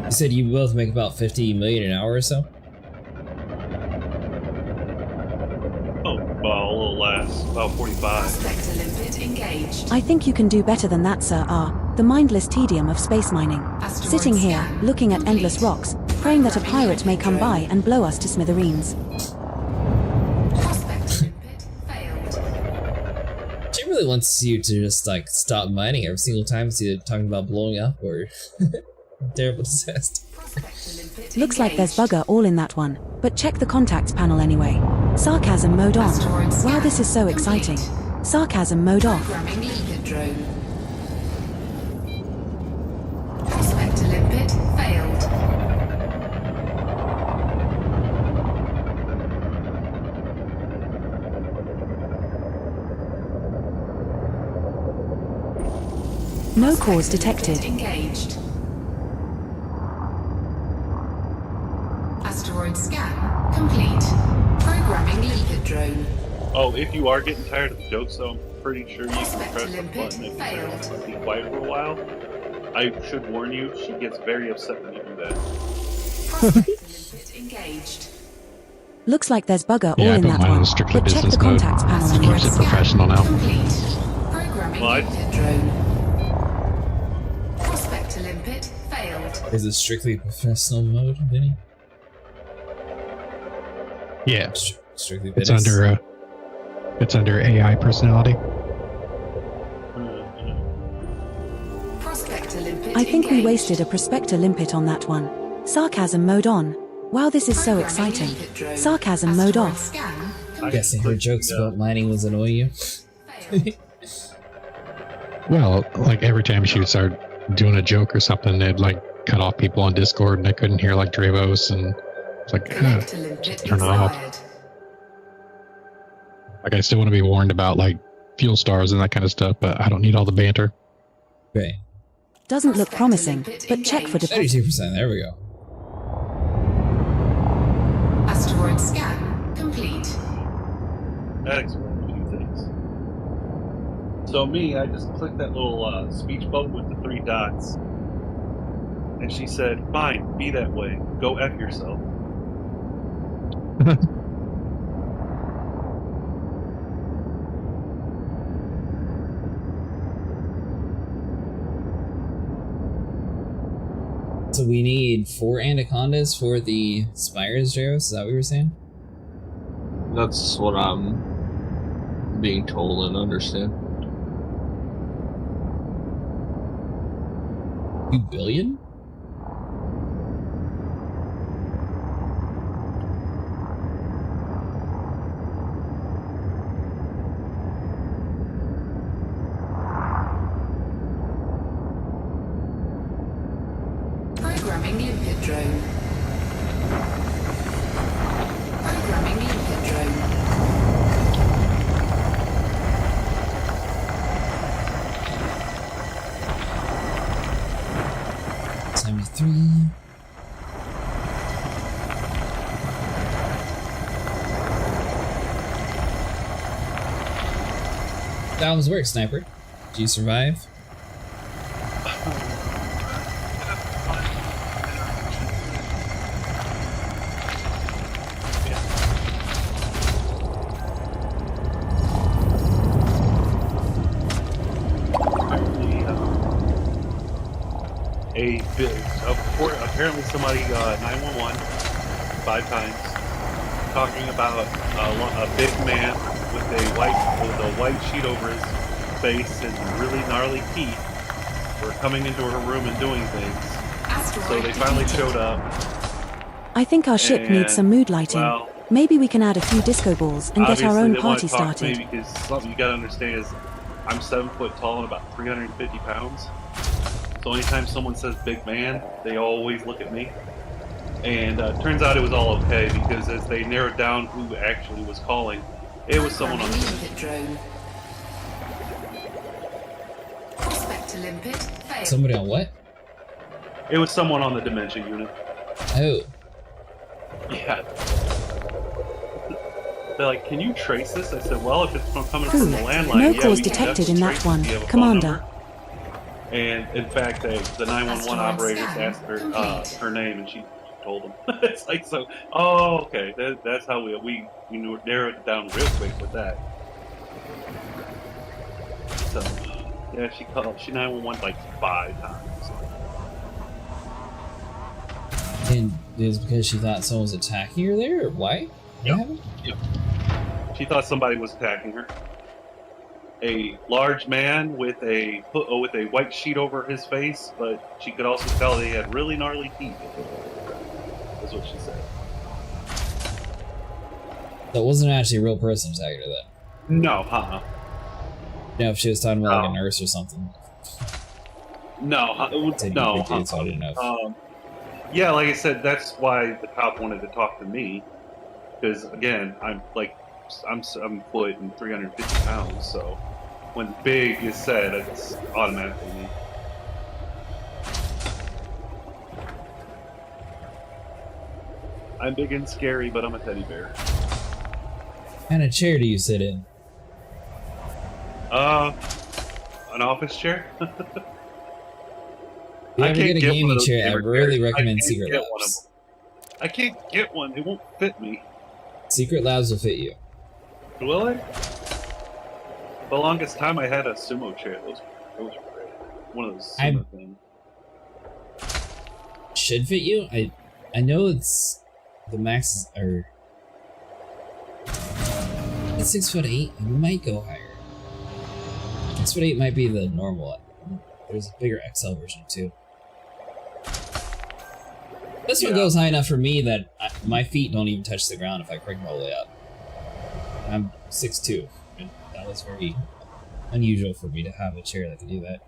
You said you both make about 50 million an hour or so? Oh, well, a little less. About 45. Prospector limpet engaged. I think you can do better than that, Sir R. The mindless tedium of space mining. Sitting here, looking at endless rocks, praying that a pirate may come by and blow us to smithereens. She really wants you to just like stop mining every single time it's either talking about blowing up or terrible disaster. Looks like there's bugger all in that one, but check the contacts panel anyway. Sarcasm mode on. Wow, this is so exciting. Sarcasm mode off. Programming limpet drone. Prospector limpet failed. No cause detected. Engaged. Asteroid scan complete. Programming limpet drone. Oh, if you are getting tired of the jokes, though, I'm pretty sure you can press the button if you be quiet for a while. I should warn you, she gets very upset when you do that. Limpet engaged. Looks like there's bugger all Yeah, I in put that mine one, in strictly but check the business mode. contacts panel anyway. Keeps it professional now. Programming Well, limpet drone. Prospector limpet failed. Is it strictly professional mode, Vinny? Yeah. Strictly It's business. under AI personality. Prospector limpet I think we engaged. wasted a prospector limpet on that one. Sarcasm mode on. Wow, this is so exciting. Sarcasm mode off. I'm guessing her jokes about mining was annoying you. Well, like every time she would start doing a joke or something, they'd like cut off people on Discord and I couldn't hear like Dravos and it's like, just turn it off. Like I still want to be warned about like fuel stars and that kind of stuff, but I don't need all the banter. Okay. Doesn't look promising, but check for deposit. 32%, there we go. Asteroid scan complete. That explains a few things. So me, I just clicked that little speech bubble with the 3 dots. And she said, fine, be that way. Go F yourself. So we need 4 anacondas for the spires, Jaros? Is that what you were saying? That's what I'm being told and understand. 2 billion? Programming limpet drone. Programming limpet drone. 73. That was work, Sniper. Did you survive? apparently somebody 911 5 times talking about a big man with a white sheet over his face and really gnarly teeth were coming into her room and doing things. So they finally showed up. I think our ship needs some mood lighting. Well, maybe we can add a few disco balls and get our own party started. Me because something you gotta understand is I'm 7 foot tall and about 350 pounds. So anytime someone says big man, they always look at me. And turns out it was all okay because as they narrowed down who actually was calling, it was someone on the drone. Prospect to limpet failed. Somebody on what? It was someone on the dementia unit. Oh. Yeah. They're like, can you trace this? I said, well, if it's coming from the landline, no yeah, calls we can detected in definitely that trace one, it. Do you have a phone Commander. number? And in fact, the 911 operators asked her her name, and she told them. It's like, so, oh, okay, that's how we narrowed it down real quick with that. So, yeah, she 911 like 5 times. And it was because she thought someone was attacking her there, or why? Yep. She thought somebody was attacking her. A large man with a white sheet over his face, but she could also tell he had really gnarly teeth. That's what she said. That wasn't actually a real person attacking her then. No, You know, if she was talking about like a nurse or something. No, yeah, like I said, that's why the cop wanted to talk to me, because again, I'm 7 foot and 350 pounds, so when big is said, it's automatically me. I'm big and scary, but I'm a teddy bear. What kind of chair do you sit in? An office chair. If you ever get a gaming chair, I really recommend Secret Labs. I can't get one. It won't fit me. Secret Labs will fit you. Will it? The longest time I had a sumo chair. Those were great. One of those sumo things. Should fit you? I know it's the max are. It's 6'8". You might go higher. 6'8" might be the normal. There's a bigger XL version too. This one goes high enough for me that my feet don't even touch the ground if I crank them all the way up. I'm 6'2". That was very unusual for me to have a chair that could do that.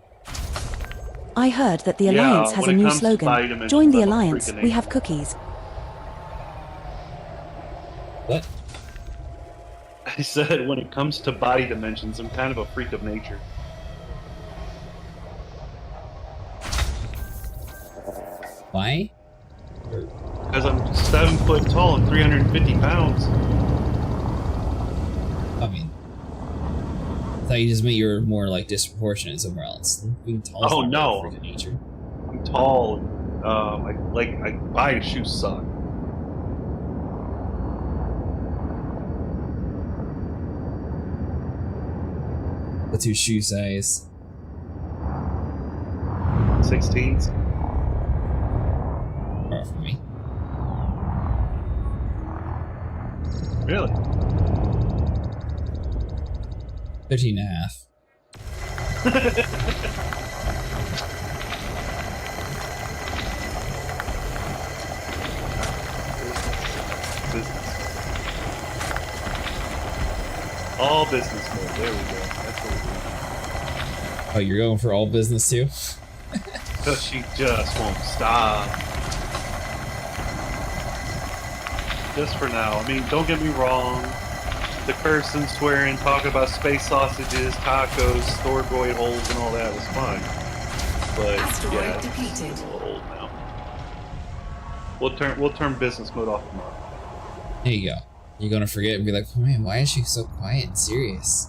I heard that the Alliance has a new slogan. Join the Alliance, we have cookies. What? I said when it comes to body dimensions, I'm kind of a freak of nature. Why? Because I'm 7 foot tall and 350 pounds. I mean, I thought you just meant you were more like disproportionate somewhere else. Being tall. Oh no! Nature. I'm tall. My shoes suck. What's your shoe size? 16s. Far from me. Really? 13 and a half. All business mode. There we go. That's what we're doing. Oh, you're going for all business too? Because she just won't stop. Just for now. I mean, don't get me wrong. The cursing, swearing, talking about space sausages, tacos, storyboard holes, and all that was fun. But yeah, it's a little old now. We'll turn business mode off tomorrow. There you go. You're gonna forget and be like, oh man, why is she so quiet and serious?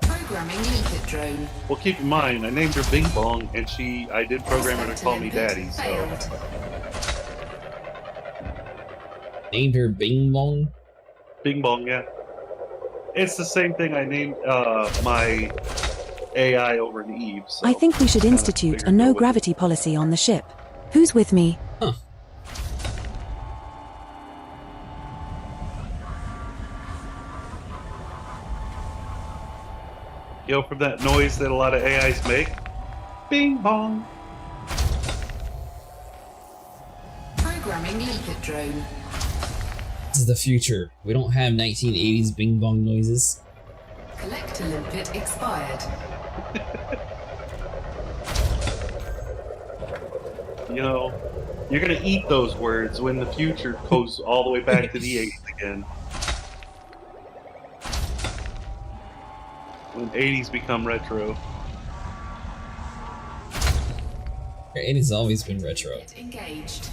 Programming limpet drone. Well, keep in mind, I named her Bing Bong, and I did program her to call me Daddy, so. Named her Bing Bong? Bing Bong, yeah. It's the same thing I named my AI over an Eve. So I think we should institute a no-gravity policy on the ship. Who's with me? Huh. Yo, from that noise that a lot of AIs make, bing bong. Programming limpet drone. This is the future. We don't have 1980s bing bong noises. Collector limpet expired. You know, you're gonna eat those words when the future goes all the way back to the 80s again. When 80s become retro. 80s always been retro. Engaged.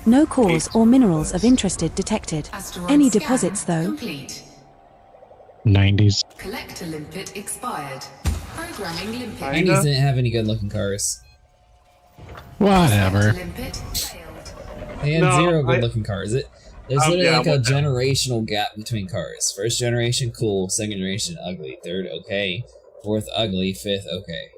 No cores or minerals of interest detected. Asteroid Any scan deposits, though? Complete. 90s. Collector limpet expired. Programming limpet. 90s didn't have any good looking cars. Whatever. Limpet failed. They had zero good looking cars. There's literally yeah, like a generational gap between cars. First generation, cool. Second generation, ugly. Third, okay. Fourth, ugly. Fifth, okay.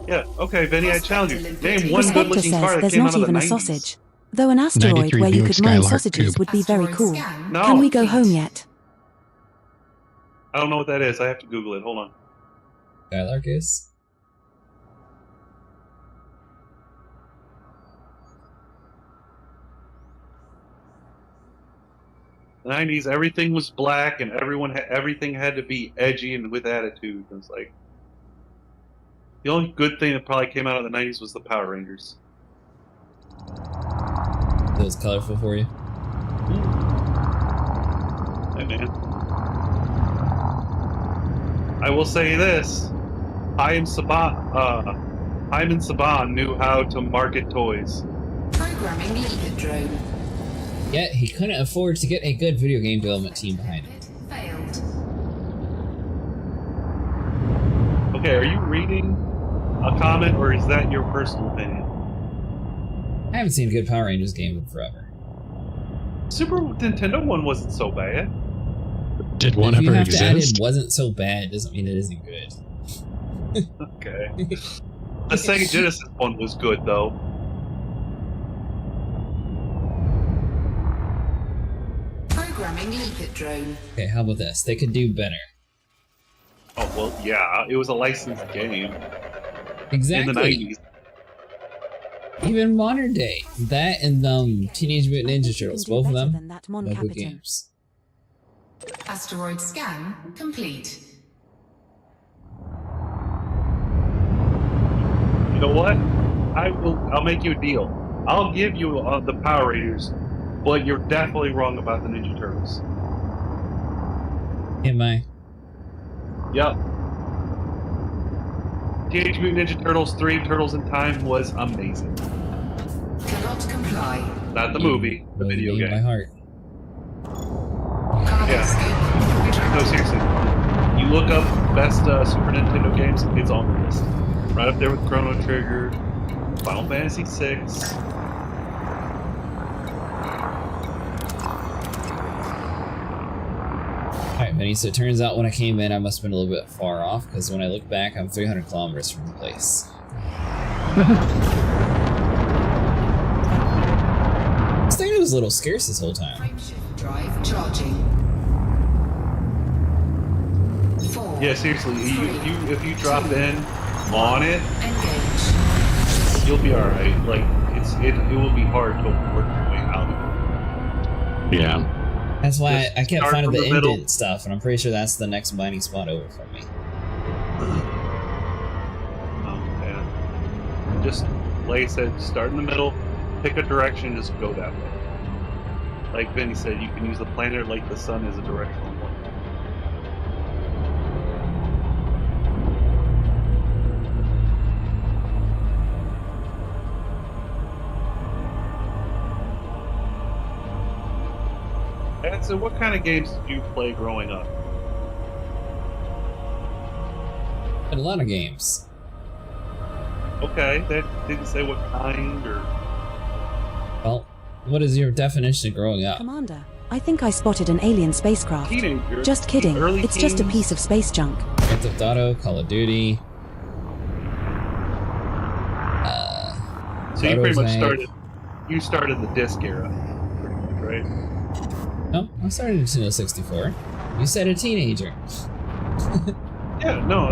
Yeah, okay, Vinny, I challenge you. Name one Prospector good-looking car says that there's came not out of the even a 90s. sausage. Though an asteroid 93 where you Buick could mine Skylark sausages Coupe. would be very cool. No. Can we go home yet? I don't know what that is. I have to Google it. Hold on. Skylark is? The 90s, everything was black, and everything had to be edgy and with attitude. It was like the only good thing that probably came out of the 90s was the Power Rangers. It was colorful for you? Hey, man. I will say this: Hyman Saban knew how to market toys. Programming limpet drone. Yet he couldn't afford to get a good video game development team behind him. Failed. Okay, are you reading a comment, or is that your personal opinion? I haven't seen a good Power Rangers game in forever. Super Nintendo one wasn't so bad. Did one If you ever have to add exist? it wasn't so bad doesn't mean it isn't good. Okay. The Sega Genesis one was good, though. Programming limpet drone. Okay, how about this? They could do better. Oh, well, yeah, it was a licensed game. Exactly. In the 90s. Even modern day. That and Teenage Mutant Ninja Turtles, both of them, That Mon no good Capitan. games. Asteroid scan complete. You know what? I'll make you a deal. I'll give you the Power Rangers, but you're definitely wrong about the Ninja Turtles. Am I? Yep. Teenage Mutant Ninja Turtles 3 Turtles in Time was amazing. Cannot comply. Not the movie, the video game. My heart. Yeah. No, seriously. You look up best Super Nintendo games, it's on the list. Right up there with Chrono Trigger, Final Fantasy VI. Alright, Vinny, so it turns out when I came in, I must have been a little bit far off, because when I look back, I'm 300 kilometers from the place. This thing was a little scarce this whole time. Frameshift drive charging. 4. Yeah, seriously, if you drop in on it, Engage. you'll be alright. Like, it will be hard to work your way out of it. Yeah. That's why I kept start finding from the the middle. indent stuff, and I'm pretty sure that's the next mining spot over for me. Oh, man. Just, like I said, start in the middle, pick a direction, just go that way. Like Vinny said, you can use the planet like the sun as a directional one. And so what kind of games did you play growing up? But a lot of games. Okay, that didn't say what kind or... Well, what is your definition of growing up? Commander, I think I spotted an alien spacecraft. Teenager. Just kidding. Early It's just a teens. piece of space junk. Grand Theft Auto, Call of Duty. So you pretty much Prototype. started the disc era, pretty much, right? No, I started in Nintendo 64. You said a teenager. Yeah, no,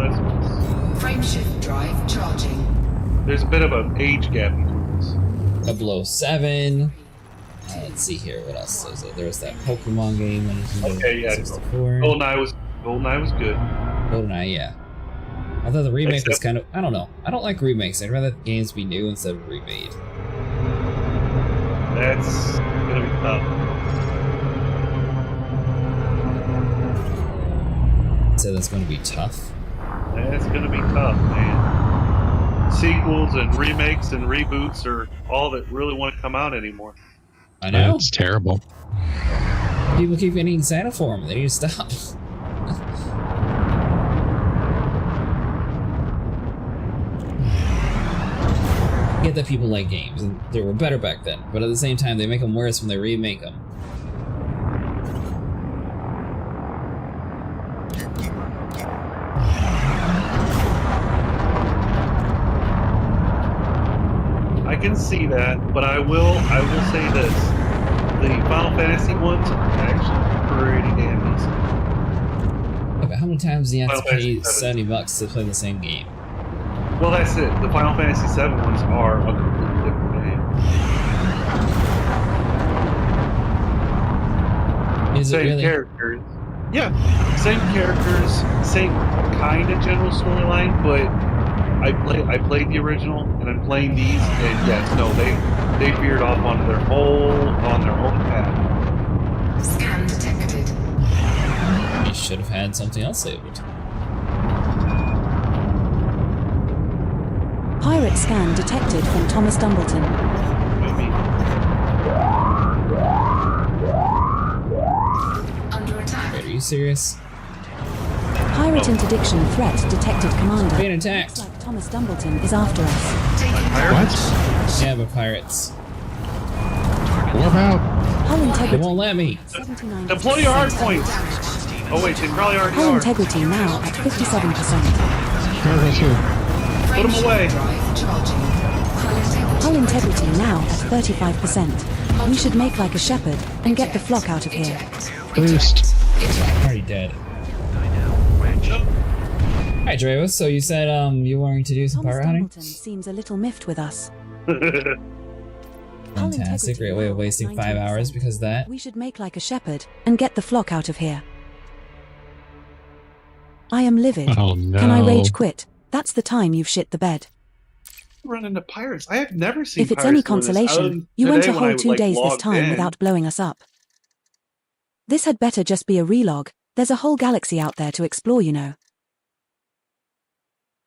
Frameshift drive charging. there's a bit of an age gap between us. 007. Let's see here, what else is it? There was that Pokemon game on Nintendo Okay, yeah. 64. GoldenEye was good. GoldenEye, yeah. I thought the remake was Except- kind of, I don't know. I don't like remakes. I'd rather the games be new instead of remade. That's gonna be tough. So that's going to be tough. That's gonna be tough, man. Sequels and remakes and reboots are all that really want to come out anymore. I know. It's terrible. People keep getting Santa for them. They need to stop. I get that people like games, and they were better back then, but at the same time, they make them worse when they remake them. I can see that, but I will say this: the Final Fantasy ones are actually pretty damn decent. Okay, how many times do you have to Final pay Fantasy $70 to play the same game? Well, that's it. The Final Fantasy VII ones are a completely different game. Is it Same really? characters. Yeah, same characters, same kind of general storyline, but I played the original, and I'm playing these, and yes, no, they veered off on their own path. Scan detected. You should have had something else saved. Pirate scan detected from Thomas Dumbleton. Under attack. Wait, are you serious? Pirate interdiction threat detected, Commander. Being attacked. Looks like Thomas Dumbleton is after us. What? Yeah, but pirates. What about? Hull They integrity. won't let me. 79%. Deploy your hard points! Oh wait, they probably already Hull are. integrity now at 57%. Put them away. Drive charging. Hull integrity. Hull integrity now at 35%. We should make like a shepherd and get the flock out of here. Boost. Already dead. Hi, Dravis. So you said you wanted to do some Thomas pirate hunting? Dumbleton seems a little miffed with us. Fantastic. Great way of wasting 5 hours because of that. We should make like a shepherd and get the flock out of here. I am livid. Oh no. Can I rage quit? That's the time you've shit the bed. Run into pirates. I have never seen. If it's pirates any doing this. consolation, Other than you went a today when I, whole 2 like, days this logged time in. without blowing us up. This had better just be a relog. There's a whole galaxy out there to explore, you know.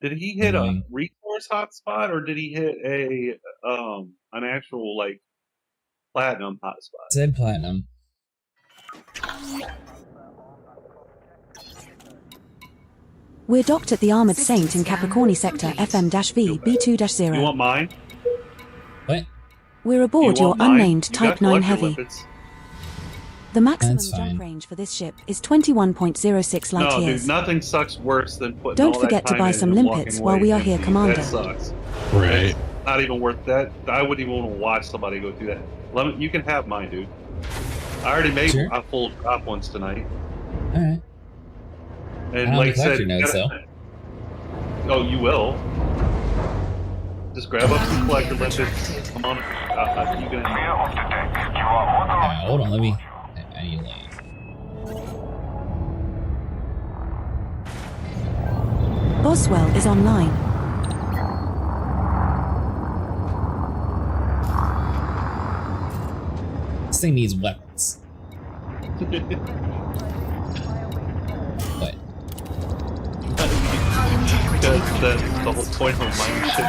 Did he hit a Annoying. resource hotspot or did he hit a an actual like platinum hotspot? Said platinum. We're docked at the Armored Saint in Capricorni Sector FM-V You B2-0. want mine? What? We're aboard You your want mine? unnamed You Type got 9 collector Heavy. weapons. The maximum That's fine. jump range for this ship is 21.06 light No, years. dude, nothing sucks worse than putting Don't all forget that to time buy in some and walking limpets while away we are empty. here, Commander. That sucks. Right. Not even worth that. I wouldn't even want to watch somebody go through that. You can have mine, dude. I already made Sure. a full drop once tonight. Alright. And I don't like I have said, collector notes, though. Oh, you will. Just grab up some collector limpets. Come on, you can. Hold on, let me. I need to land. Boswell is online. This thing needs weapons. What? That's the whole point of mine ship.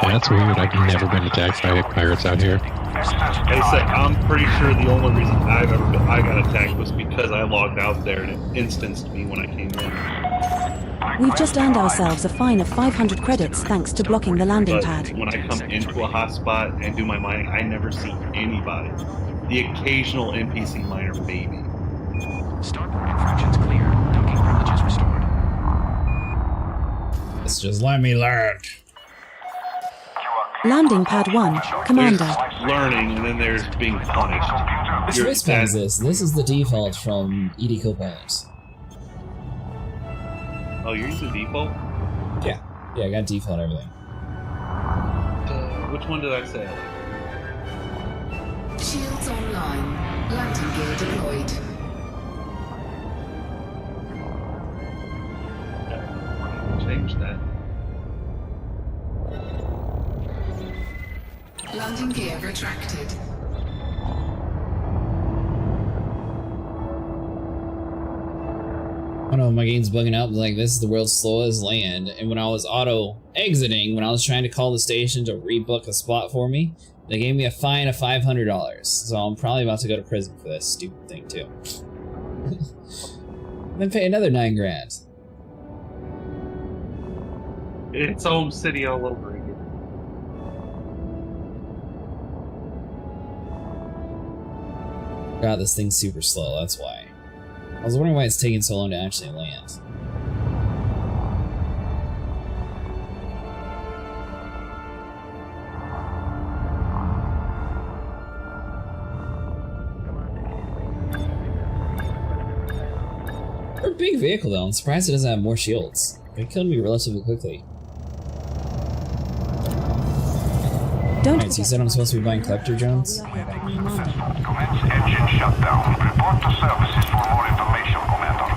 That's weird. I've never been attacked by pirates out here. Like I said, I'm pretty sure the only reason I got attacked was because I logged out there and it instanced me when I came in. We've just earned ourselves a fine of 500 credits thanks to blocking the landing But pad. when I come into a hotspot and do my mining, I never see anybody. the occasional NPC miner, maybe. Starport infractions clear. Docking privileges restored. Let's just let me learn. Landing pad 1, Commander. There's learning, and then there's being punished. Which voice pad is this? This is the default from ED Copilot. Oh, you're using default? Yeah. Yeah, I got default everything. Which one did I say? Shields online. Landing gear deployed. Change that. Landing gear retracted. I don't know, my game's bugging out, like, this is the world's slowest land, and when I was auto-exiting, when I was trying to call the station to rebook a spot for me, they gave me a fine of $500, so I'm probably about to go to prison for this stupid thing, too. Then pay another $9 grand. It's Home City all over again. God, this thing's super slow, that's why. I was wondering why it's taking so long to actually land. They're a big vehicle though, I'm surprised it doesn't have more shields. It killed me relatively quickly. Alright, so you said I'm supposed to be buying collector drones? Commence engine shutdown. Report to services for more information, Commander.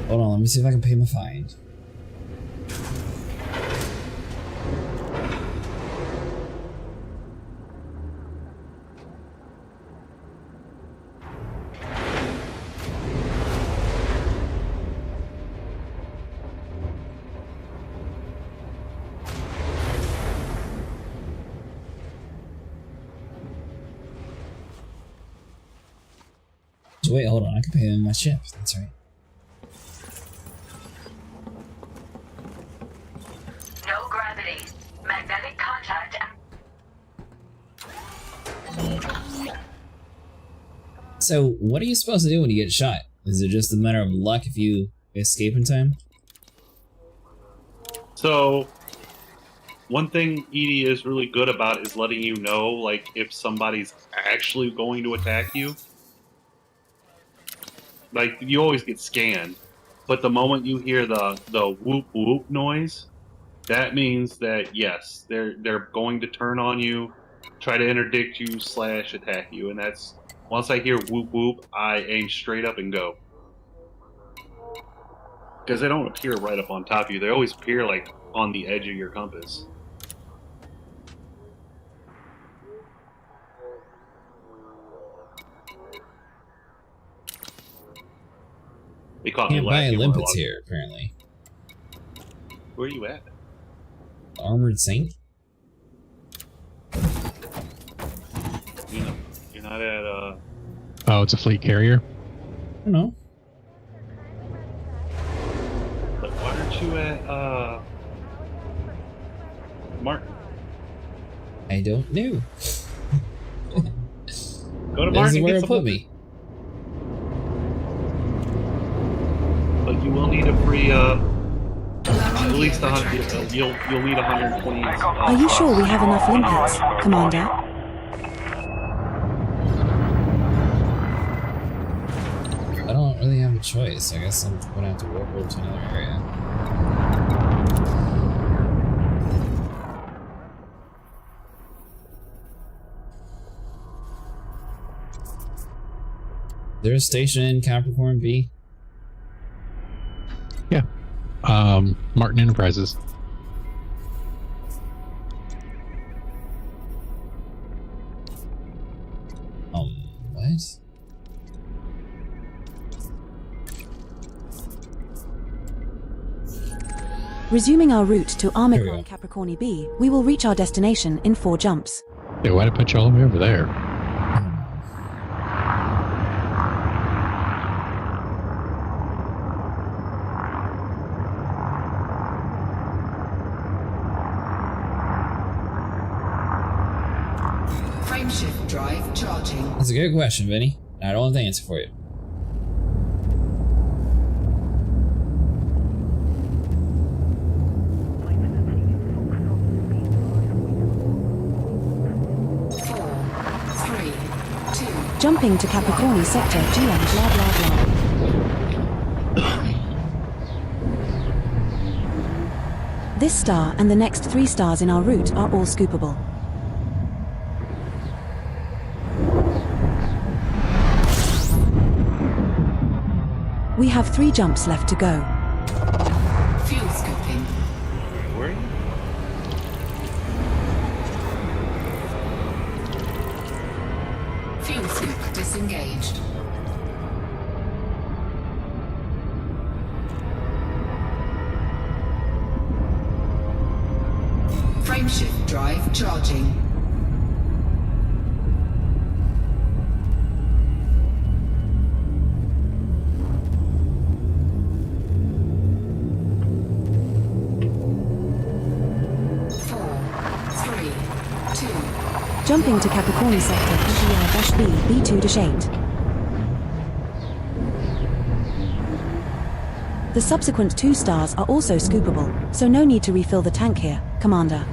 Hold on, let me see if I can pay my fine. Wait, hold on, I can pay them my ship, that's right. No gravity. Magnetic contact. So, what are you supposed to do when you get shot? Is it just a matter of luck if you escape in time? So, one thing ED is really good about is letting you know, like, if somebody's actually going to attack you. Like, you always get scanned, but the moment you hear the whoop whoop noise, that means that yes, they're going to turn on you, try to interdict you / attack you, and that's once I hear whoop whoop, I aim straight up and go. Because they don't appear right up on top of you; they always appear like on the edge of your compass. They caught me Can't buy last limpets here, apparently. Where are you at? Armored Saint? You're not at Oh, it's a fleet carrier? I don't know. But why aren't you at Martin? I don't know. Go to Martin. This is and where get it some put of me. But you will need a free, at least 100. You'll need 120. Are you sure we have enough limpets, Commander? I don't really have a choice. I guess I'm gonna have to warp over to another area. There's a station in Capricorn B. Yeah. Martin Enterprises. What? Resuming our route to Omicron Capricorni B, we will reach our destination in 4 jumps. Yeah, why'd I put you all the way over there? drive charging. That's a good question, Vinny. I don't have the answer for you. Jumping to Capricorni sector, GM, blah blah blah. This star and the next 3 stars in our route are all scoopable. We have 3 jumps left to go. Fuel scooping. Where are you? Fuel scoop disengaged. Frameshift drive charging. Jumping to Capricorni sector, PGR-B, B2-8. The subsequent 2 stars are also scoopable, so no need to refill the tank here, Commander.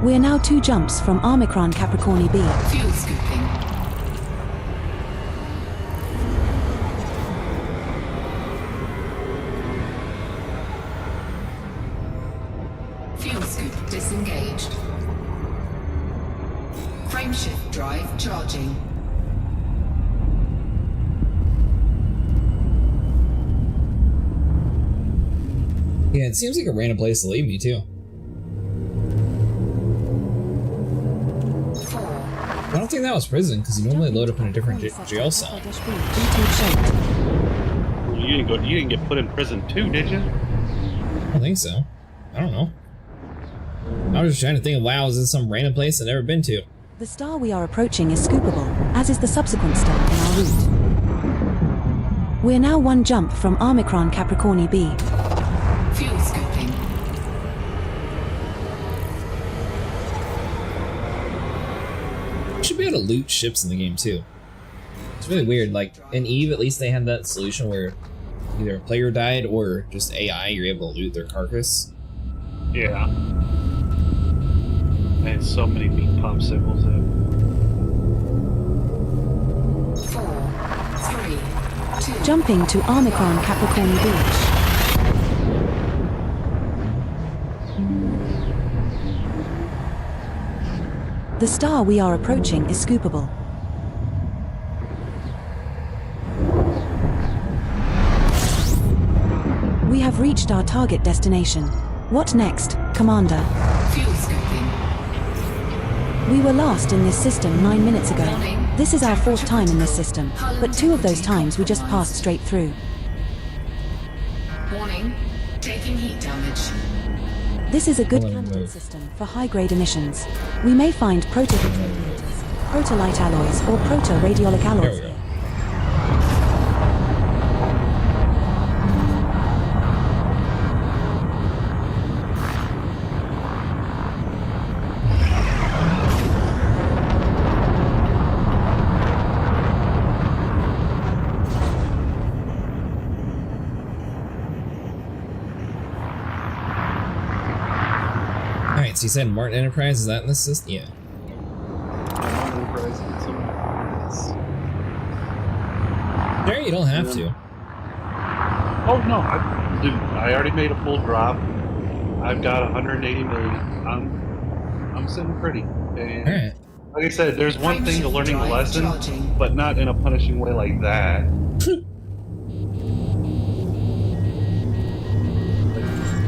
We are now 2 jumps from Omicron Capricorni B. Fuel scooping. Fuel scoop disengaged. Frameshift drive charging. Yeah, it seems like a random place to leave me too. I don't think that was prison, because you normally load up in a different jail cell. You didn't get put in prison too, did you? I don't think so. I don't know. I was just trying to think of why I was in some random place I've never been to. The star we are approaching is scoopable, as is the subsequent star in our route. We are now 1 jump from Omicron Capricorni B. Fuel scooping. You should be able to loot ships in the game too. It's really weird, like in EVE at least they had that solution where either a player died or just AI, you're able to loot their carcass. Yeah. I had so many meat popsicles in. 4, 3, 2. Jumping to Omicron Capricorni Beach. The star we are approaching is scoopable. We have reached our target destination. What next, Commander? Fuel scooping. We were last in this system 9 minutes ago. This is our 4th time in this system, but 2 of those times we just passed straight through. Warning, taking heat damage. This is a good candidate system for high-grade emissions. We may find proto-heat radiators, proto-light alloys, or proto-radiolic alloys. Alright, so you said Martin Enterprise, is that in this system? Yeah. Enterprise and some There, you don't have to. Oh no, I already made a full drop. I've got 180 million. I'm sitting pretty. And Alright. like I said, there's one thing to learning a lesson, but not in a punishing way like that.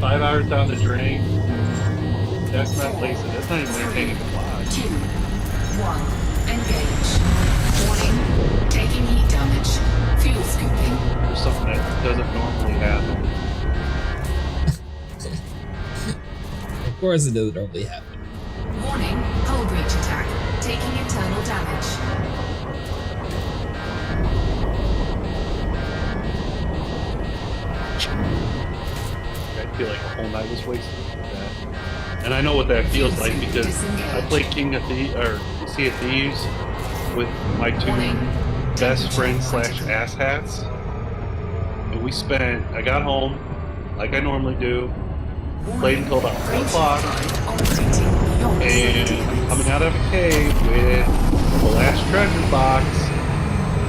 Like 5 hours down the drain. That's not lacing. That's not even maintaining the fly. 2, 1, engage. Warning, taking heat damage. Fuel scooping. There's something that doesn't normally happen. Of course it doesn't normally happen. Warning, hull breach attack. Taking internal damage. I feel like whole night was wasted. And I know what that feels like because I played Sea of Thieves with my two best friends / asshats. And I got home like I normally do, played until about 4 o'clock, and I'm coming out of a cave with the last treasure box.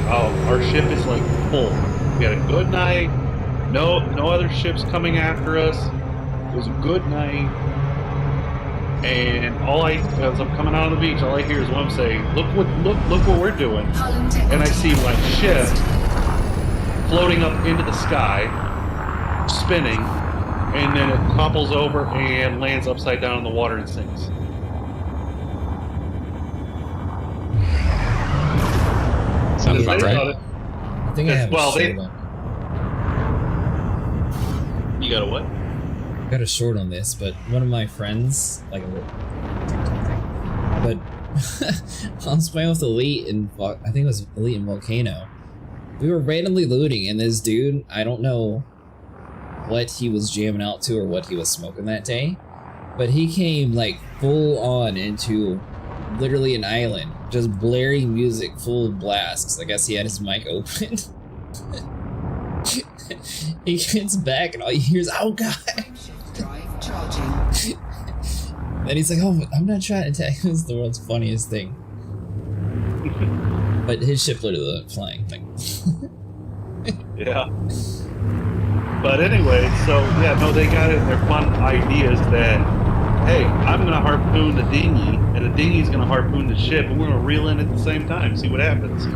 Oh, our ship is like full. We had a good night. No other ships coming after us. It was a good night. And as I'm coming out on the beach, all I hear is one saying, "Look what we're doing." And I see my ship floating up into the sky, spinning, and then it topples over and lands upside down in the water and sinks. Sounds about right. I think I have a short one. You got a what? I got a short on this, but one of my friends, but I was playing with Elite and I think it was Elite and Volcano. We were randomly looting, and this dude, I don't know what he was jamming out to or what he was smoking that day, but he came like full on into literally an island, just blaring music full blast. I guess he had his mic open. He gets back and all you hear is, "Oh god!" Then he's like, "Oh, I'm not trying to attack." It was the world's funniest thing. But his ship literally went flying. Like, yeah. But anyway, so yeah, no, they got in their fun ideas that, hey, I'm gonna harpoon the dinghy, and the dinghy's gonna harpoon the ship, and we're gonna reel in at the same time, see what happens.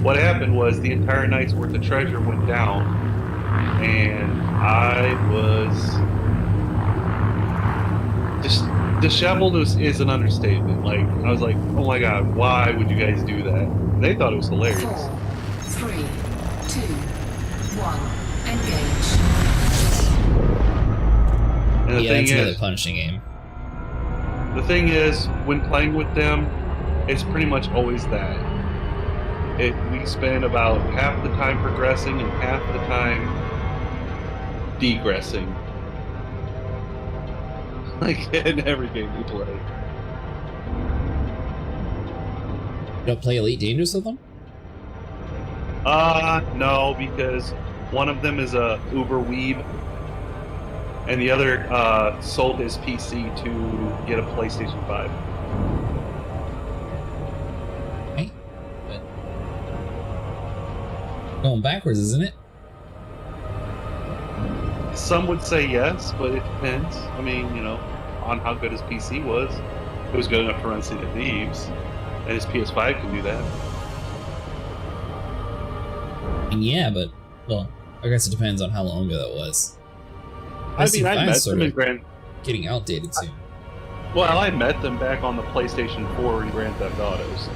What happened was the entire night's worth of treasure went down, and I was just disheveled is an understatement. Like, I was like, oh my god, why would you guys do that? And they thought it was hilarious. 4, 3, 2, 1, engage. And the yeah, thing it's another is, punishing game. The thing is, when playing with them, it's pretty much always that. We spend about half the time progressing and half the time degressing. Like in every game we play. You don't play Elite Dangerous with them? No, because one of them is a Uber weeb, and the other sold his PC to get a PlayStation 5. Okay. But going backwards, isn't it? Some would say yes, but it depends. I mean, on how good his PC was. It was good enough to run Sea of Thieves, and his PS5 can do that. And yeah, but, well, I guess it depends on how long ago that was. I mean, I met them in getting outdated soon. Well, I met them back on the PlayStation 4 in Grand Theft Autos.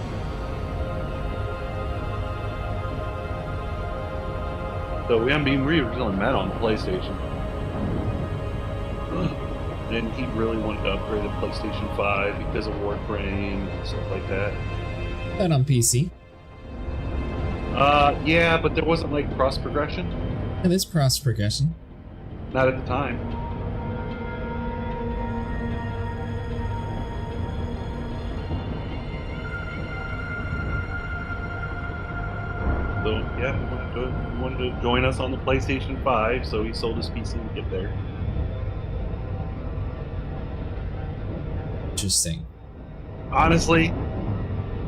So we originally met on the PlayStation. And he really wanted to upgrade the PlayStation 5 because of Warframe and stuff like that. That on PC. Yeah, but there wasn't like cross progression. Yeah, there's cross progression. Not at the time. So yeah, he wanted to join us on the PlayStation 5, so he sold his PC to get there. Interesting. Honestly,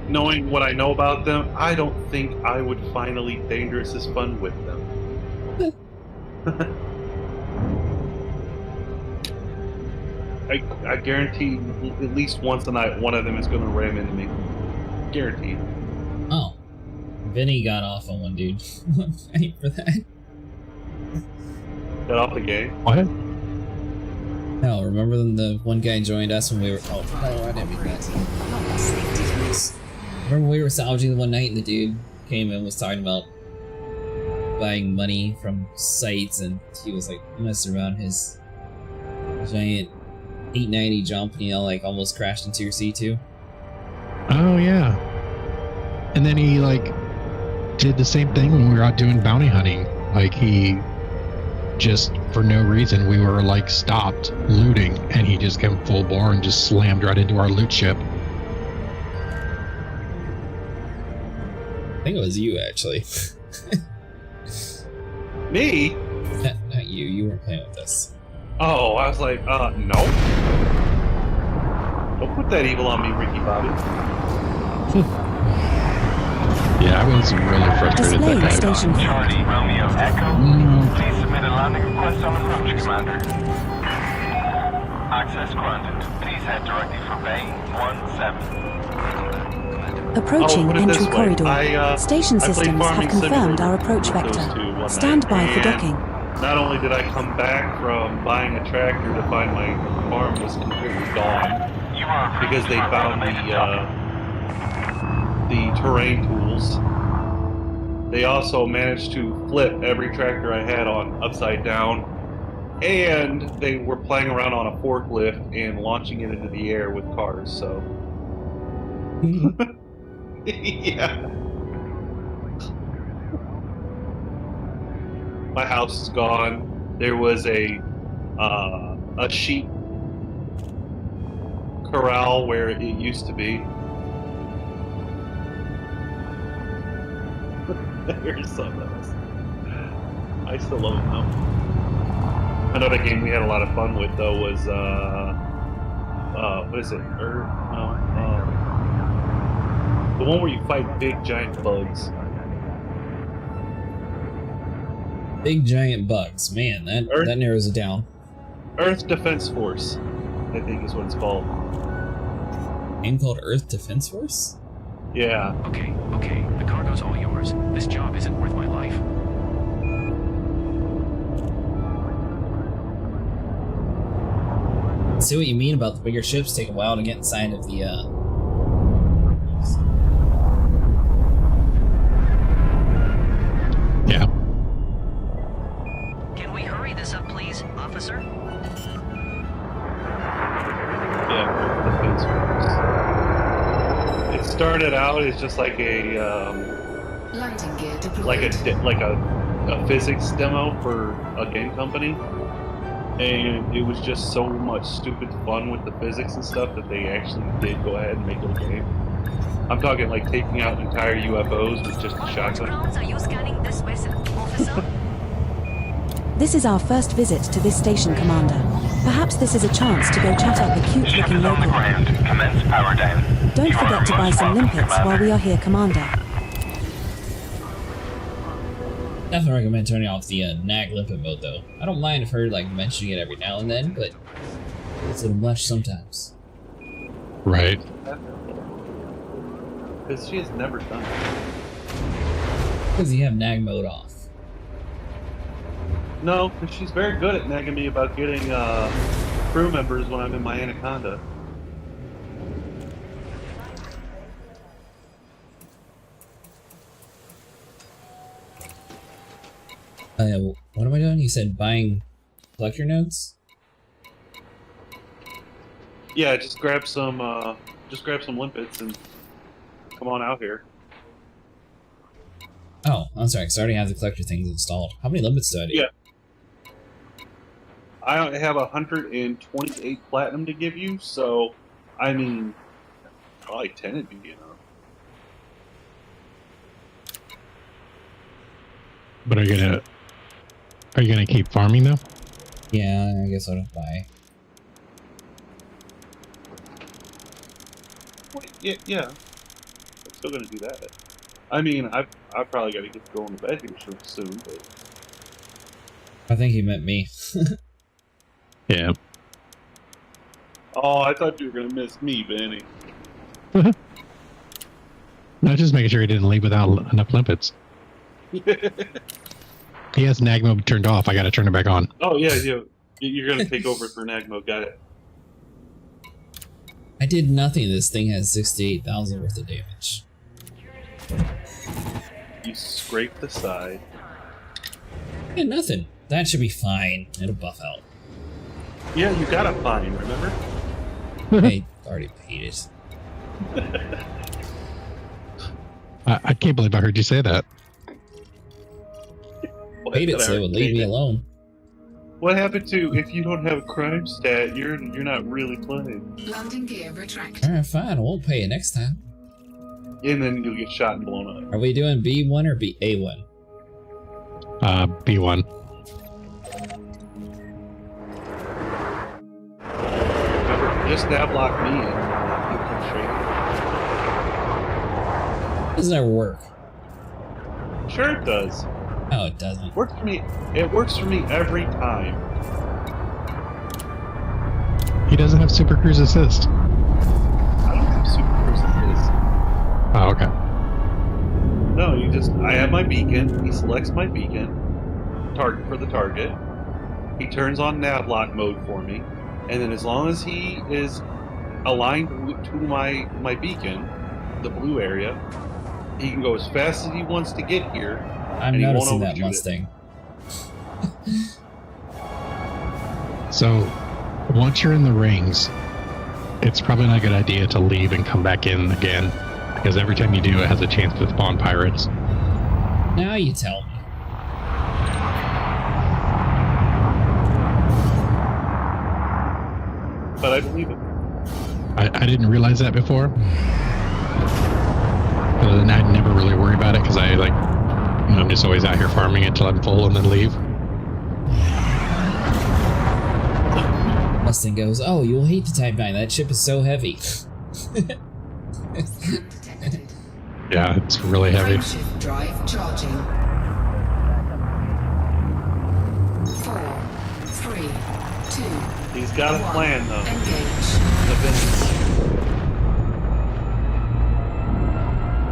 knowing what I know about them, I don't think I would find Elite Dangerous as fun with them. I guarantee at least once a night one of them is going to ram into me. Guaranteed. Oh. Vinny got off on one dude. Wait for that. Got off the game? What? Hell, remember when the one guy joined us when we were... Oh, no, I didn't mean that. Remember when we were salvaging one night and the dude came in and was talking about buying money from sites, and he was like messing around his giant 890 jump, and like almost crashed into your C2? Oh yeah. And then he like did the same thing when we were out doing bounty hunting. Like he just for no reason, we were like stopped looting, and he just came full bore and just slammed right into our loot ship. I think it was you, actually. Me? Not you. You weren't playing with us. Oh, I was like, no. Don't put that evil on me, Ricky Bobby. Yeah, I was really frustrated Display that day. station. Charlie, Romeo, Echo. Please submit a landing request on approach, Commander. Access granted. Please head directly for Bay 17. Approaching put it entry this way. corridor. Station I played systems have Farming confirmed Simulator our approach with those vector. two one Stand night, by for and docking. Not only did I come back from buying a tractor to find my farm was completely gone because they found the terrain tools. They also managed to flip every tractor I had on upside down, and they were playing around on a forklift and launching it into the air with cars. So, yeah. My house is gone. There was a sheep corral where it used to be. Here's something else. I still love it though. Another game we had a lot of fun with though was what is it? The one where you fight big giant bugs. Big giant bugs. Man, that narrows it down. Earth Defense Force, I think is what it's called. Game called Earth Defense Force? Yeah. Okay, the cargo's all yours. This job isn't worth my life. I see what you mean about the bigger ships take a while to get inside of the, Yeah. Can we hurry this up, please, officer? Yeah, Defense Force. It started out as just like a Landing gear deployed. like a physics demo for a game company, and it was just so much stupid fun with the physics and stuff that they actually did go ahead and make it a game. I'm talking like taking out entire UFOs with just a shotgun. Are you scanning this vessel, officer? This is our first visit to this station, Commander. Perhaps this is a chance to go chat up a cute-looking local. Commence power down. Don't forget to buy some limpets while we are here, Commander. Definitely recommend turning off the nag limpet mode though. I don't mind her like mentioning it every now and then, but it's a little much sometimes. Right. Because she has never done it. Because you have nag mode off. No, because she's very good at nagging me about getting crew members when I'm in my Anaconda. What am I doing? You said buying collector nodes? Yeah, just grab some limpets and come on out here. Oh, I'm sorry, because I already have the collector things installed. How many limpets do I do? Yeah. I have 128 platinum to give you, so I mean, probably 10 would be enough. But are you gonna keep farming though? Yeah, I guess I'll just buy. Wait, yeah. I'm still gonna do that. I mean, I've probably got to get going to bed here soon, but I think he meant me. Yeah. oh, I thought you were gonna miss me, Benny. No, just making sure he didn't leave without enough limpets. He has nag mode turned off. I got to turn it back on. Oh yeah, you're gonna take over for Nagmo. Got it. I did nothing. This thing has 68,000 worth of damage. You scraped the side. Yeah, nothing. That should be fine. It'll buff out. Yeah, you got a fine, remember? I already paid it. I can't believe I heard you say that. Paid it so it would leave me alone. What happened to if you don't have a crime stat, you're not really playing. Landing gear retract. Alright, fine. I won't pay you next time. And then you'll get shot and blown up. Are we doing B1 or A1? B1. Remember, just nav lock me in. You come straight. Doesn't ever work. Sure it does. No, it doesn't. Works for me. It works for me every time. He doesn't have Super Cruise Assist. I don't have Super Cruise Assist. Oh, okay. No, I have my beacon. He selects my beacon, target for the target. He turns on nav lock mode for me, and then as long as he is aligned to my beacon, the blue area, he can go as fast as he wants to get here. I'm noticing that Mustang. So, once you're in the rings, it's probably not a good idea to leave and come back in again, because every time you do, it has a chance to spawn pirates. Now you tell me. But I believe it. I didn't realize that before. But then I'd never really worry about it, because I'm just always out here farming until I'm full and then leave. Mustang goes, oh, you'll hate the Type 9. That ship is so heavy. Yeah, it's really heavy. Frameshift drive charging. 4, 3, 2. He's got a plan, though. Engage.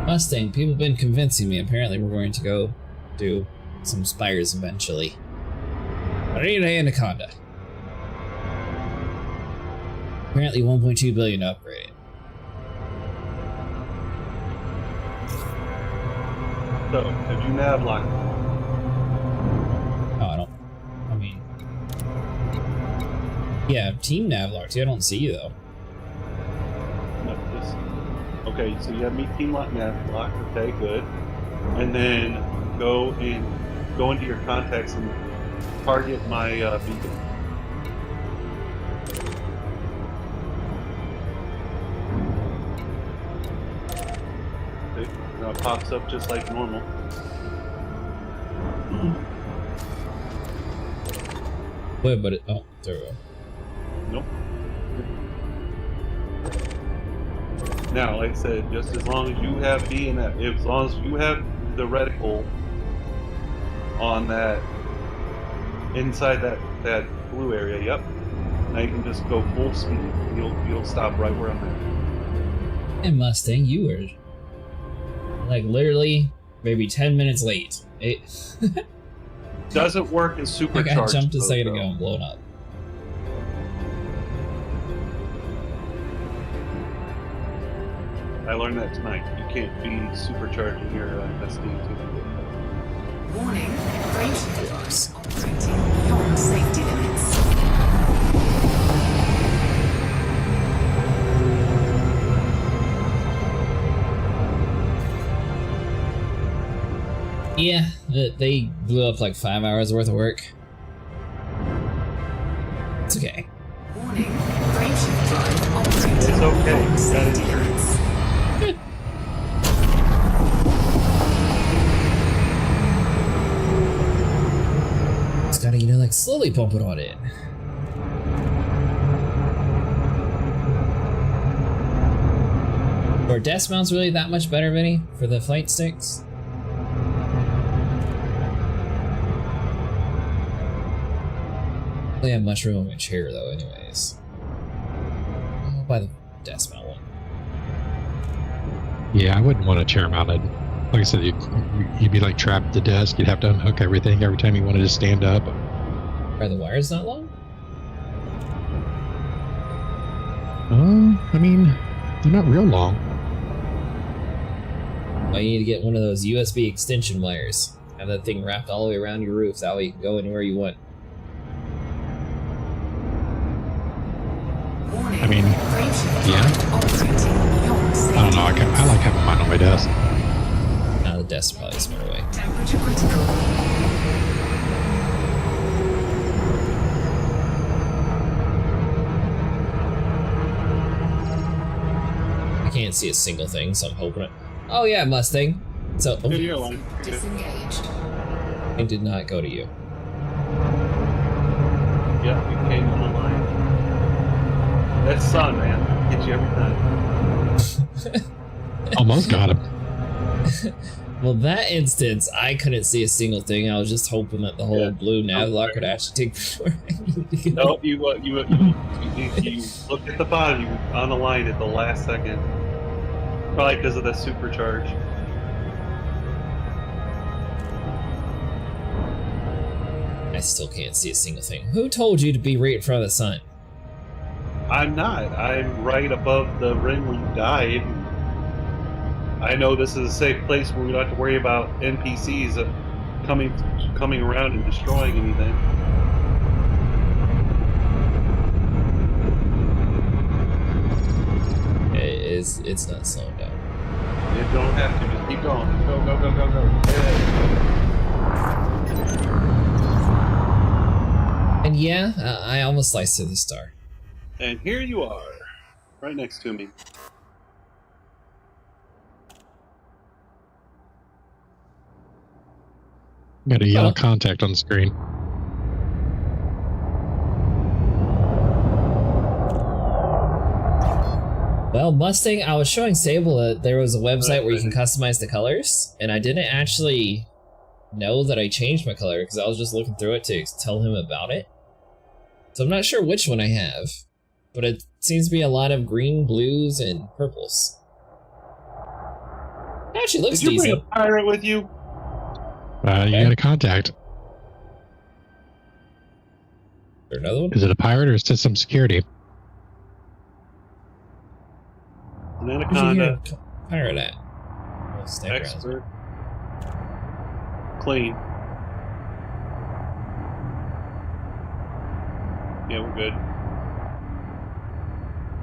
Mustang, people have been convincing me. Apparently we're going to go do some spires eventually. I need an Anaconda. Apparently 1.2 billion to upgrade it. So, have you nav locked? Oh, I mean... Yeah, team nav locked. I don't see you, though. Okay, so you have me team lock nav locked. Okay, good. And then go into your contacts and target my beacon. Okay, now it pops up just like normal. Wait, but it... Oh, there we go. Nope. Now, like I said, just as long as you have as long as you have the reticle on that, inside that blue area, yep. Now you can just go full speed. You'll stop right where I'm at. And Mustang, you were like literally maybe 10 minutes late. It doesn't work as supercharged. I jumped a second ago and blown up. I learned that tonight. You can't be supercharging your SD2. Warning, range device operating beyond safety limits. Yeah, they blew up like 5 hours worth of work. It's okay. Warning, range drive operating it's okay. beyond safety limits. Just gotta, like slowly pump it on in. Are desk mounts really that much better, Vinny, for the flight sticks? They have much room on my chair though, anyways. I'll buy the desk mount one. Yeah, I wouldn't want a chair mounted. Like I said, you'd be like trapped at the desk. You'd have to unhook everything every time you wanted to stand up. Are the wires not long? I mean, they're not real long. Well, you need to get one of those USB extension wires. Have that thing wrapped all the way around your roof. That way you can go anywhere you want. I mean, yeah. I don't know. I like having mine on my desk. Now the desk probably smart away. Temperature critical. can't see a single thing, so I'm hoping it. Oh yeah, Mustang. So Disengaged. I did not go to you. Yeah, you came on the line. That sun, man, gets you every time. Almost got him. Well, that instance, I couldn't see a single thing. I was just hoping that the whole blue nav lock would actually take before I needed to go. No, you looked at the bottom, you were on the line at the last second. Probably because of the supercharge. I still can't see a single thing. Who told you to be right in front of the sun? I'm not. I'm right above the ring where you died. I know this is a safe place where we don't have to worry about NPCs coming around and destroying anything. It's not slowing down. You don't have to. Just keep going. Go, go, go, go, go. And yeah, I almost sliced through the star. And here you are, right next to me. Got a yellow contact on the screen. Well, Mustang, I was showing Sable that there was a website where you can customize the colors, and I didn't actually know that I changed my color because I was just looking through it to tell him about it. So I'm not sure which one I have, but it seems to be a lot of green, blues, and purples. It actually looks decent. Did you bring a pirate with you? You got a contact. Is there another one? Is it a pirate or system security? An anaconda. Pirate at? Expert. Clean. Yeah, we're good.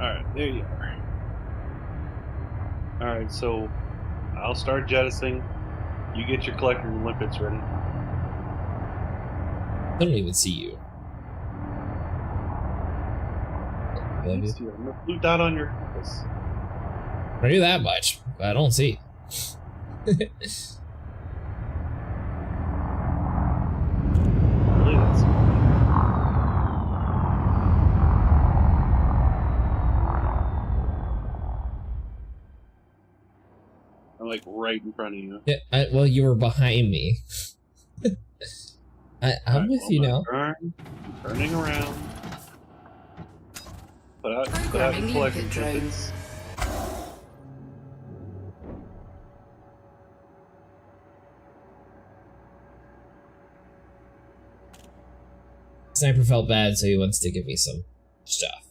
Alright, there you are. Alright, so I'll start jettisoning. You get your collector and limpets ready. I don't even see you. I'm a blue dot on your compass. I do that much, but I don't see. I'm like right in front of you. Yeah, well, you were behind me. I'm with you now. Turning around. Put out your collecting tickets. Sniper felt bad, so he wants to give me some stuff.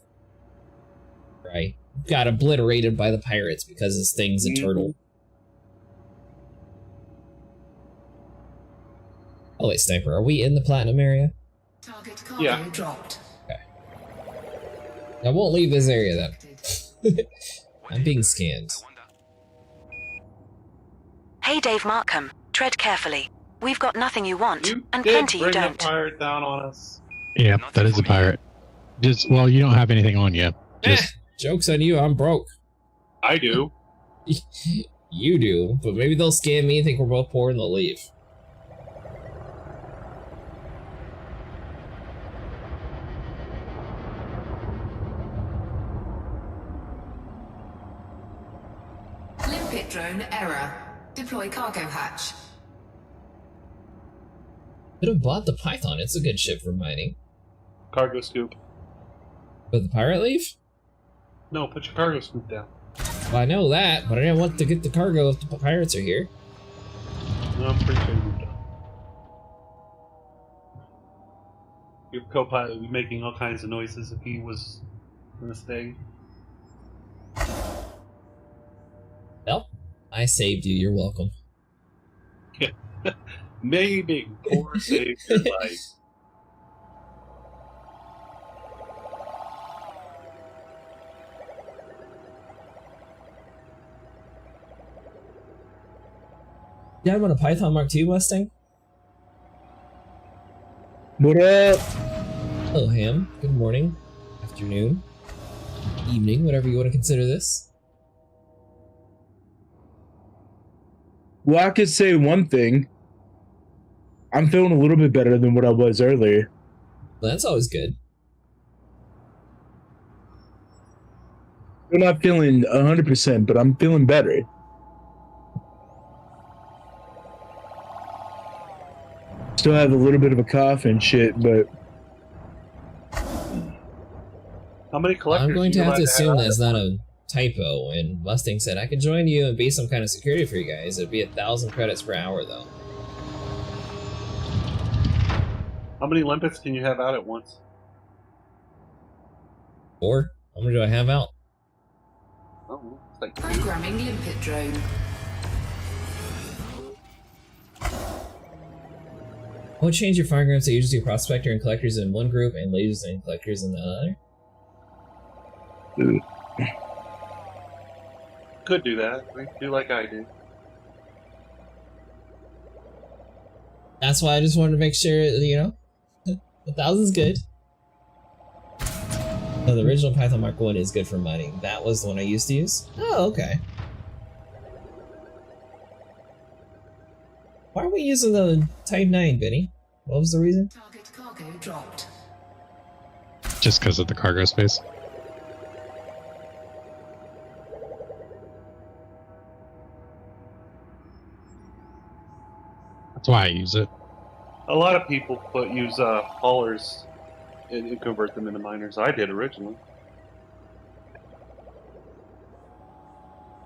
Right? Got obliterated by the pirates because this thing's a turtle. Oh wait, Sniper, are we in the platinum area? Target cargo dropped. Okay. I won't leave this area then. I'm being scanned. Hey Dave Markham, tread carefully. We've got nothing you want, and Did plenty you bring don't. the pirate down on us. Yeah, that is a pirate. Just, well, you don't have anything on you. Just joke's on you, I'm broke. I do. You do, but maybe they'll scam me and think we're both poor and they'll leave. Limpet drone error. Deploy cargo hatch. Could have bought the Python, it's a good ship for mining. Cargo scoop. But the pirate leave? No, put your cargo scoop down. Well, I know that, but I didn't want to get the cargo if the pirates are here. No, I'm pretty sure you're done. Your co-pilot would be making all kinds of noises if he was gonna stay. Well, I saved you, you're welcome. Maybe poor saved your life. Yeah, I want a Python Mark II Mustang. What up? Hello, Ham. Good morning, afternoon, evening, whatever you want to consider this. Well, I could say one thing. I'm feeling a little bit better than what I was earlier. Well, that's always good. I'm not feeling 100%, but I'm feeling better. Still have a little bit of a cough and shit, but... How many collectors? I'm going to have to assume that's not a typo. And Mustang said I could join you and be some kind of security for you guys. It'd be 1,000 credits per hour, though. How many limpets can you have out at once? 4? How many do I have out? Oh, it's like Programming limpet drone. What change your firearms to agency prospector and collectors in one group and lasers and collectors in the other? Could do that. Do like I do. That's why I just wanted to make sure, you know, 1,000's good. Oh, the original Python Mark 1 is good for mining. That was the one I used to use? Oh, okay. Why are we using the Type 9, Benny? What was the reason? Target cargo dropped. Just because of the cargo space. That's why I use it. A lot of people use haulers and convert them into miners. I did originally.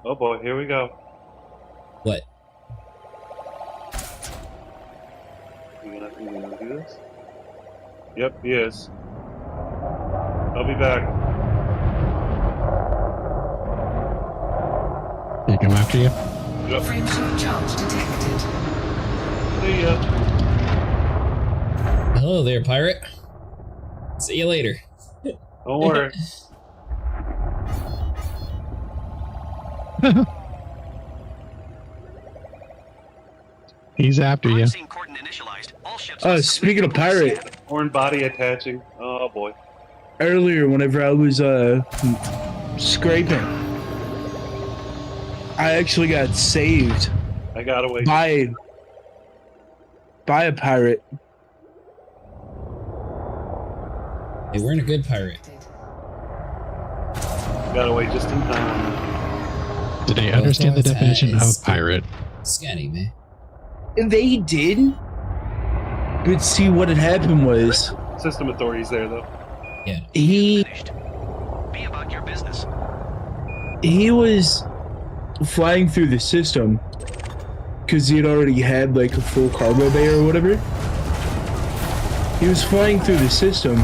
Oh boy, here we go. What? You gonna do this? Yep, he is. I'll be back. They come after you? Yep. Frameshift charge detected. See ya. Hello there, pirate. See you later. Don't worry. He's after you. Speaking of pirate. Horn body attaching. Oh boy. Earlier, whenever I was scraping, I actually got saved. I got away. By a pirate. They weren't a good pirate. Got away just in time. Did they understand the definition of pirate? Scatty, man. They did. But see, what had happened was... System authorities there, though. Yeah. Be about your business. He was flying through the system because he had already had like a full cargo bay or whatever. He was flying through the system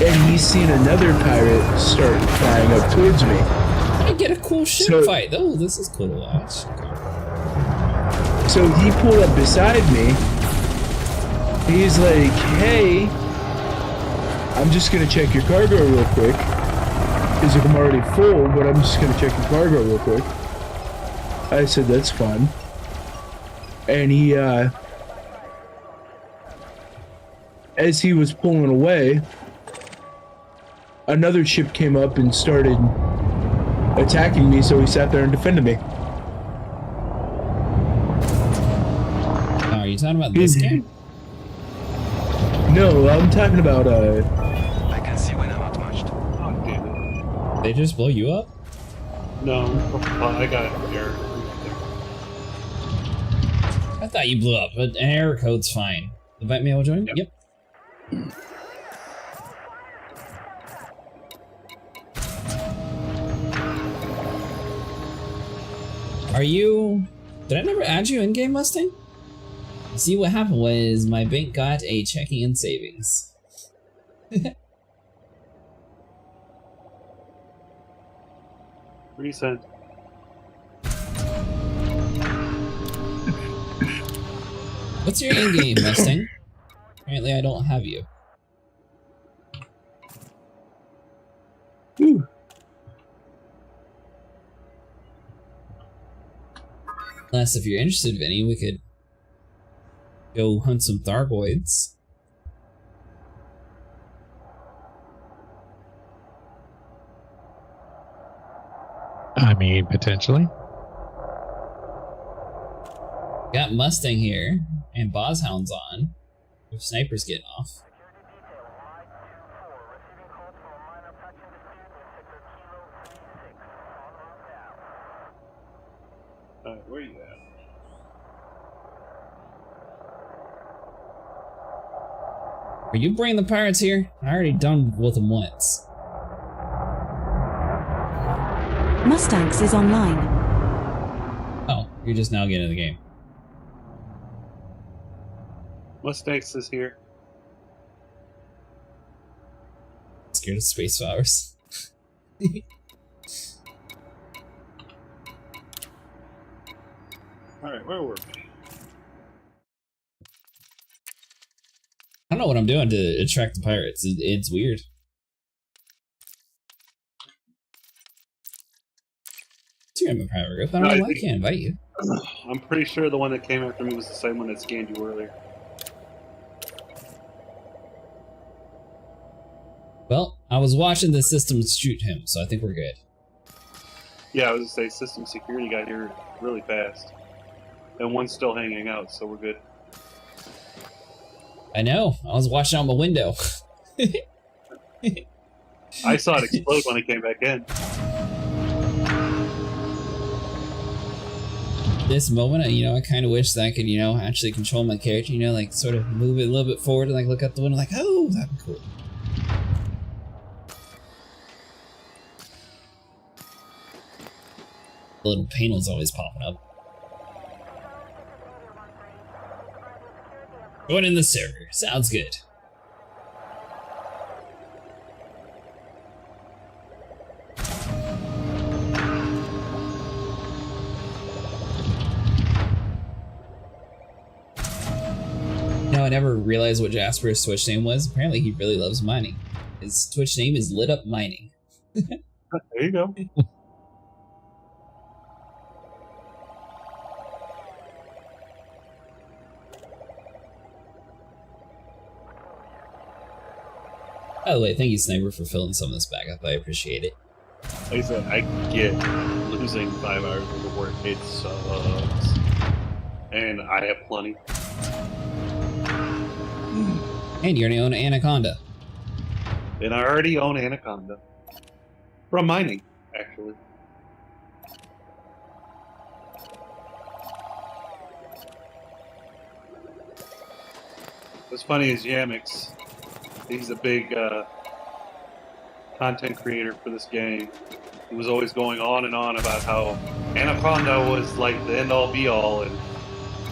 and he's seen another pirate start flying up towards me. I get a cool ship fight. Oh, this is cool to watch. So he pulled up beside me. He's like, hey, I'm just gonna check your cargo real quick. He's like, I'm already full, but I'm just gonna check your cargo real quick. I said, that's fine. And he, as he was pulling away, another ship came up and started attacking me, so he sat there and defended me. Oh, are you talking about this game? No, I'm talking about, I can see when I'm outmatched. Oh, damn it. They just blow you up? No, I got an error. I thought you blew up, but an error code's fine. Invite me, I'll join? Yep. Are you... Did I never add you in-game, Mustang? See, what happened was my bank got a checking and savings. Resend. What's your in-game, Mustang? Apparently I don't have you. Ooh. Unless if you're interested, Vinny, we could go hunt some Thargoids. I mean, potentially. Got Mustang here, and Bosshound's on. With snipers getting off. Alright, where are you at? Are you bringing the pirates here? I already done with them once. Mustangs is online. Oh, you're just now getting into the game. Mustangs is here. Scared of space flowers. Alright, where were we? I don't know what I'm doing to attract the pirates. It's weird. So you're in a pirate group. I don't know why I can't invite you. I'm pretty sure the one that came after me was the same one that scanned you earlier. Well, I was watching the system shoot him, so I think we're good. Yeah, I was gonna say system security got here really fast. And one's still hanging out, so we're good. I know. I was watching out my window. I saw it explode when I came back in. This moment, you know, I kind of wish that I could, you know, actually control my character, you know, like sort of move it a little bit forward and like look out the window like, oh, that'd be cool. The little panel's always popping up. Going in the server. Sounds good. No, I never realized what Jasper's Twitch name was. Apparently he really loves mining. His Twitch name is Lit Up Mining. There you go. By the way, thank you, Sniper, for filling some of this back up. I appreciate it. Like I said, I get losing 5 hours of work. It sucks. And I have plenty. And you already own an Anaconda. And I already own Anaconda. From mining, actually. What's funny is Yamix. He's a big content creator for this game. He was always going on and on about how Anaconda was like the end-all be-all, and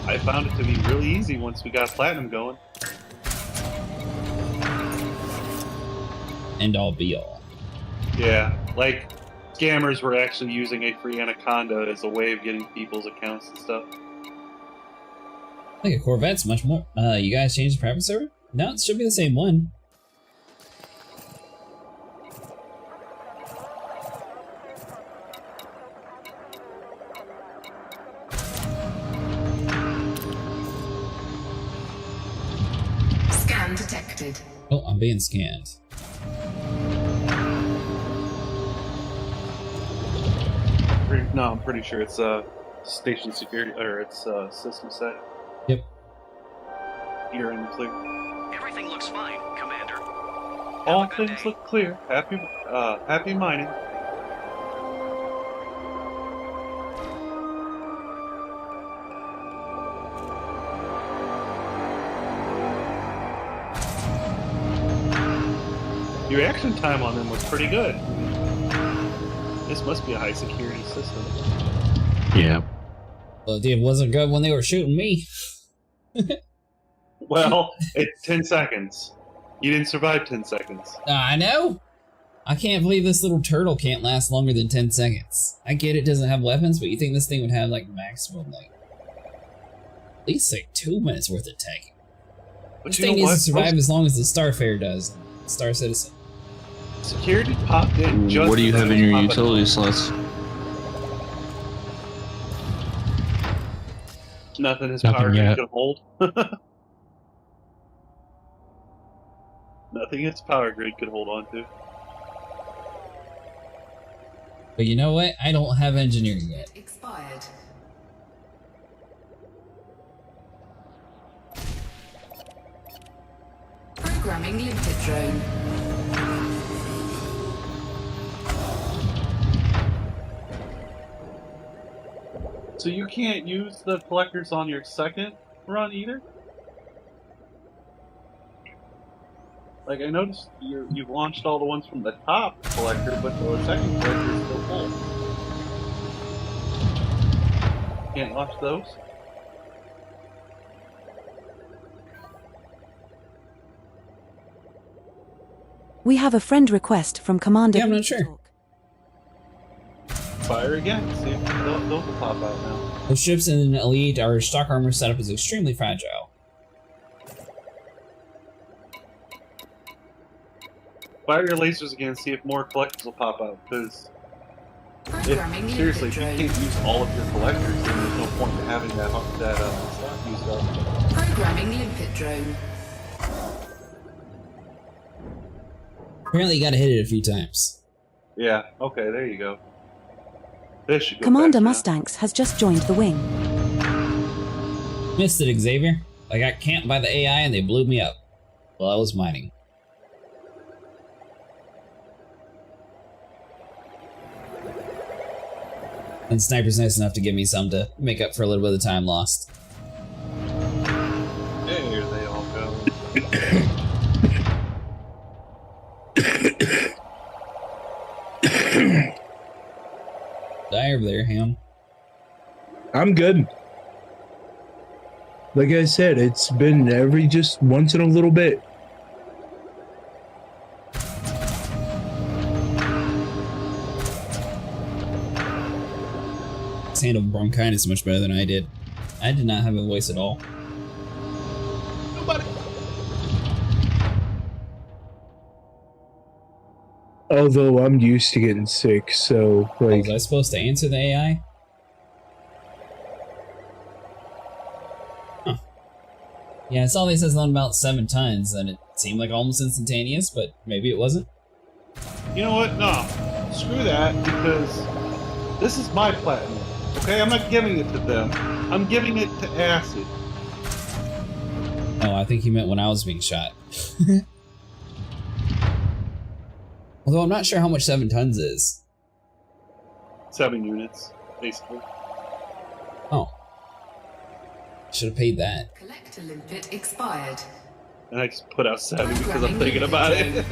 I found it to be really easy once we got Platinum going. End-all be-all. Yeah, like scammers were actually using a free Anaconda as a way of getting people's accounts and stuff. I think a Corvette's much more. You guys changed the private server? No, it should be the same one. Scan detected. Oh, I'm being scanned. No, I'm pretty sure it's station security, or it's system set. Yep. You're in the clear. Everything looks fine, Commander. All things look clear. Happy mining. Your reaction time on them was pretty good. This must be a high security system. Yeah. Well, it wasn't good when they were shooting me. Well, it's 10 seconds. You didn't survive 10 seconds. I know. I can't believe this little turtle can't last longer than 10 seconds. I get it doesn't have weapons, but you think this thing would have like maximum like at least like 2 minutes worth of tanking. This thing needs to survive as long as the Starfarer does. Star Citizen. Security popped in just. What do you have in your utility slots? Nothing his Nothing power grid yet. could hold. Nothing its power grid could hold on to. But you know what? I don't have engineering yet. Expired. Programming limpet drone. So you can't use the collectors on your second run either? Like, I noticed you've launched all the ones from the top collector, but the second collector is still full. Can't launch those? We have a friend request from Commander. Yeah, I'm not sure. Fire again, see if those will pop out now. Those ships in Elite, our stock armor setup is extremely fragile. Fire your lasers again, see if more collectors will pop out, because seriously, if you can't use all of your collectors, then there's no point in having that stock used up. Programming limpet drone. Apparently you gotta hit it a few times. Yeah, okay, there you go. This should go Commander fast now. Mustangs has just joined the wing. Missed it, Xavier. I got camped by the AI and they blew me up while I was mining. And Sniper's nice enough to give me some to make up for a little bit of time lost. There they all go. Die over there, Ham. I'm good. Like I said, it's been just once in a little bit. Handled bronchitis much better than I did. I did not have a voice at all. Nobody. Although I'm used to getting sick, so like. Was I supposed to answer the AI? Huh. Yeah, I saw they said something about 7 tons, and it seemed like almost instantaneous, but maybe it wasn't. You know what? No. Screw that, because this is my platinum. Okay, I'm not giving it to them. I'm giving it to Acid. Oh, I think he meant when I was being shot. Although I'm not sure how much 7 tons is. 7 units, basically. Oh. Should have paid that. Collector limpet expired. And I just put out 7 because I'm thinking about it.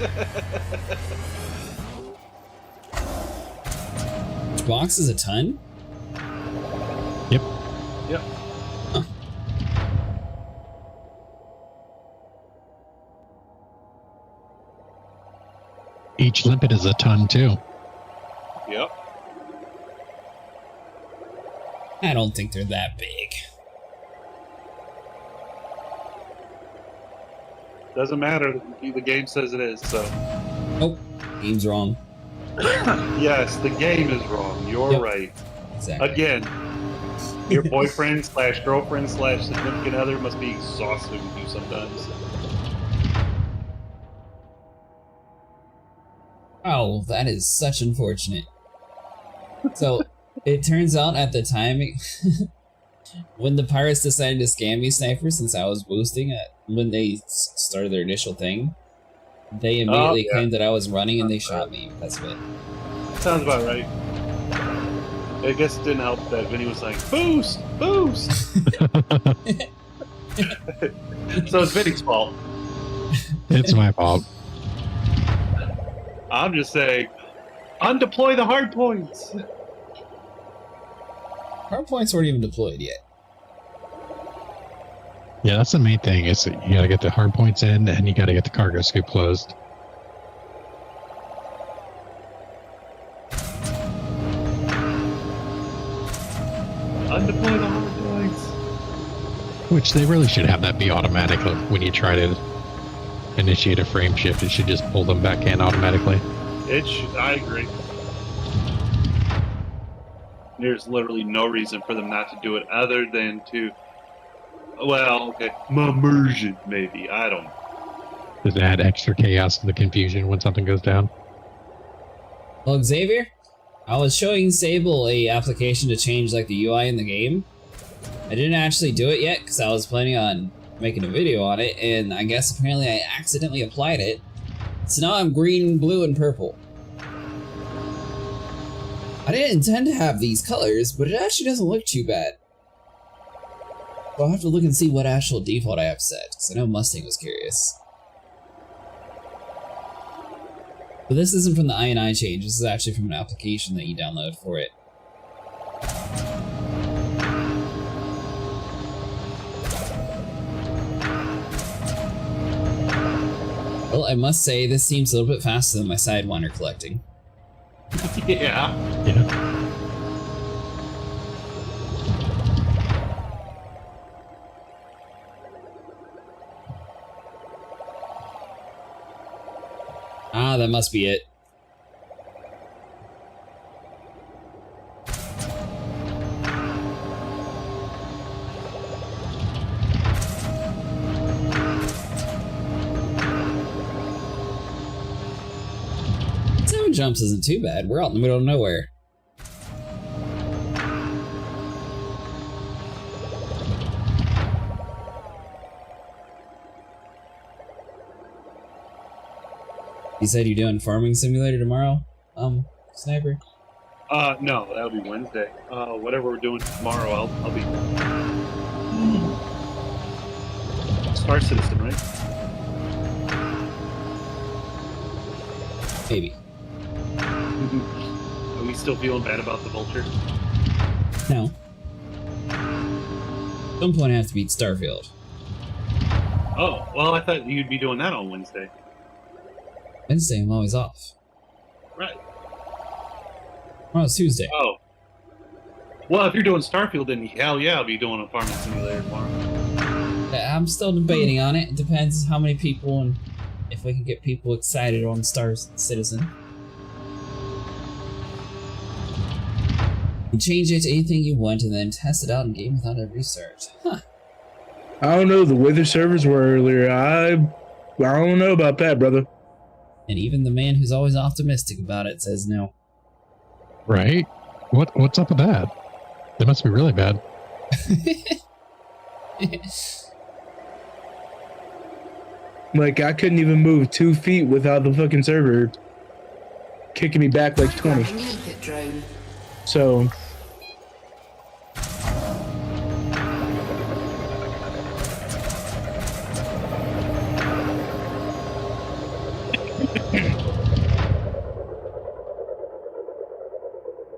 Which box is a ton? Yep. Yep. Huh. Each limpet is a ton too. Yep. I don't think they're that big. Doesn't matter. The game says it is, so. Oh, game's wrong. Yes, the game is wrong. You're right. Exactly. Again, your boyfriend / girlfriend / significant other must be exhausting with you sometimes. Oh, that is such unfortunate. So, it turns out at the time, when the pirates decided to scam me, Sniper, since I was boosting it, when they started their initial thing, they immediately claimed that I was running and they shot me because of it. Sounds about right. I guess it didn't help that Vinny was like, boost! Boost! So it's Vinny's fault. It's my fault. I'm just saying, undeploy the hard points! Hard points weren't even deployed yet. Yeah, that's the main thing. Is that you gotta get the hard points in and you gotta get the cargo scoop closed. Undeploy the hard points. Which they really should have that be automatic when you try to initiate a frame shift. It should just pull them back in automatically. I agree. There's literally no reason for them not to do it other than to, well, okay, immersion maybe, I don't know. Does it add extra chaos and the confusion when something goes down? Well, Xavier, I was showing Sable a application to change like the UI in the game. I didn't actually do it yet because I was planning on making a video on it, and I guess apparently I accidentally applied it. So now I'm green, blue, and purple. I didn't intend to have these colors, but it actually doesn't look too bad. So I'll have to look and see what actual default I have set, because I know Mustang was curious. But this isn't from the INI change, this is actually from an application that you download for it. Well, I must say, this seems a little bit faster than my Sidewinder collecting. Yeah. Ah, that must be it. Jumps isn't too bad. We're out in the middle of nowhere. You said you're doing Farming Simulator tomorrow, Sniper? No, that'll be Wednesday. Whatever we're doing tomorrow, I'll be. Star Citizen, right? Maybe. Are we still feeling bad about the Vulture? No. At some point I have to beat Starfield. Oh, well, I thought you'd be doing that on Wednesday. Wednesday, I'm always off. Right. Oh, it's Tuesday. Oh. Well, if you're doing Starfield, then hell yeah, I'll be doing a Farming Simulator tomorrow. Yeah, I'm still debating on it. It depends how many people and if we can get people excited on Star Citizen. You change it to anything you want and then test it out in game without a restart. Huh. I don't know. The way the servers were earlier, I don't know about that, brother. And even the man who's always optimistic about it says no. Right? What's up with that? They must be really bad. Like, I couldn't even move 2 feet without the fucking server kicking me back like 20. So...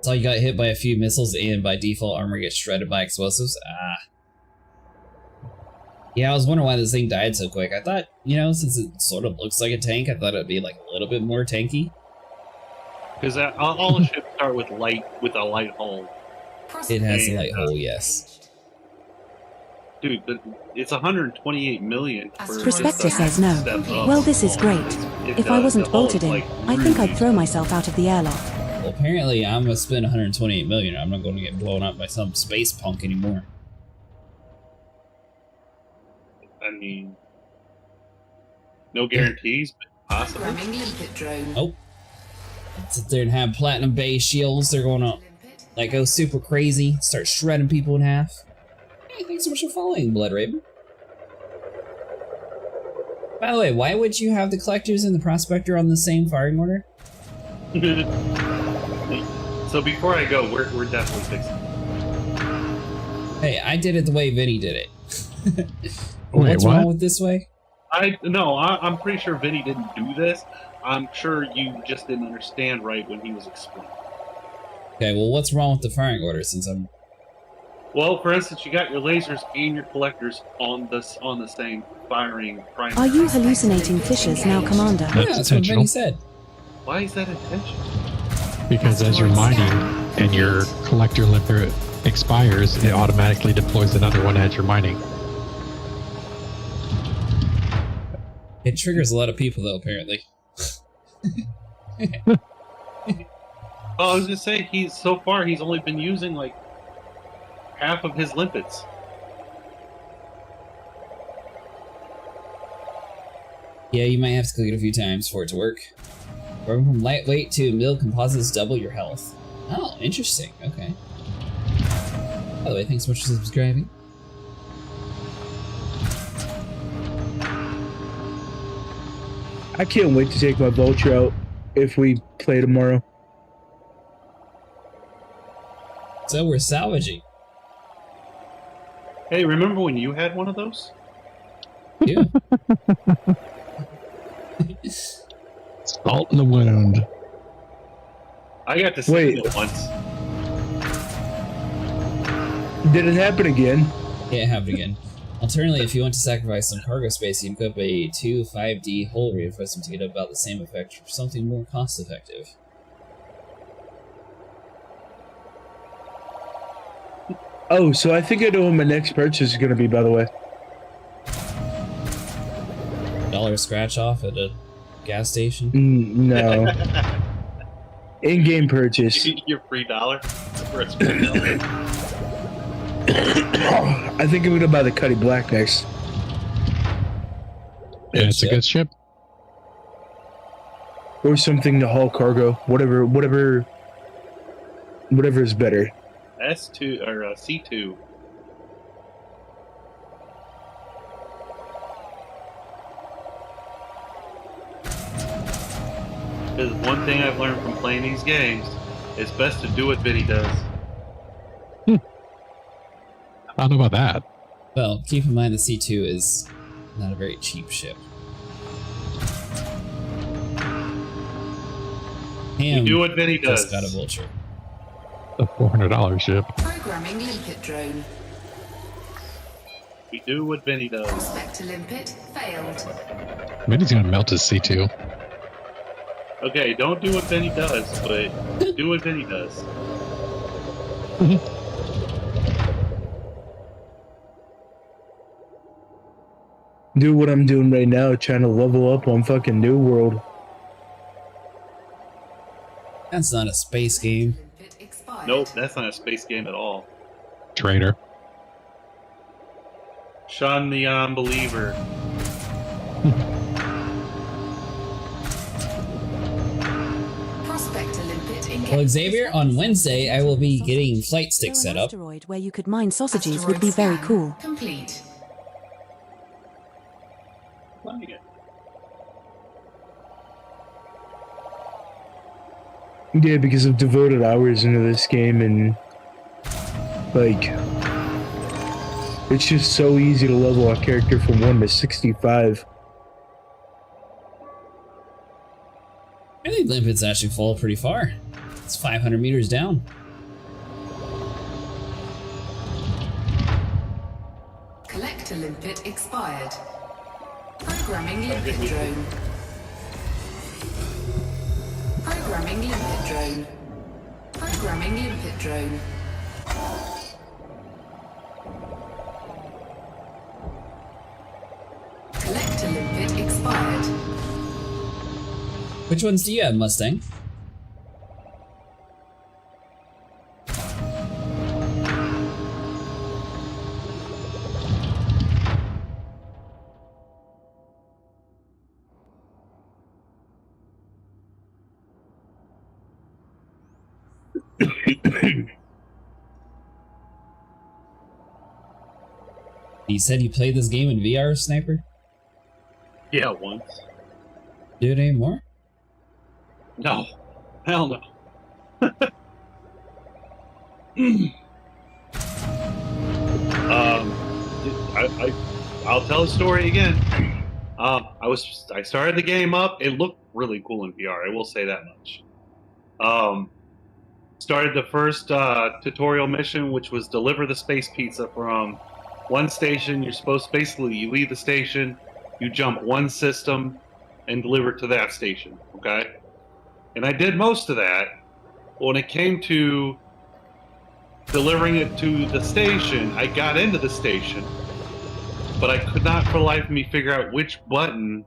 So you got hit by a few missiles and by default armor gets shredded by explosives? Ah. Yeah, I was wondering why this thing died so quick. I thought, you know, since it sort of looks like a tank, I thought it'd be like a little bit more tanky. Because all the ships start with a light hull. It has a light hull, yes. Dude, but it's 128 million. Prospector says no. Well, this is great. If I wasn't bolted in, I think I'd throw myself out of the airlock. Well, apparently I'm gonna spend 128 million. I'm not going to get blown up by some space punk anymore. I mean, no guarantees, but possibly. Oh. Sit there and have platinum base shields. They're going to like go super crazy, start shredding people in half. Hey, thanks so much for following, Blood Raven. By the way, why would you have the collectors and the prospector on the same firing order? So before I go, we're definitely fixing it. Hey, I did it the way Vinny did it. Wait, what's wrong with this way? I'm pretty sure Vinny didn't do this. I'm sure you just didn't understand right when he was explaining. Okay, well, what's wrong with the firing order since I'm... Well, for instance, you got your lasers and your collectors on the same firing primary. Are you hallucinating fissures now, Commander? Yeah, that's what Vinny said. Why is that intentional? Because as you're mining and your collector limiter expires, it automatically deploys another one as you're mining. It triggers a lot of people, though, apparently. Oh, I was gonna say he's only been using like half of his limpets. Yeah, you might have to click it a few times for it to work. Going from lightweight to mill composites double your health. Oh, interesting. Okay. By the way, thanks so much for subscribing. I can't wait to take my Vulture out if we play tomorrow. So we're salvaging. Hey, remember when you had one of those? Yeah. Salt in the wound. I got to see it once. Did it happen again? Yeah, it happened again. Alternatively, if you want to sacrifice some cargo space, you can equip a 2 5D hull reinforcement to get about the same effect for something more cost effective. Oh, so I think I know what my next purchase is going to be, by the way. $1 scratch off at a gas station? No. In-game purchase. Your free dollar for a $3. I think I'm going to buy the Cuddy Black next. Yeah, it's a good ship. Or something to haul cargo. Whatever is better. S2 or C2. Because one thing I've learned from playing these games, it's best to do what Vinny does. I don't know about that. Well, keep in mind the C2 is not a very cheap ship. You do what Vinny does. Just got a Vulture. A $400 ship. Programming limpet drone. We do what Vinny does. Prospect to limpet failed. Vinny's gonna melt his C2. Okay, don't do what Vinny does, but do what Vinny does. Do what I'm doing right now, trying to level up on fucking New World. That's not a space game. Nope, that's not a space game at all. Traitor. Sean the Unbeliever. Prospect to limpet engaged. Well, Xavier, on Wednesday I will be getting flight stick set up. Asteroid where you could mine sausages would be very cool. Complete. Yeah, because I've devoted hours into this game and like it's just so easy to level a character from 1 to 65. I think limpets actually fall pretty far. It's 500 meters down. Collect a limpet expired. Programming limpet drone. Programming limpet drone. Programming limpet drone. Collect a limpet expired. Which ones do you have, Mustang? You said you played this game in VR, Sniper? Yeah, once. Do it anymore? No. Hell no. I'll tell the story again. I started the game up. It looked really cool in VR. I will say that much. Started the first tutorial mission, which was deliver the space pizza from one station. You're supposed to basically you leave the station, you jump one system, and deliver it to that station. Okay. And I did most of that. When it came to delivering it to the station, I got into the station, but I could not for the life of me figure out which button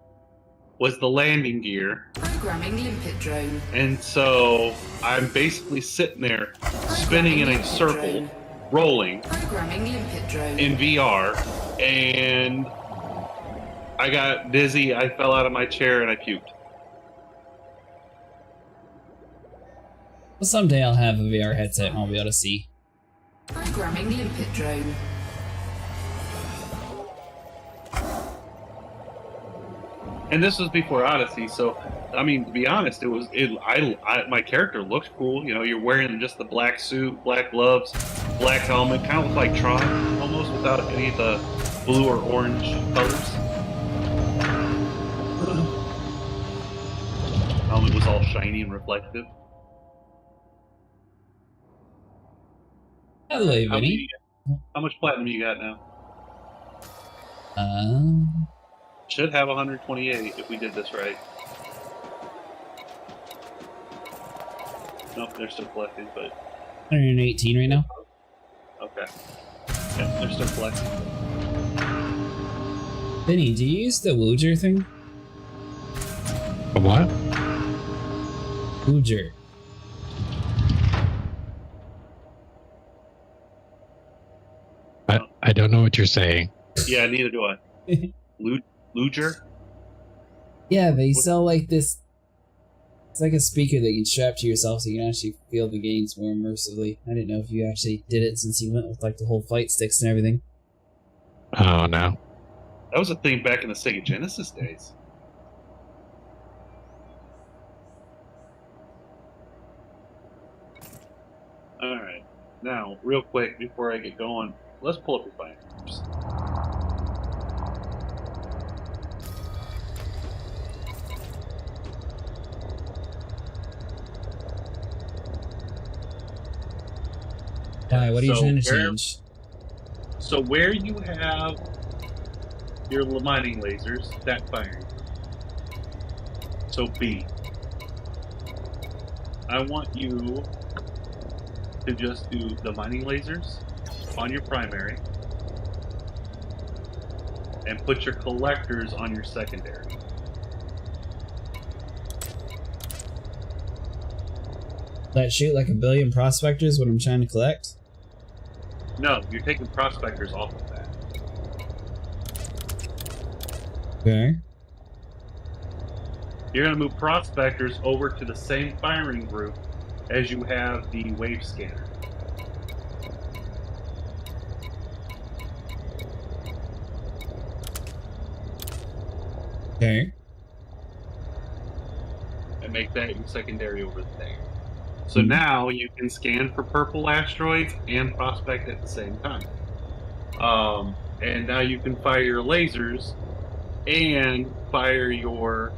was the landing gear. Programming limpet drone. And so I'm basically sitting there spinning in a circle, rolling Programming limpet drone. in VR, and I got dizzy, I fell out of my chair, and I puked. Well, someday I'll have a VR headset and I'll be able to see. Programming limpet drone. And this was before Odyssey, so I mean, to be honest, my character looked cool. You know, you're wearing just the black suit, black gloves, black helmet, kind of looked like Tron almost, without any of the blue or orange colors. Helmet was all shiny and reflective. By the way, Vinny. How much platinum you got now? Should have 128 if we did this right. Nope, they're still collecting, but 118 right now. okay. Yeah, they're still collecting. Vinny, do you use the Wooger thing? A what? Wooger. I don't know what you're saying. Yeah, neither do I. Luger? Yeah, they sell like this. It's like a speaker that you can strap to yourself so you can actually feel the gains more immersively. I didn't know if you actually did it since you went with like the whole fight sticks and everything. Oh no. That was a thing back in the Sega Genesis days. Alright, now, real quick, before I get going, let's pull up your find groups. Why? What are you trying to change? So where you have your mining lasers, that firing. So B. I want you to just do the mining lasers on your primary and put your collectors on your secondary. That shoot like a billion prospectors when I'm trying to collect? No, you're taking prospectors off of that. Okay. You're going to move prospectors over to the same firing group as you have the wave scanner. Okay. And make that your secondary over there. So now you can scan for purple asteroids and prospect at the same time. And now you can fire your lasers and fire your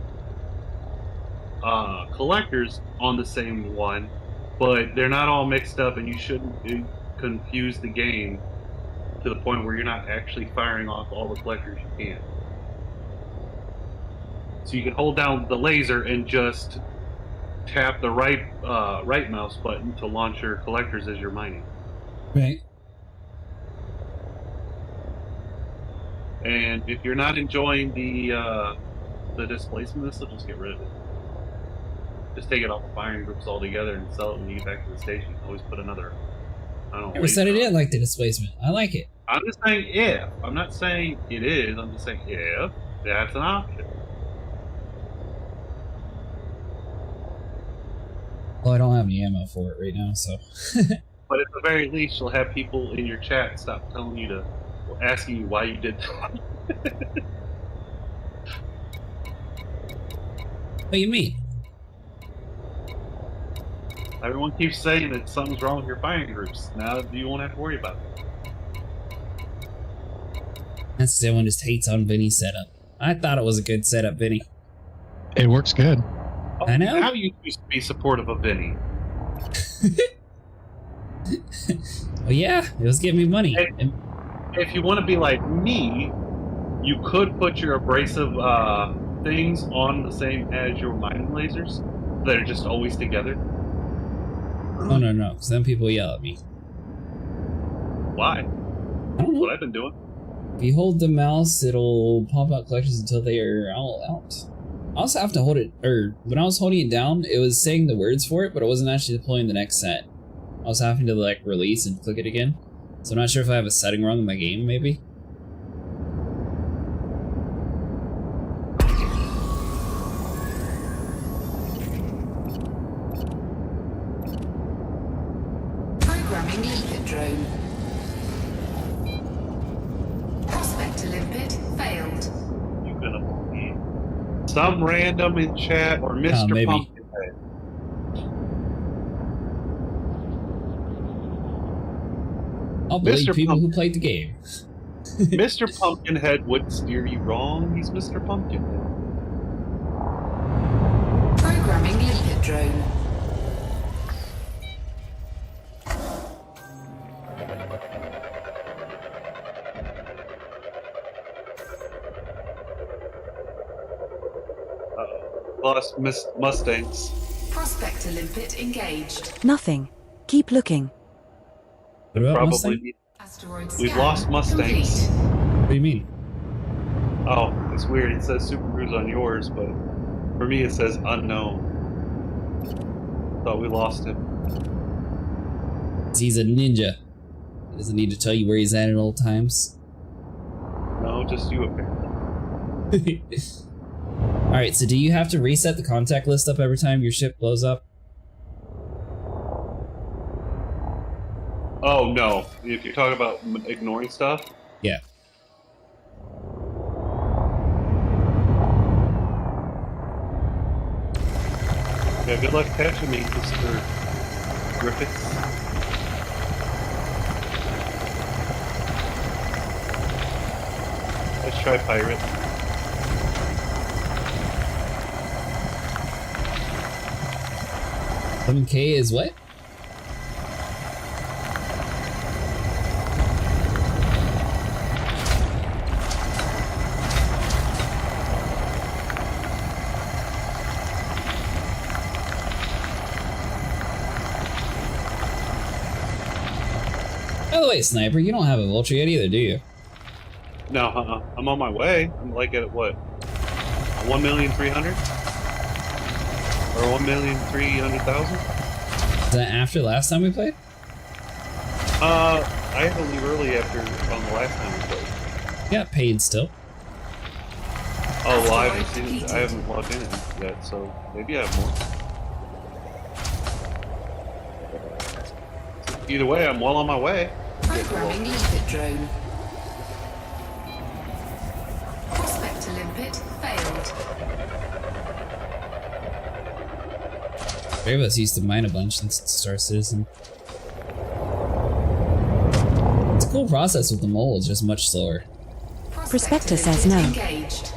collectors on the same one, but they're not all mixed up, and you shouldn't confuse the game to the point where you're not actually firing off all the collectors you can. So you can hold down the laser and just tap the right mouse button to launch your collectors as you're mining. Right. And if you're not enjoying the displacement, this will just get rid of it. Just take it off the firing groups altogether and sell it when you get back to the station. Always put another. I don't know. Never said I didn't like the displacement. I like it. I'm just saying if. I'm not saying it is. I'm just saying if that's an option. Well, I don't have any ammo for it right now, so. But at the very least, you'll have people in your chat stop telling you asking you why you did that. What do you mean? Everyone keeps saying that something's wrong with your firing groups. Now you won't have to worry about it. That's because everyone just hates on Vinny's setup. I thought it was a good setup, Vinny. It works good. Oh, I know. How you used to be supportive of Vinny. Well, yeah, it was giving me money. If you want to be like me, you could put your abrasive things on the same as your mining lasers. They're just always together. Oh, no, because then people yell at me. Why? I don't That's know. what I've been doing. If you hold the mouse, it'll pop out collectors until they are all out. I also have to hold it, or when I was holding it down, it was saying the words for it, but it wasn't actually deploying the next set. I was having to like release and click it again. So I'm not sure if I have a setting wrong in my game, maybe. Programming limpet drone. Prospect to limpet failed. You're gonna believe. some random in chat or Mr. maybe. Pumpkinhead. I'll believe Mr. people who played the game. Mr. Pumpkinhead would steer you wrong. He's Mr. Pumpkinhead. Programming limpet drone. Lost Mustangs. Prospector limpet engaged. Nothing. Keep looking. What about Probably. Mustang? Asteroid We've scan lost Mustangs. complete. What do you mean? Oh, it's weird. It says Super Cruise on yours, but for me it says unknown. Thought we lost him. He's a ninja. He doesn't need to tell you where he's at all times. No, just you apparently. Alright, so do you have to reset the contact list up every time your ship blows up? Oh no! If you're talking about ignoring stuff, Yeah. yeah. Good luck catching me, Mr. Griffiths. Let's try pirate. K is what? By the way, Sniper, you don't have a vulture yet either, do you? No, I'm on my way. I'm like at what? 1,300,000 or 1,300,000? Is that after last time we played? I had to leave early after on the last time we played. Yeah, paid still. Oh, well, I haven't seen it. I haven't logged in yet, so maybe I have more. Either way, I'm well on my way. Programming limpet drone. Prospector limpet failed. Three of us used to mine a bunch since Star Citizen. It's a cool process with the mole, it's just much slower. Prospector says no. Engaged.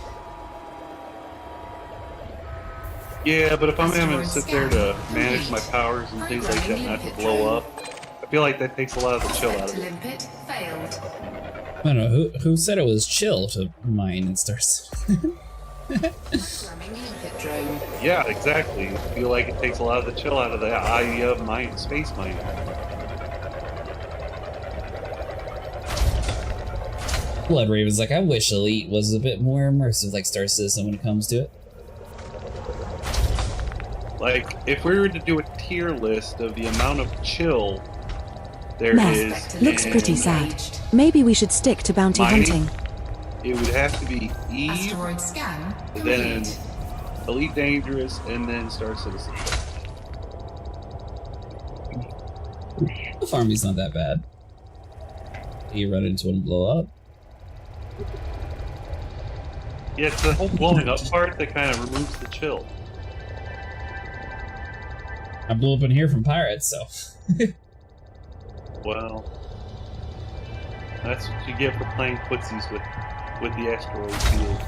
Yeah, but if I'm having to sit there to manage my powers and things like that, not to blow up, I feel like that takes a lot of the chill out of it. Limpet failed. I don't know, who said it was chill to mine in Star Citizen? Programming limpet drone. Yeah, exactly. I feel like it takes a lot of the chill out of the idea of mine, space mining. Blood Raven's like, I wish Elite was a bit more immersive like Star Citizen when it comes to it. Like, if we were to do a tier list of the amount of chill there is Looks in pretty sad. Maybe we should stick to bounty mining, hunting. it would have to be Eve, Asteroid scan then complete. Elite Dangerous, and then Star Citizen. The farming's not that bad. You run into one and blow up. Yeah, it's the whole blowing up part that kind of removes the chill. I blew up in here from pirates, so. Well, that's what you get for playing footsies with the asteroid field.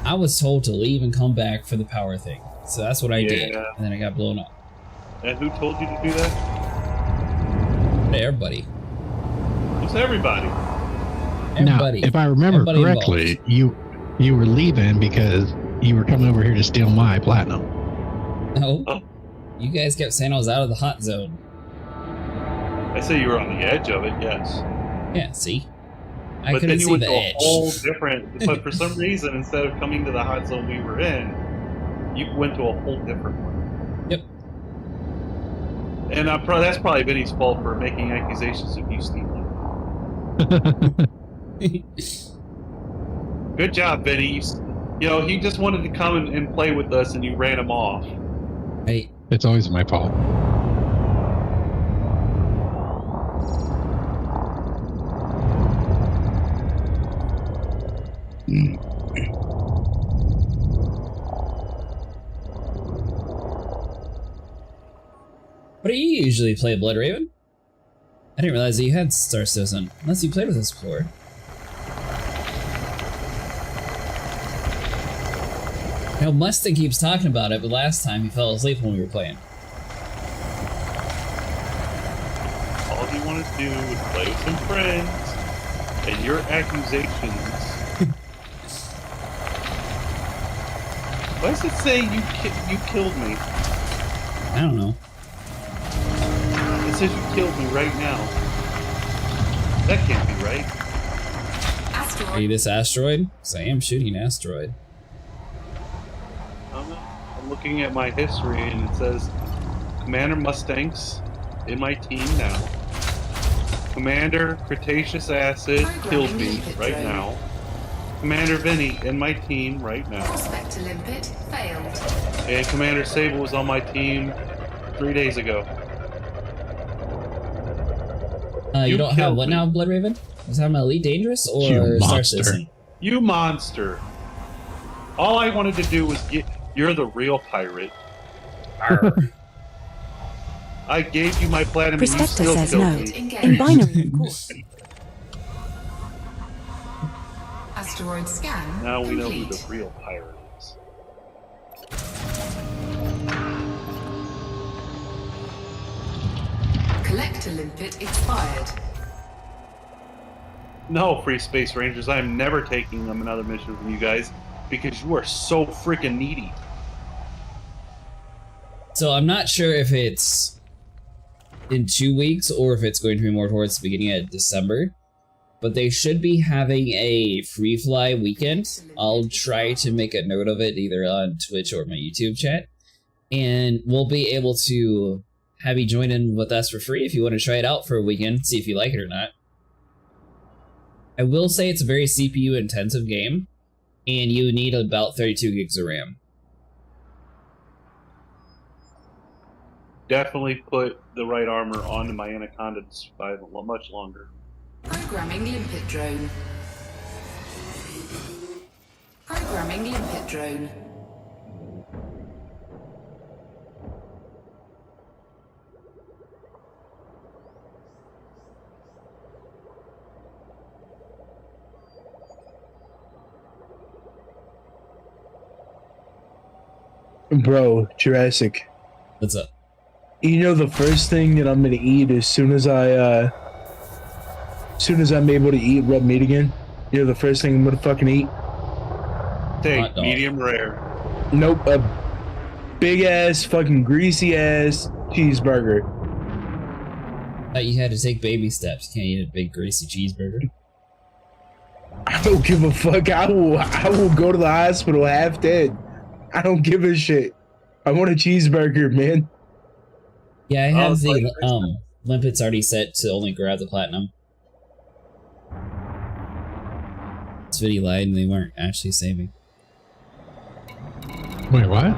I was told to leave and come back for the power thing, so that's what I did, and then I got blown up. And who told you to do that? Everybody. Who's everybody? Everybody. Now, if I remember Everybody correctly, you were leaving because you were coming over here to steal my platinum. No. You guys kept saying I was out of the hot zone. I say you were on the edge of it, yes. Yeah, see? I But couldn't then you see went the to a edge. whole different. But for some reason, instead of coming to the hot zone we were in, you went to a whole different one. Yep. And that's probably Vinny's fault for making accusations of you stealing. Good job, Vinny. You know, he just wanted to come and play with us, and you ran him off. Hey. It's always my fault. What do you usually play, Blood Raven? I didn't realize that you had Star Citizen, unless you played with us before. Now, Mustang keeps talking about it, but last time he fell asleep when we were playing. All he wanted to do was play with some friends, and your accusations. Why does it say you killed me? I don't know. It says you killed me right now. That can't be right. Are you this asteroid? Because I am shooting an asteroid. I'm looking at my history, and it says Commander Mustangs in my team now. Commander Cretaceous Acid killed me right now. Commander Vinny in my team right now. Prospect to limpet failed. And Commander Sable was on my team 3 days ago. You don't have what now, Blood Raven? Is that my Elite Dangerous or Star Citizen? You monster. All I wanted to do was get... You're the real pirate. I gave you my platinum and you Prospector still says killed no. me. In binary, of course. Asteroid scan Now we know who complete. the real pirate is. Collector limpet expired. No, Free Space Rangers, I am never taking them another mission from you guys because you are so freaking needy. So I'm not sure if it's in 2 weeks or if it's going to be more towards the beginning of December, but they should be having a free fly weekend. I'll try to make a note of it either on Twitch or my YouTube chat, and we'll be able to have you join in with us for free if you want to try it out for a weekend, see if you like it or not. I will say it's a very CPU intensive game, and you need about 32 gigs of RAM. Definitely put the right armor onto my Anaconda to survive much longer. Programming limpet drone. Programming limpet drone. Bro, Jurassic. What's up? You know the first thing that I'm gonna eat as soon as I'm able to eat red meat again? You know the first thing I'm gonna fucking eat? Take medium rare. Nope, a big ass fucking greasy ass cheeseburger. Thought you had to take baby steps. Can't eat a big greasy cheeseburger. I don't give a fuck. I will go to the hospital half dead. I don't give a shit. I want a cheeseburger, man. Yeah, I have the limpets already set to only grab the platinum. Smitty lied and they weren't actually saving. Wait, what?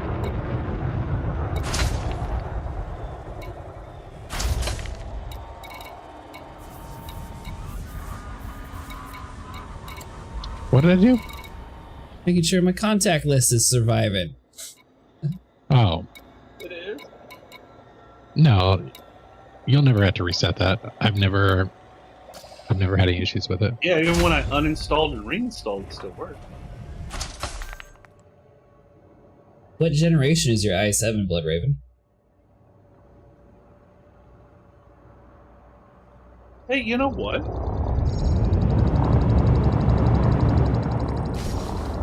What did I do? Making sure my contact list is surviving. Oh. It is? No. You'll never have to reset that. I've never had any issues with it. Yeah, even when I uninstalled and reinstalled, it still worked. What generation is your i7, Blood Raven? Hey, you know what?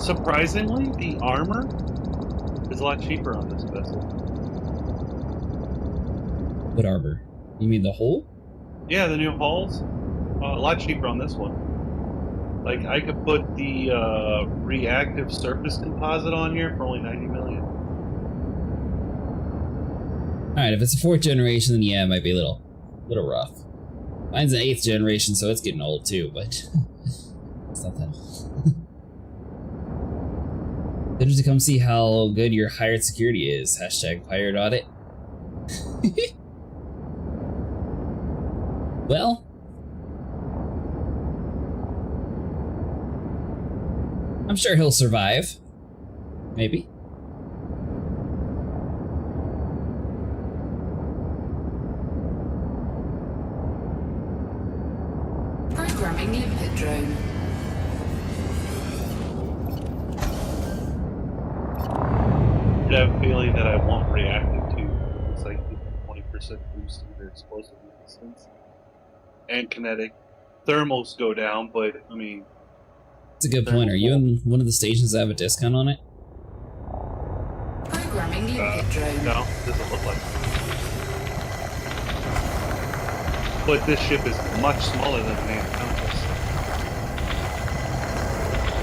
Surprisingly, the armor is a lot cheaper on this vessel. What armor? You mean the hull? Yeah, the new hulls. A lot cheaper on this one. Like, I could put the reactive surface composite on here for only 90 million. Alright, if it's a 4th generation, then yeah, it might be a little rough. Mine's an 8th generation, so it's getting old too, but it's not that. Good to come see how good your hired security is. Hashtag pirate audit. Well, I'm sure he'll survive. Maybe. I have a feeling that I won't react it to. It's like 20% boost in their explosive resistance and kinetic. Thermals go down, but I mean. That's a good point. Are you in one of the stations that have a discount on it? Programming limpet drone. No, doesn't look like it. But this ship is much smaller than an Anaconda.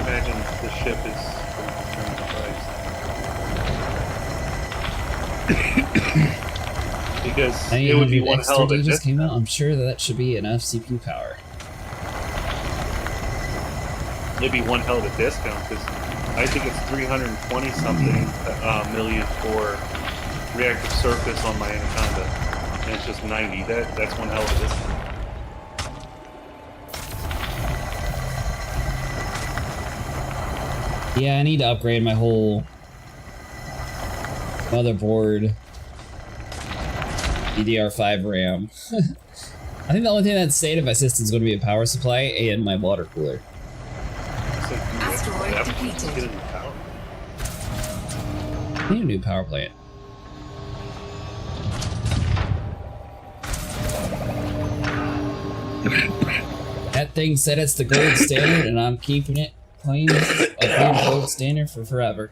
Imagine the ship is because it would be one hell of a just came out. I'm sure that should be enough CPU power. It'd be one hell of a discount because I think it's 320 something million for reactive surface on my Anaconda, and it's just 90. That's one hell of a discount. Yeah, I need to upgrade my whole motherboard, DDR5 RAM. I think the only thing that's stayed in my system is going to be a power supply and my water cooler. Asteroid depleted. I need a new power plant. That thing said it's the gold standard, and I'm keeping it claimed a gold standard for forever.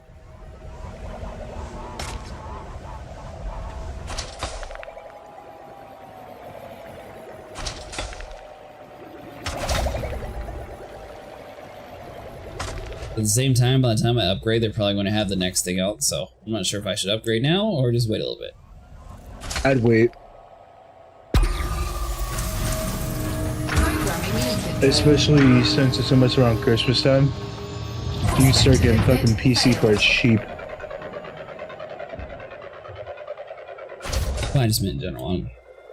At the same time, by the time I upgrade, they're probably going to have the next thing out, so I'm not sure if I should upgrade now or just wait a little bit. I'd wait. Especially since it's almost around Christmas time. You can start getting fucking PC parts cheap. Well, I just meant in general. I'm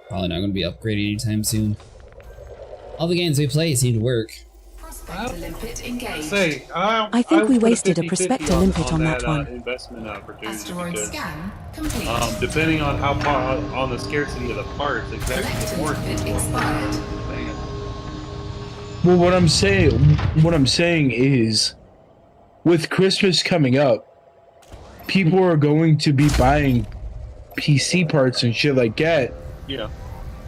probably not going to be upgrading anytime soon. All the games we play seem to work. I think we wasted a Prospector Limpet on that one. Investment opportunity Asteroid because, scan complete. depending on how far on the scarcity of the parts, exactly the more expired. Well, what I'm saying is, with Christmas coming up, people are going to be buying PC parts and shit like that. Yeah.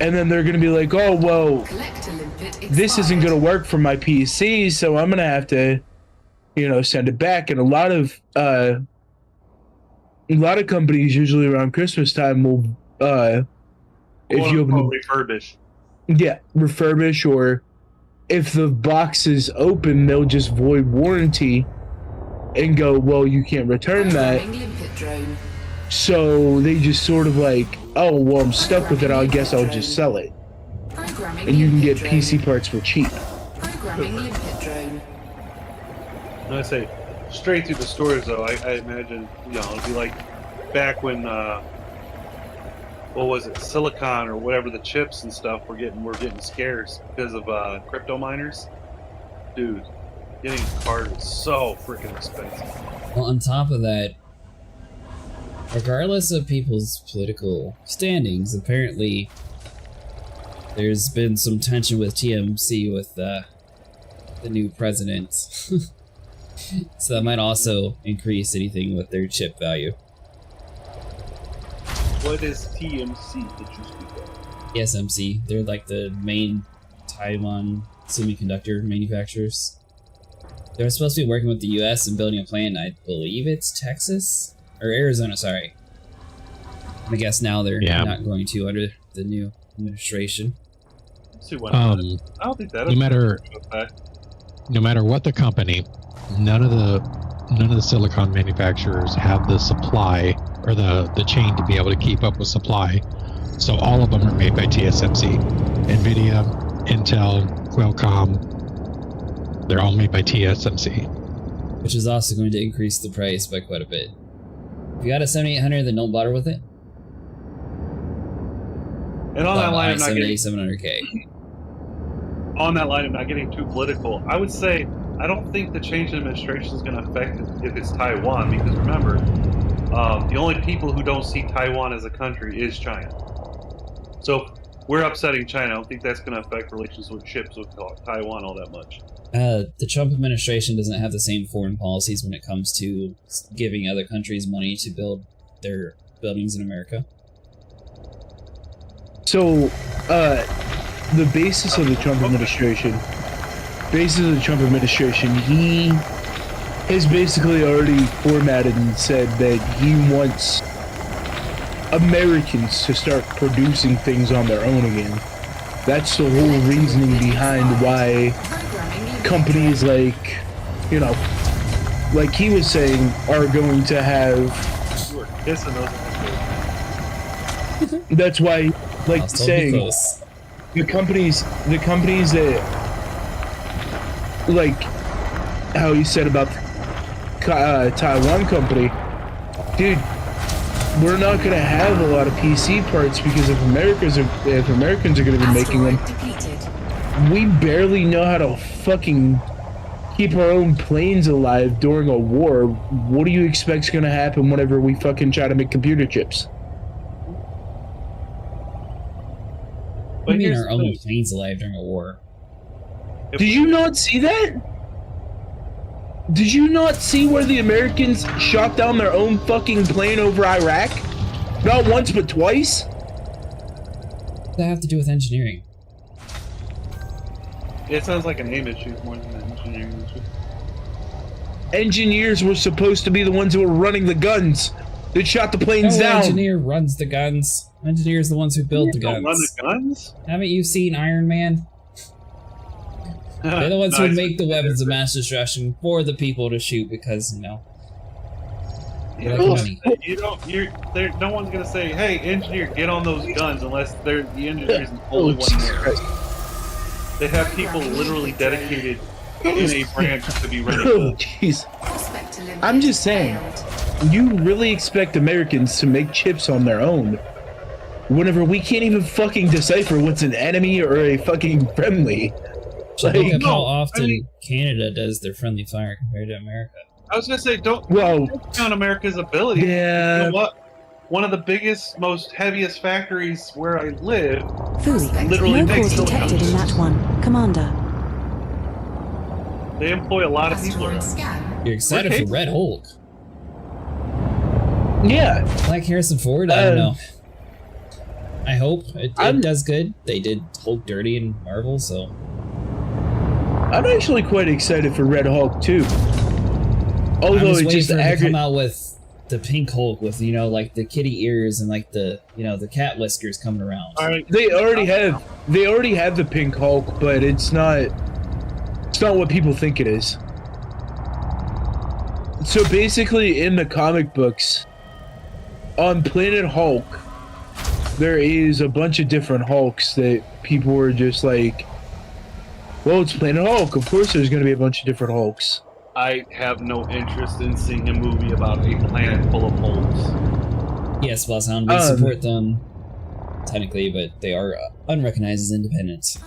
And then they're going to be like, oh, well, this isn't going to work for my PC, so I'm going to have to, you know, send it back. And a lot of companies usually around Christmas time will, if you open refurbish. Yeah, refurbish, or if the box is open, they'll just void warranty and go, well, you can't return that. So they just sort of like, oh, well, I'm stuck with it, I guess I'll just sell it. And you can get PC parts for cheap. I say, straight through the stores, though, I imagine, you know, it'd be like back when, what was it, silicon or whatever, the chips and stuff were getting scarce because of crypto miners. Dude, getting a card is so freaking expensive. Well, on top of that, regardless of people's political standings, apparently there's been some tension with TMC with the new president. So that might also increase anything with their chip value. What is TMC that you speak of? TSMC, they're like the main Taiwan semiconductor manufacturers. They're supposed to be working with the US and building a plant, I believe it's Texas? Or Arizona, sorry. I guess now they're not going to under the new administration. See what I don't think that no matter what the company, none of the silicon manufacturers have the supply or the chain to be able to keep up with supply. So all of them are made by TSMC. Nvidia, Intel, Qualcomm, they're all made by TSMC. Which is also going to increase the price by quite a bit. If you got a 7800, then don't bother with it. And on that line, I'm not getting 700K. On that line, I'm not getting too political. I would say I don't think the change in administration is going to affect it if it's Taiwan, because remember, the only people who don't see Taiwan as a country is China. So we're upsetting China. I don't think that's going to affect relations with ships with Taiwan all that much. The Trump administration doesn't have the same foreign policies when it comes to giving other countries money to build their buildings in America. So, the basis of the Trump administration, he has basically already formatted and said that he wants Americans to start producing things on their own again. That's the whole reasoning behind why companies like, you know, like he was saying, are going to have. You were kissing those. That's why, like saying, the companies that, like how you said about Taiwan company, dude, we're not gonna have a lot of PC parts because if Americans are gonna be making them, we barely know how to fucking keep our own planes alive during a war. What do you expect's gonna happen whenever we fucking try to make computer chips? What do you mean our own planes alive during a war? Did you not see that? Did you not see where the Americans shot down their own fucking plane over Iraq? Not once, but twice? What does that have to do with engineering? It sounds like an aim issue more than an engineering issue. Engineers were supposed to be the ones who were running the guns that shot the planes down. Engineer runs the guns. Engineers the ones who build the guns. Run the guns? Haven't you seen Iron Man? They're the ones who make the weapons of mass destruction for the people to shoot because, you know. No one's gonna say, "Hey, engineer, get on those guns," unless the engineer is the only one there. They have people literally dedicated in a branch to be running. Oh, jeez. I'm just saying, you really expect Americans to make chips on their own whenever we can't even fucking decipher what's an enemy or a fucking friendly? Look at how often Canada does their friendly fire compared to America. I was gonna say, don't count America's ability. Yeah. You know what? One of the biggest, most heaviest factories where I live Fooey, literally no makes cause detected in that one, Commander. They employ a lot of people. You're excited for Red Hulk? Yeah. Like Harrison Ford? I don't know. I hope it does good. They did Hulk dirty in Marvel, so. I'm actually quite excited for Red Hulk too. Although I'm it just for him to come out with the pink Hulk with, you know, like the kitty ears and like the, you know, the cat whiskers coming around. They already have the pink Hulk, but it's not what people think it is. So basically in the comic books, on Planet Hulk, there is a bunch of different Hulks that people were just like, well, it's Planet Hulk. Of course there's going to be a bunch of different Hulks. I have no interest in seeing a movie about a planet full of Hulks. Yes, Bloodhound, we support them, technically, but they are unrecognized as independent.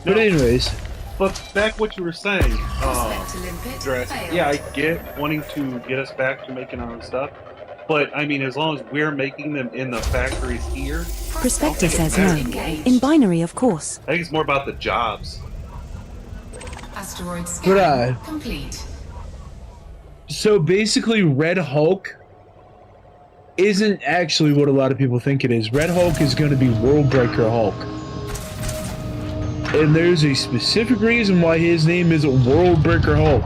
But anyways. But back what you were saying, Jurassic, yeah, I get wanting to get us back to making our own stuff, but I mean, as long as we're making them in the factories here. Prospector says no. In binary, of course. I think it's more about the jobs. Asteroid scan complete. So basically, Red Hulk isn't actually what a lot of people think it is. Red Hulk is going to be Worldbreaker Hulk. And there's a specific reason why his name is Worldbreaker Hulk.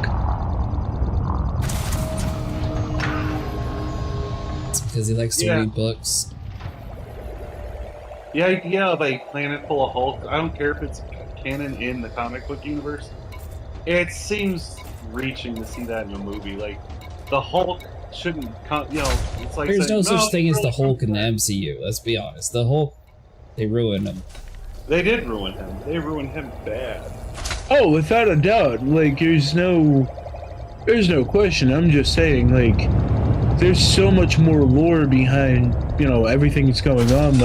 It's because he likes to read books. The idea of a planet full of Hulk, I don't care if it's canon in the comic book universe, it seems reaching to see that in a movie. Like, the Hulk shouldn't come, you know, it's like there's saying, no such thing as the Hulk in the MCU, let's be honest. The Hulk, they ruined him. They did ruin him. They ruined him bad. Oh, without a doubt. Like, there's no question. I'm just saying, like, there's so much more lore behind, you know, everything that's going on.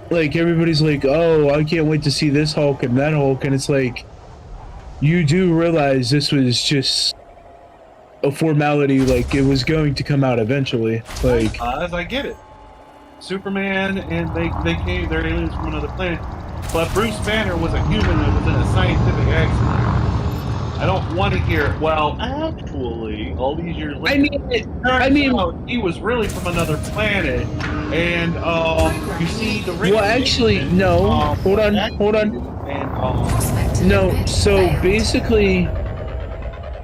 Like everybody's like, oh, I can't wait to see this Hulk and that Hulk, and it's like, you do realize this was just a formality. Like, it was going to come out eventually. Like, as I get it. Superman and they came, they're aliens from another planet. But Bruce Banner was a human that was in a scientific accident. I don't want to hear, well, actually, all these years later, turns out he was really from another planet. And, you see the Well, actually, no. Hold on. And, no, so basically,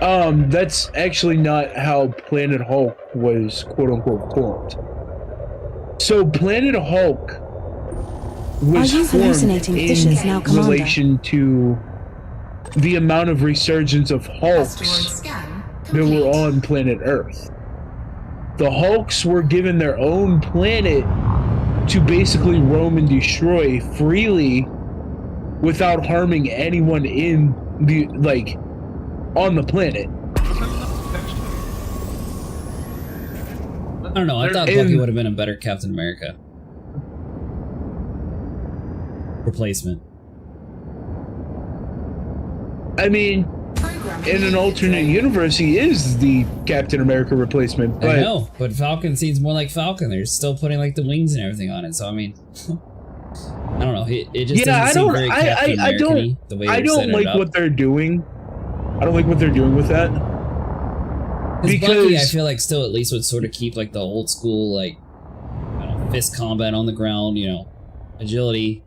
that's actually not how Planet Hulk was quote-unquote formed. So Planet Hulk was formed in relation to the amount of resurgence of Hulks that were on planet Earth. The Hulks were given their own planet to basically roam and destroy freely without harming anyone in the, like, on the planet. I don't know. I thought Bucky would have been a better Captain America replacement. I mean, in an alternate universe, he is the Captain America replacement. But I know, but Falcon seems more like Falcon. They're still putting like the wings and everything on it. So I mean, I don't know. It just doesn't seem very Captain American-y the way I don't like what they're doing. I don't like what they're doing with that. Because Bucky, I feel like still at least would sort of keep like the old school like I don't know, fist combat on the ground, you know, agility,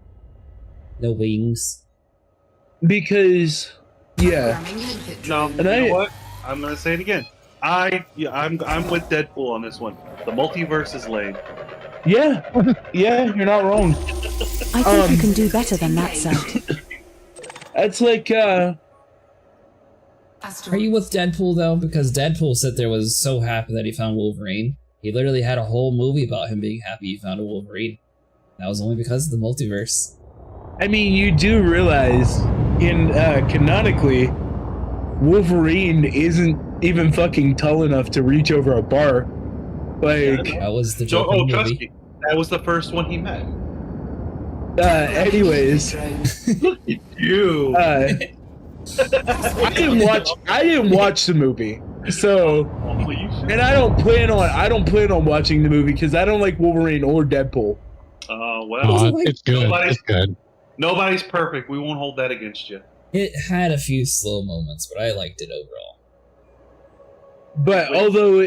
no wings. Because yeah. No, you know what? I'm gonna say it again. I'm with Deadpool on this one. The multiverse is lame. Yeah, yeah, you're not wrong. I think you can do better than that, sir. That's like, Are you with Deadpool though? Because Deadpool said there was so happy that he found Wolverine. He literally had a whole movie about him being happy he found a Wolverine. That was only because of the multiverse. I mean, you do realize in canonically, Wolverine isn't even fucking tall enough to reach over a bar. Like that was the joke of the trust movie. me, that was the first one he met. Anyways, look at you. I didn't watch the movie, so and I don't plan on watching the movie because I don't like Wolverine or Deadpool. Well, it's good. It's good. Nobody's perfect. We won't hold that against you. It had a few slow moments, but I liked it overall. But although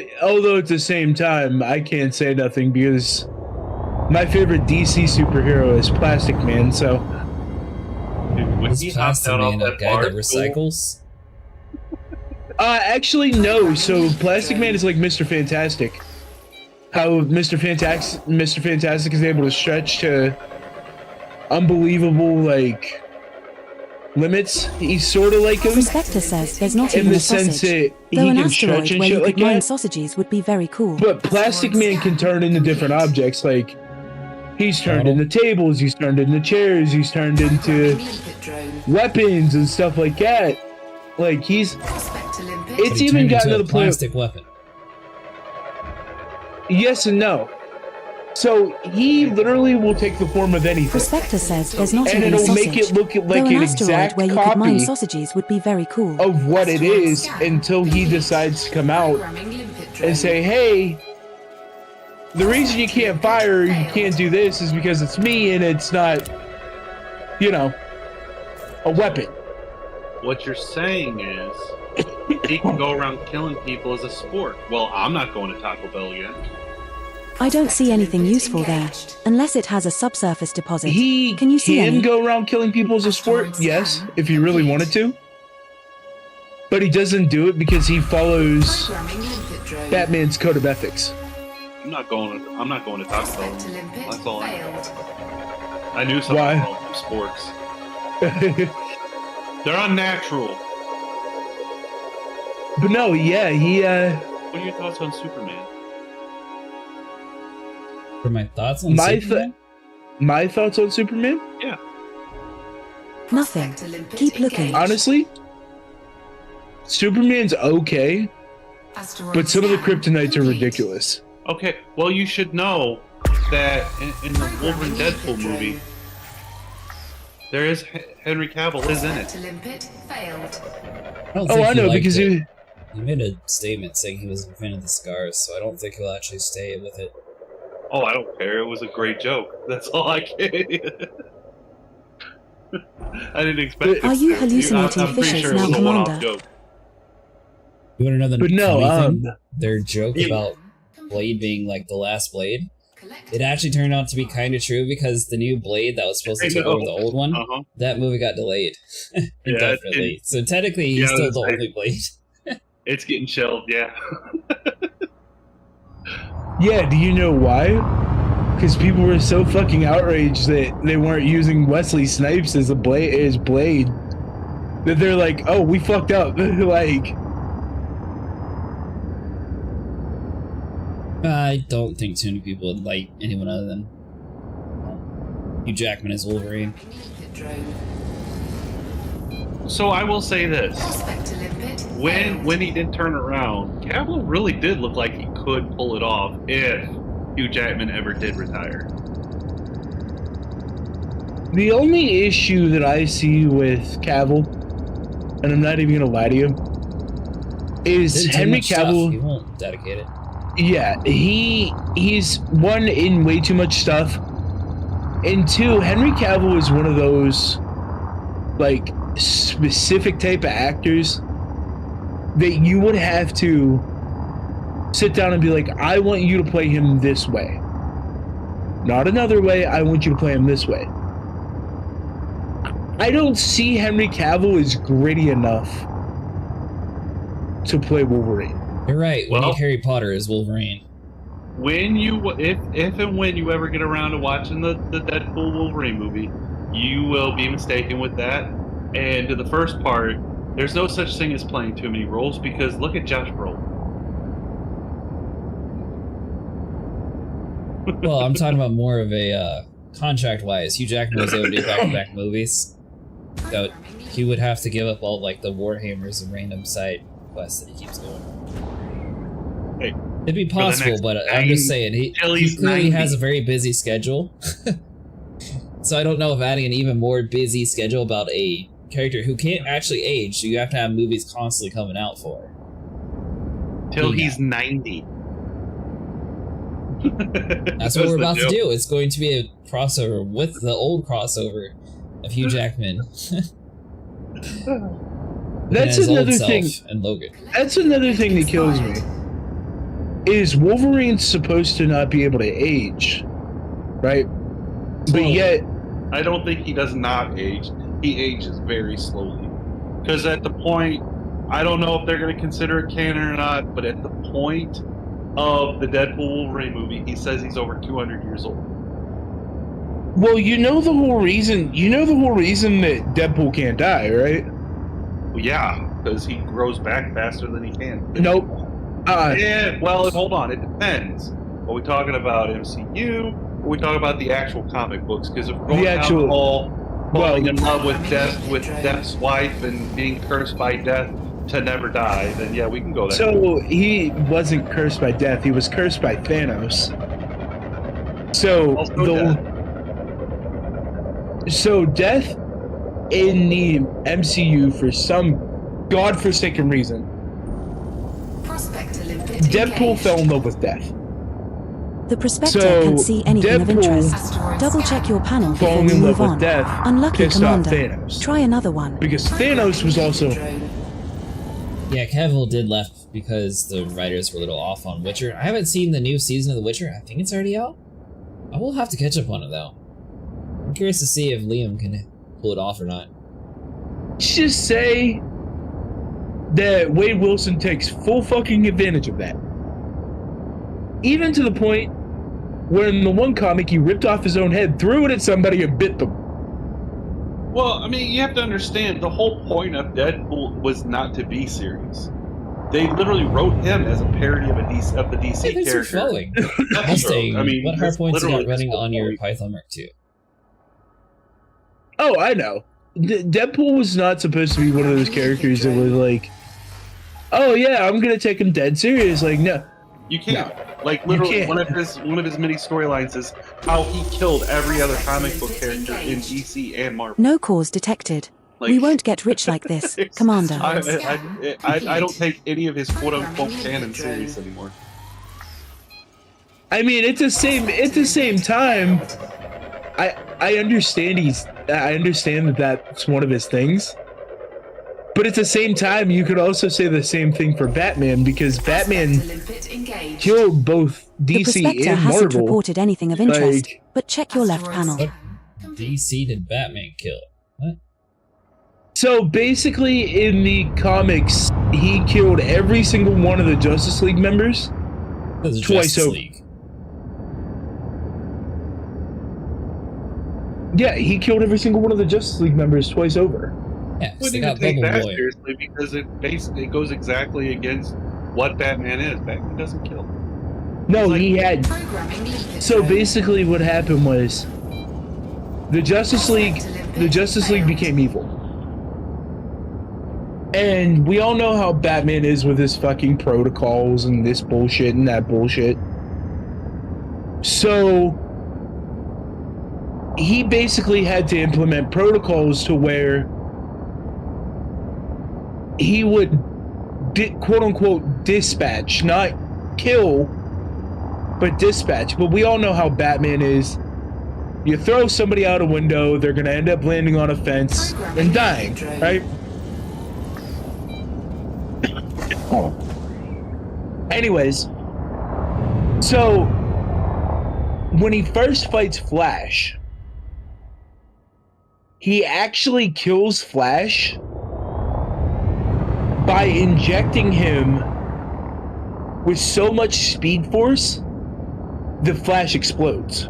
at the same time, I can't say nothing because my favorite DC superhero is Plastic Man. So is Plastic Man a guy that recycles? Actually, no. So Plastic Man is like Mr. Fantastic. How Mr. Fantastic is able to stretch to unbelievable like limits. He's sort of like him. Prospector says there's not in even the a sausage. sense that Though he an can stretch asteroid and where shit you like could mine that. sausages would be very cool. But Plastic Man can turn into different objects. Like he's turned into tables, he's turned into chairs, he's turned into weapons and stuff like that. Like it's even gotten to the point. Plastic weapon. Yes and no. So he literally will take the form of anything. Prospector says there's not and even a it'll sausage. make it look like Though an an asteroid exact where you could mine copy sausages would be very cool. of what it is until he decides to come out and say, hey, the reason you can't fire, you can't do this is because it's me and it's not, you know, a weapon. What you're saying is he can go around killing people as a sport. Well, I'm not going to Taco Bell again. I don't see anything useful there, unless it has a subsurface deposit. He can you see any? go around killing people as a sport, yes, if he really wanted to. But he doesn't do it because he follows Batman's code of ethics. I'm not going to Taco Bell. That's all I know. I knew something about sports. They're unnatural. But no, yeah, he What are your thoughts on Superman? For my thoughts on Superman? My thoughts on Superman? Yeah. Nothing. Keep looking. Honestly, Superman's okay, but some of the kryptonites are ridiculous. Okay, well you should know that in the Wolverine Deadpool movie, there is Henry Cavill is in it. I know because he made a statement saying he was a fan of the scars, so I don't think he'll actually stay with it. Oh, I don't care. It was a great joke. That's all I can. I didn't expect. Are you hallucinating I'm pretty fishes sure it now, was a one-off Commander? joke. You want to know the But no, funny thing? Their joke about Blade being like the last Blade, it actually turned out to be kind of true because the new Blade that was supposed to take over the old one, that movie got delayed indefinitely. So technically, he's still the only Blade. It's getting shelved, yeah. Yeah, do you know why? Because people were so fucking outraged that they weren't using Wesley Snipes as Blade that they're like, oh, we fucked up. Like, I don't think too many people would like anyone other than Hugh Jackman as Wolverine. So I will say this: when he did turn around, Cavill really did look like he could pull it off if Hugh Jackman ever did retire. the only issue that I see with Cavill, and I'm not even gonna lie to you, is Henry Cavill. He won't dedicate it. Yeah, he's one, in way too much stuff, and two, Henry Cavill is one of those like specific type of actors that you would have to sit down and be like, I want you to play him this way, not another way. I want you to play him this way. I don't see Henry Cavill as gritty enough to play Wolverine. You're right. We need Harry Potter as Wolverine. When you, if and when you ever get around to watching the Deadpool Wolverine movie, you will be mistaken with that. And to the first part, there's no such thing as playing too many roles, because look at Josh Brolin. Well, I'm talking about more of a contract-wise. Hugh Jackman was able to do back-to-back movies. So he would have to give up all like the Warhammers and random side quests that he keeps doing. Hey, it'd be possible, but I'm just saying he clearly has a very busy schedule. So I don't know if adding an even more busy schedule about a character who can't actually age, so you have to have movies constantly coming out for. Till he's 90. That's what we're about to do. It's going to be a crossover with the old crossover of Hugh Jackman. That's another thing. And Logan. That's another thing that kills me. Is Wolverine's supposed to not be able to age, right? But yet, I don't think he does not age. He ages very slowly. Because at the point, I don't know if they're going to consider it canon or not, but at the point of the Deadpool Wolverine movie, he says he's over 200 years old. well, you know the whole reason that Deadpool can't die, right? Well, yeah, because he grows back faster than he can. Nope. Yeah, well, hold on. It depends. Are we talking about MCU? Or are we talking about the actual comic books? Because if we're going down the hall, falling in love with Death's wife and being cursed by death to never die, then yeah, we can go there. So he wasn't cursed by death. He was cursed by Thanos. So death in the MCU, for some godforsaken reason, Deadpool fell in love with death. The prospector So, can see anything of Deadpool interest. Double check your panel before falling we in move love on. with death Unlucky pissed off Commander. Thanos. Try another one. Because Thanos was also... Yeah, Cavill did left because the writers were a little off on Witcher. I haven't seen the new season of The Witcher. I think it's already out. I will have to catch up on it though. I'm curious to see if Liam can pull it off or not. Let's just say that Wade Wilson takes full fucking advantage of that. Even to the point where in the one comic he ripped off his own head, threw it at somebody and bit them. Well, I mean, you have to understand, the whole point of Deadpool was not to be serious. They literally wrote him as a parody of the DC character. That's true. I mean, what hard points you got running on your Python Mark II? Oh, I know. Deadpool was not supposed to be one of those characters that was like, oh yeah, I'm gonna take him dead serious. Like, no. You can't. Like, literally, one of his many storylines is how he killed every other comic book character in DC and Marvel. No cause detected. We won't get rich like this, Commander. I don't take any of his quote-unquote canon serious anymore. I mean, at the same time, I understand I understand that that's one of his things. But at the same time, you could also say the same thing for Batman, because Batman killed both The DC Prospector and hasn't Marvel. reported anything of interest, Like, but check your left panel. What DC did Batman kill? What? so basically, in the comics, he killed every single one of the Justice League members twice over. Yeah, he killed every single one of the Justice League members twice over. Yeah, I wouldn't even take that seriously because it goes exactly against what Batman is. Batman doesn't kill. No, he had. So basically, what happened was the Justice League became evil, and we all know how Batman is with his fucking protocols and this bullshit and that bullshit. So he basically had to implement protocols to where he would, quote unquote, dispatch, not kill, but dispatch. But we all know how Batman is. You throw somebody out a window, they're gonna end up landing on a fence and dying, right? Anyways, so when he first fights Flash, he actually kills Flash by injecting him with so much speed force, the Flash explodes.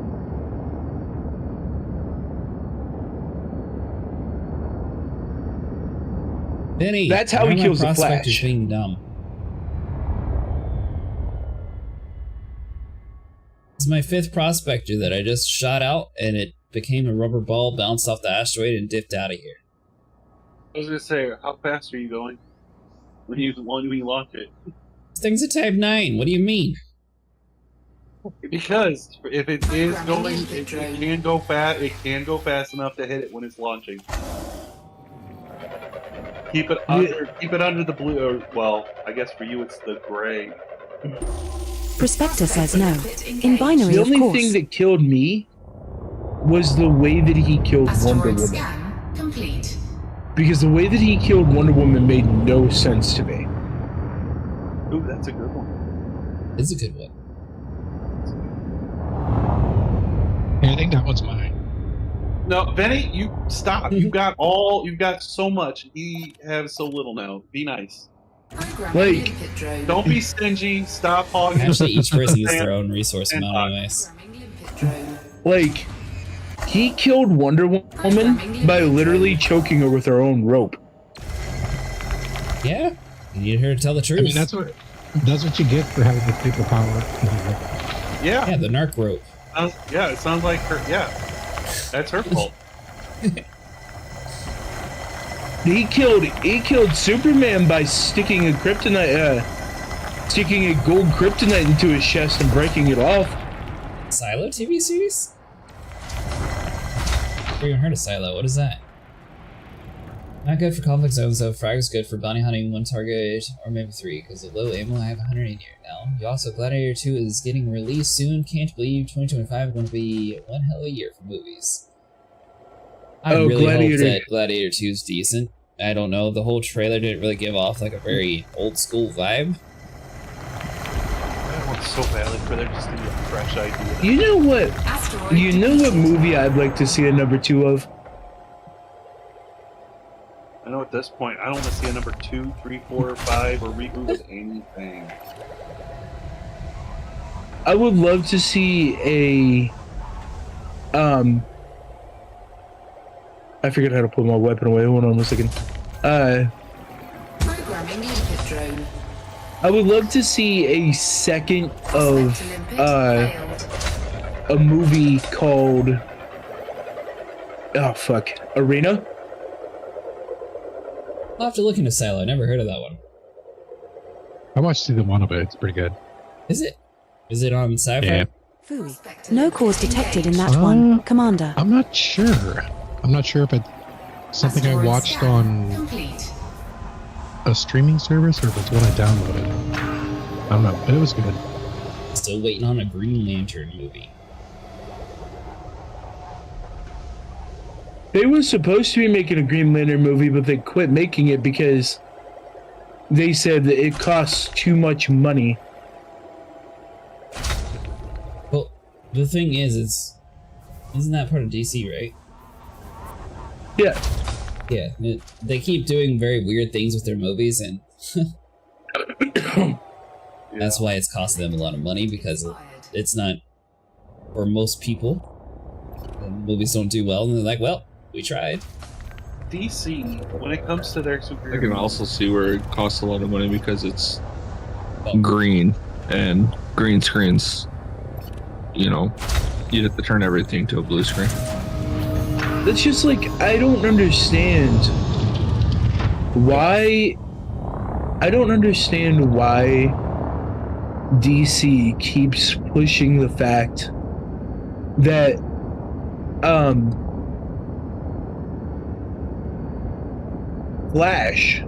Benny, that's how he kills the Prospect is Flash. being dumb. It's my 5th Prospector that I just shot out, and it became a rubber ball, bounced off the asteroid, and dipped out of here. I was gonna say, how fast are you going when you launch it? This thing's a Type 9. What do you mean? Because if it is going, it can go fast. It can go fast enough to hit it when it's launching. Keep it under the blue. Or, well, I guess for you it's the gray. Prospector says no. In binary, the of only course. thing that killed me was the way that he killed Wonder Woman. Scan complete. Because the way that he killed Wonder Woman made no sense to me. Ooh, that's a good one. It's a good one. Yeah, I think that one's mine. No, Benny, you stop. You've got so much. He has so little now. Be nice. Like, don't be stingy. Stop hogging. Actually, each person gets their own resource amount anyways. Like, he killed Wonder Woman by literally choking her with her own rope. Yeah, you need her to tell the truth. I mean, that's what you get for having the superpower. Yeah. Yeah, the narc rope. Yeah, it sounds like her. Yeah, that's her fault. He killed Superman by sticking a gold kryptonite into his chest and breaking it off. Silo TV series? I've never heard of Silo. What is that? Not good for conflict zones though. Frag is good for bounty hunting 1 target or maybe 3 because of low ammo. I have 180 right now. You also Gladiator 2 is getting released soon. Can't believe 2025 is going to be one hell of a year for movies. I really hope that Gladiator 2 is decent. I don't know. The whole trailer didn't really give off like a very old school vibe. I want so badly for there just to be a fresh idea. You know what? You know what movie I'd like to see a number 2 of? I know at this point, I don't want to see a number 2, 3, 4, or 5 or reboot of anything. I would love to see a I figured how to put my weapon away. Hold on 1 second. Programming liquid drone. I would love to see a second of a movie called Arena. I'll have to look into Silo. I never heard of that one. I watched season 1 of it. It's pretty good. Is it? Is it on Sci-Fi? Yeah. No cause detected in that one, Commander. I'm not sure. I'm not sure if it's something I watched on a streaming service or if it's one I downloaded. I don't know, but it was good. still waiting on a Green Lantern movie. They were supposed to be making a Green Lantern movie, but they quit making it because they said that it costs too much money. Well, the thing is, isn't that part of DC, right? Yeah. Yeah, they keep doing very weird things with their movies, and that's why it's costing them a lot of money, because it's not, for most people, the movies don't do well, and they're like, well, we tried. DC, when it comes to their superhero, I can also see where it costs a lot of money because it's green, and green screens, you know, you have to turn everything to a blue screen. That's just like, I don't understand why. I don't understand why DC keeps pushing the fact that Flash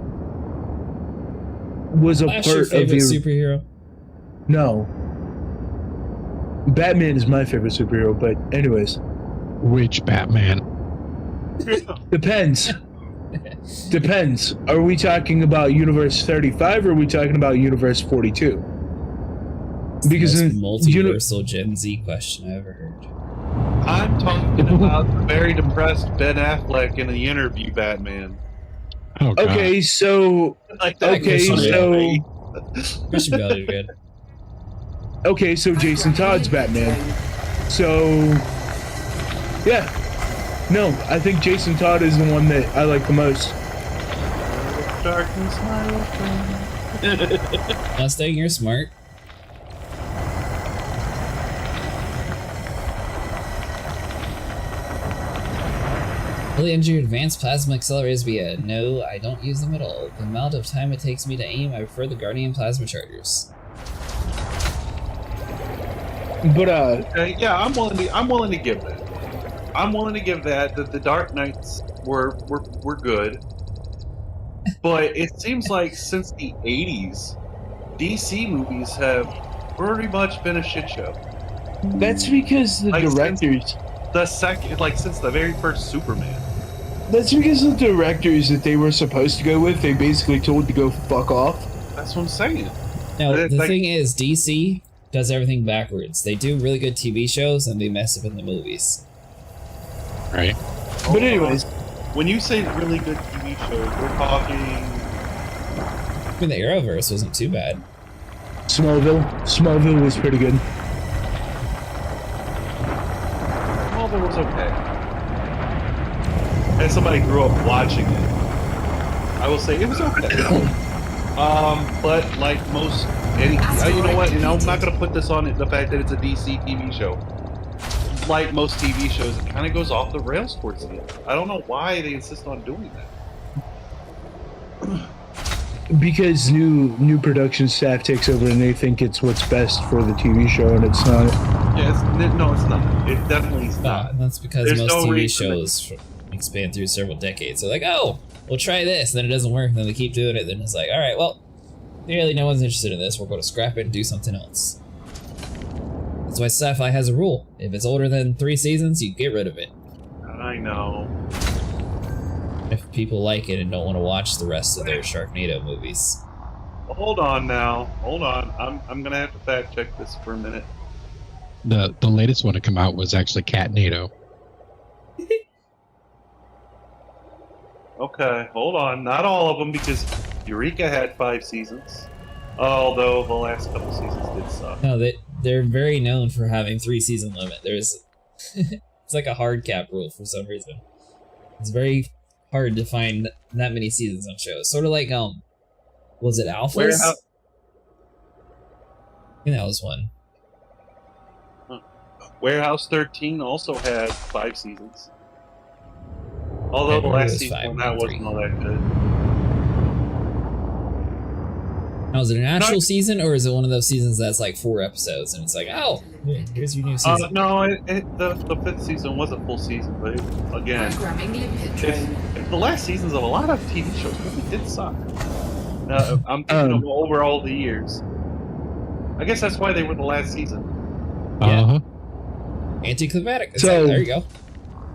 was a Flash part your favorite of superhero? No. Batman is my favorite superhero, but anyways. Which Batman? Depends. Depends. Are we talking about Universe 35 or are we talking about Universe 42? Because the in most multiversal Gen Z question I ever heard. I'm talking about the very depressed Ben Affleck in the interview Batman. Oh, God. Okay, so Christian Bale, you're good. Okay, so Jason Todd's Batman. So yeah. No, I think Jason Todd is the one that I like the most. Darkness, my old friend. Mustang, you're smart. Really engineered advanced plasma accelerators via. No, I don't use them at all. The amount of time it takes me to aim, I prefer the Guardian plasma chargers. But yeah, I'm willing to give that. I'm willing to give that the Dark Knights were good. But it seems like since the 80s, DC movies have pretty much been a shit show. That's because the directors. Since the very first Superman. That's because the directors that they were supposed to go with, they basically told to go fuck off. That's what I'm saying. Now, the thing is, DC does everything backwards. They do really good TV shows and they mess up in the movies. Right. But anyways, when you say really good TV shows, we're talking. I mean, the Arrowverse wasn't too bad. Smallville was pretty good. Smallville was okay. As somebody grew up watching it, I will say it was okay. But like most, you know what? And I'm not gonna put this on the fact that it's a DC TV show. Like most TV shows, it kind of goes off the rails towards the end. I don't know why they insist on doing that. Because new production staff takes over and they think it's what's best for the TV show, and it's not. Yeah, no, it's not. It definitely is not. That's because There's most no TV reason shows expand through several decades. They're like, oh, we'll try this, and then it doesn't work, and then they keep doing it, then it's like, alright, well, clearly no one's interested in this, we're going to scrap it and do something else. That's why sci-fi has a rule. If it's older than 3 seasons, you get rid of it. I know. If people like it and don't want to watch the rest of their Sharknado movies. Hold on now. Hold on. I'm gonna have to fact check this for a minute. The latest one to come out was actually Catnado. Okay, hold on. Not all of them, because Eureka had 5 seasons. Although the last couple seasons did suck. No, they're very known for having 3 season limit. There's it's like a hard cap rule for some reason. It's very hard to find that many seasons on shows. Sort of like was it Alphas? I think that was one. Warehouse 13 also had 5 seasons. Although the last season that wasn't all that good. Now, is it an actual season, or is it one of those seasons that's like 4 episodes, and it's like, oh, here's your new season? No, the 5th season was a full season, but again, the last seasons of a lot of TV shows really did suck. I'm thinking of over all the years. I guess that's why they were the last season. Yeah. Anticlimactic. So there you go.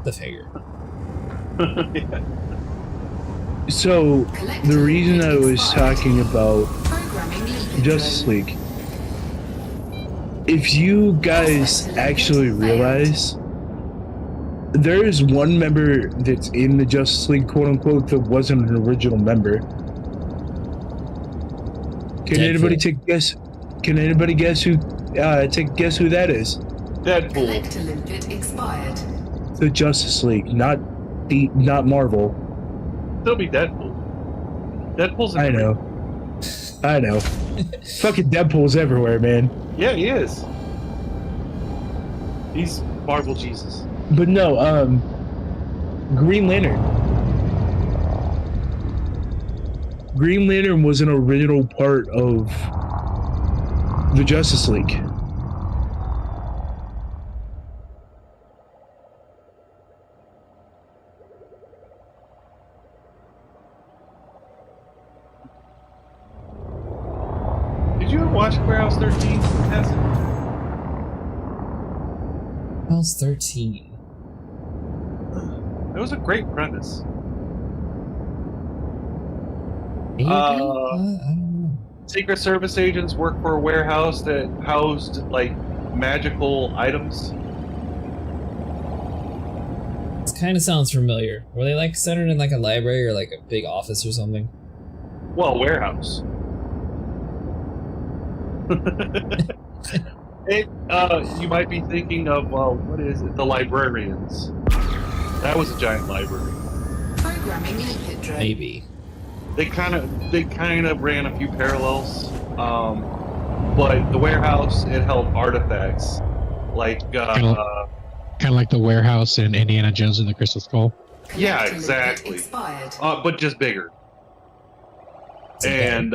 The figure. Yeah. So the reason I was talking about Justice League, if you guys actually realize, there is one member that's in the Justice League, quote unquote, that wasn't an original member. Can anybody take a guess? Can anybody guess who? Take a guess who that is? Deadpool. Expired. The Justice League, not Marvel. Still be Deadpool. Deadpool's. I know. Fucking Deadpool's everywhere, man. Yeah, he is. He's Marvel Jesus. But no, Green Lantern. Green Lantern was an original part of the Justice League. Did you ever watch Warehouse 13? Warehouse 13. It was a great premise. Secret Service agents work for a warehouse that housed like magical items. It kind of sounds familiar. Were they like centered in like a library or like a big office or something? Well, warehouse. You might be thinking of what is it? The Librarians. That was a giant library. Maybe. They kind of ran a few parallels, but the warehouse, it held artifacts like kind of like the warehouse in Indiana Jones and the Crystal Skull. Yeah, exactly. But just bigger. And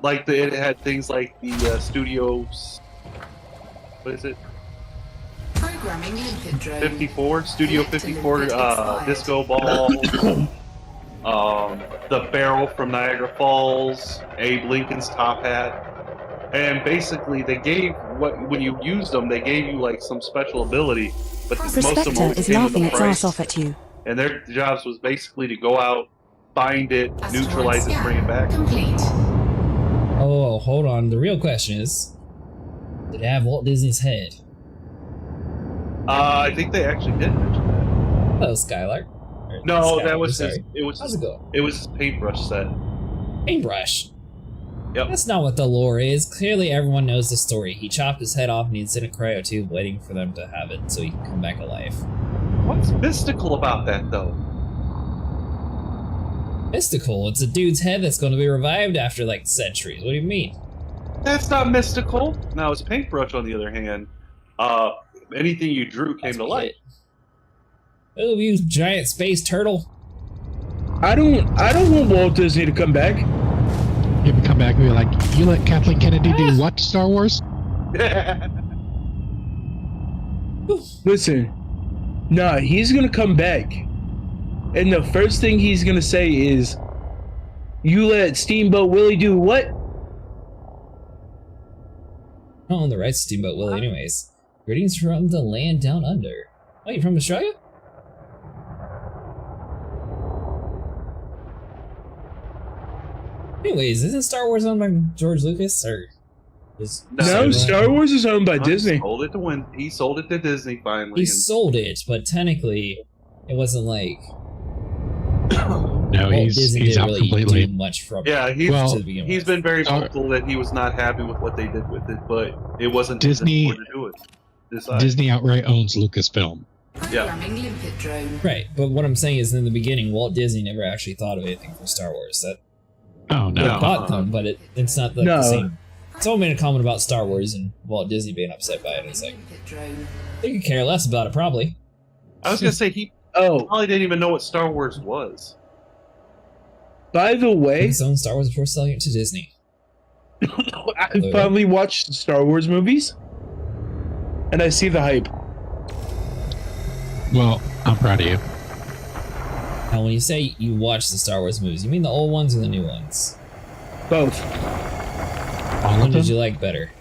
like it had things like the studios. What is it? 54 Studio 54 disco ball. The barrel from Niagara Falls, Abe Lincoln's top hat, and basically they gave when you used them, they gave you like some special ability, but most of them Prospector is laughing its ass off at you. And their jobs was basically to go out, find it, neutralize it, bring it back. Oh, hold on. The real question is, did it have Walt Disney's head? I think they actually did mention that. Hello, Skylark. No, that was his. It was his paintbrush set. Paintbrush. Yep. That's not what the lore is. Clearly, everyone knows the story. He chopped his head off and he's in a cryotube waiting for them to have it so he can come back alive. What's mystical about that, though? Mystical? It's a dude's head that's going to be revived after like centuries. What do you mean? That's not mystical. Now, his paintbrush, on the other hand, anything you drew came to life. Oh, you giant space turtle! I don't want Walt Disney to come back. He would come back and be like, "You let Kathleen Kennedy do what? Star Wars?" Listen, nah, he's gonna come back, and the first thing he's gonna say is, "You let Steamboat Willie do what?" I don't own the rights to Steamboat Willie, anyways. Greetings from the land down under. Oh, you from Australia? Anyways, isn't Star Wars owned by George Lucas, or no? Star Wars is owned by Disney. He sold it to Disney finally. He sold it, but technically, it wasn't like. No, he's out really completely. Do much from yeah, he's been very vocal that he was not happy with what they did with it, but it wasn't Disney to do it. Disney outright owns Lucasfilm. Yeah. Right, but what I'm saying is, in the beginning, Walt Disney never actually thought of anything for Star Wars. That. Oh no! He bought them, but it's not the same. Someone made a comment about StarArs and Walt Disney being upset by it. It's like they could care less about it, probably. I was gonna say he probably didn't even know what Star Wars was. By the way, his own Star Wars before selling it to Disney. I finally watched Star Wars movies, and I see the hype. Well, I'm proud of you. Now, when you say you watch the Star Wars movies, you mean the old ones or the new ones? Both. Which one did you like better?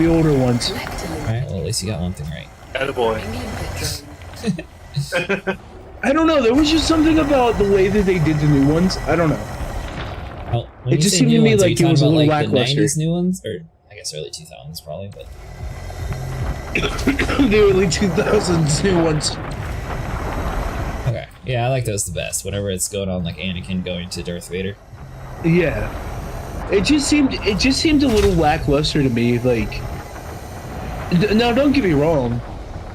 the older ones. Alright, well, at least you got one thing right. Attaboy. I don't know. There was just something about the way that they did the new ones. I don't know. Oh, when It you just say seemed to new me ones, are you like it was a talking little about, like, lackluster. The 90s new ones, or I guess early 2000s probably, but The early 2000s new ones. okay. Yeah, I like those the best. Whenever it's going on like Anakin going to Darth Vader. Yeah. It just seemed a little lackluster to me. Like, now don't get me wrong.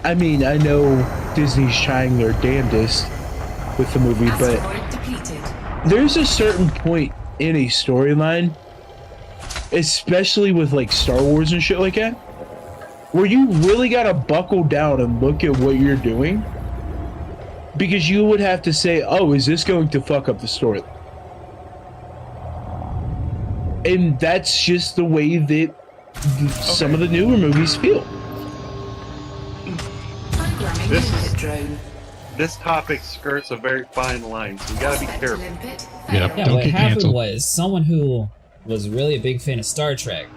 I mean, I know Disney's trying their damnedest with the movie, but there's a certain point in a storyline, especially with like Star Wars and shit like that, where you really gotta buckle down and look at what you're doing, because you would have to say, oh, is this going to fuck up the story? And that's just the way that some of the newer movies feel. This topic skirts a very fine line, so we gotta be careful. Yeah, what happened was someone who was really a big fan of Star Trek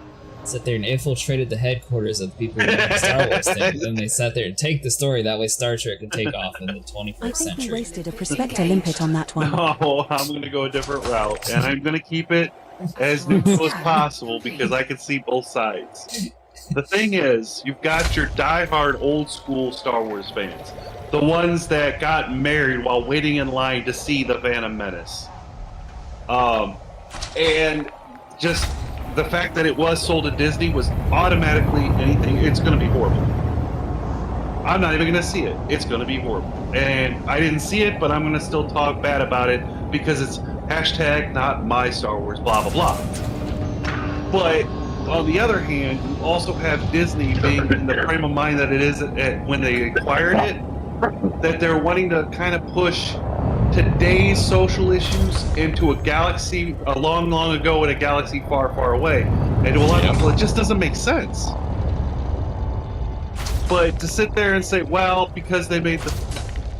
sat there and infiltrated the headquarters of the people who made the Star Wars thing. Then they sat there and take the story, that way Star Trek could take off in the 21st I think century. we wasted a Prospector limpet on that one. No, I'm gonna go a different route, and I'm gonna keep it as neutral as possible because I can see both sides. The thing is, you've got your diehard old school Star Wars fans. The ones that got married while waiting in line to see the Phantom Menace. And just the fact that it was sold to Disney was automatically anything. It's going to be horrible. I'm not even going to see it. It's going to be horrible. And I didn't see it, but I'm going to still talk bad about it because it's hashtag not my Star Wars, blah, blah, blah. But on the other hand, you also have Disney being in the frame of mind that it is when they acquired it, that they're wanting to kind of push today's social issues into a galaxy a long, long ago in a galaxy far, far away. And to a lot of people, it just doesn't make sense. But to sit there and say, well, because they made the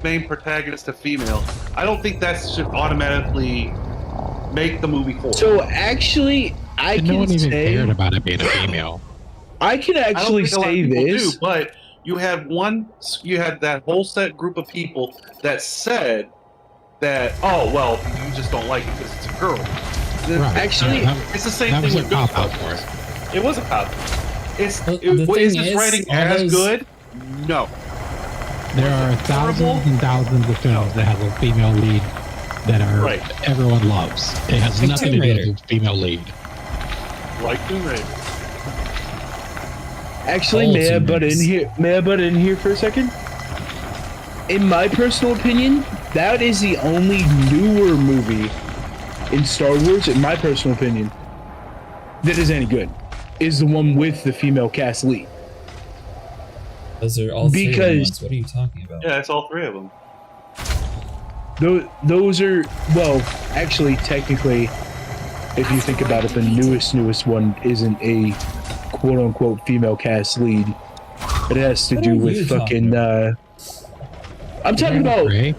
main protagonist a female, I don't think that should automatically make the movie horrible. So actually, no one even cared about it being a female. I can actually say this, but you had that whole set group of people that said that, oh well, you just don't like it because it's a girl. Right. Actually, it's the same thing with cop out for it. It was a cop. Is thing this is, writing all as those- good? No. There are thousands and thousands of films that have a female lead that are everyone loves. It has Like nothing Tomb to do Raider. with the female lead. Like Tomb Raider. actually, All may I Tomb butt in Raiders. here? May I butt in here for a second? In my personal opinion, that is the only newer movie in Star Wars, in my personal opinion, that is any good. Is the one with the female cast lead. Those are all three of the Because- ones. What are you talking about? Yeah, it's all three of them. Those are, well, actually, technically, if you think about it, the newest one isn't a quote-unquote female cast lead. It has to What do are with you fucking, I'm talking about, Ray?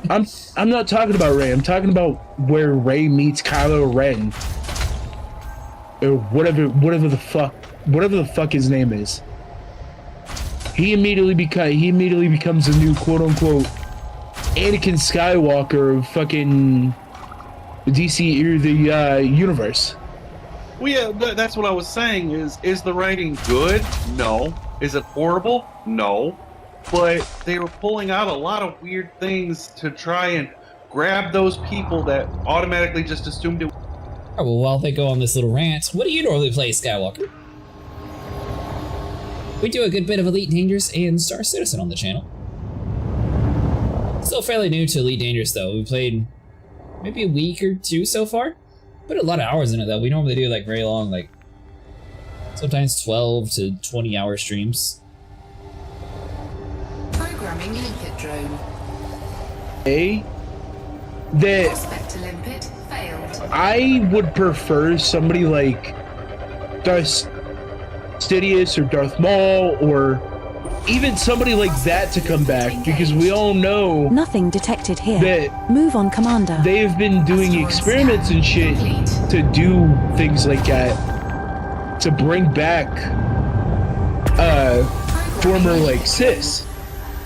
I'm not talking about Rey. I'm talking about where Rey meets Kylo Ren. Or whatever the fuck his name is. He immediately becomes the new quote-unquote Anakin Skywalker of fucking DC or the universe. Well, yeah, that's what I was saying. Is the writing good? No. Is it horrible? No. But they were pulling out a lot of weird things to try and grab those people that automatically just assumed it. Oh, well, while they go on this little rant, what do you normally play, Skywalker? We do a good bit of Elite Dangerous and Star Citizen on the channel. Still fairly new to Elite Dangerous though. We played maybe a week or two so far. Put a lot of hours in it though. We normally do like very long, like sometimes 12 to 20 hour streams. Programming limpet drone. That Prospector limpet failed. I would prefer somebody like Darth Sidious or Darth Maul or even somebody like that to come back, because we all know Nothing detected here. that Move on, Commander. they've been doing experiments and shit to do things like that, to bring back former like cis.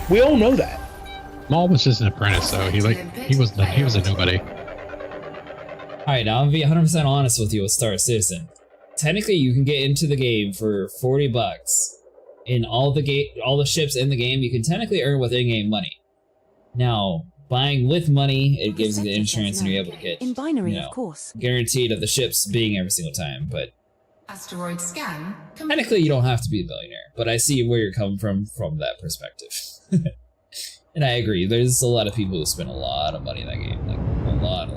We all know that. Maul was just an apprentice, so he was a nobody. Alright, now I'm gonna be 100% honest with you with Star Citizen. Technically, you can get into the game for $40. In all the ships in the game, you can technically earn with in-game money. Now, buying with money, it gives you the insurance and you're able to get, in binary, of course, guaranteed of the ships being every single time, but asteroid scan. Technically, you don't have to be a billionaire, but I see where you're coming from that perspective. And I agree, there's a lot of people who spend a lot of money in that game, like a lot.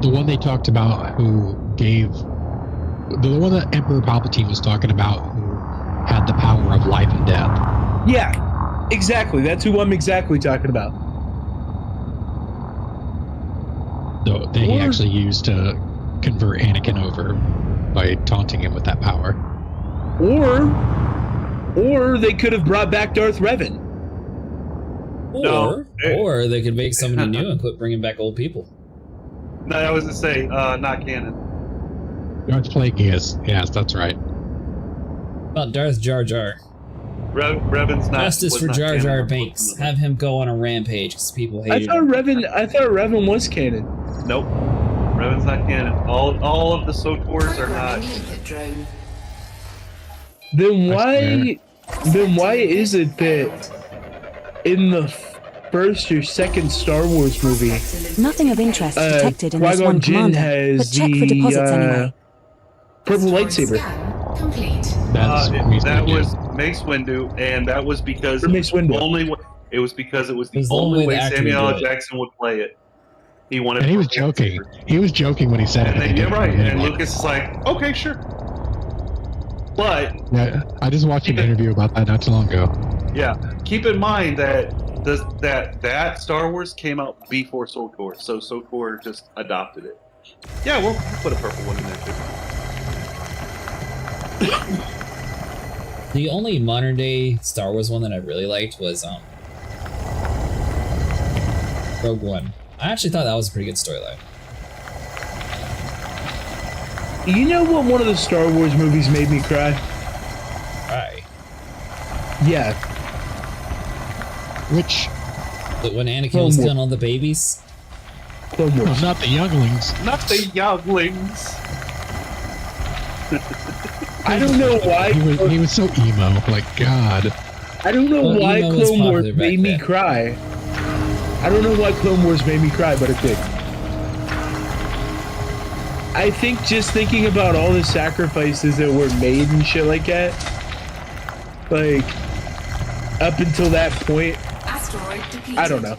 The one they talked about who gave, the one that Emperor Palpatine was talking about who had the power of life and death. Yeah, exactly. That's who I'm exactly talking about. So that he actually used to convert Anakin over by taunting him with that power. Or they could have brought back Darth Revan. Or they could make somebody new and quit bringing back old people. No, I was gonna say, not canon. Darth Plagueis, yes, that's right. About Darth Jar Jar. Revan's not. Justice for Jar Jar Binks. Have him go on a rampage because people hate him. I thought Revan was canon. Nope. Revan's not canon. All of the SOTORs are not. Then why is it that in the first or second Star Wars movie, nothing of interest detected in this one commander, but check for deposits anyway. Purple lightsaber. That was Mace Windu, and that was because it was the only way Samuel L. Jackson would play it. He wanted. And he was joking. He was joking when he said it. And right. And Lucas is like, okay, sure. But yeah, I just watched an interview about that not too long ago. Yeah, keep in mind that that Star Wars came out before SOTOR, so SOTOR just adopted it. Yeah, we'll put a purple one in there too. The only modern day Star Wars one that I really liked was Rogue One. I actually thought that was a pretty good storyline. You know what one of the Star Wars movies made me cry? Cry? Yeah. Which? When Anakin was killing all the babies? Clone Wars. No, not the younglings. Not the younglings. I don't know why. He was so emo, like God. I don't know why Clone Wars made me cry. I don't know why Clone Wars made me cry, but it did. I think just thinking about all the sacrifices that were made and shit like that, like, up until that point, I don't know.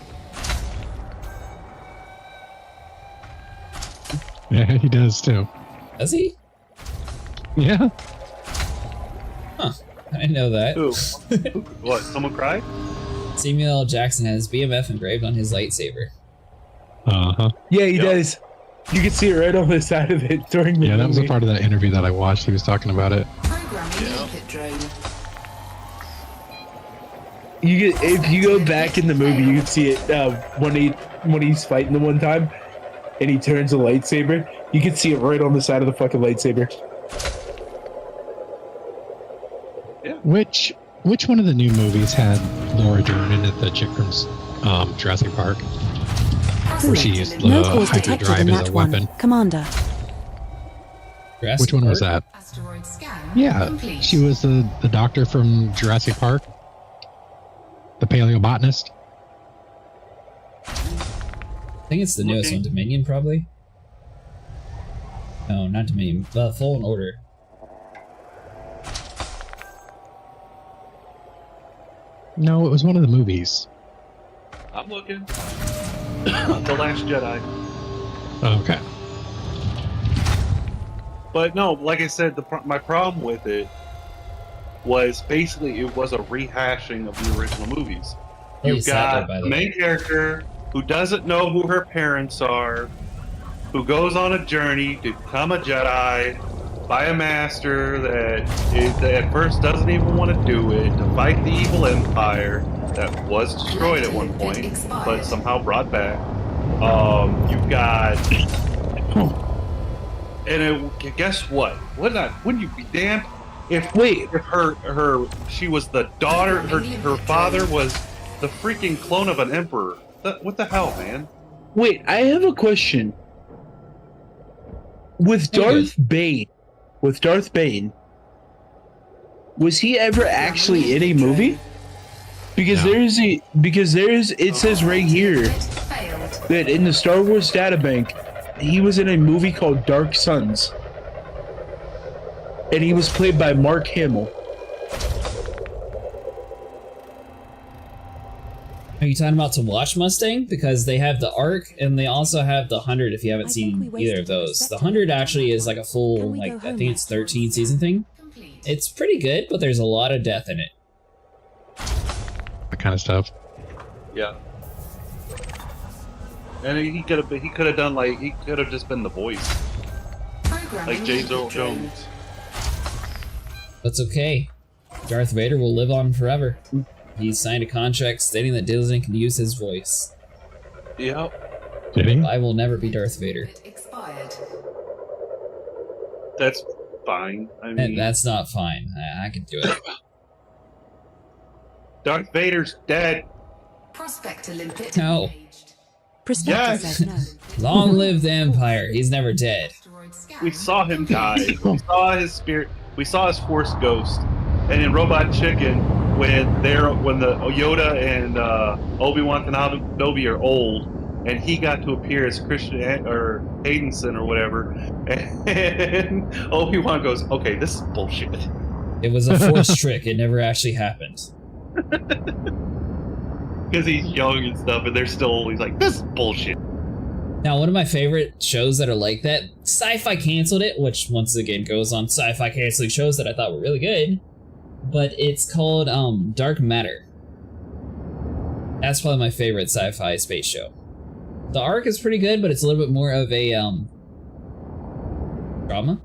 Yeah, he does too. Does he? Yeah. Huh. I didn't know that. Who? What? Someone cried? Samuel L. Jackson has BMF engraved on his lightsaber. Uh-huh. Yeah, he does. You can see it right on the side of it during the movie. That was a part of that interview that I watched. He was talking about it. If you go back in the movie, you can see it when he's fighting the one time, and he turns a lightsaber. You can see it right on the side of the fucking lightsaber. Yeah. Which one of the new movies had Laura Dern in it, the chick from Jurassic Park? Where she used the hyperdrive as a weapon. Commander. Which one was that? Yeah, she was the doctor from Jurassic Park. The paleobotanist. I think it's the newest one, Dominion, probably. No, not Dominion. Fallen Order. No, it was one of the movies. I'm looking. The Last Jedi. Okay. But no, like I said, my problem with it was basically it was a rehashing of the original movies. You've got the main character who doesn't know who her parents are, who goes on a journey to become a Jedi by a master that at first doesn't even want to do it, to fight the evil empire that was destroyed at one point, but somehow brought back. You've got... And guess what? Wouldn't you be damned if she was the daughter, her father was the freaking clone of an emperor. What the hell, man? Wait, I have a question. With Darth Bane, was he ever actually in a movie? Because it says right here that in the Star Wars databank, he was in a movie called Dark Sons. And he was played by Mark Hamill. Are you talking about to watch Mustang? Because they have the Arc and they also have the 100 if you haven't seen either of those. The 100 actually is like a full, like, I think it's 13 season thing. It's pretty good, but there's a lot of death in it. That kind of stuff. Yeah. And he could have done like, he could have just been the voice. Like James Earl Jones. That's okay. Darth Vader will live on forever. He signed a contract stating that Disney can use his voice. Yep. Did he? I will never be Darth Vader. That's fine. I mean, that's not fine. I can do it. Darth Vader's dead. Prospect Olympic. No. Prospector says no. Long live the Empire. He's never dead. We saw him die. We saw his spirit. We saw his Force ghost. And in Robot Chicken, when the Yoda and Obi-Wan Kenobi are old, and he got to appear as Christian or Haydenson or whatever, and Obi-Wan goes, "Okay, this is bullshit." It was a Force trick. It never actually happened. Because he's young and stuff, and they're still always like, "This is bullshit." Now, one of my favorite shows that are like that, Sci-Fi canceled it, which once again goes on Sci-Fi canceling shows that I thought were really good. But it's called Dark Matter. That's probably my favorite sci-fi space show. The Arc is pretty good, but it's a little bit more of a drama.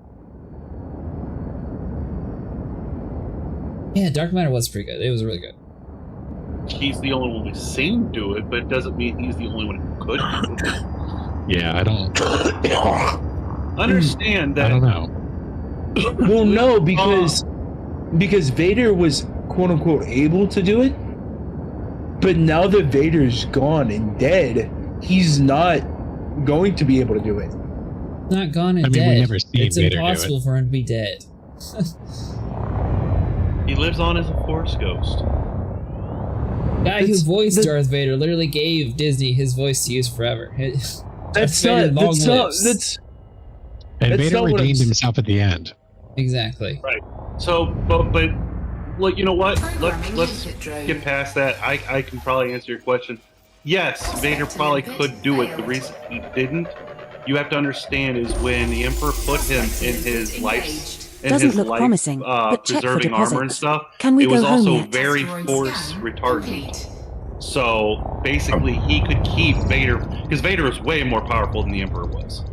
Yeah, Dark Matter was pretty good. It was really good. He's the only one we've seen do it, but it doesn't mean he's the only one who could do it. Yeah, I don't understand that. I don't know. Well, no, because Vader was quote unquote able to do it, but now that Vader's gone and dead, he's not going to be able to do it. Not gone and dead. We never seen it's Vader impossible for him to be dead. He lives on as a Force ghost. The guy who voiced Darth Vader literally gave Disney his voice to use forever. And Vader redeemed himself at the end. Exactly. Right. So, but look, you know what? Let's get past that. I can probably answer your question. Yes, Vader probably could do it. The reason he didn't, you have to understand, is when the Emperor put him in his life, Doesn't look promising, but check for preserving armor and deposits. stuff, Can we it was go home also yet? very Force retardant. So basically, he could keep Vader, because Vader was way more powerful than the Emperor was.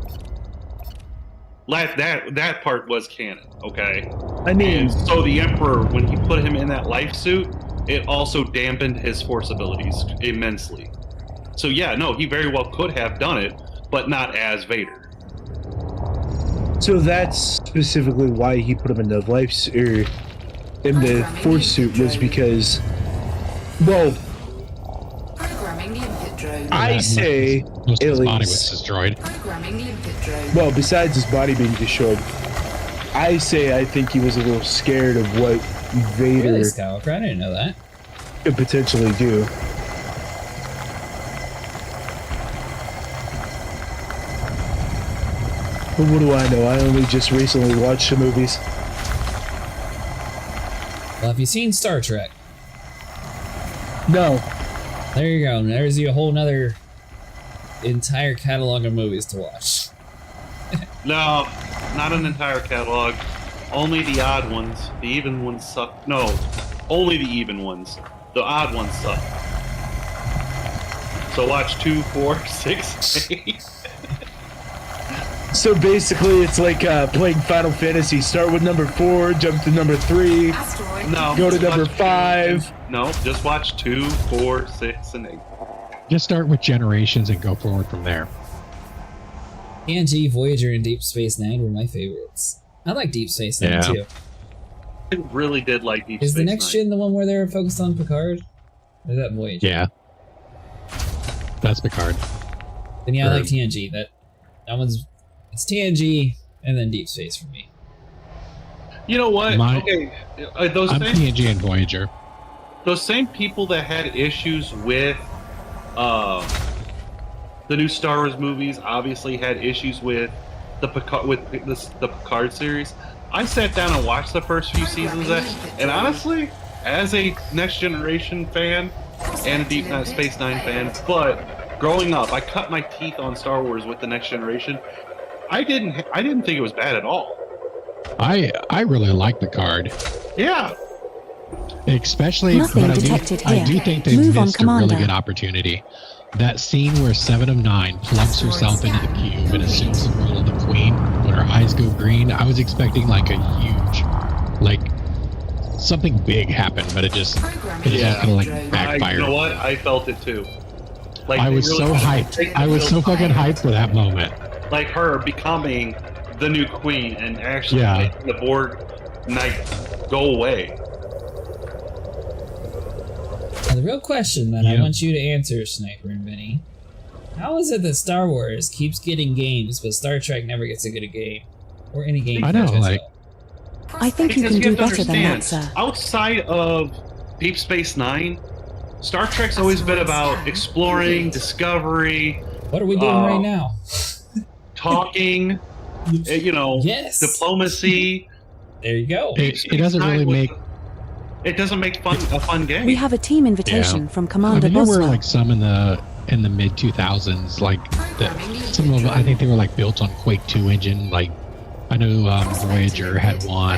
That part was canon, okay? I mean, and so the Emperor, when he put him in that life suit, it also dampened his Force abilities immensely. So yeah, no, he very well could have done it, but not as Vader. So that's specifically why he put him in the in the Force suit, was because, well, I say most of at his body least. was destroyed. Well, besides his body being destroyed, I think he was a little scared of what Vader Really, Skywalker? I didn't know that. could potentially do. But what do I know? I only just recently watched the movies. Well, have you seen Star Trek? No. There you go. There's you a whole nother entire catalog of movies to watch. No, not an entire catalog. Only the odd ones. The even ones suck. No, only the even ones. The odd ones suck. So watch 2, 4, 6, 8. So basically, it's like playing Final Fantasy. Start with number 4, jump to number 3, No, go to just number watch 5. No, just watch 2, 4, 6, and 8. Just start with Generations and go forward from there. TNG, Voyager, and Deep Space Nine were my favorites. I like Deep Space Nine too. I really did like Deep Is Space the next Nine. gen the one where they're focused on Picard? Or is that Voyager? Yeah. That's Picard. Then yeah, I like TNG. That one's it's TNG and then Deep Space for me. You know what? Okay, I'm TNG and Voyager. Those same people that had issues with the new Star Wars movies obviously had issues with the Picard series. I sat down and watched the first few seasons of that, and honestly, as a Next Generation fan and a Deep Space Nine fan, but growing up, I cut my teeth on Star Wars with the Next Generation. I didn't think it was bad at all. I really like Picard. Yeah. Especially, Nothing but detected I here. do think they Move on, missed a really Commander. good opportunity. That scene where 7 of 9 plugs herself into the cube and assumes the role of the queen when her eyes go green, I was expecting like a huge, like something big happened, but it just all kind of like backfired. You know what? I felt it too. Like I was so hyped. I was so fucking hyped for that moment. Like her becoming the new queen and actually making the Borg Knight go away. Now, the real question that I want you to answer, Sniper and Vinny, how is it that Star Wars keeps getting games, but Star Trek never gets a good game? Or any game I know, franchise like... I think you Because can do have to better than that, understand, sir. outside of Deep Space Nine, Star Trek's always been about exploring, discovery. What are we doing right now? Talking, diplomacy. There you go. It doesn't really make... It doesn't make a fun game. We have a team invitation from Commander I mean, there were Boswell. like some in the mid 2000s, like some of them, I think they were like built on Quake 2 engine. Like I know Voyager had one.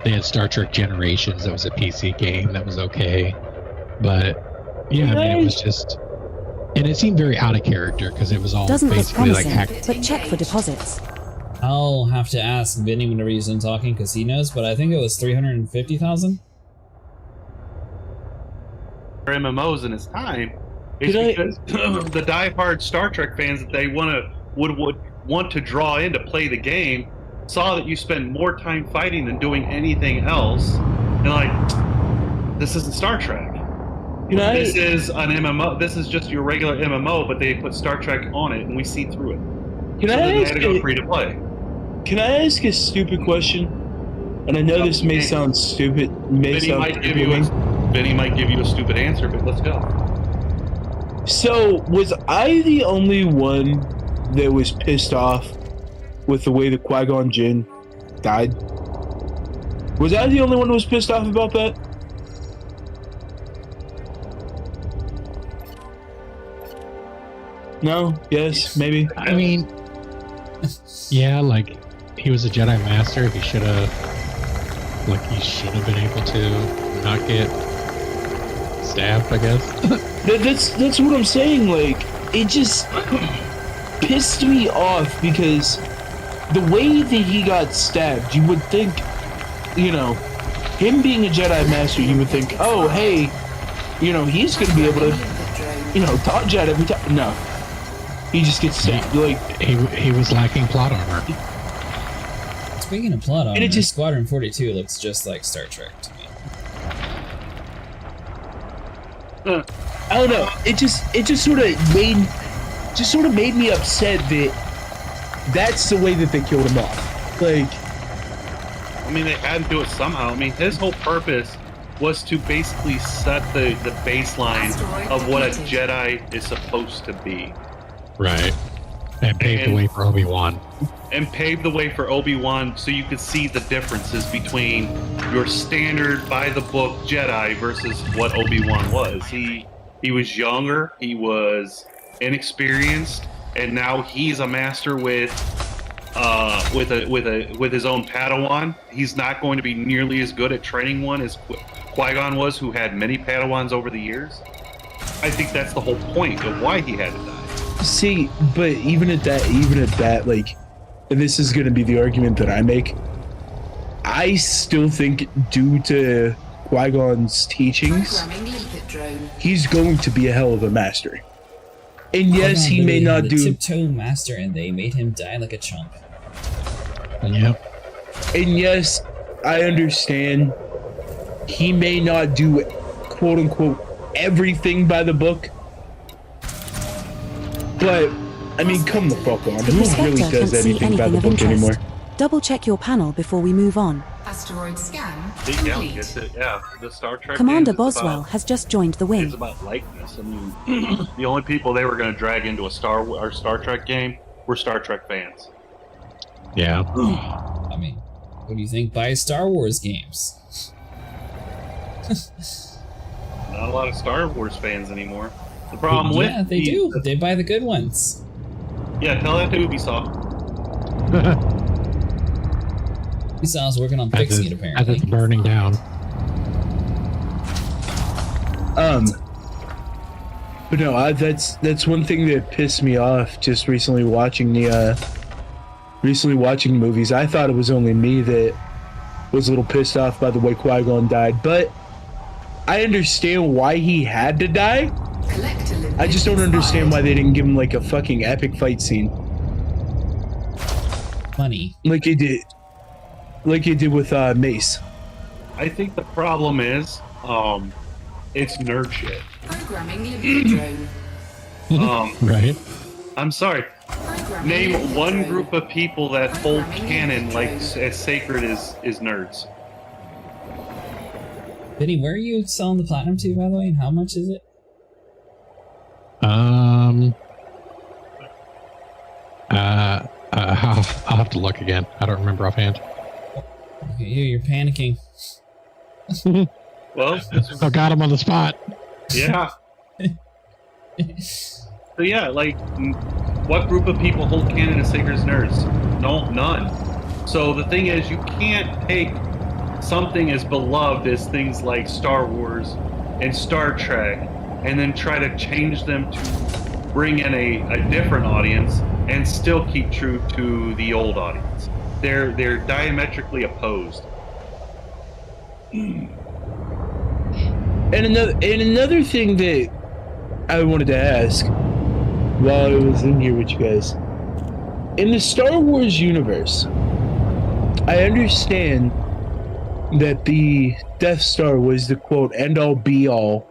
They had Star Trek Generations. That was a PC game that was okay, but yeah, I mean it was just, and it seemed very out of character because it was all Doesn't look basically like promising, hacked. but check for depots. I'll have to ask Vinny whenever he's done talking because he knows, but I think it was 350,000. MMOs in his time is because the diehard Star Trek fans that they would want to draw in to play the game saw that you spend more time fighting than doing anything else, and like, this isn't Star Trek. This is an MMO. This is just your regular MMO, but they put Star Trek on it, and we see through it. Can so I then they ask had to go free to play. Can I ask a stupid question? And I know this may sound stupid. Vinny might give you a stupid answer, but let's go. So, was I the only one that was pissed off with the way that Qui-Gon Jinn died? Was I the only one who was pissed off about that? No? Yes? Maybe? I mean, yeah, like he was a Jedi Master. He should have been able to not get stabbed, I guess. That's what I'm saying. Like, it just pissed me off because the way that he got stabbed, you would think, him being a Jedi Master, you would think, oh, hey, he's gonna be able to, dodge at every time. No. He just gets stabbed. Like he was lacking plot armor. Speaking of plot armor, And it just- Squadron 42 looks just like Star Trek to me. I don't know. It just sort of made me upset that that's the way that they killed him off. Like, I mean, they had to do it somehow. I mean, his whole purpose was to basically set the baseline of what a Jedi is supposed to be. Right. And paved the way for Obi-Wan. And paved the way for Obi-Wan so you could see the differences between your standard by-the-book Jedi versus what Obi-Wan was. He was younger, he was inexperienced, and now he's a master with his own Padawan. He's not going to be nearly as good at training one as Qui-Gon was, who had many Padawans over the years. I think that's the whole point of why he had to die. see, but even at that, like, and this is going to be the argument that I make, I still think due to Qui-Gon's teachings, he's going to be a hell of a master. And yes, he may not do tiptoe master, and they made him die like a chump. Yep. And yes, I understand he may not do quote unquote everything by the book, but I mean, come the fuck on. The Who prospector really can't does see anything by anything the of book interest. anymore? Double check your panel before we move on. Asteroid scan Yeah, complete. it's the Star Trek Commander games, it's Boswell about- has just joined the wing. It's about likeness. I mean, the only people they were going to drag into a Star Trek game were Star Trek fans. Yeah. I mean, what do you think by Star Wars games? Not a lot of Star Wars fans ananymore. The problem with yeah, they do. They buy the good ones. Yeah, tell that to Ubisoft. Ubisofts working on fixing it apparently. As it's burning down. But no, that's one thing that pissed me off just recently watching movies. I thought it was only me that was a little pissed off by the way Qui-Gon died, but I understand why he had to die. I just don't understand why they didn't give him like a fucking epic fight scene. Funny. Like he did with Mace. I think the problem is, it's nerd shit. Programming limited drone. Right. I'm sorry. Name one group of people that hold canon like as sacred as nerds. Vinny, where are you selling the platinum to, by the way, and how much is it? I'll have to look again. I don't remember offhand. Okay, you're panicking. Well, I got him on the spot. Yeah. So yeah, like, what group of people hold canon as sacred as nerds? No, none. So the thing is, you can't take something as beloved as things like Star Wars and Star Trek and then try to change them to bring in a different audience and still keep true to the old audience. They're diametrically opposed. And another thing that I wanted to ask while I was in here with you guys. In the Star Wars universe, I understand that the Death Star was the quote end all be all,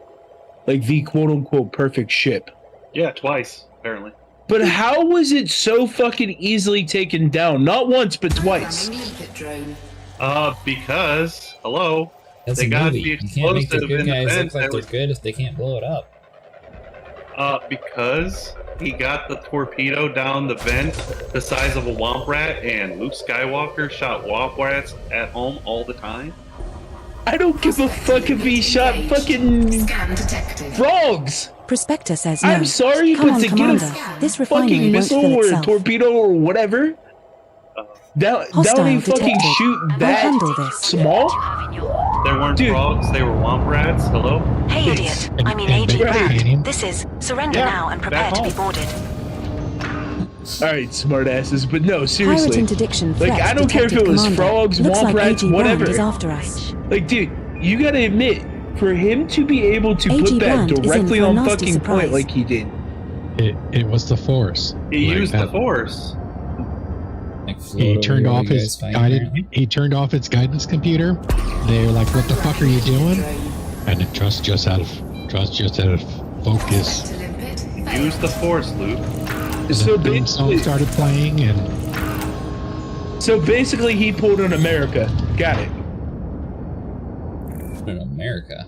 like the quote unquote perfect ship. Yeah, twice, apparently. But how was it so fucking easily taken down? Not once, but twice. Because, hello, That's they a got movie. the You can't make the explosive good in the guys vent look like that they're was good if they can't blow it up. because he got the torpedo down the vent the size of a womp rat, and Luke Skywalker shot womp rats at home all the time. I don't give a fuck if he shot fucking frogs. Prospector says no. I'm sorry, Come but on, to Commander. get This a refinery fucking won't missile fill or a itself. torpedo or whatever, that Hostile ain't fucking detected. shoot We'll that handle this. small. There weren't frogs, they were womp rats. Hello? Hey, idiot. I mean, and Agent Baby Brad. This is surrender Yeah, now and prepare back to be home. boarded. Alright, smartasses, but no, Pirate seriously. interdiction Like, threat I don't care if it detected, was Commander. frogs, Looks womp like rats, AG whatever. Brand is after us. Like, dude, you gotta admit, for him to be able to AG put that Brand is in directly for a on nasty fucking surprise. point like he did. It was the Force. He Like used that. the Force. Like He float turned over off you his guys fight, guided. apparently. He turned off its guidance computer. They were like, "What the fuck are you doing?" And it trust yourself. Focus. Use the Force, Luke. So The theme song started playing, and So basically, he pulled on America. Got it. In America.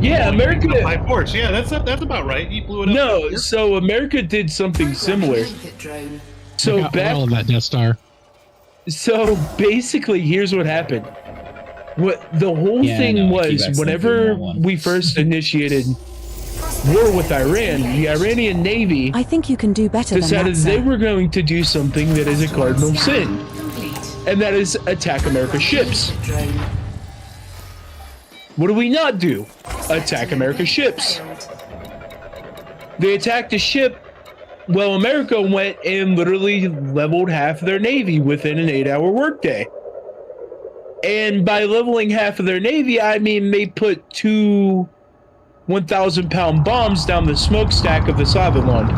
Yeah, America. By Force, yeah, that's about right. He blew it up. No, so America did something similar. So got back. oil in that Death Star. So basically, here's what happened. What the whole Yeah, I thing know, I keep was, accidentally whenever doing that one. we first initiated war with Iran, the Iranian Navy I think you can do better than decided that, they sir. were going to do something that is a cardinal sin, and that is attack America's ships. What do we not do? Attack America's ships. They attacked a ship. Well, America went and literally leveled half of their navy within an 8-hour workday. And by leveling half of their navy, I mean they put 2 1,000-pound bombs down the smokestack of the Savimond.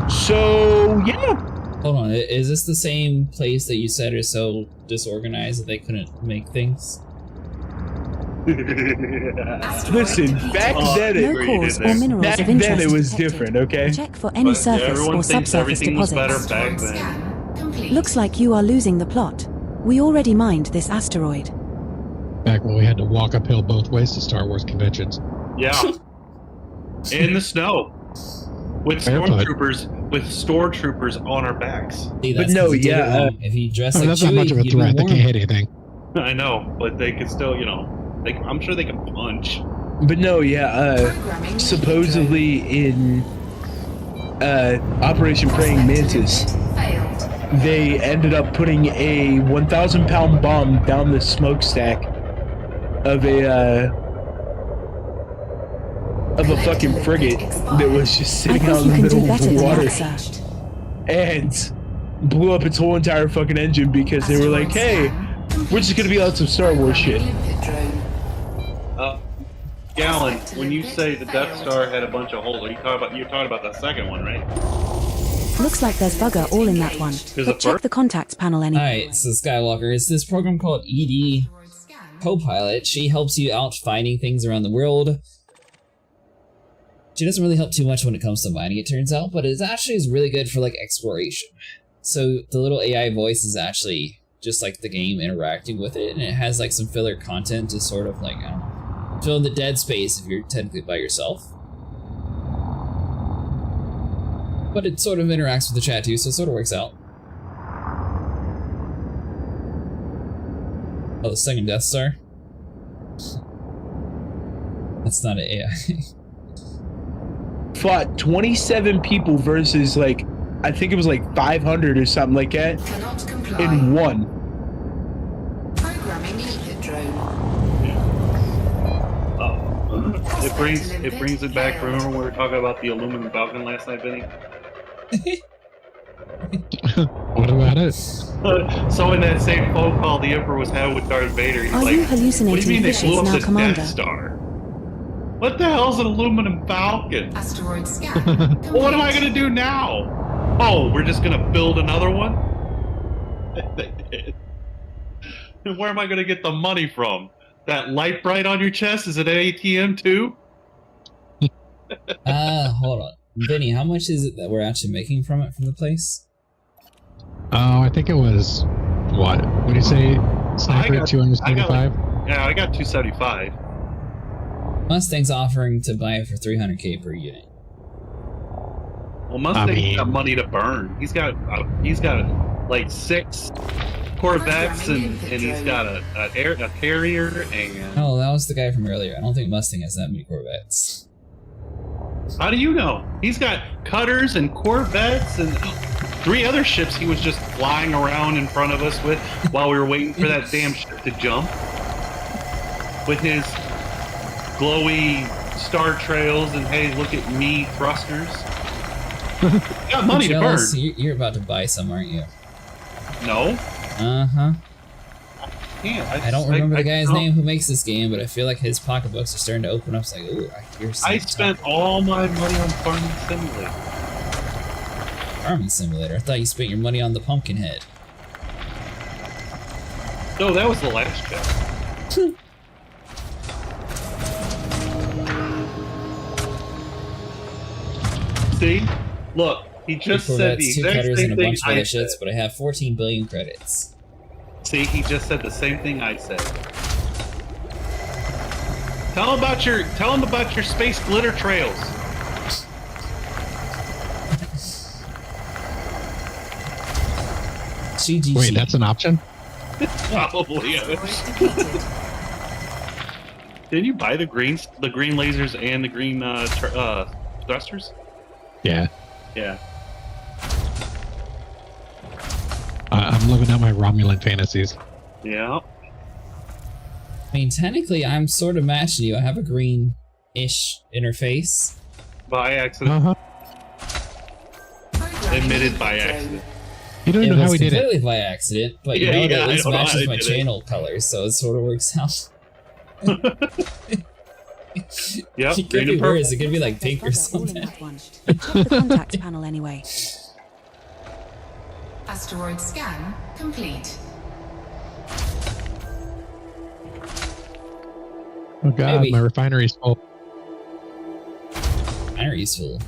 So, yeah. Hold on, is this the same place that you said is so disorganized that they couldn't make things? Listen, back then No cores or minerals back of interest then it was detected. different, okay? Check for any surface or subsurface deposits. Looks like you are losing the plot. We already mined this asteroid. Back when we had to walk uphill both ways to Star Wars conventions. Yeah. In the snow. With stormtroopers on our backs. See, that's 'cause you did it wrong. If you dress like that's not Chewie, much of a you'd be threat. They warm. can't hit anything. I know, but they can still, I'm sure they can punch. But no, supposedly in Operation Praying Mantis, they ended up putting a 1,000-pound bomb down the smokestack of a fucking frigate that was just sitting out in the middle of the water, and blew up its whole entire fucking engine because they were like, "Hey, we're just gonna be on some Star Wars shit." Gallon, when you say the Death Star had a bunch of holes, you're talking about the second one, right? Looks like there's bugger all in that one. But check the contacts panel anyway. Alright, so Skywalker, it's this program called ED Copilot. She helps you out finding things around the world. She doesn't really help too much when it comes to mining, it turns out, but it actually is really good for like exploration. So the little AI voice is actually just like the game interacting with it, and it has like some filler content to sort of like, I don't know, fill in the dead space if you're technically by yourself. But it sort of interacts with the chat too, so it sort of works out. Oh, the second Death Star? That's not an AI. Fought 27 people versus like, I think it was like 500 or something like that in one. Programming liquid drone. It brings it back. Remember when we were talking about the aluminum Falcon last night, Vinny? What about it? So in that same phone call the Emperor was having with Darth Vader, he's Are like, you hallucinating "What do you mean they visions blew up now, this Commander? Death Star? What the hell's an aluminum Falcon? Asteroid scan. Well, what am I gonna do now? Oh, we're just gonna build another one? And where am I gonna get the money from? That light bright on your chest, is it an ATM too? Hold on. Vinny, how much is it that we're actually making from it, from the place? Oh, I think it was, what do you say, Sniper, 275? Yeah, I got 275. Mustang's offering to buy it for 300k per unit. Well, Mustang's got money to burn. He's got like 6 Corvettes and he's got a carrier and... Oh, that was the guy from earlier. I don't think Mustang has that many Corvettes. How do you know? He's got cutters and Corvettes and 3 other ships he was just flying around in front of us with while we were waiting for that damn ship to jump. With his glowy star trails and hey, look at me thrusters. Got money to burn. You're about to buy some, aren't you? No. Uh-huh. Yeah, I don't remember the guy's name who makes this game, but I feel like his pocketbooks are starting to open up. It's like, ooh, I hear some I spent all my money on Farming Simulator. Farming Simulator? I thought you spent your money on the Pumpkinhead. No, that was the last check. See? Look, he just said the exact cutters same and a thing bunch of I other said. shits, but I have 14 billion credits. See, he just said the same thing I said. Tell him about your space glitter trails. GG. Wait, that's an option? Probably is. Didn't you buy the green lasers and the green thrusters? Yeah. Yeah. I'm living out my Romulan fantasies. Yeah. I mean, technically, I'm sort of matching you. I have a green-ish interface. By accident. Admitted by accident. You don't know how we did it. Completely by accident, but you know, it at least matches my channel colors, so it sort of works out. Yep. It could be worse. It could be like pink or something. Check the contacts panel anyway. Asteroid scan complete. Oh god, my refinery's full. Refinery's full.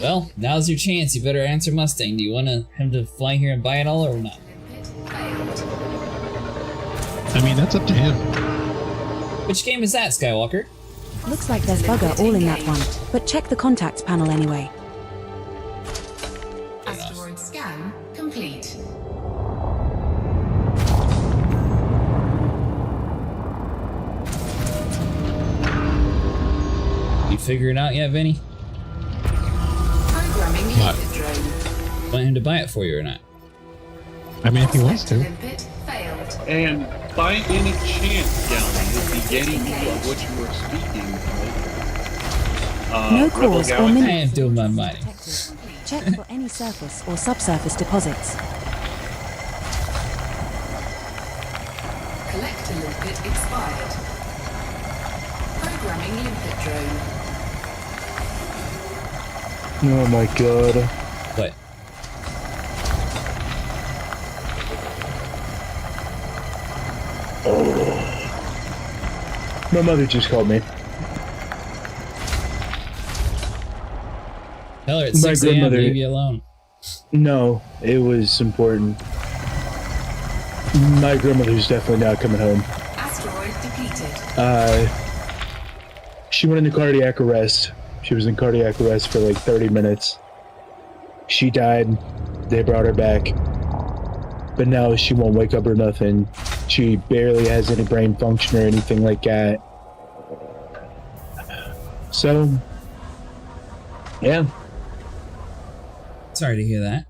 Well, now's your chance. You better answer Mustang. Do you want him to fly here and buy it all or not? I mean, that's up to him. Which game is that, Skywalker? Looks like there's bugger all in that one, but check the contacts panel anyway. Asteroid scan complete. You figure it out yet, Vinny? Programming limpet drone. Want him to buy it for you or not? I mean, if he wants to. Limpet failed. And by any chance, Gallon, is the Yeti of which you were speaking of, No Rebel cause or Galaxy? minute. I am doing my mining. Check for any surface or subsurface deposits. Collector limpet expired. Programming limpet drone. Oh my god. What? Oh. My mother just called me. Tell her it's 6 a.m. Leave you alone. No, it was important. My grandmother's definitely not coming home. Asteroid depleted. She went into cardiac arrest. She was in cardiac arrest for like 30 minutes. She died. They brought her back. But now she won't wake up or nothing. She barely has any brain function or anything like that. So, yeah. Sorry to hear that.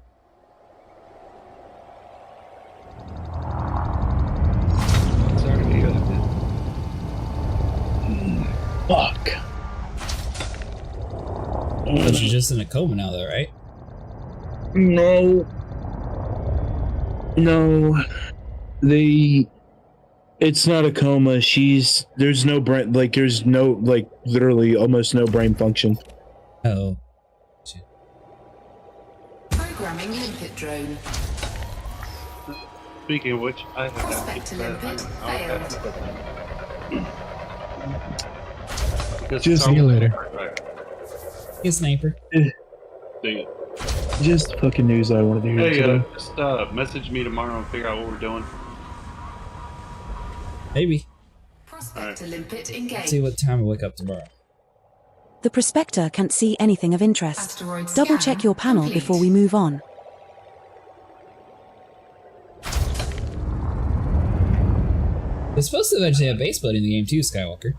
Sorry to hear that. Fuck. But she's just in a coma now, though, right? No. No. It's not a coma. There's no brain, like, there's no, like, literally almost no brain function. Oh. Programming limpet drone. Speaking of which, I have that. Prospector limpet failed. Just see you later. Hey, sniper. Just fucking news I wanted to hear Hey, today. just message me tomorrow and figure out what we're doing. Maybe. Prospector limpet Let's engaged. see what time I wake up tomorrow. The prospector can't see anything of interest. Asteroid Double scan check your panel complete. before we move on. They're supposed to eventually have base building in the game too, Skywalker.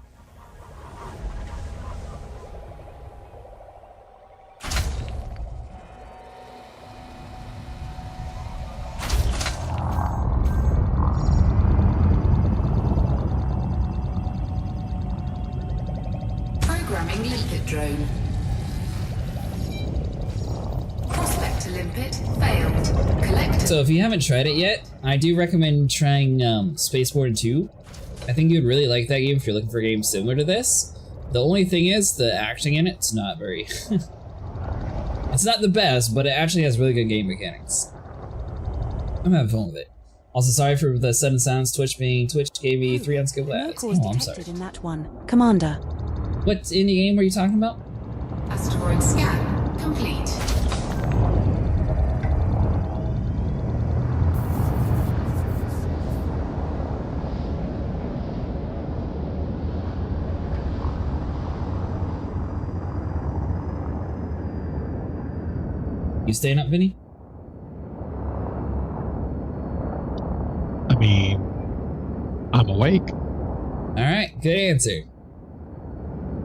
Programming limpet drone. Prospector limpet failed. Collector. So if you haven't tried it yet, I do recommend trying Spaceborne 2. I think you'd really like that game if you're looking for a game similar to this. The only thing is, the acting in it's not very... it's not the best, but it actually has really good game mechanics. I'm having fun with it. Also, sorry for the sudden silence Twitch gave me 3 unskipped No ads. cause Oh, I'm sorry. detected in that one. Commander. What indie game were you talking about? Asteroid scan complete. You staying up, Vinny? I mean, I'm awake. Alright, good answer.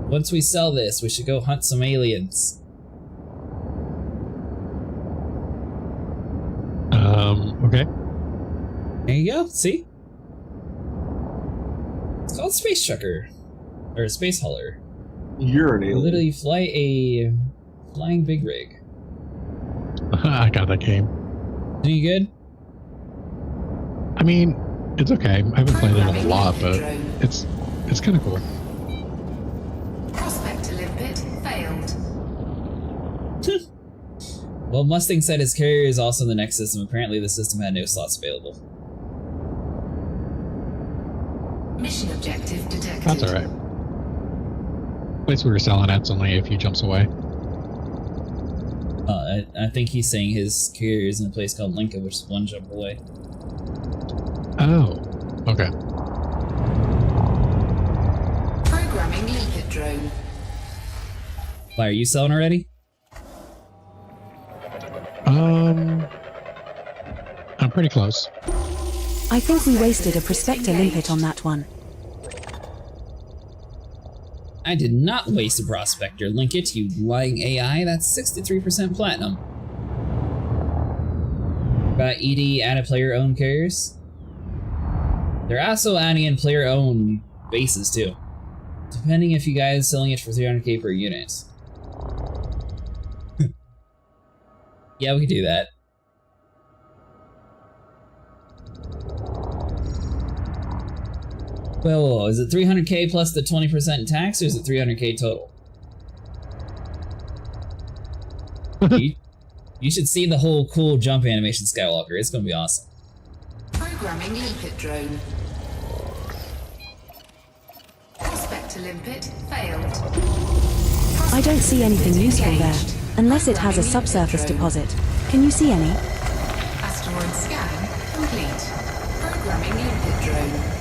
Once we sell this, we should go hunt some aliens. Okay. There you go, see? It's called Space Trucker. Or Space Hauler. You're an You alien. literally fly a flying big rig. I got that game. Any good? I mean, it's okay. I haven't played it a lot, but it's kind of cool. Prospector limpet failed. Well, Mustang said his carrier is also in the next system. Apparently the system had no slots available. Mission objective detected. That's alright. Place we were selling at's only a few jumps away. I think he's saying his carrier is in a place called Lincoln, which is 1 jump away. Oh, okay. Programming limpet drone. Why, are you selling already? I'm pretty close. I think we wasted a prospector limpet on that one. I did not waste a prospector. Link it, you lying AI. That's 63% platinum. Got ED added player-owned carriers. They're also adding in player-owned bases too. Depending if you guys selling it for 300k per unit. Yeah, we could do that. Well, is it 300k plus the 20% tax, or is it 300k total? you should see the whole cool jump animation Skywalker. It's gonna be awesome. Programming limpet drone. Prospector limpet failed. I don't see anything useful there, unless it has a subsurface deposit. Can you see any? Asteroid scan complete. Programming limpet drone.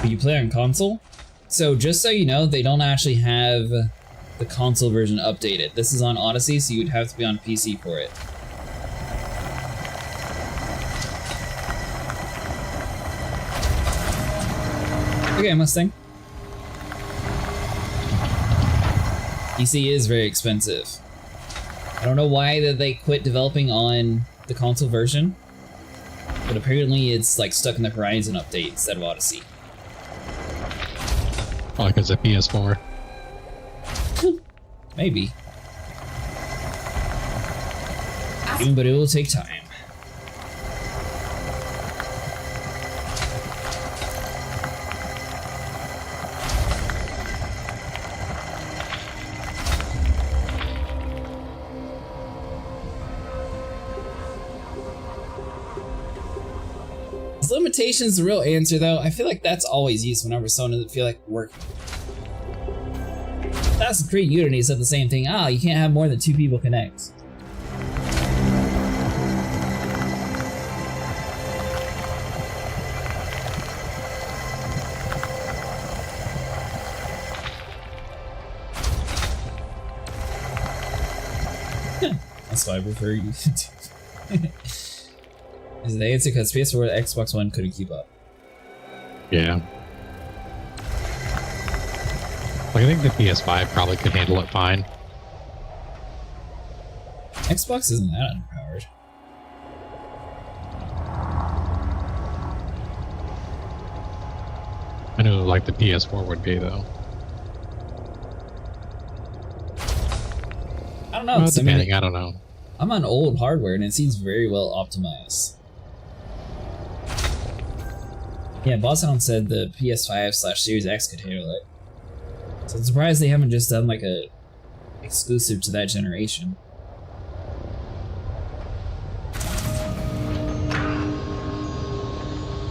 You play on console? So just so you know, they don't actually have the console version updated. This is on Odyssey, so you'd have to be on PC for it. Okay, Mustang. PC is very expensive. I don't know why that they quit developing on the console version, but apparently it's like stuck in the Horizon update instead of Odyssey. Like it's a PS4. Maybe. But it will take time. Is limitations the real answer though? I feel like that's always used whenever someone doesn't feel like working. Assassin's Creed Unity said the same thing. Ah, you can't have more than 2 people connect. That's why I prefer you. Is the answer because PS4 and Xbox One couldn't keep up? Yeah. Like, I think the PS5 probably could handle it fine. Xbox isn't that underpowered. I know, like, the PS4 would be, though. I don't know. Well, depending, I don't know. I'm on old hardware and it seems very well optimized. Yeah, Bosshound said the PS5/Series X could handle it. So I'm surprised they haven't just done like a exclusive to that generation.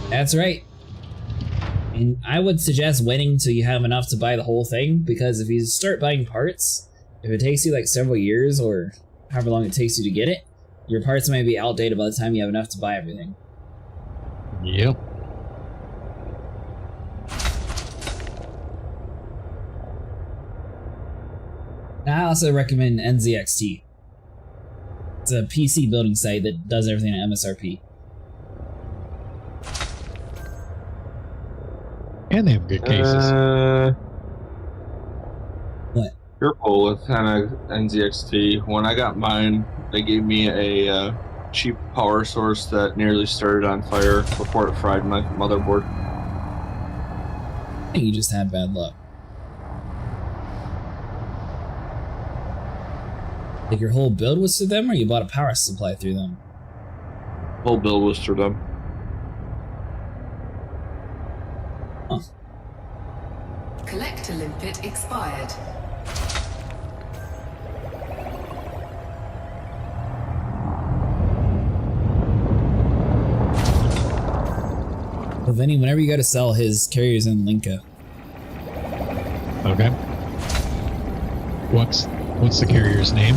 That's right. And I would suggest waiting till you have enough to buy the whole thing, because if you start buying parts, if it takes you like several years or however long it takes you to get it, your parts might be outdated by the time you have enough to buy everything. Yep. I also recommend NZXT. It's a PC building site that does everything at MSRP. And they have good cases. What? Careful with NZXT. When I got mine, they gave me a cheap power source that nearly started on fire before it fried my motherboard. I think you just had bad luck. Like your whole build was through them, or you bought a power supply through them? Whole build was through them. Huh. Collector limpet expired. Well, Vinny, whenever you go to sell, his carrier's in Linka. Okay. What's the carrier's name?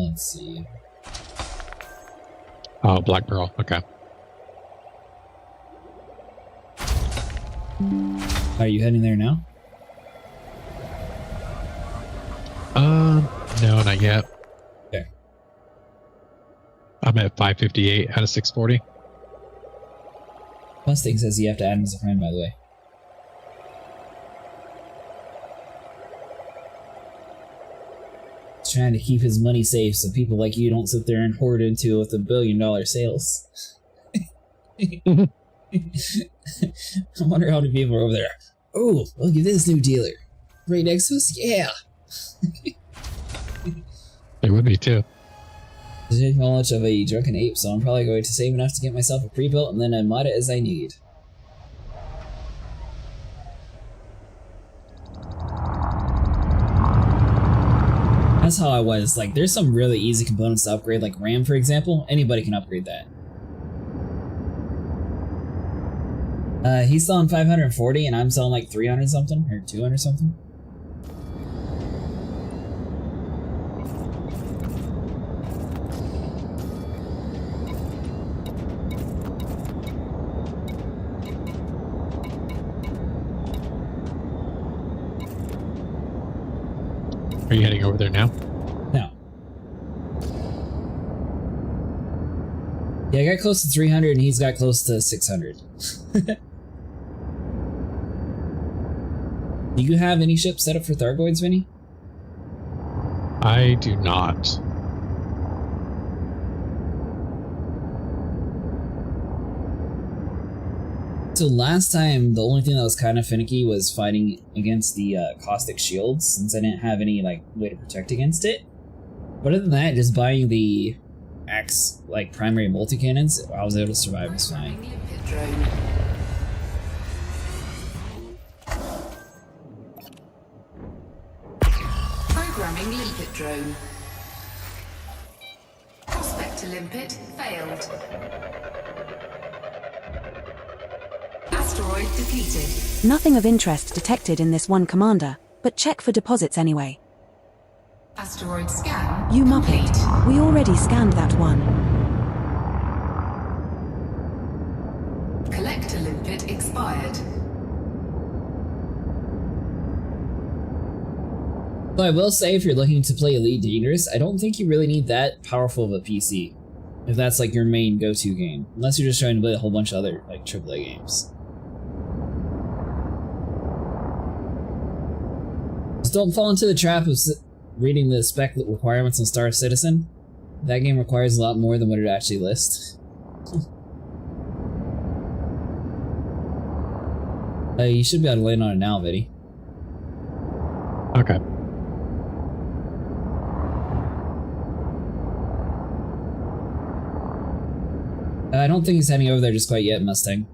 Let's see. Oh, Black Pearl. Okay. Are you heading there now? No, not yet. Okay. I'm at 558 out of 640. Mustang says you have to add him as a friend, by the way. He's trying to keep his money safe so people like you don't sit there and hoard into it with $1 billion sales. I wonder how many people are over there. Oh, look at this new dealer. Right next to us? Yeah! There would be too. There's not much of a drunken ape, so I'm probably going to save enough to get myself a pre-built and then I mod it as I need. That's how I was. Like, there's some really easy components to upgrade, like RAM, for example. Anybody can upgrade that. He's selling 540 and I'm selling like 300 something, or 200 something. Are you heading over there now? No. Yeah, I got close to 300 and he's got close to 600. Do you have any ships set up for Thargoids, Vinny? I do not. So last time, the only thing that was kind of finicky was fighting against the caustic shields, since I didn't have any like way to protect against it. But other than that, just buying the axe like primary multi-cannons, I was able to survive just fine. Programming limpet drone. Prospector limpet failed. Asteroid depleted. Nothing of interest detected in this one, Commander, but check for deposits anyway. Asteroid scan You complete. Muppet, we already scanned that one. Collector limpet expired. But I will say, if you're looking to play Elite Dangerous, I don't think you really need that powerful of a PC. If that's like your main go-to game. Unless you're just trying to play a whole bunch of other like AAA games. Just don't fall into the trap of reading the spec requirements on Star Citizen. That game requires a lot more than what it actually lists. You should be able to land on it now, Viddy. Okay. I don't think he's heading over there just quite yet, Mustang.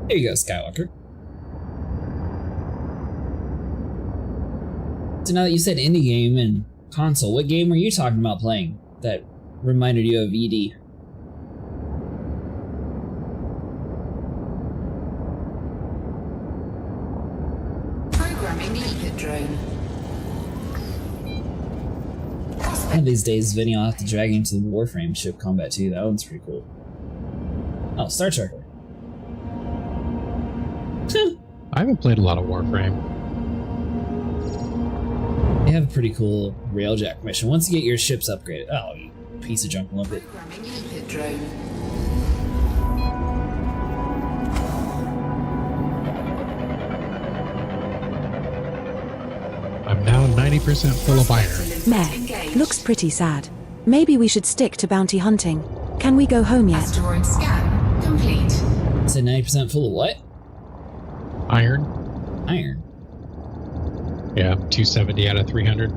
There you go, Skywalker. So now that you said indie game and console, what game were you talking about playing that reminded you of ED? Programming limpet drone. One of these days, Vinny, I'll have to drag him to the Warframe ship combat too. That one's pretty cool. Oh, Star Trekker. I haven't played a lot of Warframe. They have a pretty cool railjack mission. Once you get your ships upgraded. Oh, you piece of junk limpet. Programming limpet drone. 90% full of iron. Meh. Looks pretty sad. Maybe we should stick to bounty hunting. Can we go home yet? Asteroid scan complete. Is it 90% full of what? Iron. Iron. Yeah, 270 out of 300.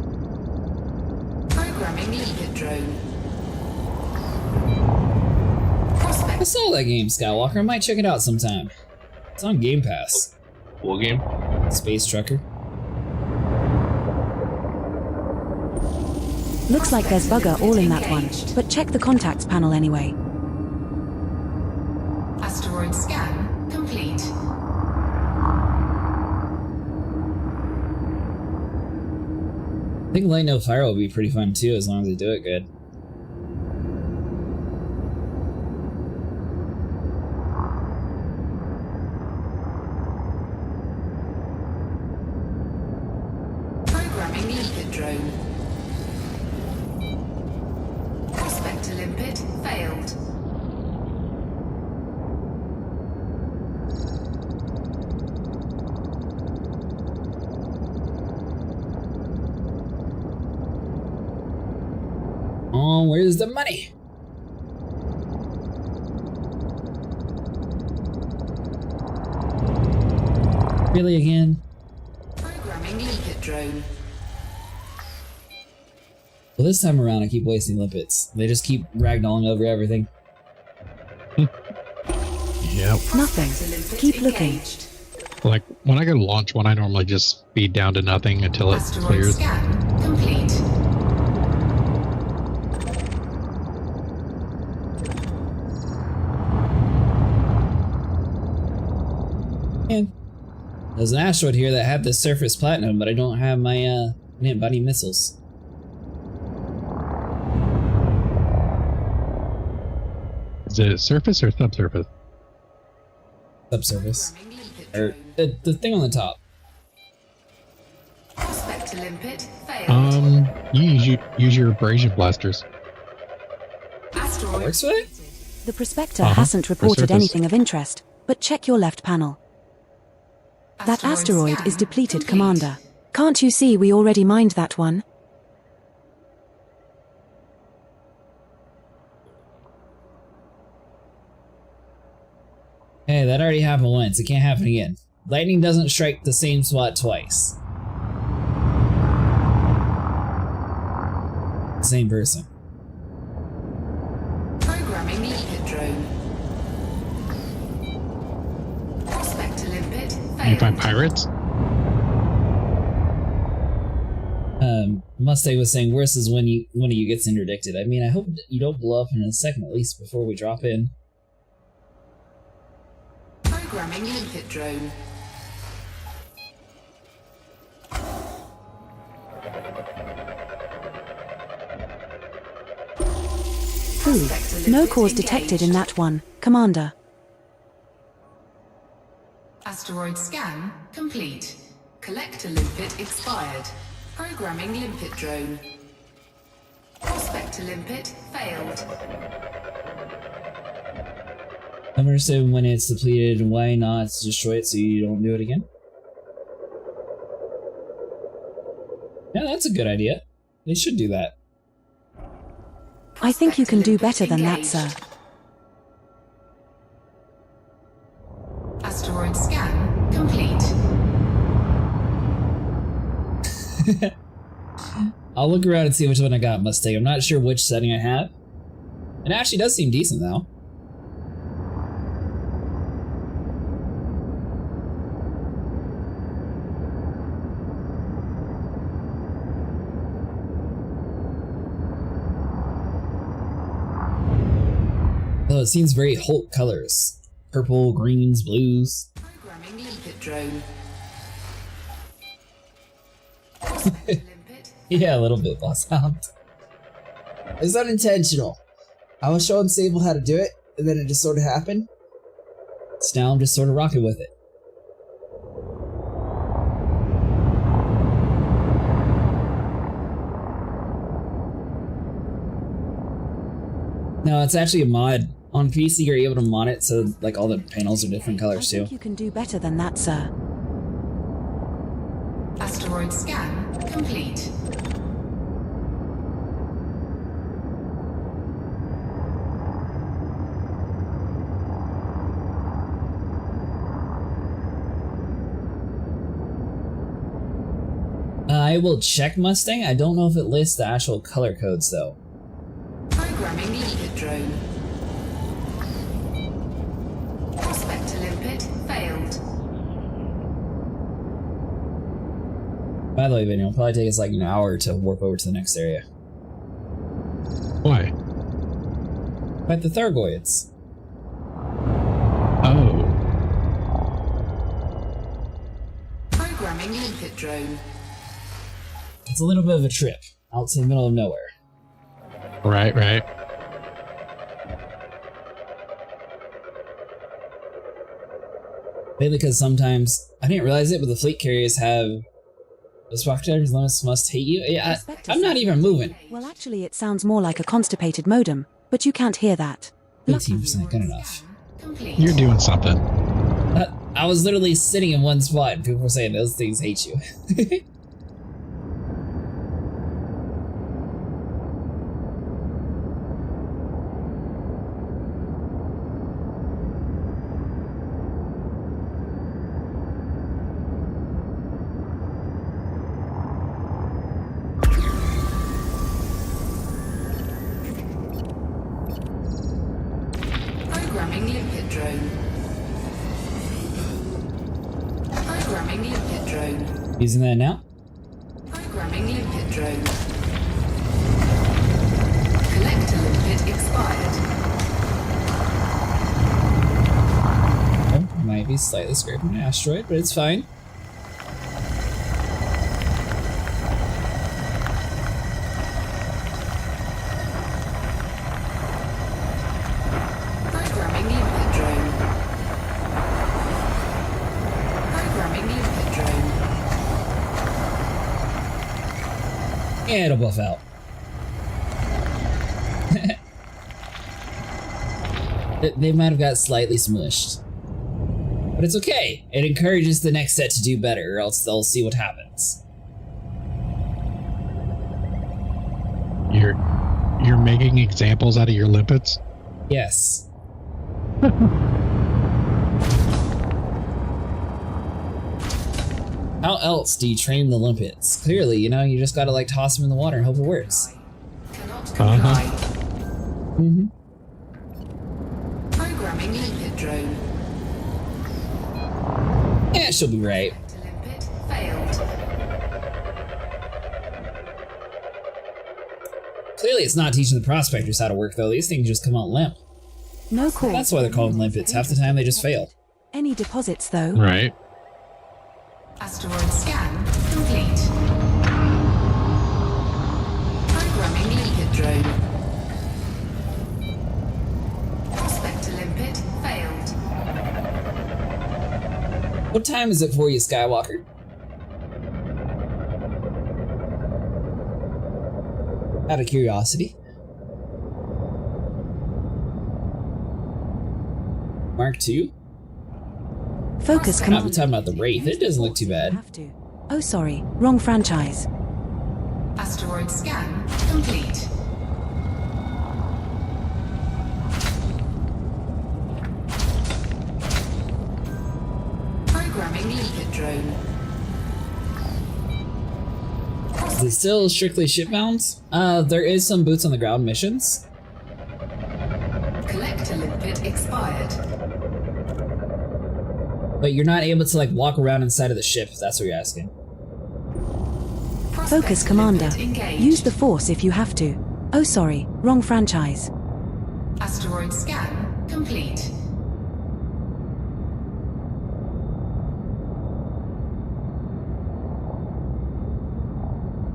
Programming leader drone. I saw that game, Skywalker. I might check it out sometime. It's on Game Pass. What game? Space Trucker. Looks like there's bugger all in that one, but check the contacts panel anyway. Asteroid scan complete. I think Light No Fire will be pretty fun too, as long as they do it good. Programming limpet drone. Prospector limpet failed. Oh, where's the money? Really again? Programming limpet drone. Well, this time around I keep wasting limpets. They just keep ragdolling over everything. Yep. Nothing. Keep looking. Like, when I go to launch one, I normally just speed down to nothing until it Asteroid clears. scan complete. Man, there's an asteroid here that had the surface platinum, but I don't have my antibody missiles. Is it surface or subsurface? Subsurface. Or the thing on the top. Prospector limpet failed. You use your abrasion blasters. Asteroid. Works for it? The prospector hasn't reported anything of interest, but check your left panel. That asteroid is depleted, Commander. Can't you see we already mined that one? Hey, that already happened once. It can't happen again. Lightning doesn't strike the same spot twice. Same person. Programming limpet drone. Prospector limpet failed. You find pirates? Mustang was saying worse is when one of you gets interdicted. I mean, I hope you don't blow up in a second at least before we drop in. Programming limpet drone. Ooh, no cause detected in that one, Commander. Asteroid scan complete. Collector limpet expired. Programming limpet drone. Prospector limpet failed. I'm understand when it's depleted and why not destroy it so you don't do it again. Yeah, that's a good idea. They should do that. I think you can do better than that, sir. Asteroid scan complete. I'll look around and see which one I got, Mustang. I'm not sure which setting I have. It actually does seem decent, though. Oh, it seems very Hulk colors. Purple, greens, blues. Programming limpet drone. Yeah, a little bit, boss hound. It's unintentional. I was showing Sable how to do it, and then it just sort of happened. So now I'm just sort of rocking with it. No, it's actually a mod. On PC, you're able to mod it so like all the panels are different colors I too. think you can do better than that, sir. Asteroid scan complete. I will check Mustang. I don't know if it lists the actual color codes though. Programming limpet drone. Prospector limpet failed. By the way, Vin, it'll probably take us like an hour to warp over to the next area. Why? Fight the Thargoids. Oh. Programming limpet drone. It's a little bit of a trip out to the middle of nowhere. Right, right. Mainly because sometimes, I didn't realize it, but the fleet carriers have the spectators limits must hate you. Yeah, I'm not even moving. Well, actually, it sounds more like a constipated modem, but you can't hear that. 18%, good enough. You're doing something. I was literally sitting in one spot and people were saying those things hate you. Programming limpet drone. Programming limpet drone. Using that now? Programming limpet drone. Collector limpet expired. Oh, might be slightly scraping an asteroid, but it's fine. Programming limpet drone. Programming limpet drone. Yeah, it'll buff out. They might have got slightly smushed. But it's okay. It encourages the next set to do better, or else they'll see what happens. You're making examples out of your limpets? Yes. How else do you train the limpets? Clearly, you know, you just gotta like toss them in the water and hope it works. Mm-hmm. Programming limpet drone. Yeah, she'll be right. Limpet failed. Clearly it's not teaching the prospectors how to work though. These things just come out limp. No call. That's why they're called limpets. Half the time they just fail. Any deposits, though? Right. Asteroid scan complete. Programming limpet drone. Prospector limpet failed. What time is it for you, Skywalker? Out of curiosity. Mark II? Focus I'm not talking about the Wraith. It doesn't look too bad. Oh, sorry. Wrong franchise. Asteroid scan complete. Programming limpet drone. Is it still strictly shipbound? There is some boots on the ground missions. Collector limpet expired. But you're not able to like walk around inside of the ship, if that's what you're asking. Focus, Commander. Use the Force if you have to. Oh, sorry. Wrong franchise. Asteroid scan complete.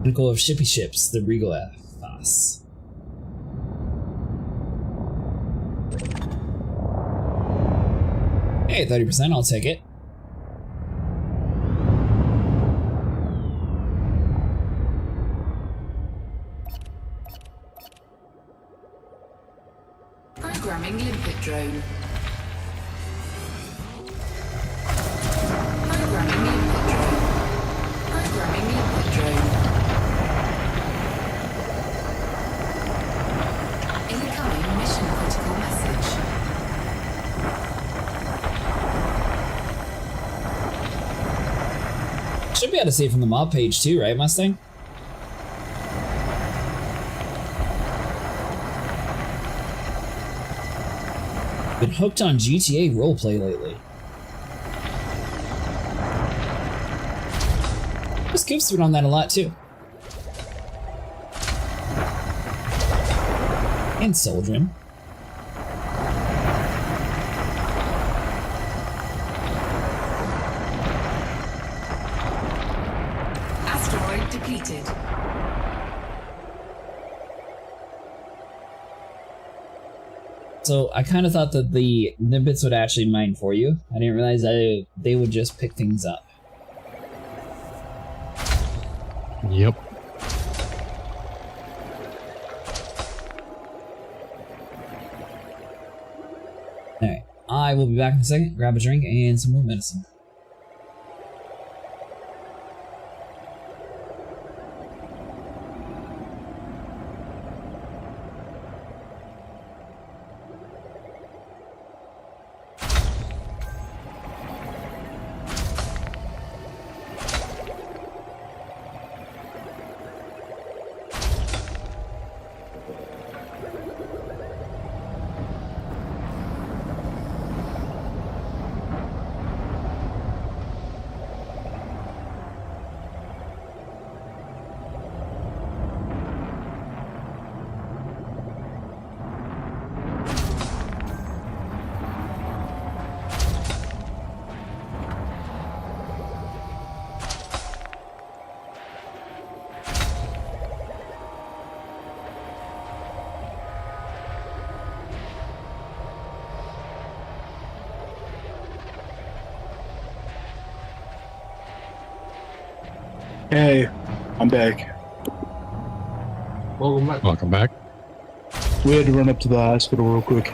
Pinnacle of shippy ships, the Regal Foss. Hey, 30%, I'll take it. Programming limpet drone. Programming limpet drone. Should be able to see it from the mob page too, right, Mustang? Been hooked on GTA roleplay lately. Scoop's been on that a lot too. And Soldrin. Asteroid depleted. So I kind of thought that the Nimbits would actually mine for you. I didn't realize that they would just pick things up. Yep. Alright, I will be back in a second, grab a drink and some more medicine. Hey, I'm back. Welcome back. Welcome back. We had to run up to the hospital real quick.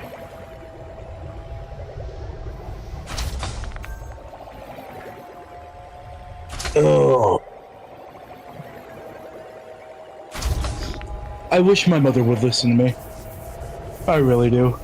Oh. I wish my mother would listen to me. I really do.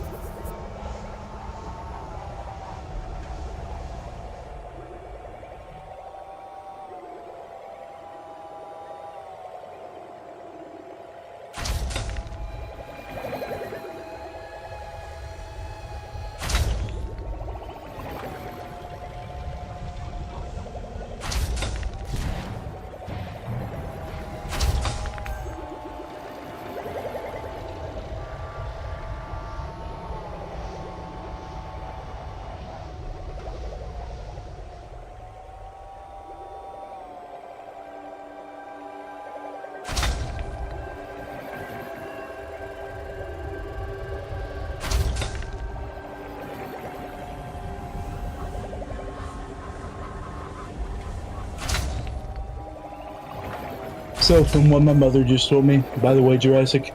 So, from what my mother just told me, by the way, Jurassic,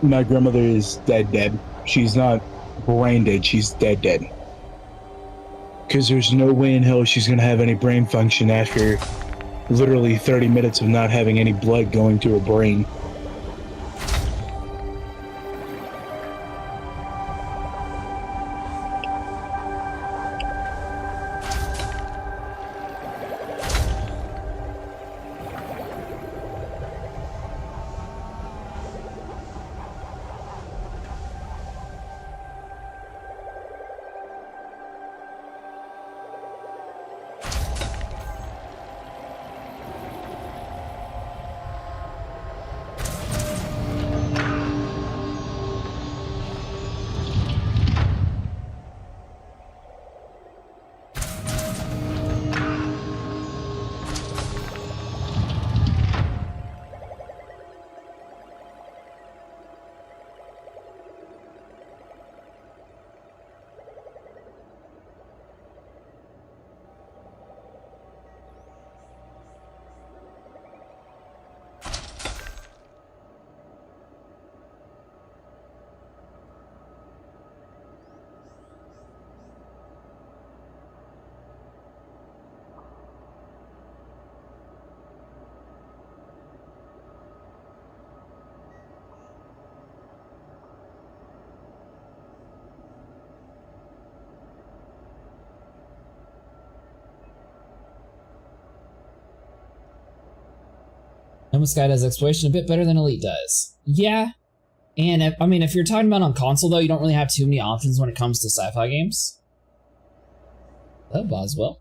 my grandmother is dead. She's not brain dead, she's dead. Because there's no way in hell she's going to have any brain function after literally 30 minutes of not having any blood going to her brain. Chroma Sky does exploration a bit better than Elite does. Yeah. And if you're talking about on console though, you don't really have too many options when it comes to sci-fi games. Hello, Boswell.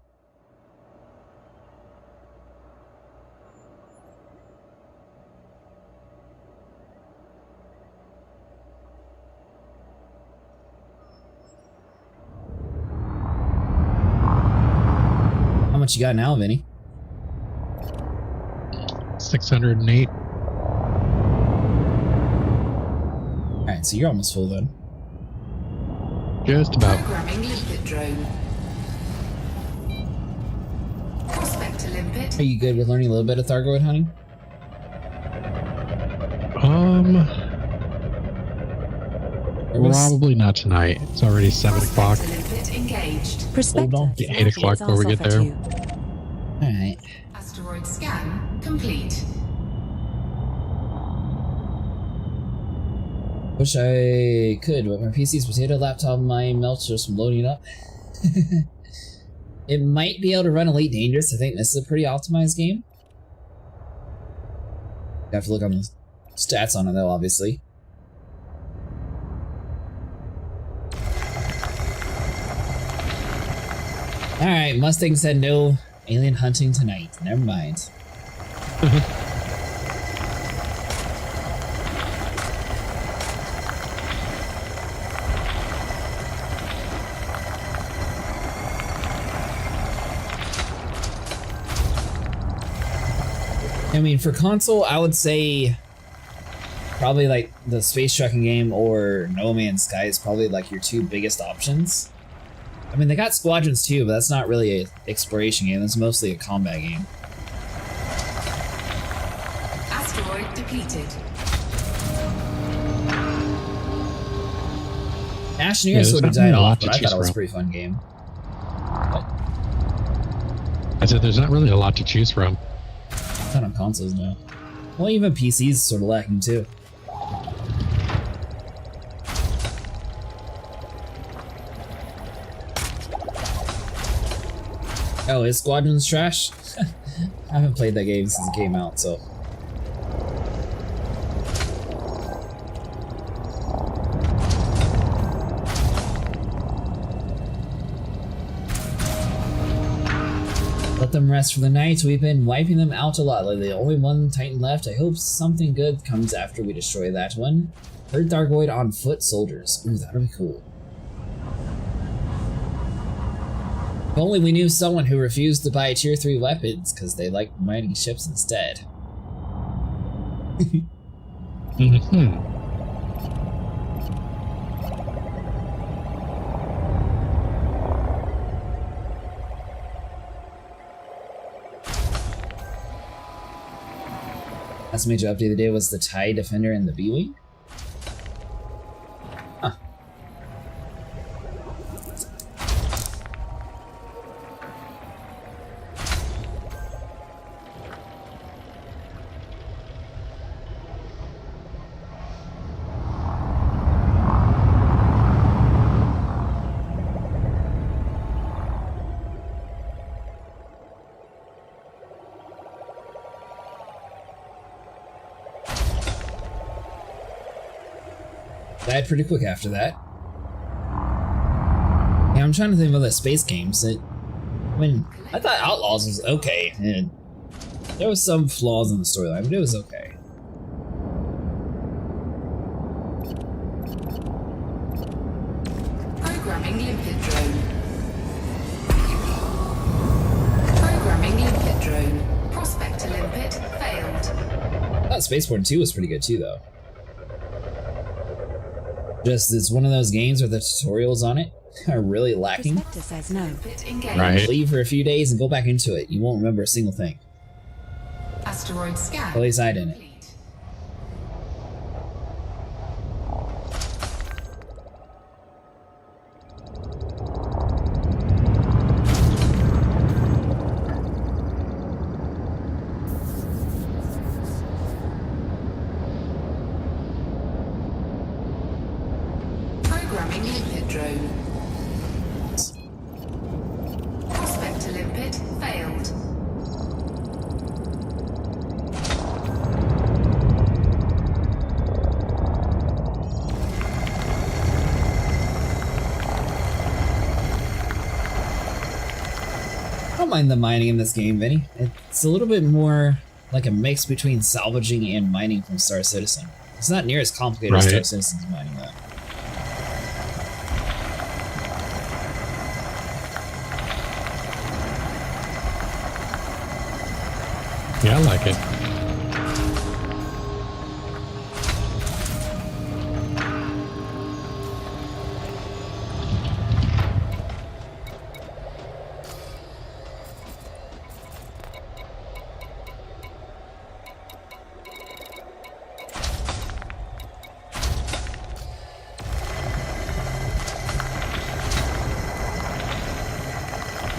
How much you got now, Vinny? 608. Alright, so you're almost full then. Just about. Programming limpet drone. Prospect limpet. Are you good with learning a little bit of Thargoid hunting? Probably not tonight. It's already 7 o'clock. Limpet engaged. Hold on. 8 o'clock before we get there. Alright. Asteroid scan complete. Wish I could, but my PC's potato laptop might melt just from loading it up. It might be able to run Elite Dangerous. I think this is a pretty optimized game. You have to look on the stats on it though, obviously. Alright, Mustang said no alien hunting tonight. Never mind. I mean, for console, I would say probably like the space trucking game or No Man's Sky is probably like your two biggest options. I mean, they got Squadrons too, but that's not really an exploration game. It's mostly a combat game. Asteroid depleted. Astroneer sort of died off, but I thought it was a pretty fun game. I said there's not really a lot to choose from. Not on consoles now. Well, even PC's sort of lacking too. Oh, is Squadrons trash? I haven't played that game since it came out, so. Let them rest for the night. We've been wiping them out a lot. Like the only one Titan left. I hope something good comes after we destroy that one. Heard Thargoid on foot soldiers. Ooh, that'll be cool. If only we knew someone who refused to buy tier 3 weapons because they liked mining ships instead. Last major update of the day was the TIE Defender and the B-Wing. Huh. Died pretty quick after that. Yeah, I'm trying to think about the space games. I mean, I thought Outlaws was okay, and there was some flaws in the storyline, but it was okay. Programming limpet drone. Programming limpet drone. Prospector limpet failed. I thought Spaceborne 2 was pretty good too, though. Just, it's one of those games where the tutorials on it are really lacking. Says no. Right. Leave for a few days and go back into it. You won't remember a single thing. Asteroid scan. At least I didn't. Programming limpet drone. Prospector limpet failed. don't mind the mining in this game, Vinny. It's a little bit more like a mix between salvaging and mining from Star Citizen. It's not near as complicated as Star Citizen's mining, though. Yeah, I like it.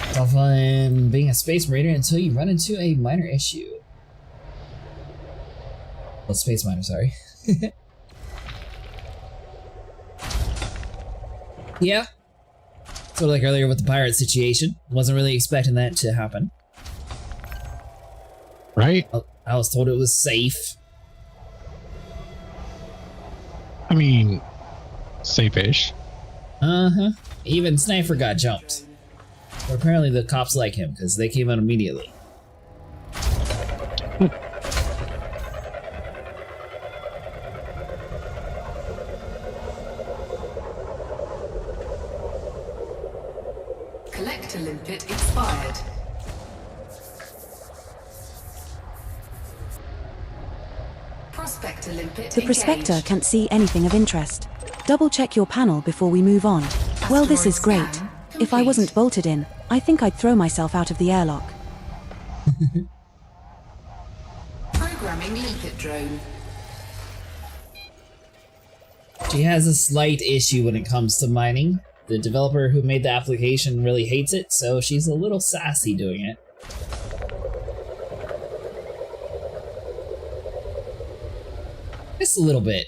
It's all fun being a space mariner until you run into a minor issue. Well, space miner, sorry. Yeah. Sort of like earlier with the pirate situation. Wasn't really expecting that to happen. Right? I was told it was safe. I mean, safe-ish. Uh-huh. Even Sniper got jumped. But apparently the cops like him, because they came out immediately. Collector limpet expired. Prospector limpet The prospector engaged. can't see anything of interest. Double check your panel before we move on. Well, this is Asteroid great. scan If I complete. wasn't bolted in, I think I'd throw myself out of the airlock. Programming limpet drone. She has a slight issue when it comes to mining. The developer who made the application really hates it, so she's a little sassy doing it. Just a little bit.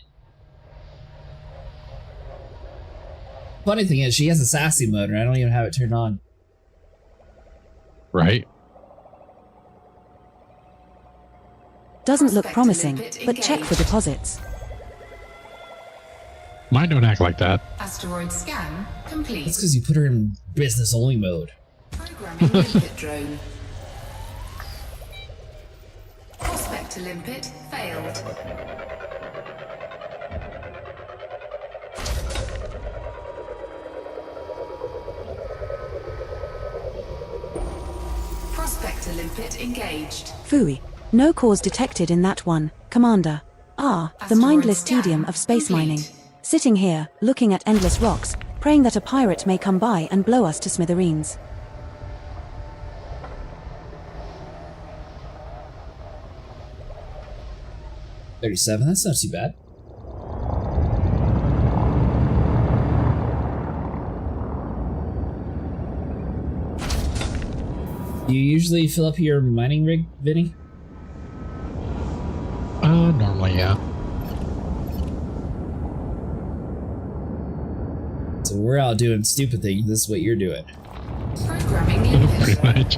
Funny thing is, she has a sassy mode, and I don't even have it turned on. Right? Doesn't look Prospector promising, limpet but check for engaged. deposits. Mine don't act like that. Asteroid scan complete. That's because you put her in business-only mode. Programming limpet drone. Prospector limpet failed. Prospector limpet engaged. Phooey. No cause detected in that one, Commander. Ah, the Asteroid mindless scan tedium of space complete. mining. Sitting here, looking at endless rocks, praying that a pirate may come by and blow us to smithereens. $37, that's not too bad. Do you usually fill up your mining rig, Vinny? Normally, yeah. So we're out doing stupid things, this is what you're doing. Programming limpet Pretty drone. much.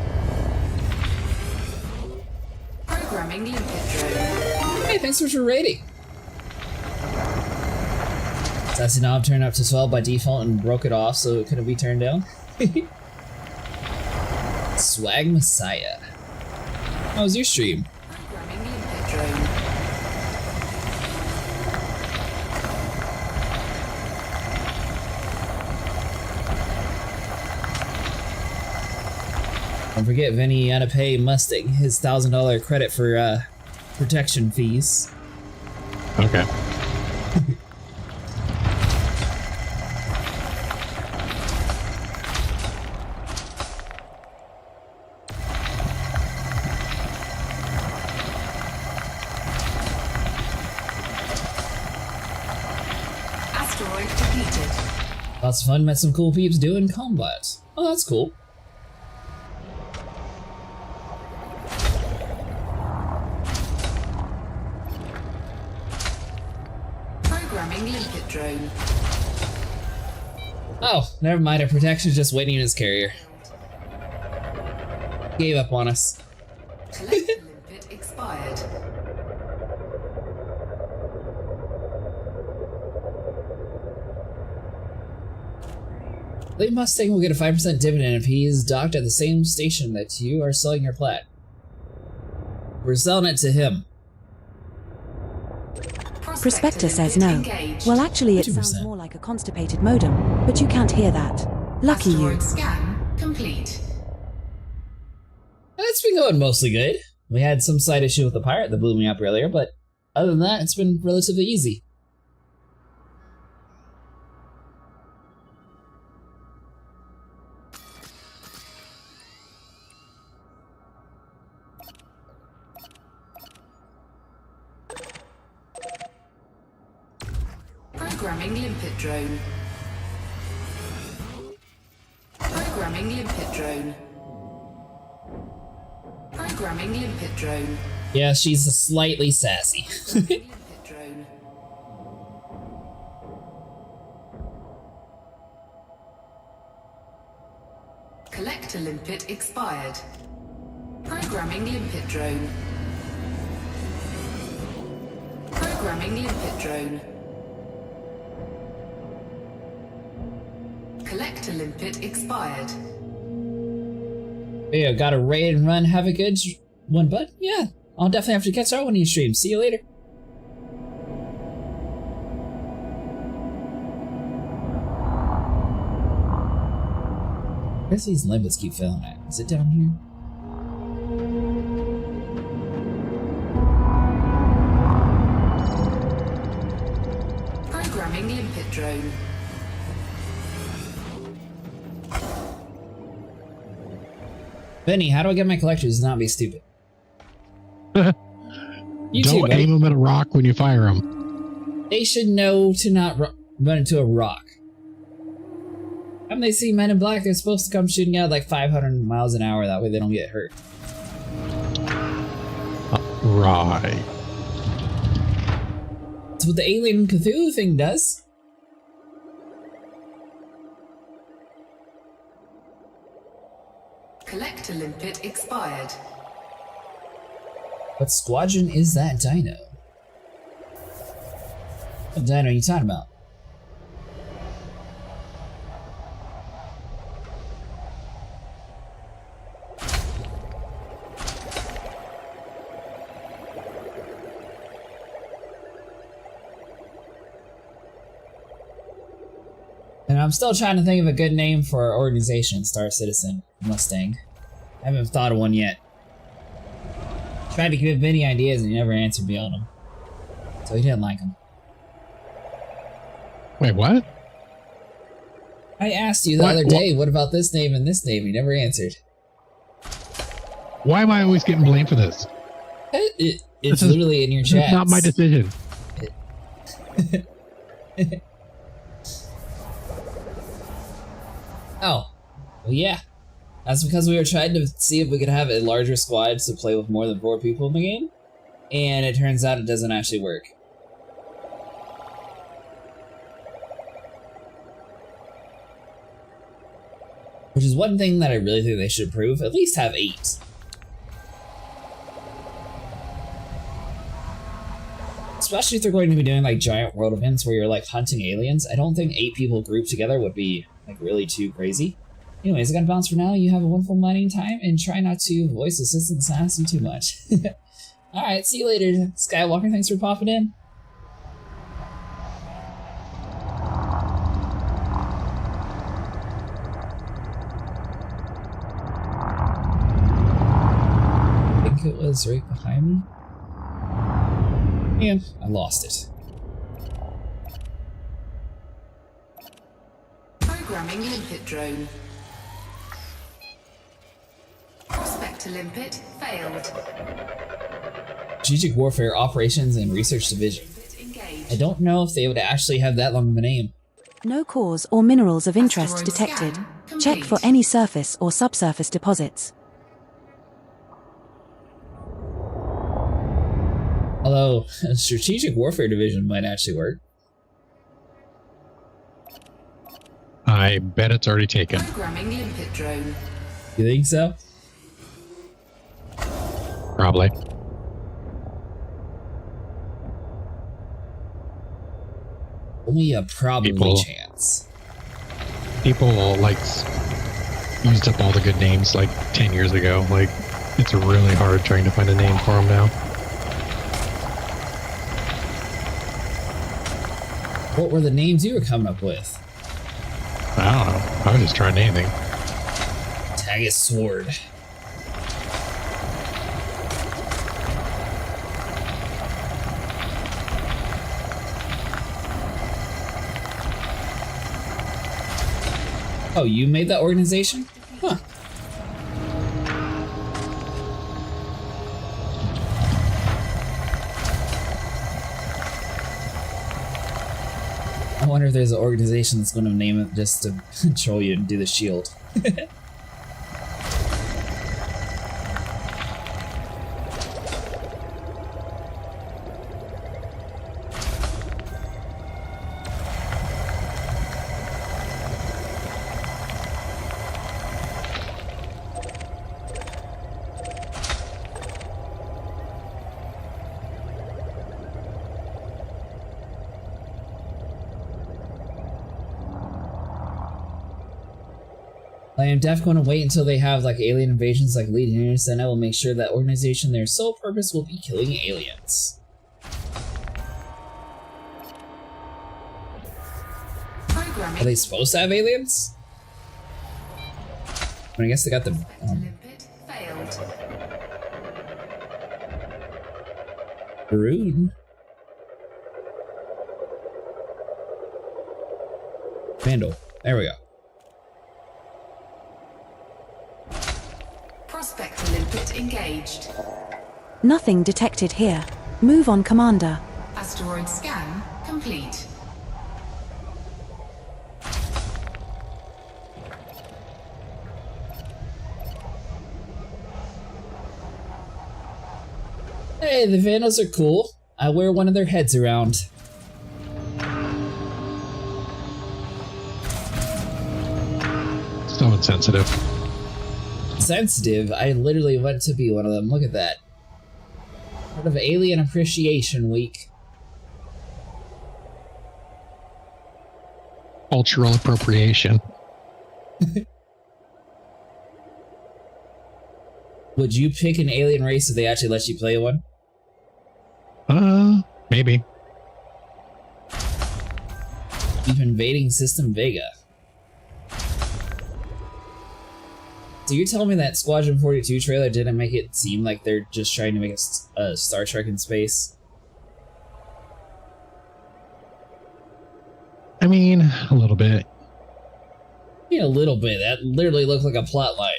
Programming limpet drone. Hey, thanks for your rating. Sassy knob turned up to 12 by default and broke it off so it couldn't be turned down. Swag Messiah. How was your stream? Programming limpet drone. Don't forget, Vinny had to pay Mustang his $1,000 credit for protection fees. Okay. Asteroid depleted. Lots of fun, met some cool peeps doing combat. Oh, that's cool. Programming limpet drone. Oh, never mind, our protection's just waiting in his carrier. Gave up on us. Collector limpet expired. Late Mustang will get a 5% dividend if he is docked at the same station that you are selling your plat. We're selling it to him. Prospector says no. Well, actually, it sounds more like a constipated modem, but you can't hear that. Lucky you. Scan complete. It's been going mostly good. We had some slight issue with the pirate that blew me up earlier, but other than that, it's been relatively easy. Programming limpet drone. Programming limpet drone. Programming limpet drone. Yeah, she's slightly sassy. Limpet drone. Collector limpet expired. Programming limpet drone. Programming limpet drone. Collector limpet expired. Yeah, got a raid and run, have a good one, bud? Yeah, I'll definitely have to catch up on your stream. See you later. Where's these limbits keep failing at? Is it down here? Programming limpet drone. Benny, how do I get my collectors to not be stupid? You Don't aim them at a rock when you fire them. They should know to not run into a rock. When they see Men in Black, they're supposed to come shooting out like 500 miles an hour. That way they don't get hurt. Right. That's what the Alien Cthulhu thing does. Collector limpet expired. What squadron is that dino? What dino are you talking about? And I'm still trying to think of a good name for our organization, Star Citizen Mustang. I haven't thought of one yet. Tried to give Vinny ideas and he never answered me on them. So he didn't like them. Wait, what? I asked you the other day, what about this name and this name? You never answered. Why am I always getting blamed for this? It's literally in your chat. It's not my decision. Oh, well, yeah. That's because we were trying to see if we could have a larger squad to play with more than 4 people in the game. And it turns out it doesn't actually work. Which is one thing that I really think they should improve. At least have 8. Especially if they're going to be doing like giant world events where you're like hunting aliens. I don't think 8 people grouped together would be like really too crazy. Anyways, I gotta bounce for now. You have a wonderful mining time and try not to voice assistant sass you too much. Alright, see you later, Skywalker. Thanks for popping in. I think it was right behind me. And I lost it. Programming limpet drone. Prospector limpet failed. Strategic Warfare Operations and Research Division. I don't know if they would actually have that long of a name. No cores or minerals of interest detected. Check for any surface or subsurface deposits. Although, a Strategic Warfare Division might actually work. I bet it's already taken. Programming limpet drone. You think so? Probably. Only a probably chance. People like used up all the good names like 10 years ago. Like, it's really hard trying to find a name for them now. What were the names you were coming up with? I don't know. I was just trying anything. Tagus Sword. Oh, you made that organization? Huh. I wonder if there's an organization that's going to name it just to troll you and do the shield. I am definitely going to wait until they have like alien invasions like Legionnaires, then I will make sure that organization, their sole purpose will be killing aliens. Are they supposed to have aliens? I guess they got the... Rude. Vandal. There we go. Prospector limpet engaged. Nothing detected here. Move on, Commander. Asteroid scan complete. Hey, the Vandals are cool. I wear one of their heads around. So insensitive. Sensitive? I literally want to be one of them. Look at that. Part of Alien Appreciation Week. Cultural appropriation. Would you pick an alien race if they actually let you play one? Maybe. Keep invading System Vega. So you're telling me that Squadron 42 trailer didn't make it seem like they're just trying to make a Star Trek in space? I mean, a little bit. Yeah, a little bit. That literally looked like a plot line.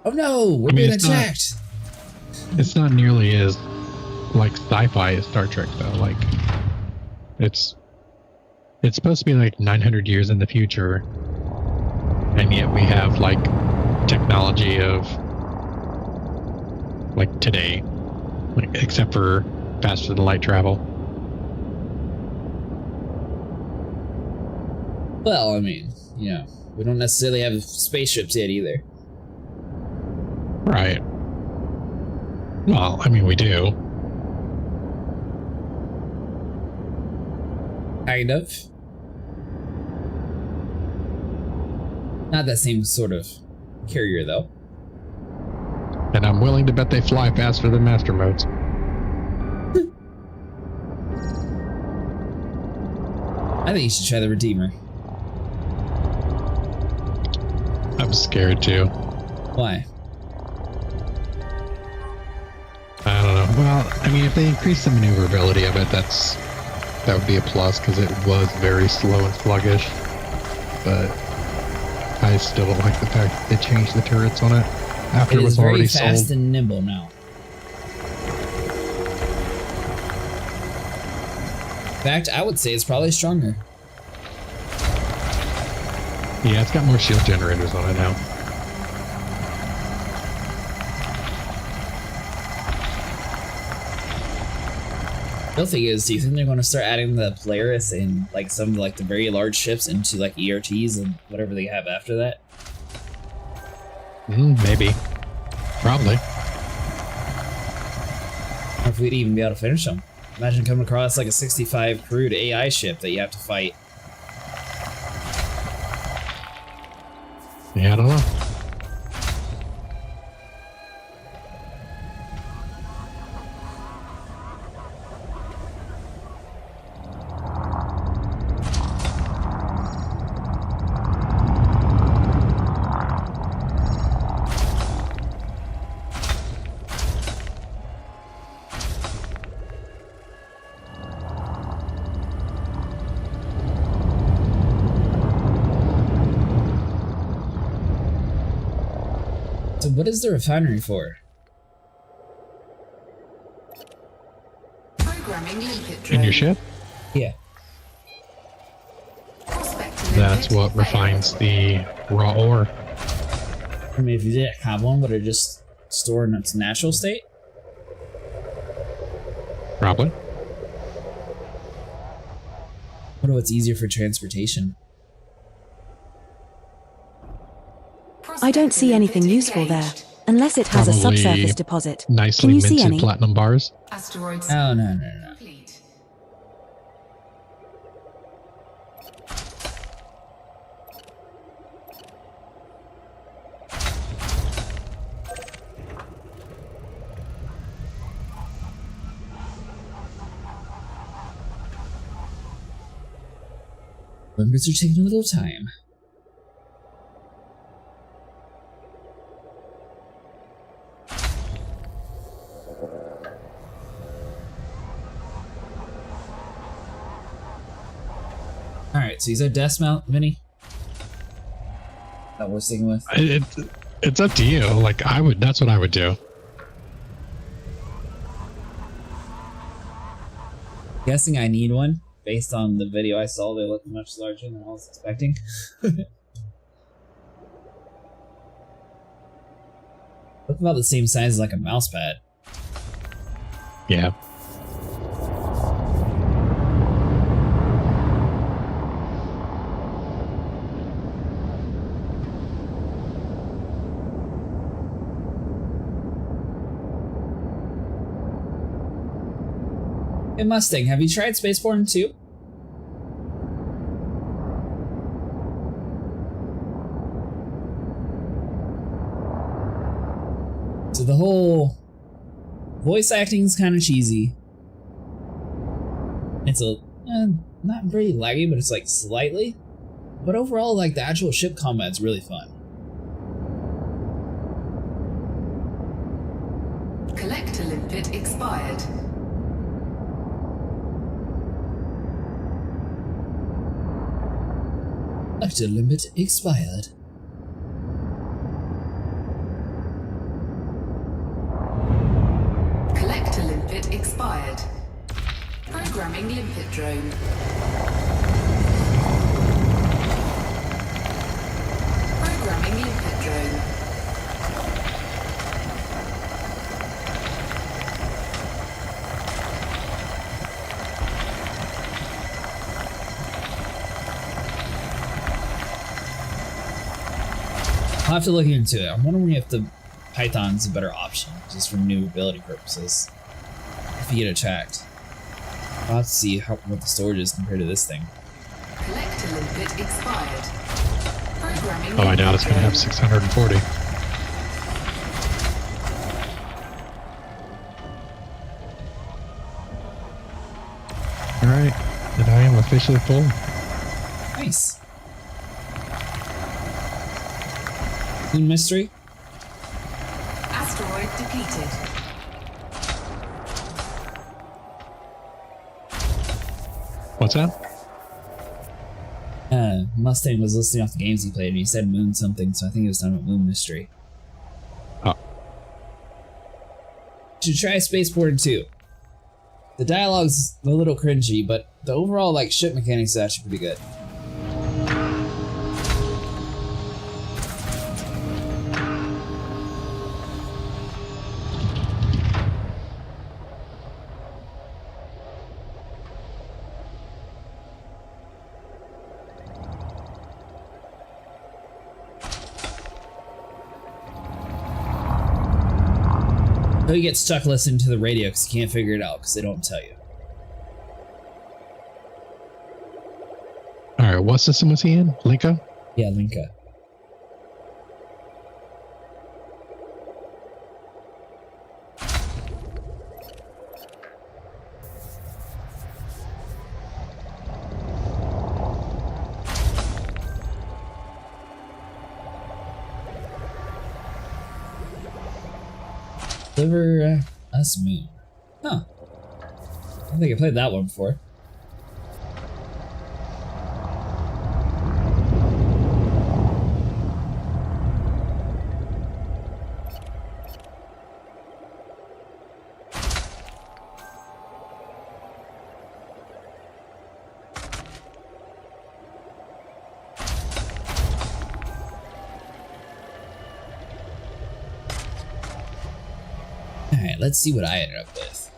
Oh no, we're being attacked. It's not nearly as like sci-fi as Star Trek though. Like it's supposed to be like 900 years in the future, and yet we have like technology of like today, like except for faster than light travel. Well, I mean, you know, we don't necessarily have spaceships yet either. Right. Well, I mean, we do. Kind of. Not that same sort of carrier, though. And I'm willing to bet they fly faster than master modes. I think you should try the Redeemer. I'm scared too. Why? I don't know. Well, I mean, if they increase the maneuverability of it, that would be a plus because it was very slow and sluggish. But I still don't like the fact that they changed the turrets on it after it was already sold. It is very fast and nimble now. In fact, I would say it's probably stronger. Yeah, it's got more shield generators on it now. The other thing is, do you think they're going to start adding the Polaris and like some of like the very large ships into like ERTs and whatever they have after that? Maybe. Probably. Or if we'd even be able to finish them. Imagine coming across like a 65 crewed AI ship that you have to fight. Yeah, I don't know. So what is the refinery for? Programming limpet In your ship? Yeah. That's what refines the raw ore. I mean, if you didn't have one, would it just store in its natural state? Probably. What if it's easier for transportation? I don't see anything useful there, unless it has a Probably subsurface deposit. Nicely Can you see minted any? platinum bars. Asteroids. Oh, no. Members are taking a little time. Alright, so you said death mount, Vinny? That we're sticking with? It's up to you. Like, that's what I would do. Guessing I need one. Based on the video I saw, they look much larger than I was expecting. Look about the same size as like a mouse pad. Yeah. Hey Mustang, have you tried Spaceborne 2? So the whole voice acting is kind of cheesy. It's not very laggy, but it's like slightly. But overall, like the actual ship combat's really fun. Collector limpet expired. Collector limit expired. Collector limpet expired. Programming limpet drone. Programming limpet drone. I'll have to look into it. I'm wondering if the Python's a better option, just for new ability purposes. If you get attacked. I'll have to see what the storage is compared to this thing. Collector limpet expired. Programming Oh, I doubt it's going to have 640. Alright, and I am officially full. Nice. Moon mystery? Asteroid depleted. What's that? Mustang was listing off the games he played and he said moon something, so I think it was talking about moon mystery. Oh. Should try Spaceborne 2. The dialogue's a little cringy, but the overall like ship mechanics is actually pretty good. So you get stuck listening to the radio because you can't figure it out because they don't tell you. what system was he in? Linka? Yeah, Linka. Deliver us moon. Huh. I don't think I played that one before. Alright, let's see what I ended up with.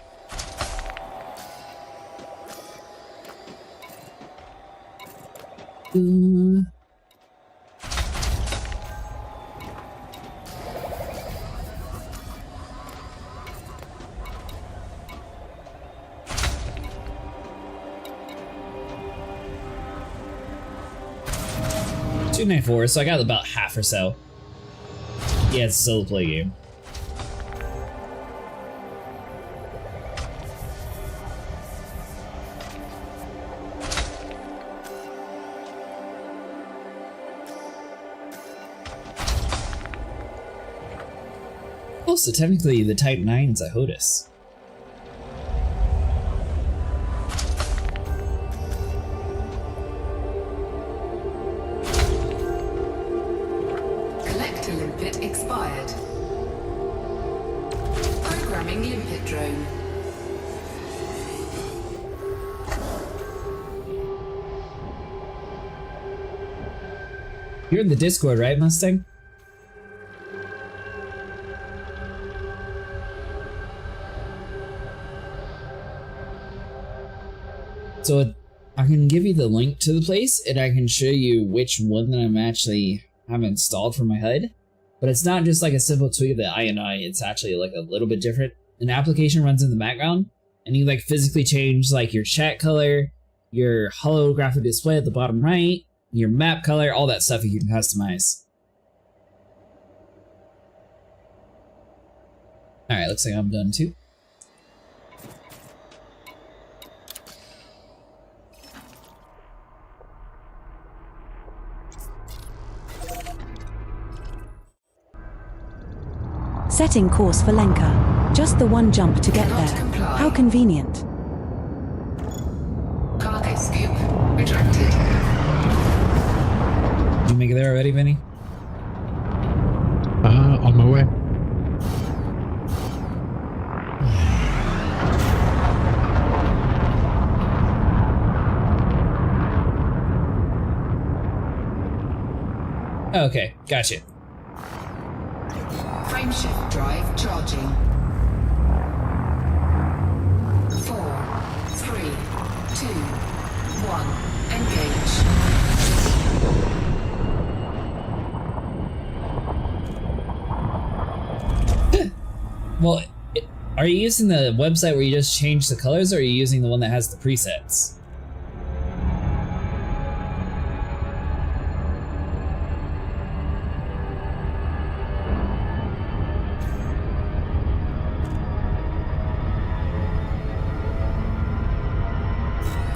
294, so I got about half or so. Yeah, it's still a play game. Oh, so technically the Type 9 is a HOTAS. Collector limpet expired. Programming limpet drone. You're in the Discord, right, Mustang? So I can give you the link to the place and I can show you which one that I'm actually have installed for my HUD. But it's not just like a simple tweak of the INI, it's actually like a little bit different. An application runs in the background and you like physically change like your chat color, your holographic display at the bottom right, your map color, all that stuff you can customize. Alright, looks like I'm done too. Setting course for Lenka. Just the one jump to get there. How convenient. Cargo scoop retracted. Did you make it there already, Vinny? On my way. Okay, gotcha. Frameshift drive charging. 4, 3, 2, 1. Engage. Well, are you using the website where you just change the colors, or are you using the one that has the presets?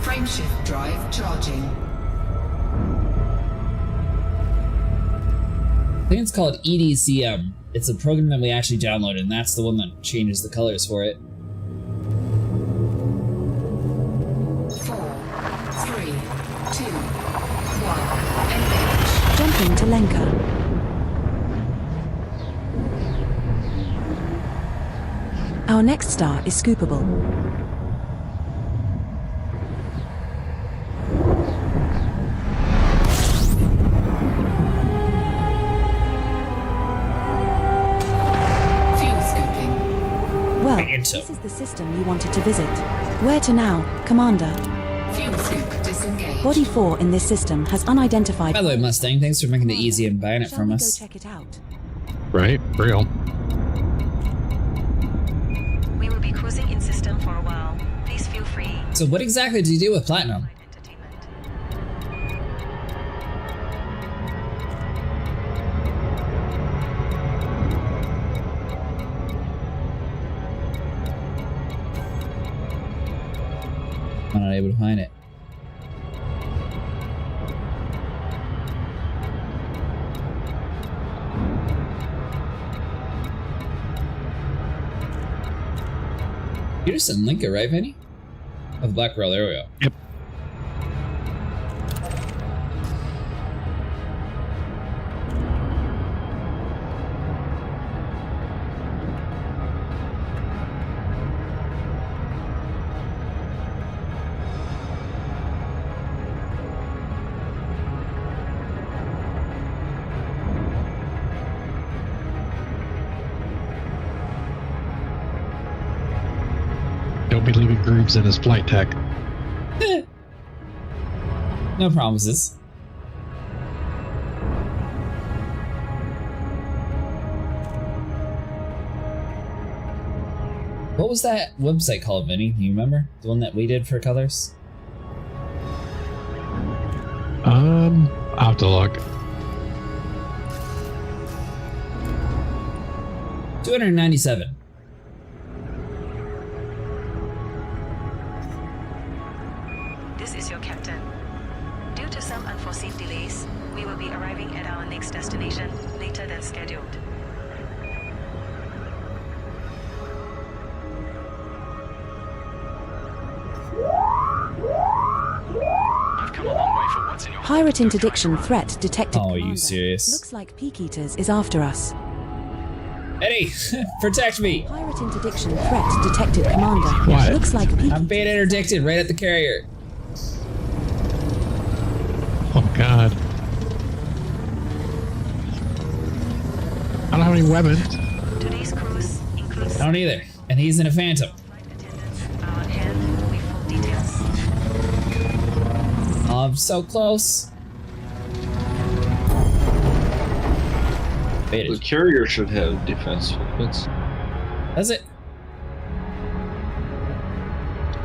Frameshift drive charging. I think it's called EDCM. It's a program that we actually downloaded, and that's the one that changes the colors for it. 4, 3, 2, 1. Engage. Jumping to Lenka. Our next star is scoopable. Well, this is the system you wanted to visit. Where to now, Commander? Fuel scoop disengaged. Body 4 in this system has unidentified... By the way, Mustang, thanks for making it easy and buying it from Go us. check it out. Right, real. We will be cruising in system for a while. Please feel free. So what exactly do you do with Platinum? able to find it. You just unlink it, right, Vinny? Oh, the black rail, there we go. Yep. Don't be leaving grooves in his flight tech. No promises. What was that website called, Vinny? Do you remember? The one that we did for colors? I'll have to look. 297. This is your captain. Due to some unforeseen delays, we will be arriving at our next destination later than scheduled. I've come a long way for what's in your Pirate interdiction threat detected. Oh, are you Commander. serious? Looks like Peak Eaters is after us. Eddie, protect me! Pirate interdiction threat detected, Commander. What? Looks like Peak. I'm being interdicted right at the carrier. Oh god. I don't have any weapons. Today's cruise includes I don't either. And he's in a Phantom. our hand with full details. Oh, I'm so close. The carrier should have defense weapons. Does it?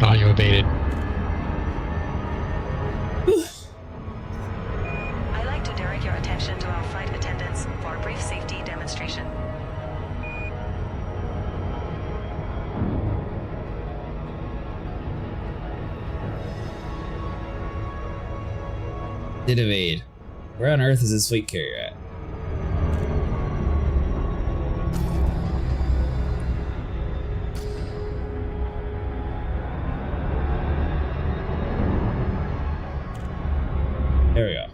Oh, you evaded. I'd like to direct your attention to our flight attendants for a brief safety demonstration. Did evade. Where on earth is this fleet carrier at? There we go.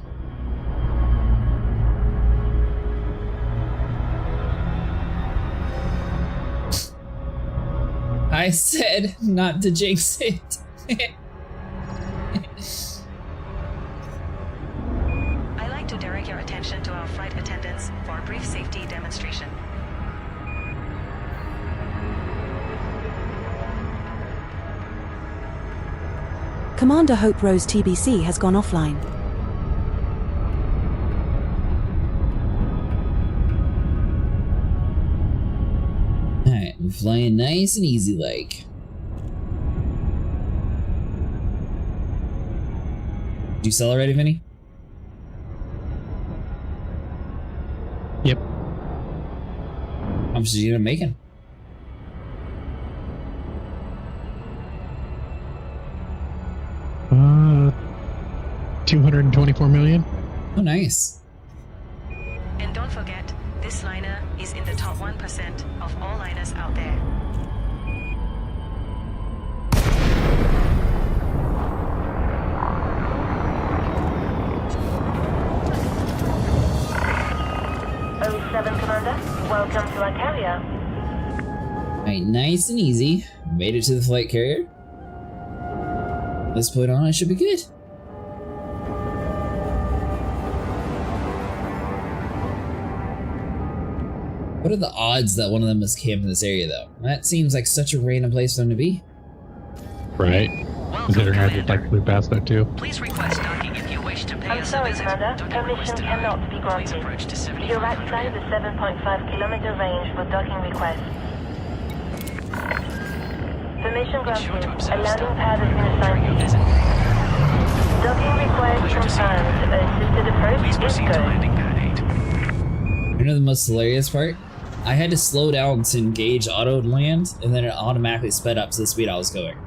I said not to jinx it. I'd like to direct your attention to our flight attendants for a brief safety demonstration. Commander Hope Rose TBC has gone offline. Alright, we're flying nice and easy like. Did you sell already, Vinny? Yep. How much did you end up making? Uh, 224 million. Oh, nice. And don't forget, this liner is in the top 1% of all liners out there. Commander, welcome to our carrier. Alright, nice and easy. Made it to the flight carrier. At this point on, I should be good. What are the odds that one of them was camped in this area, though? That seems like such a random place for them to be. Right. Considering I just like flew past that too. Please request docking if you wish to pay I'm us sorry, a visit. Commander. Permission cannot be granted. You're outside the 7.5-kilometer range for docking request. Permission granted. A landing pad has been assigned to you. Docking request confirmed. Assisted approach is good. You know the most hilarious part? I had to slow down to engage auto land, and then it automatically sped up to the speed I was going.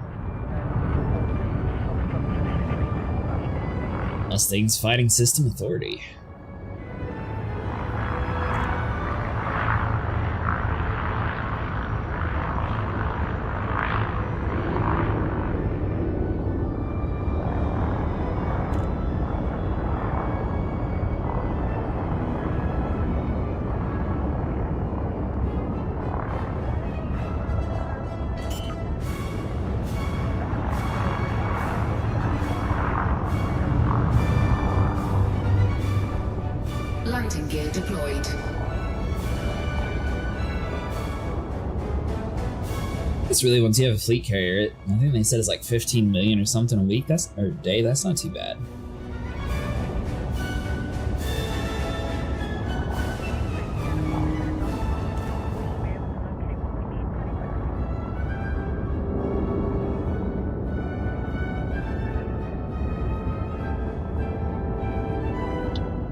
Mustangs Fighting System Authority. Landing gear deployed. This really, once you have a fleet carrier, I think they said it's like 15 million or something a week. Or a day. That's not too bad.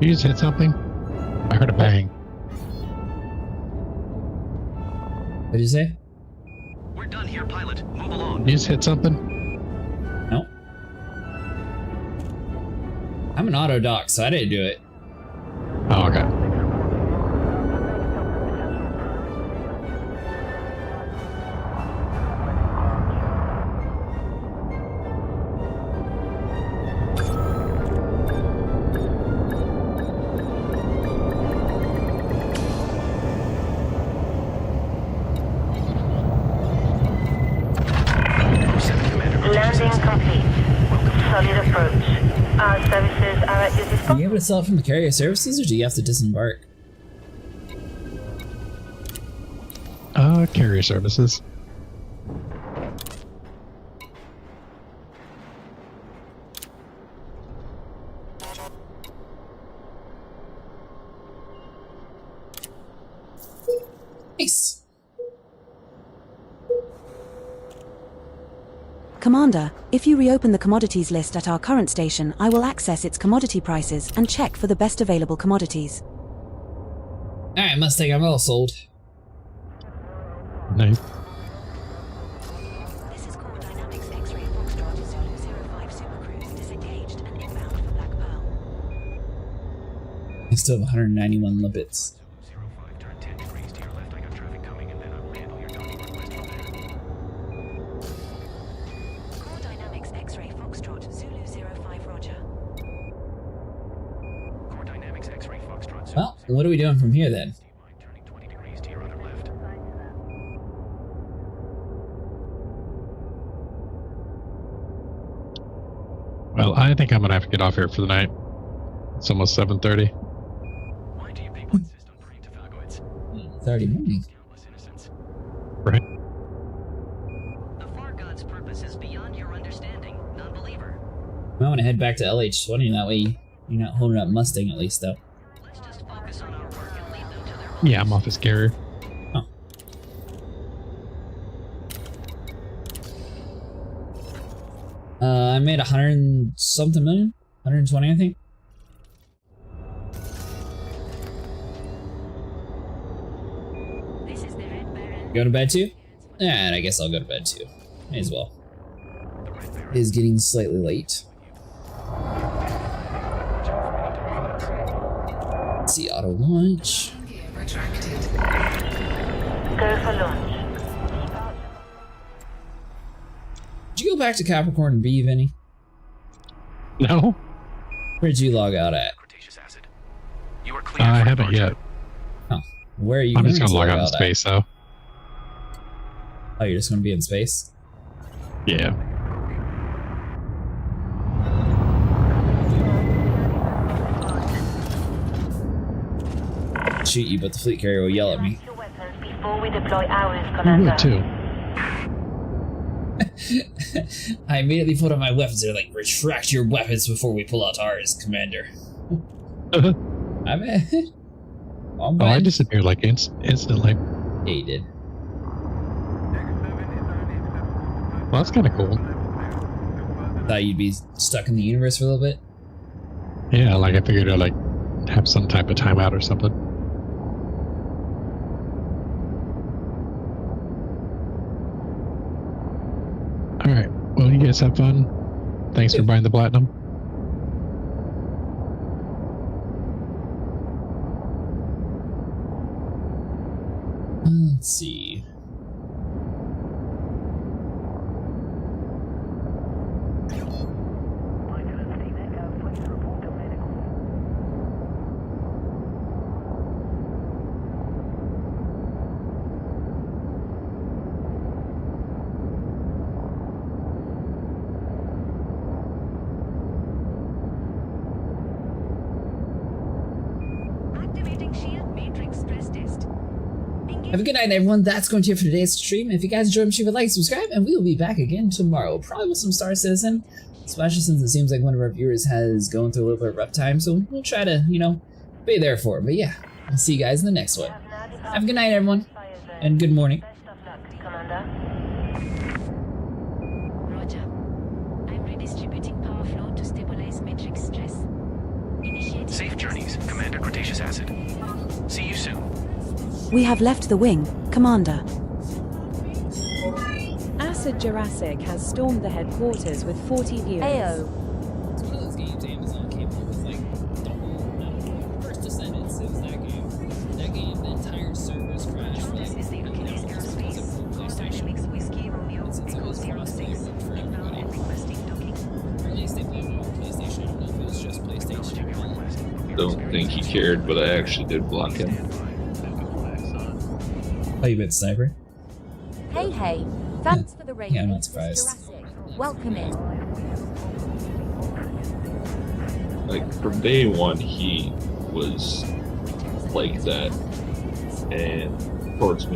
You just hit something? I heard a bang. What did you say? We're done here, pilot. Move along. You just hit something? No. I'm an auto dock, so I didn't do it. Oh, okay. Landing complete. Solid approach. Our services are at your disposal. Are you able to sell it from the carrier services, or do you have to disembark? Carrier services. Nice. Commander, if you reopen the commodities list at our current station, I will access its commodity prices and check for the best available commodities. Alright, Mustang, I'm all sold. Nice. This is Core Dynamics X-Ray Foxtrot Zulu 05 Super Cruise disengaged and inbound for Black Pearl. I still have 191 limpets. Core Dynamics X-Ray Foxtrot Zulu 05 Roger. Well, what are we doing from here then? Well, I think I'm gonna have to get off here for the night. It's almost 7:30. 30 morning. Right. The Far God's purpose is beyond your understanding, non-believer. I want to head back to LH20, that way you're not holding up Mustang at least, though. Let's just focus on our work and leave them to their Yeah, I'm off his carrier. I made 100 and something million? 120, I think. Going to bed too? And I guess I'll go to bed too. May as well. It is getting slightly late. Let's see, auto launch. Go for launch. Did you go back to Capricorn B, Vinny? No. Where did you log out at? I haven't yet. Oh, where are you? I'm just going gonna log to out in space, though. Oh, you're just gonna be in space? Yeah. Shoot you, but the fleet carrier will yell at me. Before we deploy ours, You Commander. would too. I immediately put on my weapons. They're like, retract your weapons before we pull out ours, Commander. I'm in. Oh, I disappeared like instantly. Yeah, you did. Well, that's kind of cool. Thought you'd be stuck in the universe for a little bit? Yeah, like I figured I'd like have some type of timeout or something. Alright, well you guys have fun. Thanks for buying the platinum. Let's see. Activating shield matrix stress test. Have a good night, everyone. That's going to it for today's stream. If you guys enjoyed, make sure you like, subscribe, and we will be back again tomorrow. Probably with some Star Citizen, especially since it seems like one of our viewers has going through a little bit of rough time. So we'll try to, you know, be there for him. But yeah, I'll see you guys in the next one. Have a good night, everyone, and good morning. Roger. I'm redistributing power flow to stabilize matrix stress. Initiating. Safe journeys, Commander Cretaceous Acid. See you soon. We have left the wing, Commander. Acid Jurassic has stormed the headquarters with 40 viewers. Ayo. It's one of those games Amazon came up with, like, the whole, First Descendants, it was that game. That game, the entire servers crashed for, like, PlayStation. It's cross-platform for everybody. Or at least they played it on PlayStation. I don't know if it was just PlayStation. Don't think he cared, but I actually did block him. Oh, you been sniper? Hey, hey. Thanks for the raid. Yeah, I'm not surprised. Jurassic. Welcome in. Like, from day one, he was like that. And towards me,